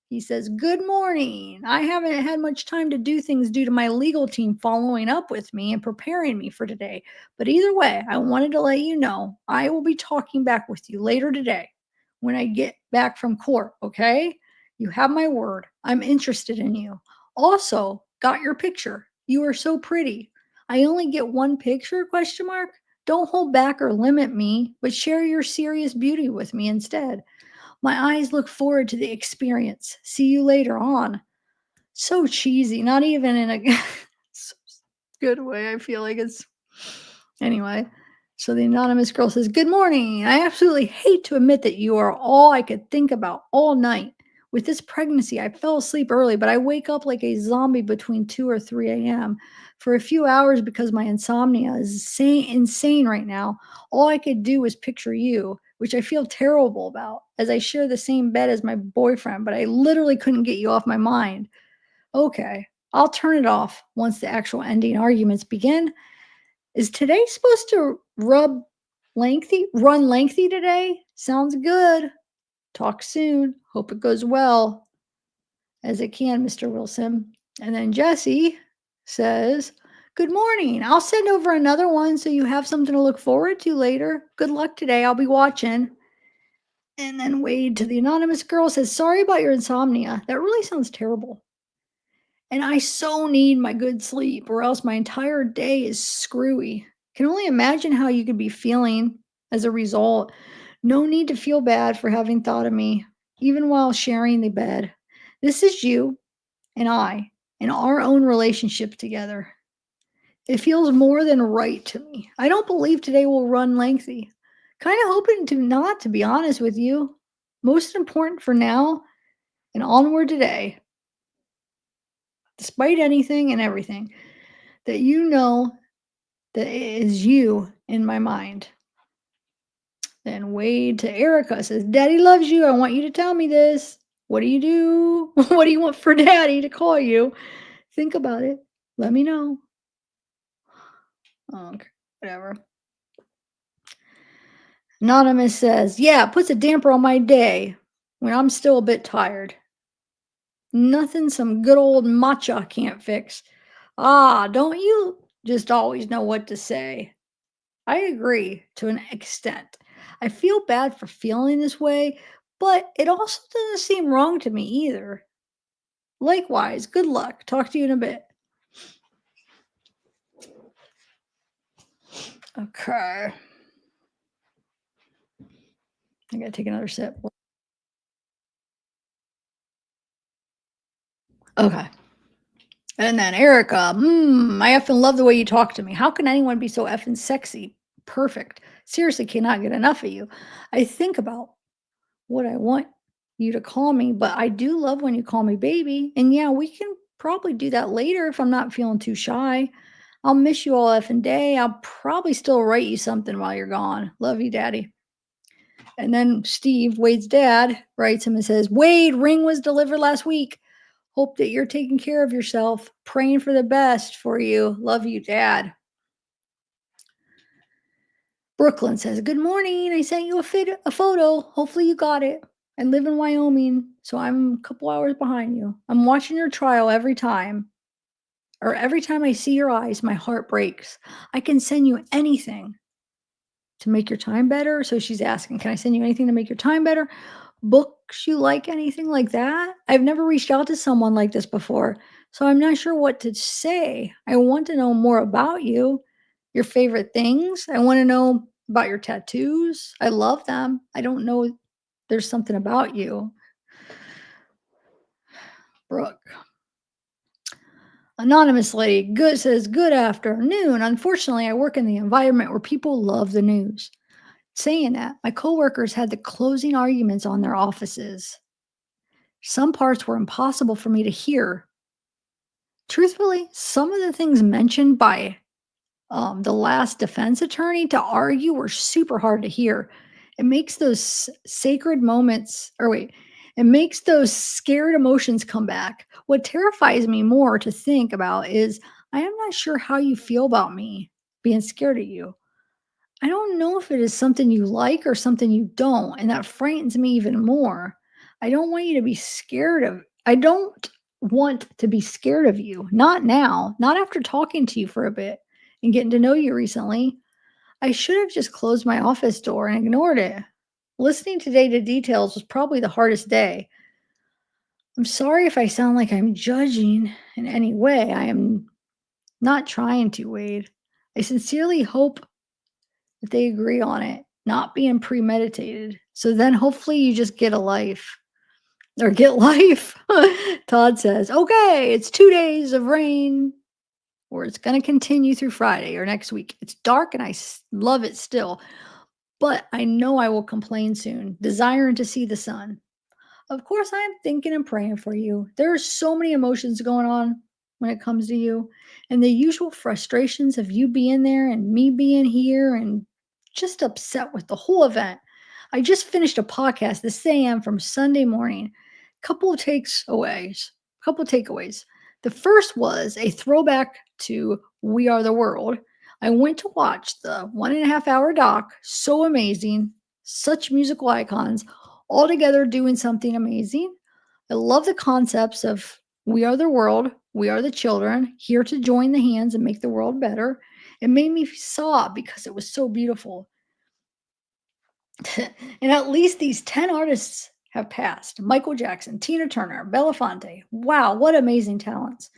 He says, "Good morning. I haven't had much time to do things due to my legal team following up with me and preparing me for today. But either way, I wanted to let you know I will be talking back with you later today when I get back from court, okay? You have my word. I'm interested in you. Also, got your picture. You are so pretty. I only get one picture question mark. Don't hold back or limit me, but share your serious beauty with me instead. My eyes look forward to the experience. See you later on." So cheesy, not even in a s- good way. I feel like it's anyway. So the anonymous girl says, "Good morning. I absolutely hate to admit that you are all I could think about all night. With this pregnancy, I fell asleep early, but I wake up like a zombie between 2 or 3 a.m. for a few hours because my insomnia is insane right now. All I could do was picture you, which I feel terrible about, as I share the same bed as my boyfriend, but I literally couldn't get you off my mind. Okay, I'll turn it off once the actual ending arguments begin. Is today supposed to run lengthy today? Sounds good. Talk soon. Hope it goes well as it can, Mr. Wilson." And then Jesse says, "Good morning. I'll send over another one so you have something to look forward to later. Good luck today. I'll be watching." And then Wade to the anonymous girl says, "Sorry about your insomnia. That really sounds terrible. And I so need my good sleep, or else my entire day is screwy. Can only imagine how you could be feeling as a result. No need to feel bad for having thought of me, even while sharing the bed. This is you and I in our own relationship together. It feels more than right to me. I don't believe today will run lengthy. Kind of hoping to not, to be honest with you. Most important for now and onward today, despite anything and everything, that you know that it is you in my mind." Then Wade to Erica says, "Daddy loves you. I want you to tell me this. What do you do? What do you want for daddy to call you? Think about it. Let me know." Okay, whatever. Anonymous says, "Yeah, it puts a damper on my day when I'm still a bit tired. Nothing some good old matcha can't fix. Ah, don't you just always know what to say?" I agree to an extent. I feel bad for feeling this way, but it also doesn't seem wrong to me either. Likewise, good luck. Talk to you in a bit. Okay. I gotta take another sip. Okay. And then Erica, I effing love the way you talk to me. How can anyone be so effing sexy? Perfect. Seriously, cannot get enough of you. I think about what I want you to call me, but I do love when you call me baby. And yeah, we can probably do that later if I'm not feeling too shy. I'll miss you all effing day. I'll probably still write you something while you're gone. Love you, daddy. And then Steve, Wade's dad, writes him and says, Wade, ring was delivered last week. Hope that you're taking care of yourself. Praying for the best for you. Love you, dad. Brooklyn says, Good morning. I sent you a photo. Hopefully you got it. I live in Wyoming, so I'm a couple hours behind you. I'm watching your trial every time. Or every time I see your eyes, my heart breaks. I can send you anything to make your time better. So she's asking, Can I send you anything to make your time better? Books you like, anything like that? I've never reached out to someone like this before, so I'm not sure what to say. I want to know more about you, your favorite things. I want to know about your tattoos. I love them. I don't know. There's something about you, Brooke. Anonymous lady good says, Good afternoon. Unfortunately, I work in the environment where people love the news. Saying that, my coworkers had the closing arguments on their offices. Some parts were impossible for me to hear. Truthfully, some of the things mentioned by the last defense attorney to argue were super hard to hear. It makes those sacred moments, or wait, it makes those scared emotions come back. What terrifies me more to think about is I am not sure how you feel about me being scared of you. I don't know if it is something you like or something you don't, and that frightens me even more. I don't want you to be scared of I don't want to be scared of you. Not now, not after talking to you for a bit and getting to know you recently. I should have just closed my office door and ignored it. Listening today to details was probably the hardest day. I'm sorry if I sound like I'm judging in any way. I am not trying to, Wade. I sincerely hope that they agree on it, not being premeditated. So then hopefully you just get a life or get life. Todd says, okay, it's 2 days of rain or it's going to continue through Friday or next week. It's dark and love it still, but I know I will complain soon, desiring to see the sun. Of course, I am thinking and praying for you. There are so many emotions going on when it comes to you, and the usual frustrations of you being there and me being here, and just upset with the whole event. I just finished a podcast this AM from Sunday morning. Couple of takeaways. The first was a throwback to We Are the World. I went to watch the 1.5 hour doc. So amazing. Such musical icons all together doing something amazing. I love the concepts of we are the world, we are the children, here to join the hands and make the world better. It made me sob because it was so beautiful. And at least these 10 artists have passed Michael Jackson, Tina Turner, Belafonte. Wow, what amazing talents.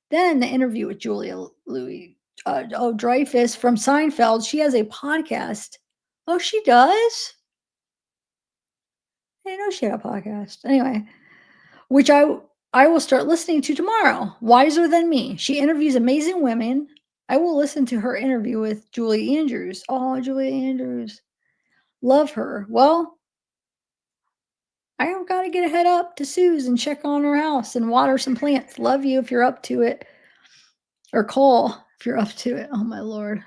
Then the interview with Julia Louis, Dreyfus from Seinfeld. She has a podcast. Oh, she does? I didn't know she had a podcast. Anyway, which I will start listening to tomorrow. Wiser Than Me. She interviews amazing women. I will listen to her interview with Julie Andrews. Oh, Julie Andrews. Love her. Well, I have got to get a head up to Sue's and check on her house and water some plants. Love you if you're up to it. Or call if you're up to it. Oh my lord.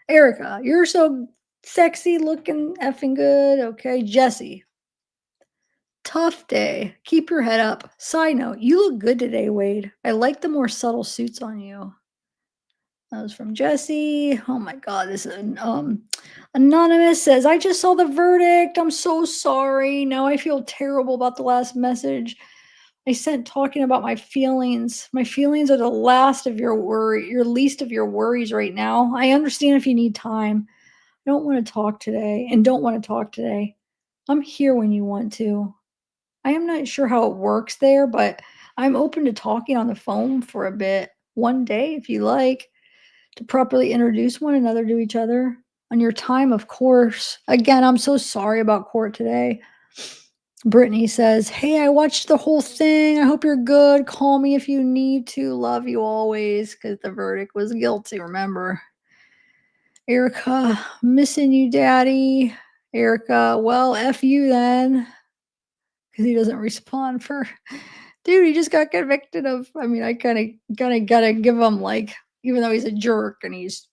Erica, you're so sexy looking effing good. Okay. Jessie, tough day. Keep your head up. Side note, you look good today, Wade. I like the more subtle suits on you. That was from Jessie. Oh my god, this is anonymous says, I just saw the verdict. I'm so sorry. Now I feel terrible about the last message. I sent talking about my feelings. My feelings are the last of your least of your worries right now. I understand if you need time. I don't want to talk today and don't want to talk today. I'm here when you want to. I am not sure how it works there, but I'm open to talking on the phone for a bit, one day if you like, to properly introduce one another to each other. On your time, of course. Again, I'm so sorry about court today. Brittany says, "Hey, I watched the whole thing. I hope you're good. Call me if you need to. Love you always." Because the verdict was guilty, remember. Erica, missing you, daddy. Erica, well, F you then. Because he doesn't respond for, dude, he just got convicted of, I mean, I kind of gotta give him, like, even though he's a jerk and he's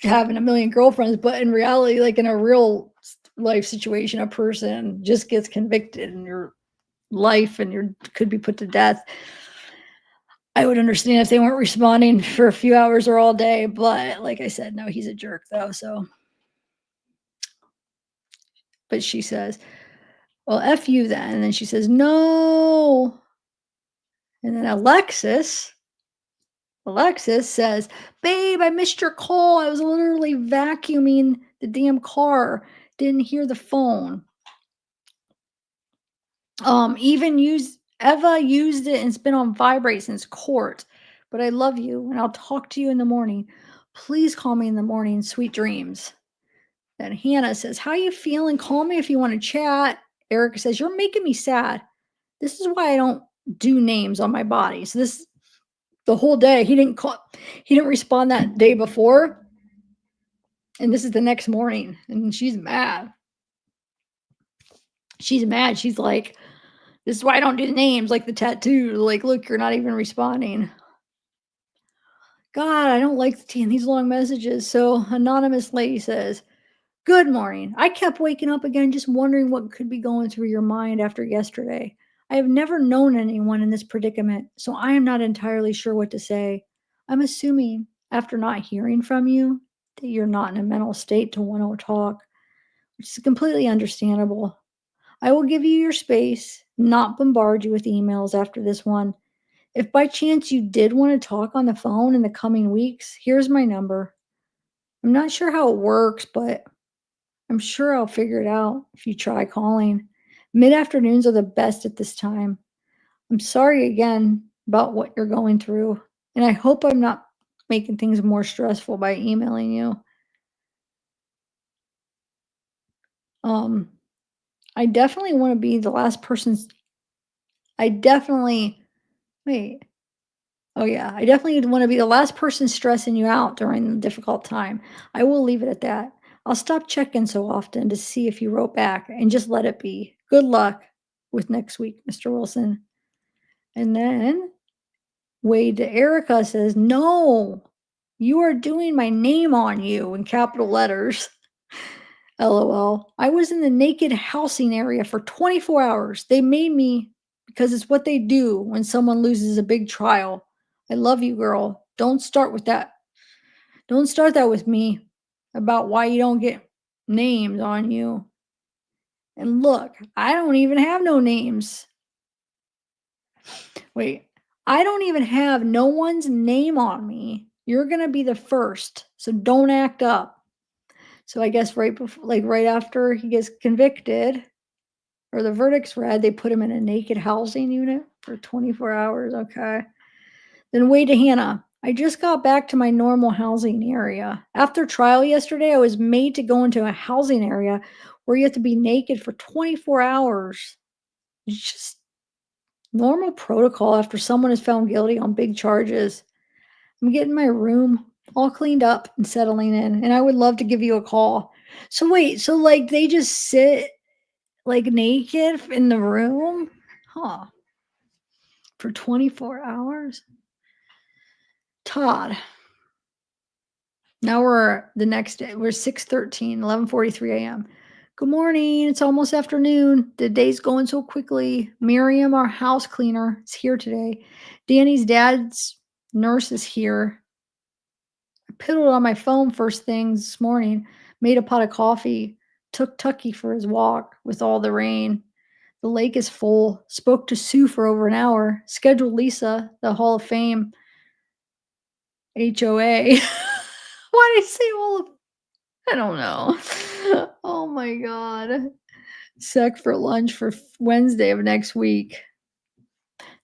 having a million girlfriends, but in reality, like in a real life situation, a person just gets convicted and your life and you could be put to death. I would understand if they weren't responding for a few hours or all day, but like I said, no, he's a jerk though. So, but she says, well, F you then. And then she says, no. And then Alexis says, babe, I missed your call. I was literally vacuuming the damn car. Didn't hear the phone. Even Eva used it and it's been on vibrate since court. But I love you and I'll talk to you in the morning. Please call me in the morning. Sweet dreams. Then Hannah says, how you feeling? Call me if you want to chat. Erica says, you're making me sad. This is why I don't do names on my body. So this the whole day he didn't respond that day before. And this is the next morning. And she's mad. She's mad. She's like, this is why I don't do the names, like the tattoo. Like, look, you're not even responding. God, I don't like these long messages. So anonymous lady says, good morning. I kept waking up again, just wondering what could be going through your mind after yesterday. I have never known anyone in this predicament, so I am not entirely sure what to say. I'm assuming, after not hearing from you, that you're not in a mental state to want to talk, which is completely understandable. I will give you your space, not bombard you with emails after this one. If by chance you did want to talk on the phone in the coming weeks, here's my number. I'm not sure how it works, but I'm sure I'll figure it out if you try calling. Mid afternoons are the best at this time. I'm sorry again about what you're going through, and I hope I'm not making things more stressful by emailing you. Um, I definitely want to be the last person. I definitely, wait. Oh, yeah. I definitely want to be the last person stressing you out during the difficult time. I will leave it at that. I'll stop checking so often to see if you wrote back and just let it be. Good luck with next week, Mr. Wilson. And then Wade to Erica says, no, you are doing my name on you in capital letters. LOL. I was in the naked housing area for 24 hours. They made me because it's what they do when someone loses a big trial. I love you, girl. Don't start with that. Don't start that with me about why you don't get names on you. And look, I don't even have no names. Wait, I don't even have no one's name on me. You're going to be the first. So don't act up. So I guess right before, like right after he gets convicted or the verdict's read, they put him in a naked housing unit for 24 hours. Okay. Then Wade to Hannah. I just got back to my normal housing area. After trial yesterday, I was made to go into a housing area where you have to be naked for 24 hours. It's just normal protocol after someone is found guilty on big charges. I'm getting my room all cleaned up and settling in, and I would love to give you a call. So wait, so like they just sit like naked in the room? Huh. For 24 hours? Todd. Now we're the next day. We're 6:13, 11:43 a.m. Good morning. It's almost afternoon. The day's going so quickly. Miriam, our house cleaner, is here today. Danny's dad's nurse is here. I piddled on my phone first thing this morning, made a pot of coffee, took Tucky for his walk with all the rain. The lake is full. Spoke to Sue for over an hour. Scheduled Lisa, the Hall of Fame HOA. Why did I say all of? I don't know. Oh my god. Sec for lunch for Wednesday of next week.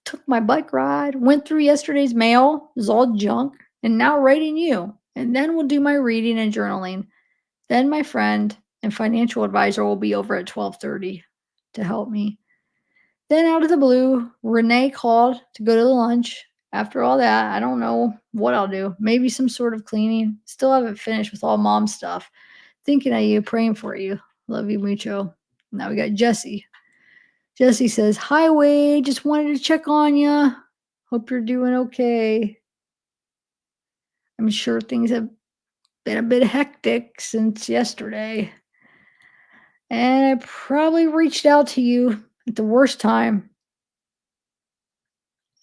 Took my bike ride. Went through yesterday's mail. It was all junk. And now writing you. And then we'll do my reading and journaling. Then my friend and financial advisor will be over at 12:30. to help me. Then out of the blue, Renee called to go to the lunch. After all that, I don't know what I'll do. Maybe some sort of cleaning. Still haven't finished with all mom stuff. Thinking of you, praying for you. Love you mucho. Now we got Jessie. Jessie says, "Hi Wade, just wanted to check on ya. Hope you're doing okay. I'm sure things have been a bit hectic since yesterday. And I probably reached out to you at the worst time.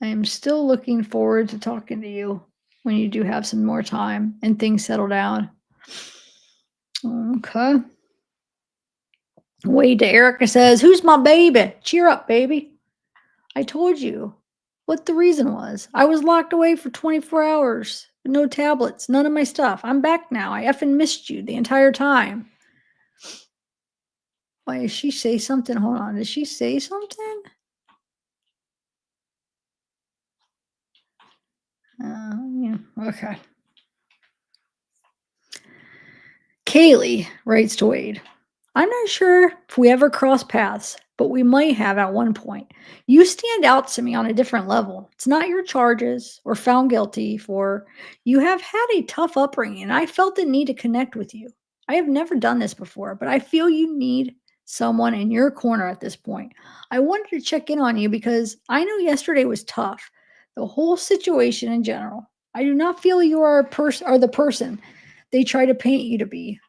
I am still looking forward to talking to you when you do have some more time and things settle down." Okay. Wade to Erica says, "Who's my baby? Cheer up, baby. I told you what the reason was. I was locked away for 24 hours. No tablets, none of my stuff. I'm back now. I effing missed you the entire time." Why did she say something? Hold on. Did she say something? Yeah. Okay. Kaylee writes to Wade, "I'm not sure if we ever cross paths, but we might have at one point. You stand out to me on a different level. It's not your charges or found guilty for. You have had a tough upbringing, and I felt the need to connect with you. I have never done this before, but I feel you need someone in your corner at this point. I wanted to check in on you because I know yesterday was tough. The whole situation in general. I do not feel you are the person they try to paint you to be.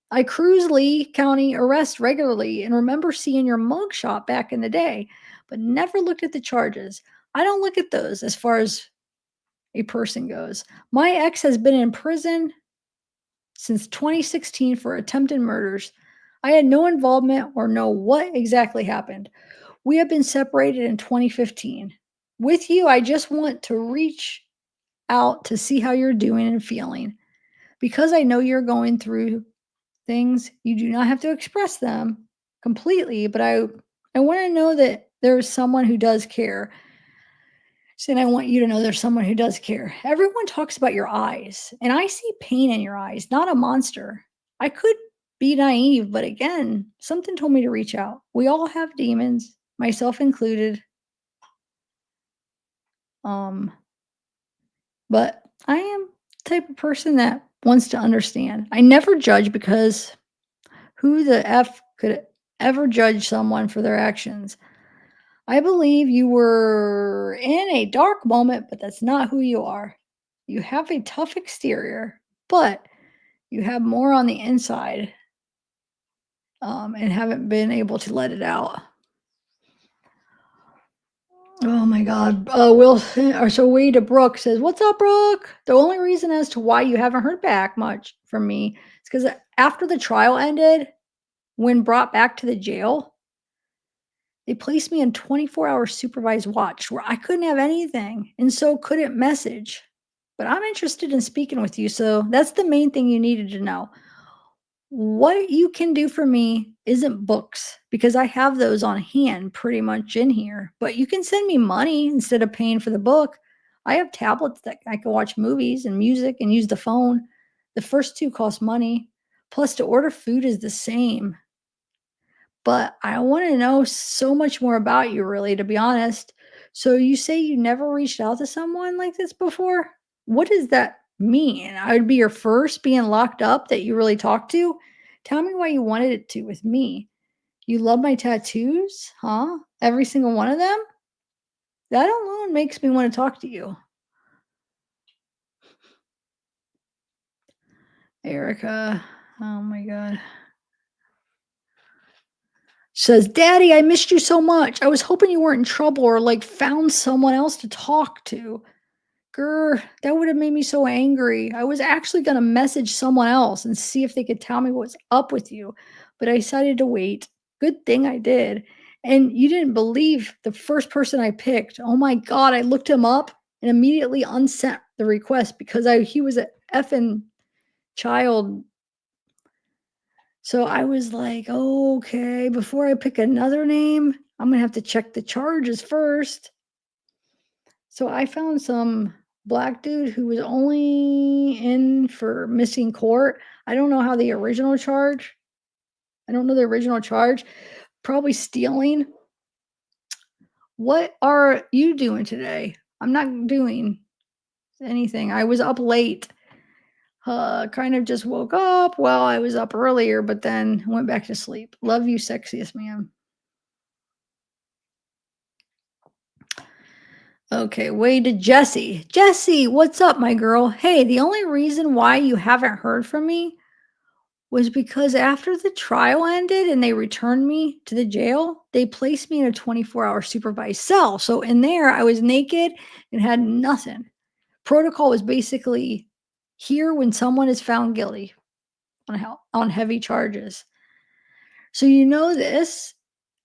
I cruise Lee County arrests regularly and remember seeing your mugshot back in the day, but never looked at the charges. I don't look at those as far as a person goes. My ex has been in prison since 2016 for attempted murders. I had no involvement or know what exactly happened. We have been separated in 2015. With you, I just want to reach out to see how you're doing and feeling. Because I know you're going through things, you do not have to express them completely, but I want to know that there's someone who does care. And I want you to know there's someone who does care. Everyone talks about your eyes, and I see pain in your eyes, not a monster. I could be naive, but again, something told me to reach out. We all have demons, myself included. Um, but I am the type of person that wants to understand. I never judge because who the F could ever judge someone for their actions? I believe you were in a dark moment, but that's not who you are. You have a tough exterior, but you have more on the inside, and haven't been able to let it out. Oh my God. Wilson, or so Wade to Brooke says, "What's up, Brooke? The only reason as to why you haven't heard back much from me is because after the trial ended, when brought back to the jail, they placed me in 24-hour supervised watch where I couldn't have anything and so couldn't message. But I'm interested in speaking with you. So that's the main thing you needed to know. What you can do for me isn't books because I have those on hand pretty much in here. But you can send me money instead of paying for the book. I have tablets that I can watch movies and music and use the phone. The first two cost money. Plus, to order food is the same. But I wanna know so much more about you really, to be honest. So you say you never reached out to someone like this before? What does that mean? I would be your first being locked up that you really talked to? Tell me why you wanted it to with me. You love my tattoos? Huh? Every single one of them? That alone makes me wanna talk to you. Erica. Oh my god. Says, "Daddy, I missed you so much. I was hoping you weren't in trouble or like found someone else to talk to. Grr, that would have made me so angry. I was actually going to message someone else and see if they could tell me what's up with you, but I decided to wait. Good thing I did. And you didn't believe the first person I picked. Oh my God, I looked him up and immediately unsent the request because he was a effing child. So I was like, okay, before I pick another name, I'm going to have to check the charges first. So I found some black dude who was only in for missing court. I don't know the original charge. I don't know the original charge, Probably stealing. What are you doing today? I'm not doing anything. I was up late. Kind of just woke up. Well, I was up earlier, but then went back to sleep. Love you, sexiest man. Okay, way to Jessie. Jessie, what's up, my girl? Hey, the only reason why you haven't heard from me was because after the trial ended and they returned me to the jail, they placed me in a 24-hour supervised cell. So in there, I was naked and had nothing. Protocol was basically here when someone is found guilty on heavy charges. So you know this,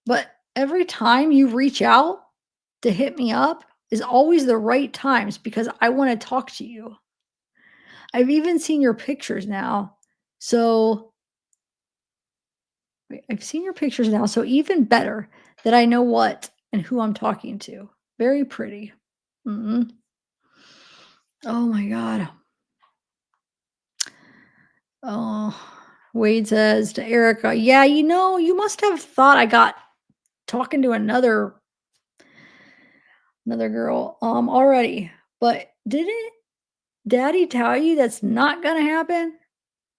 but every time you reach out to hit me up is always the right times because I want to talk to you. I've even seen your pictures now. So wait, I've seen your pictures now. So even better that I know what and who I'm talking to. Very pretty. Mhm. Oh my God. Oh, Wade says to Erica, yeah, you must have thought I got talking to another girl already. But didn't daddy tell you that's not gonna happen?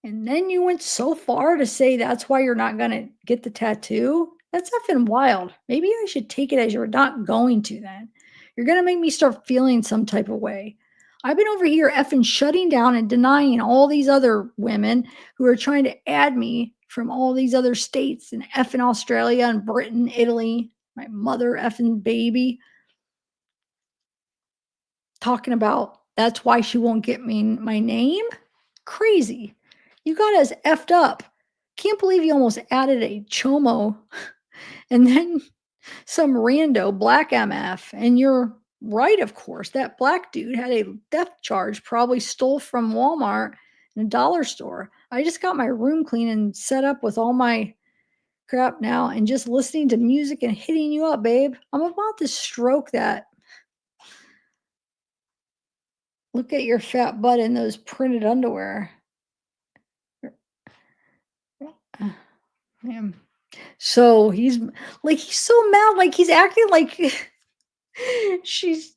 And then you went so far to say that's why you're not gonna get the tattoo? That's effing wild. Maybe I should take it as you're not going to then. You're gonna make me start feeling some type of way. I've been over here effing shutting down and denying all these other women who are trying to add me from all these other states and effing Australia and Britain, Italy, my mother effing baby, talking about that's why she won't get me my name. Crazy. You got us effed up. Can't believe you almost added a chomo and then some rando black MF. And you're right, of course. That black dude had a theft charge, probably stole from Walmart and a dollar store. I just got my room clean and set up with all my crap now and just listening to music and hitting you up, babe. I'm about to stroke that. Look at your fat butt in those printed underwear. Man. So he's so mad, like he's acting like she's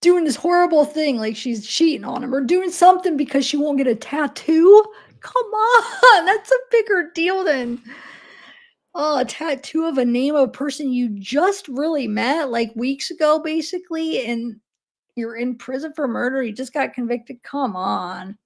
doing this horrible thing, like she's cheating on him or doing something because she won't get a tattoo. Come on, that's a bigger deal than a tattoo of a name of a person you just really met like weeks ago, basically, and you're in prison for murder. You just got convicted. Come on.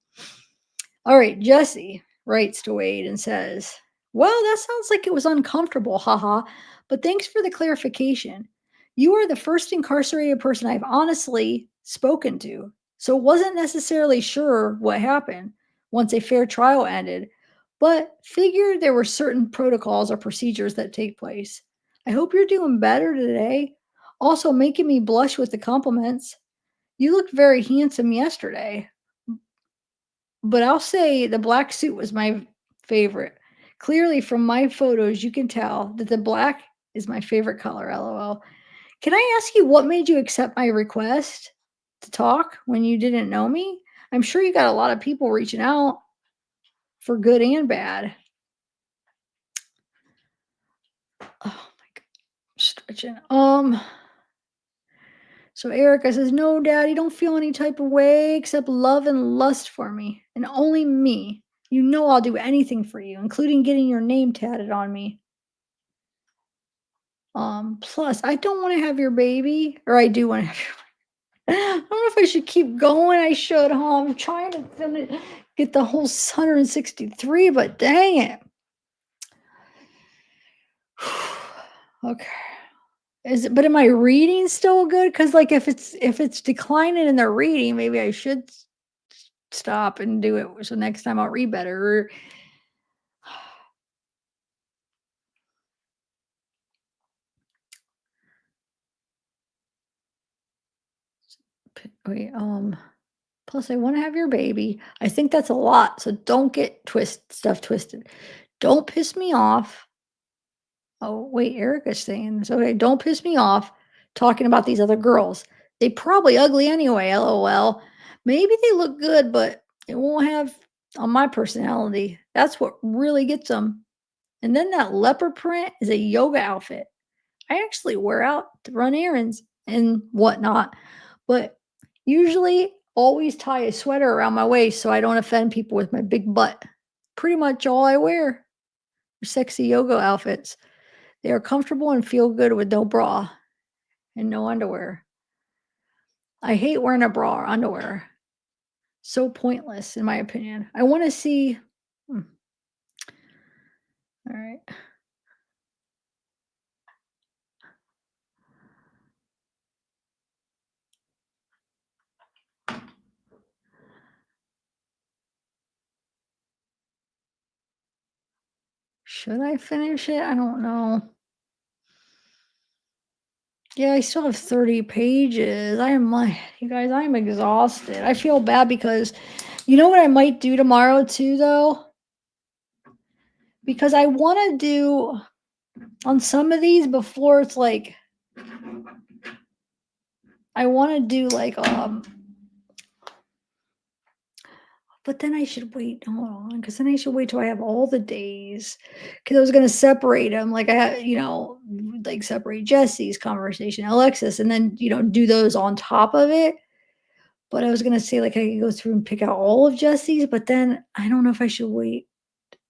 All right, Jesse writes to Wade and says, well, that sounds like it was uncomfortable, haha, but thanks for the clarification. You are the first incarcerated person I've honestly spoken to, so wasn't necessarily sure what happened once a fair trial ended, but figured there were certain protocols or procedures that take place. I hope you're doing better today. Also, making me blush with the compliments. You looked very handsome yesterday. But I'll say the black suit was my favorite. Clearly, from my photos, you can tell that the black is my favorite color, LOL. Can I ask you what made you accept my request to talk when you didn't know me? I'm sure you got a lot of people reaching out for good and bad. Oh my god, stretching. So Erica says, no, daddy, don't feel any type of way except love and lust for me, and only me. You know I'll do anything for you, including getting your name tatted on me. Plus, I don't want to have your baby, or I do want to have your I don't know if I should keep going. I should, huh? I'm trying to get the whole 163, but dang it. Okay. But am I reading still good? Because like if it's declining in the reading, maybe I should stop and do it. So next time I'll read better. Wait, plus I want to have your baby. I think that's a lot. So don't get stuff twisted. Don't piss me off. Oh, wait, Erica's saying this. Okay, don't piss me off talking about these other girls. They probably ugly anyway, LOL. Maybe they look good, but it won't have on my personality. That's what really gets them. And then that leopard print is a yoga outfit. I actually wear out to run errands and whatnot, but usually always tie a sweater around my waist so I don't offend people with my big butt. Pretty much all I wear are sexy yoga outfits. They are comfortable and feel good with no bra and no underwear. I hate wearing a bra or underwear. So pointless, in my opinion. I want to see. Hmm, all right. Should I finish it? I don't know. Yeah, I still have 30 pages. I am like, you guys, I'm exhausted. I feel bad because you know what I might do tomorrow too, though? Because I want to do on some of these before it's like, I want to do like, but then I should wait. Hold on, because then I should wait till I have all the days. Because I was gonna separate them, like I had, like separate Jesse's conversation, Alexis, and then do those on top of it. But I was gonna say like I could go through and pick out all of Jesse's, but then I don't know if I should wait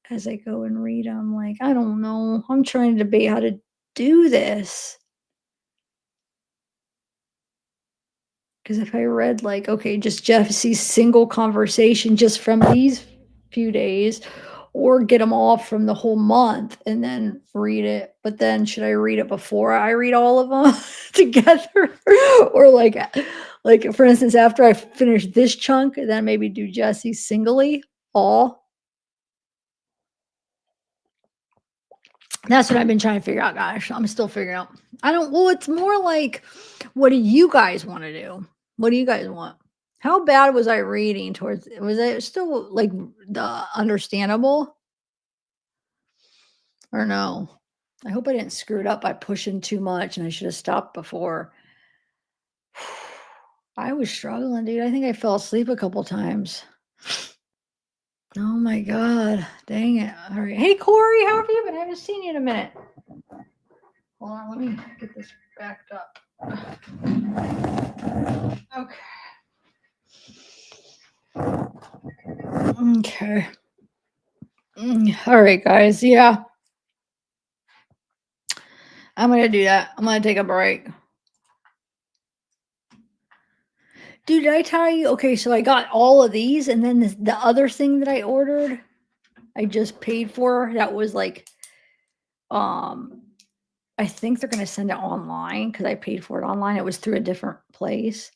as I go and read them. Like I don't know. I'm trying to debate how to do this. Because if I read like, okay, just Jesse's single conversation just from these few days, or get them all from the whole month and then read it. But then should I read it before I read all of them together? Or like for instance, after I finish this chunk, then maybe do Jesse singly all. That's what I've been trying to figure out, guys. I'm still figuring out. I don't, well, it's more like, what do you guys want to do? What do you guys want? How bad was I reading towards, was it still like the understandable or no? I hope I didn't screw it up by pushing too much and I should have stopped before. I was struggling, dude. I think I fell asleep a couple times. Oh my God. Dang it. All right. Hey, Corey, how have you been? I haven't seen you in a minute. Hold on. Let me get this backed up. Okay. Okay. All right, guys. Yeah. I'm going to do that. I'm going to take a break. Dude, did I tell you? Okay, so I got all of these, and then the other thing that I ordered, I just paid for. That was like, I think they're gonna send it online because I paid for it online. It was through a different place,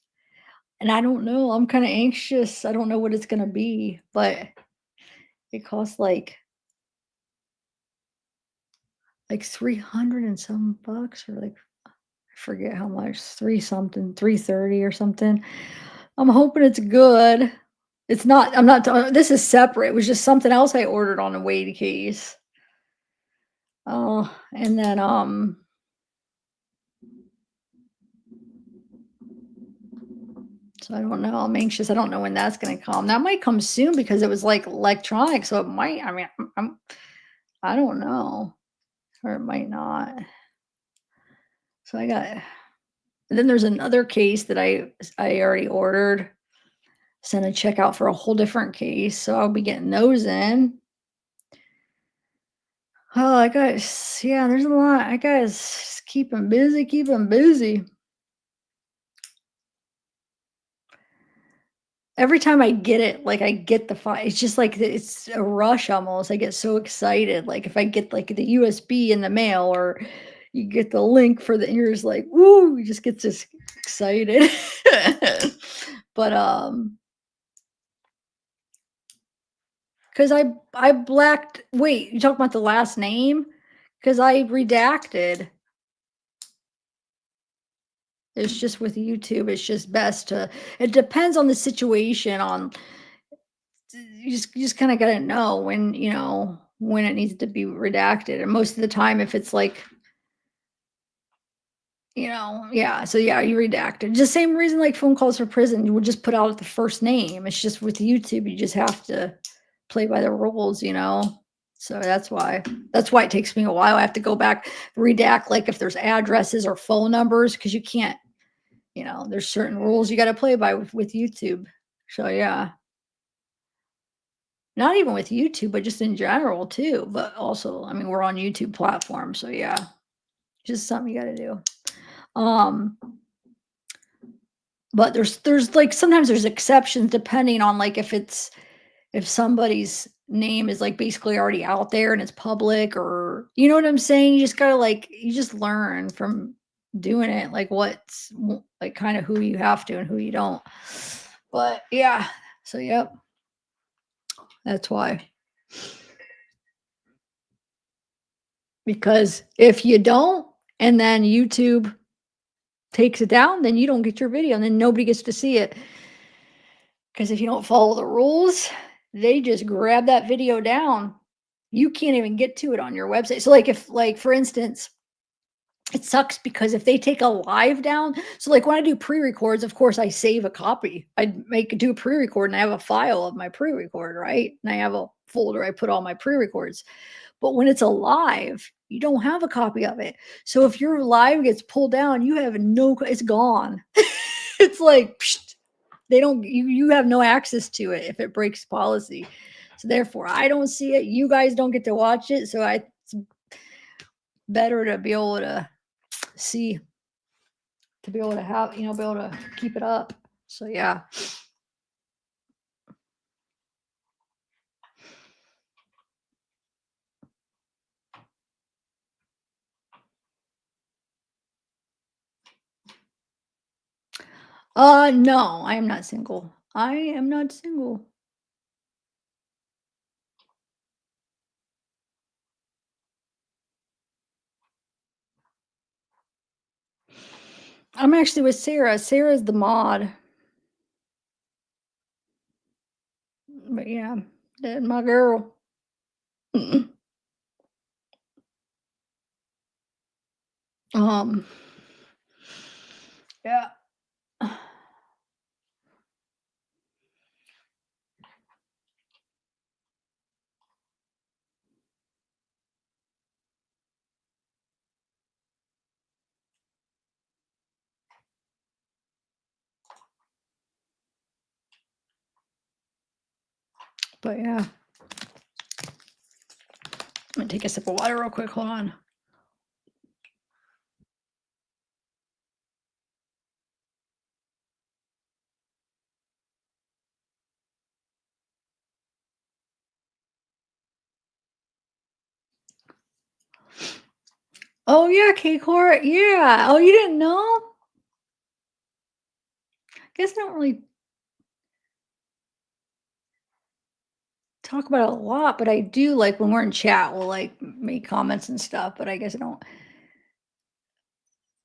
and I don't know. I'm kind of anxious. I don't know what it's gonna be, but it costs like 300 and some bucks, or like I forget how much, three something, 330 or something. I'm hoping it's good. It's not, I'm not, this is separate. It was just something else I ordered on a weight case. Oh, and then, so I don't know. I'm anxious. I don't know when that's gonna come. That might come soon because it was like electronic, so it might, I mean, I don't know, or it might not. So I got, and then there's another case that I already ordered. Sent a check out for a whole different case, so I'll be getting those in. Oh, I got, yeah, there's a lot. I gotta keep them busy, keep them busy. Every time I get it, like I get the file, it's just like it's a rush almost. I get so excited. Like if I get like the USB in the mail or you get the link for the, you're just like, woo, you just get this excited. But because I blacked, wait, you talking about the last name? Because I redacted. It's just with YouTube, it's just best to, it depends on the situation on, you just kind of got to know when, when it needs to be redacted. And most of the time, if it's like, yeah. So yeah, you redacted. Just same reason like phone calls for prison, you would just put out the first name. It's just with YouTube, you just have to play by the rules, So that's why it takes me a while. I have to go back, redact, like, if there's addresses or phone numbers, because you can't, there's certain rules you gotta play by with YouTube. So, yeah. Not even with YouTube, but just in general too, but also, I mean, we're on YouTube platform, so yeah, just something you gotta do. Um, but there's, like, sometimes there's exceptions depending on, like, if somebody's name is, like, basically already out there and it's public, or you know what I'm saying? You just gotta, like, you just learn from doing it, like, like, kinda who you have to and who you don't. But yeah, so yep, that's why. Because if you don't, and then YouTube takes it down, then you don't get your video, and then nobody gets to see it. Because if you don't follow the rules, they just grab that video down. You can't even get to it on your website. So, like, if, like, for instance, it sucks because if they take a live down, so, like, when I do pre-records, of course, I save a copy. I do a pre-record, and I have a file of my pre-record, right? And I have a folder I put all my pre-records. But when it's a live, you don't have a copy of it. So if your live gets pulled down, you have it's gone. It's like, psh, they don't you have no access to it if it breaks policy. So therefore, I don't see it. You guys don't get to watch it. So it's better to be able to see, to be able to have, be able to keep it up. So yeah. No, I am not single. I am not single. I'm actually with Sarah. Sarah's the mod. But yeah, that's my girl. Um, yeah. But yeah, I'm gonna take a sip of water real quick. Hold on. Oh yeah, K-Core. Yeah. Oh, you didn't know? Guess I don't really talk about it a lot, but I do, like, when we're in chat, we'll, like, make comments and stuff, but I guess I don't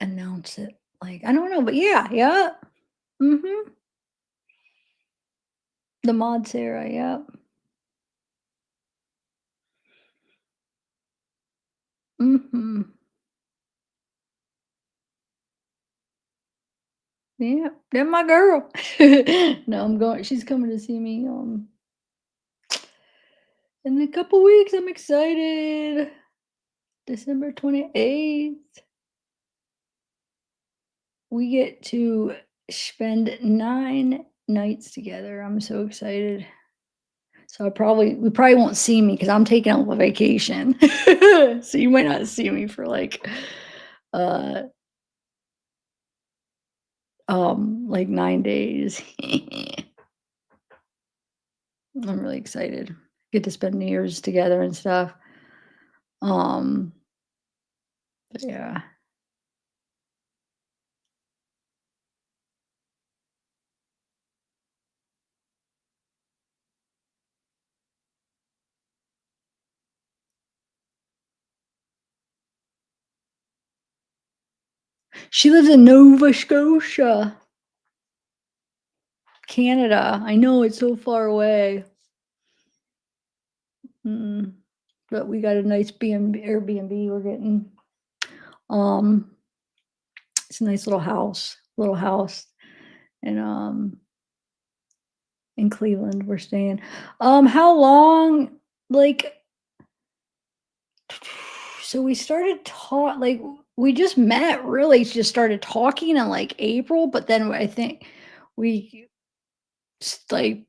announce it. Like, I don't know, but yeah, yeah. Mhm. The mod Sarah, yep. Mhm. Yeah, they're my girl. No, she's coming to see me, in a couple weeks. I'm excited. December 28th. We get to spend 9 nights together. I'm so excited. So we probably won't see me because 'cause I'm taking a vacation. So you might not see me for, uh, like 9 days. I'm really excited. Get to spend New Year's together and stuff. Um, but yeah. She lives in Nova Scotia, Canada. I know it's so far away. Mm, but we got a nice Airbnb we're getting. Um, it's a nice little house, and in Cleveland we're staying. How long? Like, so we started like we just met really just started talking in like April, but then I think we like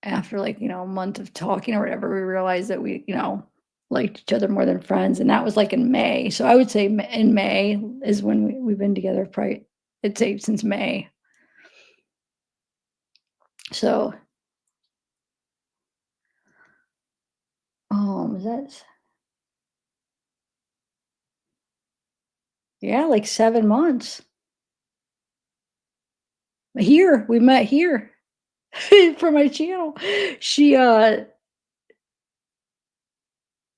after like, a month of talking or whatever, we realized that we, liked each other more than friends. And that was like in May. So I would say in May is when we've been together probably, I'd say since May. So, that's, yeah, like 7 months here. We met here for my channel. She, uh,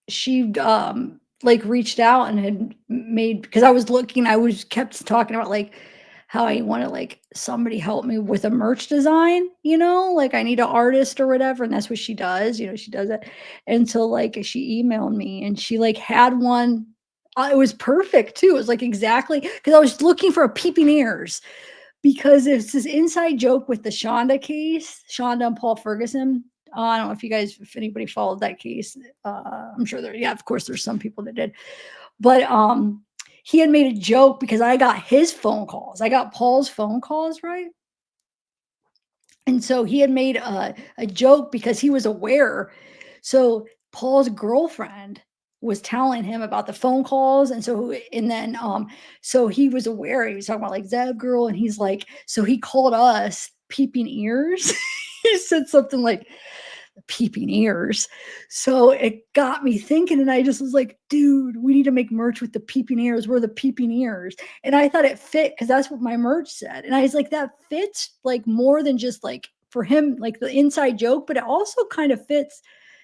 she like reached out and had made because I was kept talking about like how I want to like somebody help me with a merch design, like I need an artist or whatever. And that's what she does, she does it. And so like she emailed me and she like had one. It was perfect too. It was like exactly because I was looking for a peeping ears because it's this inside joke with the Shonda case, Shonda and Paul Ferguson. I don't know if anybody followed that case. I'm sure yeah, of course, there's some people that did, but he had made a joke because I got his phone calls. I got Paul's phone calls, right? And so he had made a joke because he was aware. So Paul's girlfriend was telling him about the phone calls. And then so he was aware. He was talking about like zavgirl, and he's like, so he called us peeping ears. He said something like peeping ears. So it got me thinking, and I just was like, dude, we need to make merch with the peeping ears. We're the peeping ears. And I thought it fit because that's what my merch said. And I was like, that fits like more than just like for him, like the inside joke, but it also kind of fits.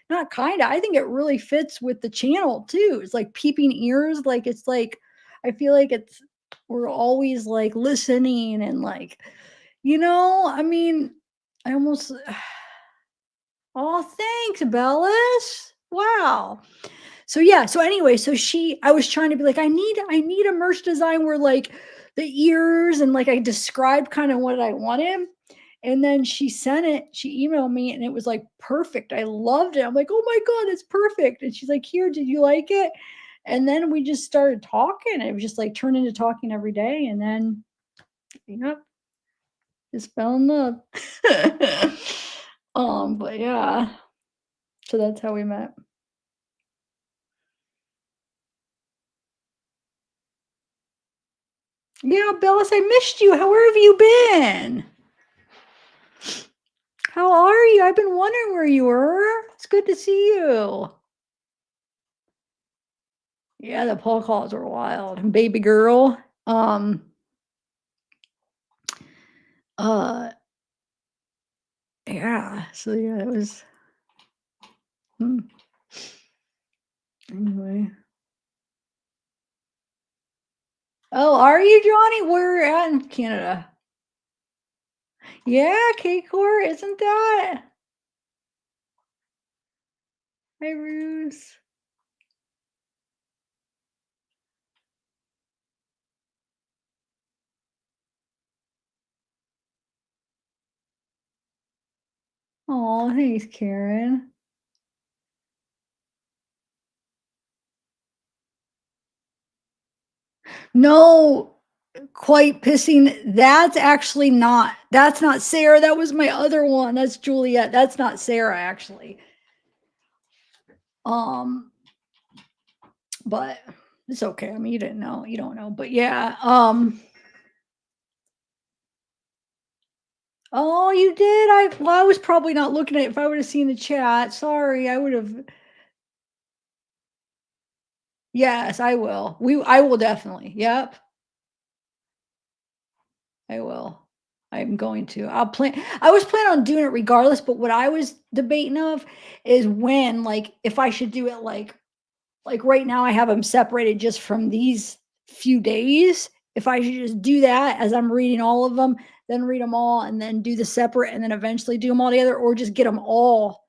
Not kind of, I think it really fits with the channel too. It's like peeping ears. Like, it's like, I feel like we're always like listening and like, I mean, I almost, oh, thanks, Bellis. Wow. So yeah, so anyway, I was trying to be like, I need a merch design where like the ears and like I described kind of what I wanted. And then she emailed me and it was like perfect. I loved it. I'm like, oh my God, it's perfect. And she's like, here, did you like it? And then we just started talking. It was just like turned into talking every day. And then, yep, just fell in love. But yeah. So that's how we met. Yeah, Bellis, I missed you. Where have you been? How are you? I've been wondering where you were. It's good to see you. Yeah, the Paul calls were wild. Baby girl. Uh yeah. So yeah, it was hmm, anyway. Oh, are you, Johnny? Where at in Canada? Yeah, K-Core, isn't that? Hey, Bruce. Oh, thanks, Karen. No, quite pissing. That's not Sarah. That was my other one. That's Juliet. That's not Sarah, actually. Um, but it's okay. I mean, you didn't know. You don't know. But yeah. Oh, you did? I was probably not looking at it. If I would have seen the chat. Sorry, I would have. Yes, I will. I will definitely. Yep, I will. I'm going to. I was planning on doing it regardless, but what I was debating of is when, like, if I should do it like right now I have them separated just from these few days. If I should just do that as I'm reading all of them, then read them all and then do the separate and then eventually do them all together, or just get them all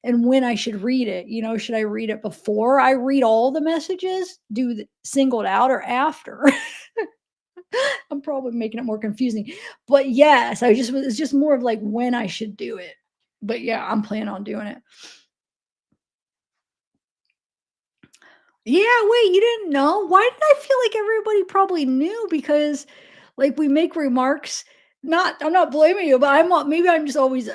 and when I should read it. Should I read it before I read all the messages, do the singled out, or after? I'm probably making it more confusing. But yes, it's just more of like when I should do it. But yeah, I'm planning on doing it. Yeah, wait, you didn't know? Why did I feel like everybody probably knew? Because, like, we make remarks. Not, I'm not blaming you, but maybe I'm just always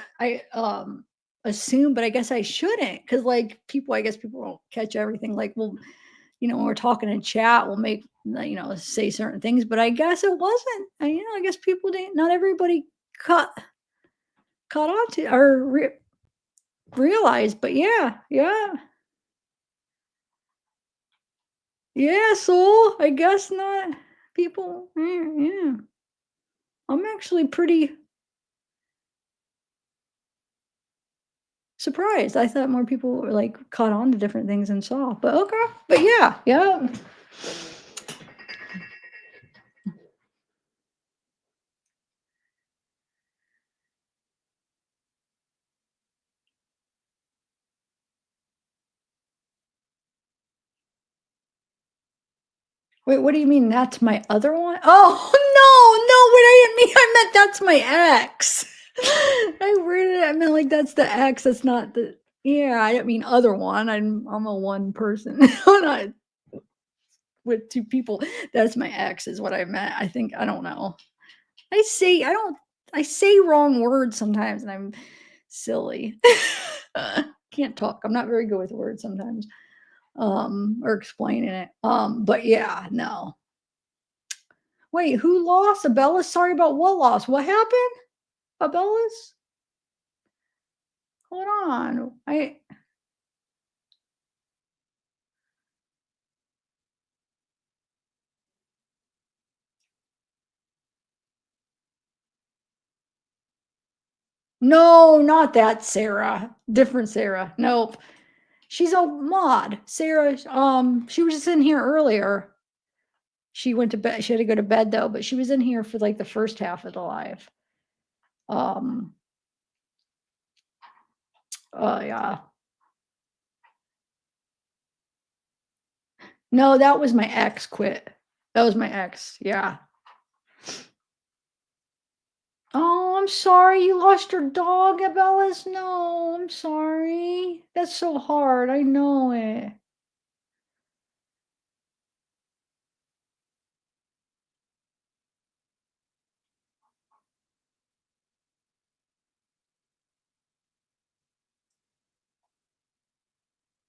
assume, but I guess I shouldn't, because like people, I guess people don't catch everything. Like, well, when we're talking in chat, we'll make say certain things, but I guess it wasn't. I guess people didn't. Not everybody caught caught on to or realized. But yeah, yeah, yeah. So I guess not. People, yeah, yeah. I'm actually pretty surprised. I thought more people were like caught on to different things and saw. But okay. But yeah, yeah. Wait, what do you mean that's my other one? Oh, no, no, wait, I didn't mean I meant that's my ex. I worded it, I meant like that's the ex, that's not the yeah, I didn't mean other one. I'm a one person. I'm not with two people. That's my ex is what I meant. I think I don't know. I don't I say wrong words sometimes and I'm silly. Can't talk. I'm not very good with words sometimes. Or explaining it. But yeah, no. Wait, who lost? Abellis? Sorry about what loss? What happened? Abellis? Hold on. I No, not that Sarah. Different Sarah. Nope. She's a mod. Sarah, she was just in here earlier. She went to bed. She had to go to bed though, but she was in here for like the first half of the live. Um, yeah. No, that was my ex quit. That was my ex. Yeah. Oh, I'm sorry you lost your dog, Abellis. No, I'm sorry. That's so hard. I know it.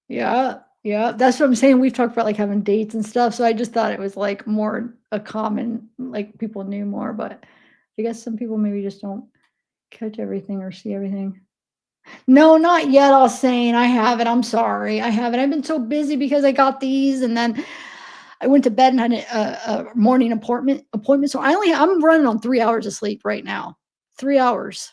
Yeah, yeah. That's what I'm saying. We've talked about like having dates and stuff. So I just thought it was like more a common, like people knew more, but I guess some people maybe just don't catch everything or see everything. No, not yet. I'll saying I haven't. I'm sorry. I haven't. I've been so busy because I got these and then I went to bed and had a morning appointment. So I'm running on 3 hours of sleep right now. 3 hours.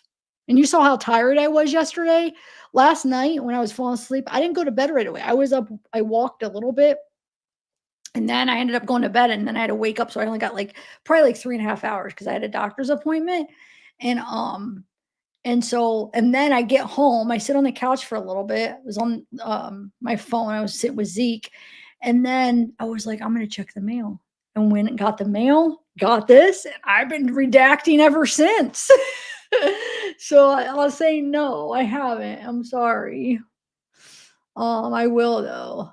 And you saw how tired I was yesterday. Last night when I was falling asleep, I didn't go to bed right away. I was up, I walked a little bit and then I ended up going to bed and then I had to wake up. So I only got like probably like 3.5 hours because I had a doctor's appointment. And and then I get home, I sit on the couch for a little bit. I was on my phone. I was sitting with Zeke. And then I was like, I'm gonna check the mail. And when it got the mail, got this, and I've been redacting ever since. So I'll say no, I haven't. I'm sorry. I will though.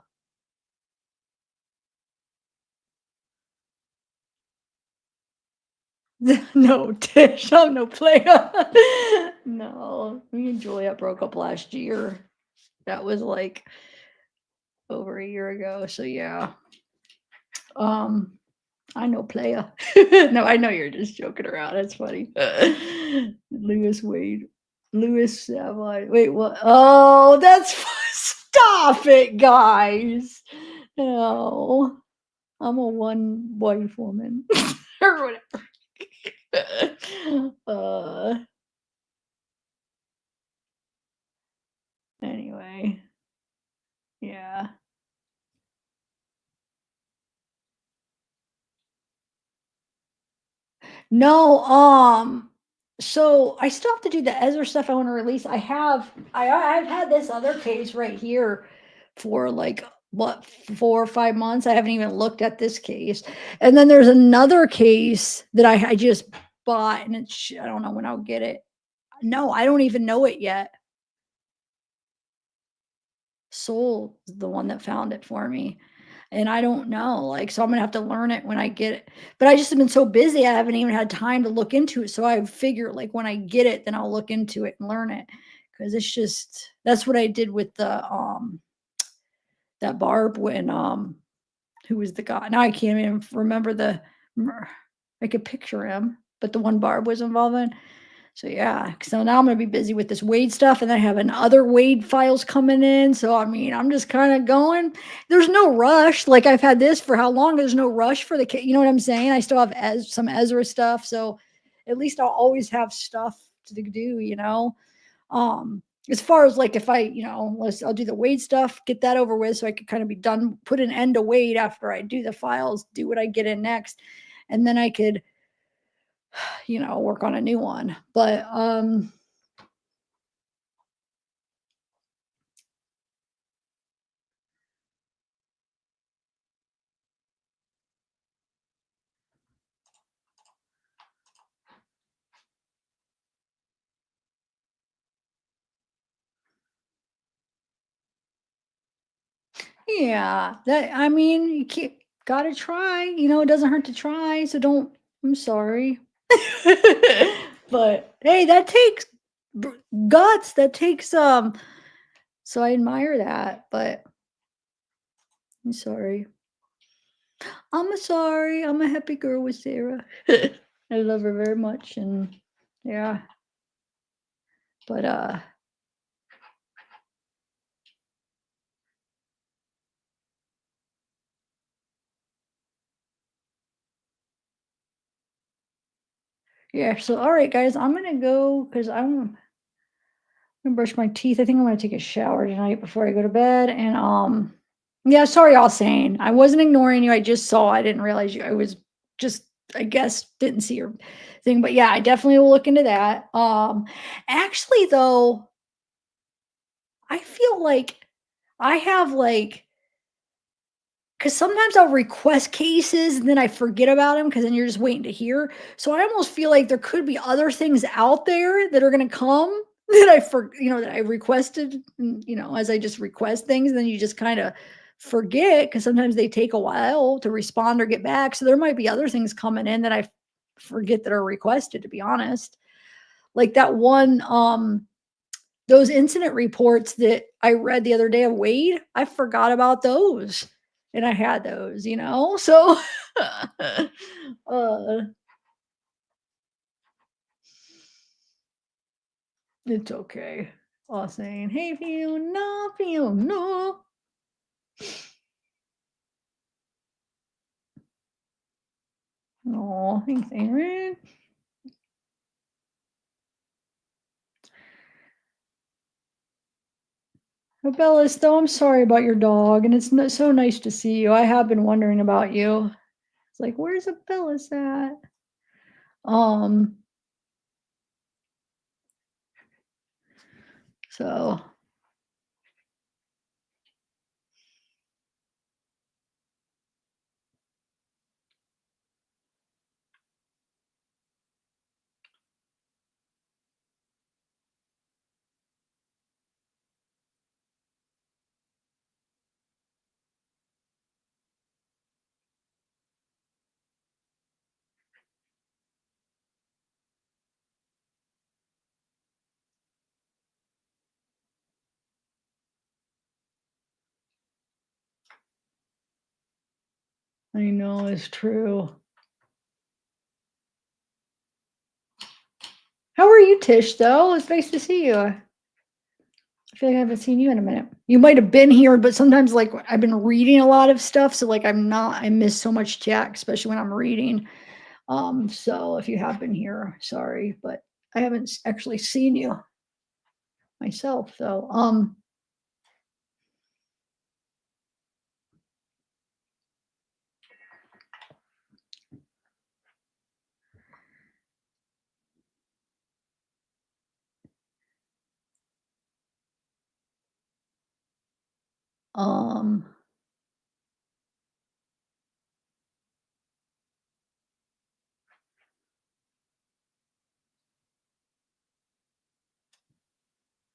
No, Tish, I'm no player. No, me and Juliet broke up last year. That was like over a year ago. So yeah. Um, I know playa. No, I know you're just joking around. That's funny. Lewis Wade. Lewis Savine. Wait, what? Oh, that's stop it, guys. No, I'm a one wife woman or whatever. Anyway, yeah. No, so I still have to do the Ezra stuff I want to release. I've had this other case right here for like what 4 or 5 months. I haven't even looked at this case. And then there's another case that I just bought and I don't know when I'll get it. No, I don't even know it yet. Soul is the one that found it for me. and I don't know, like, so I'm gonna have to learn it when I get it. But I just have been so busy, I haven't even had time to look into it. So I figure like when I get it, then I'll look into it and learn it. Cause it's just that's what I did with the that Barb when who was the guy? Now I can't even remember mer- I could picture him, but the one Barb was involved in. So yeah, so now I'm gonna be busy with this Wade stuff, and then I have other Wade files coming in. So I mean, I'm just kind of going. There's no rush. Like I've had this for how long? There's no rush for the kid. You know what I'm saying? I still have some Ezra stuff, so at least I'll always have stuff to do. As far as like if I, I'll do the Wade stuff, get that over with, so I could kind of be done, put an end to Wade after I do the files, do what I get in next, and then I could, work on a new one. But yeah, that I mean, you keep gotta try, it doesn't hurt to try, so don't I'm sorry. But hey, that takes b guts, that takes, so I admire that, but I'm sorry. I'm sorry, I'm a happy girl with Sarah. I love her very much, and yeah, but, yeah, so alright, guys, I'm gonna go because 'cause I'm gonna brush my teeth. I think I'm gonna take a shower tonight before I go to bed. And yeah, sorry, all saying. I wasn't ignoring you. I just saw. I didn't realize you. I was just, I guess, didn't see your thing. But yeah, I definitely will look into that. Actually, though, I feel like I have like because sometimes I'll request cases and then I forget about them because then you're just waiting to hear. So I almost feel like there could be other things out there that are going to come that that I requested, as I just request things, and then you just kind of forget because sometimes they take a while to respond or get back. So there might be other things coming in that I forget that are requested, to be honest. Like that one, those incident reports that I read the other day of Wade, I forgot about those, and I had those, so, uh, it's okay. All saying, "Hey, Fiona, Fiona." Aw, thanks, Aaron. Oh, Bellis, though, I'm sorry about your dog, and it's so nice to see you. I have been wondering about you. It's like, "Where's Bellis at?" Um, so, I know it's true. How are you, Tish, though? It's nice to see you. I feel like I haven't seen you in a minute. You might have been here, but sometimes, like, I've been reading a lot of stuff, so, like, I miss so much chat, especially when I'm reading. So if you have been here, sorry, but I haven't actually seen you myself, though. Um,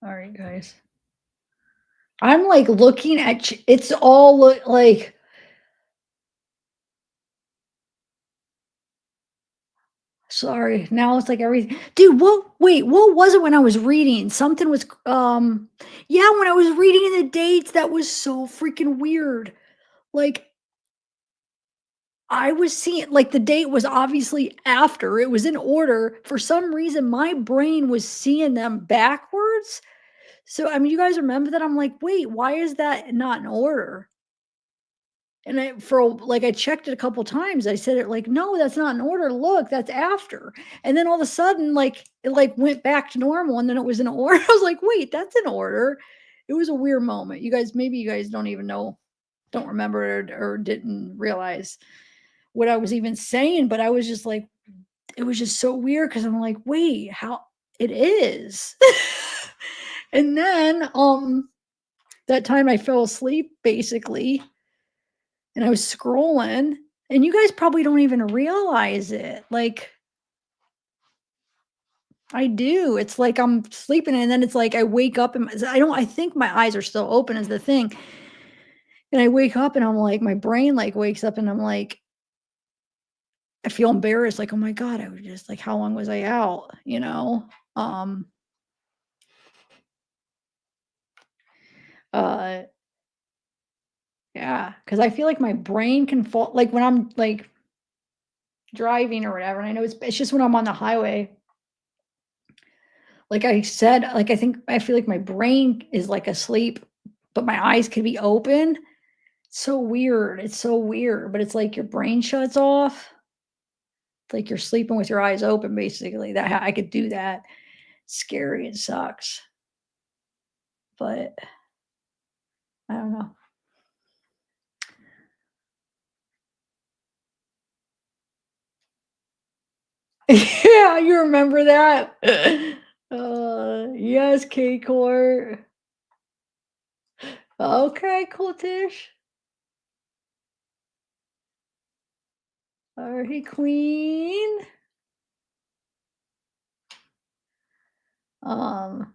all right, guys. I'm, like, looking at it's all like Sorry. Now it's like everything dude, what was it when I was reading? Something was, yeah, when I was reading the dates, that was so freaking weird. Like, I was seeing like, the date was obviously after, it was in order. For some reason, my brain was seeing them backwards. So, I mean, you guys remember that? I'm like, "Wait, why is that not in order?" And I checked it a couple times. I said it like, "No, that's not in order. Look, that's after." And then all of a sudden, like, it like went back to normal and then it was in order. I was like, "Wait, that's in order." It was a weird moment. Maybe you guys don't even know, don't remember it or didn't realize what I was even saying, but I was just like, it was just so weird because I'm like, "Wait, how it is." And then that time I fell asleep basically and I was scrolling, and you guys probably don't even realize it. Like, I do. It's like I'm sleeping and then it's like I wake up and I think my eyes are still open is the thing. And I wake up and I'm like, my brain like wakes up and I'm like, I feel embarrassed, like, oh my God, I was just like, how long was I out? Um, uh, yeah, because I feel like my brain can fall like when I'm like driving or whatever, and I know it's just when I'm on the highway. Like I said, like, I feel like my brain is, like, asleep, but my eyes could be open. It's so weird, but it's like your brain shuts off. It's like you're sleeping with your eyes open, basically. I could do that. Scary, it sucks, but I don't know. Yeah, you remember that? Yes, K-Court. Okay, cool, Tish. Alright, queen. Um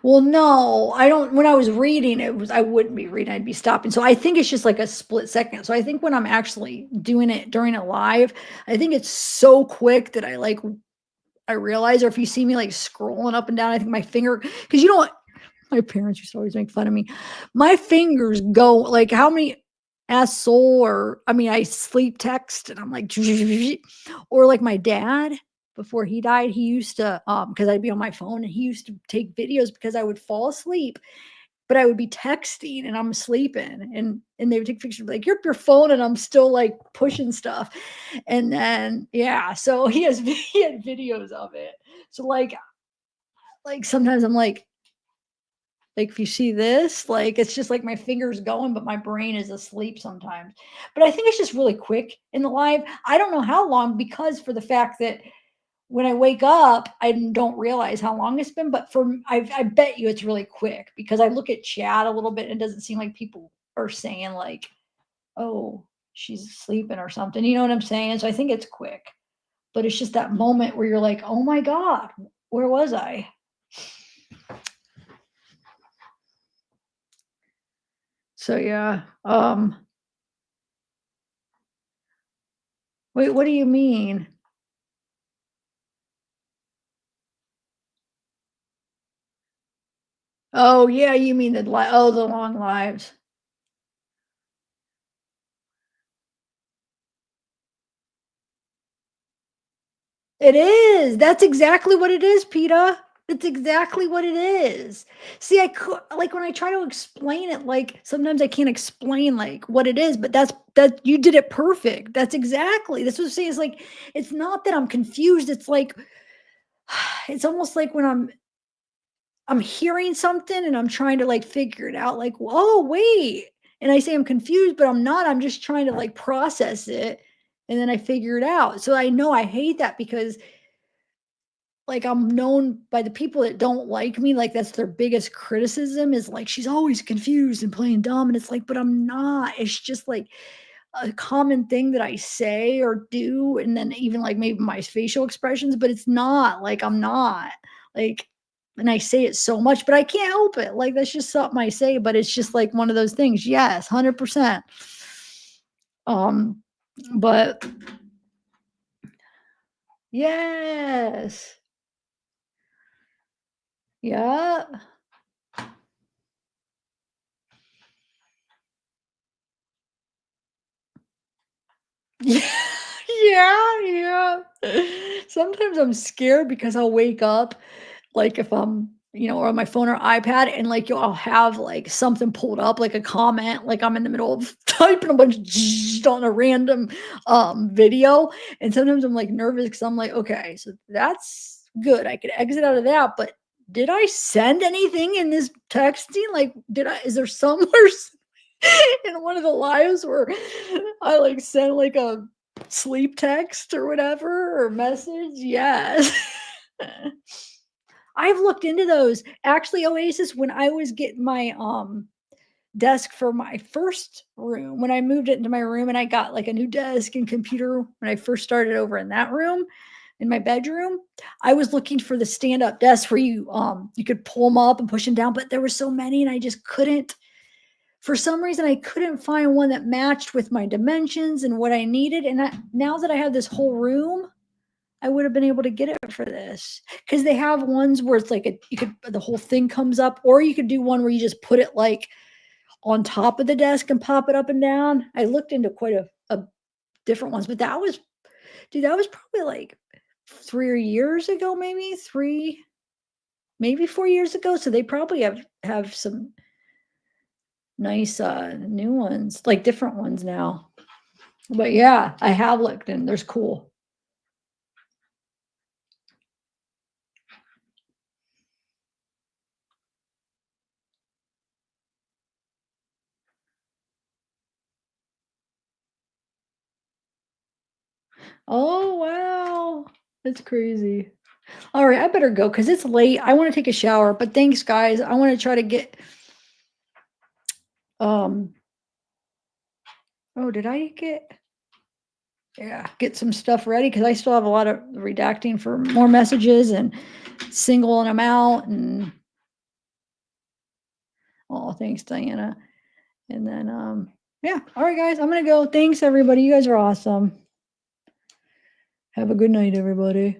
Well, no, I don't when I was reading, I wouldn't be reading, I'd be stopping. So I think it's just like a split second. So I think when I'm actually doing it during it live, I think it's so quick that I realize, or if you see me like scrolling up and down, I think my finger, because you know what? My parents used to always make fun of me. My fingers go like how many asshole or I mean, I sleep text and I'm like, or like my dad before he died, he used to because I'd be on my phone and he used to take videos because I would fall asleep, but I would be texting and I'm sleeping and they would take pictures like you're up your phone and I'm still like pushing stuff. And then yeah, so he had videos of it. So like sometimes I'm like, if you see this, like, it's just like my fingers going, but my brain is asleep sometimes. But I think it's just really quick in the live. I don't know how long because for the fact that when I wake up, I don't realize how long it's been. But I bet you it's really quick because I look at chat a little bit and it doesn't seem like people are saying like, "Oh, she's sleeping" or something. You know what I'm saying? So I think it's quick. But it's just that moment where you're like, "Oh my God, where was I?" So yeah. Wait, what do you mean? Oh, yeah, you mean the long lives. It is, that's exactly what it is, Peta. It's exactly what it is. See, like, when I try to explain it, like, sometimes I can't explain, like, what it is, but that you did it perfect. That's what I'm saying, it's like, it's not that I'm confused, it's like it's almost like when I'm hearing something and I'm trying to like figure it out, like, "Oh, wait." And I say I'm confused, but I'm not. I'm just trying to like process it and then I figure it out. So I know I hate that because like I'm known by the people that don't like me, like that's their biggest criticism is like she's always confused and playing dumb. And it's like, but I'm not. It's just like a common thing that I say or do. And then even like maybe my facial expressions, but it's not like I'm not. Like and I say it so much, but I can't help it. Like that's just something I say, but it's just like one of those things. Yes, 100%. Um, but yes. Yeah. Yeah. Yeah, yeah. Sometimes I'm scared because I'll wake up, like, if I'm, or on my phone or iPad, and, like, I'll have, like, something pulled up, like a comment, like, I'm in the middle of typing a bunch on a random, video, and sometimes I'm, like, nervous because 'cause I'm like, "Okay, so that's good, I could exit out of that, but did I send anything in this texting? Like, did I is there somewhere in one of the lives where I, like, sent, like, a sleep text or whatever or message?" Yes. I've looked into those. Actually, Oasis, when I was getting my, desk for my first room, when I moved it into my room and I got, like, a new desk and computer when I first started over in that room, in my bedroom, I was looking for the stand-up desks where you could pull them up and push them down, but there were so many and I just couldn't for some reason, I couldn't find one that matched with my dimensions and what I needed, and now that I have this whole room, I would have been able to get it for this because they have ones where it's like you could the whole thing comes up, or you could do one where you just put it like on top of the desk and pop it up and down. I looked into quite a different ones, but that was probably like 3 years ago, maybe 3, maybe 4 years ago. So they probably have some nice new ones, like different ones now. But yeah, I have looked and there's cool. Oh, wow. That's crazy. All right, I better go because it's late. I want to take a shower, but thanks, guys. I want to try to get um oh, did I get some stuff ready because I still have a lot of redacting for more messages and singling them out and oh, thanks, Diana. And then yeah. All right, guys, I'm gonna go. Thanks, everybody. You guys are awesome. Have a good night, everybody.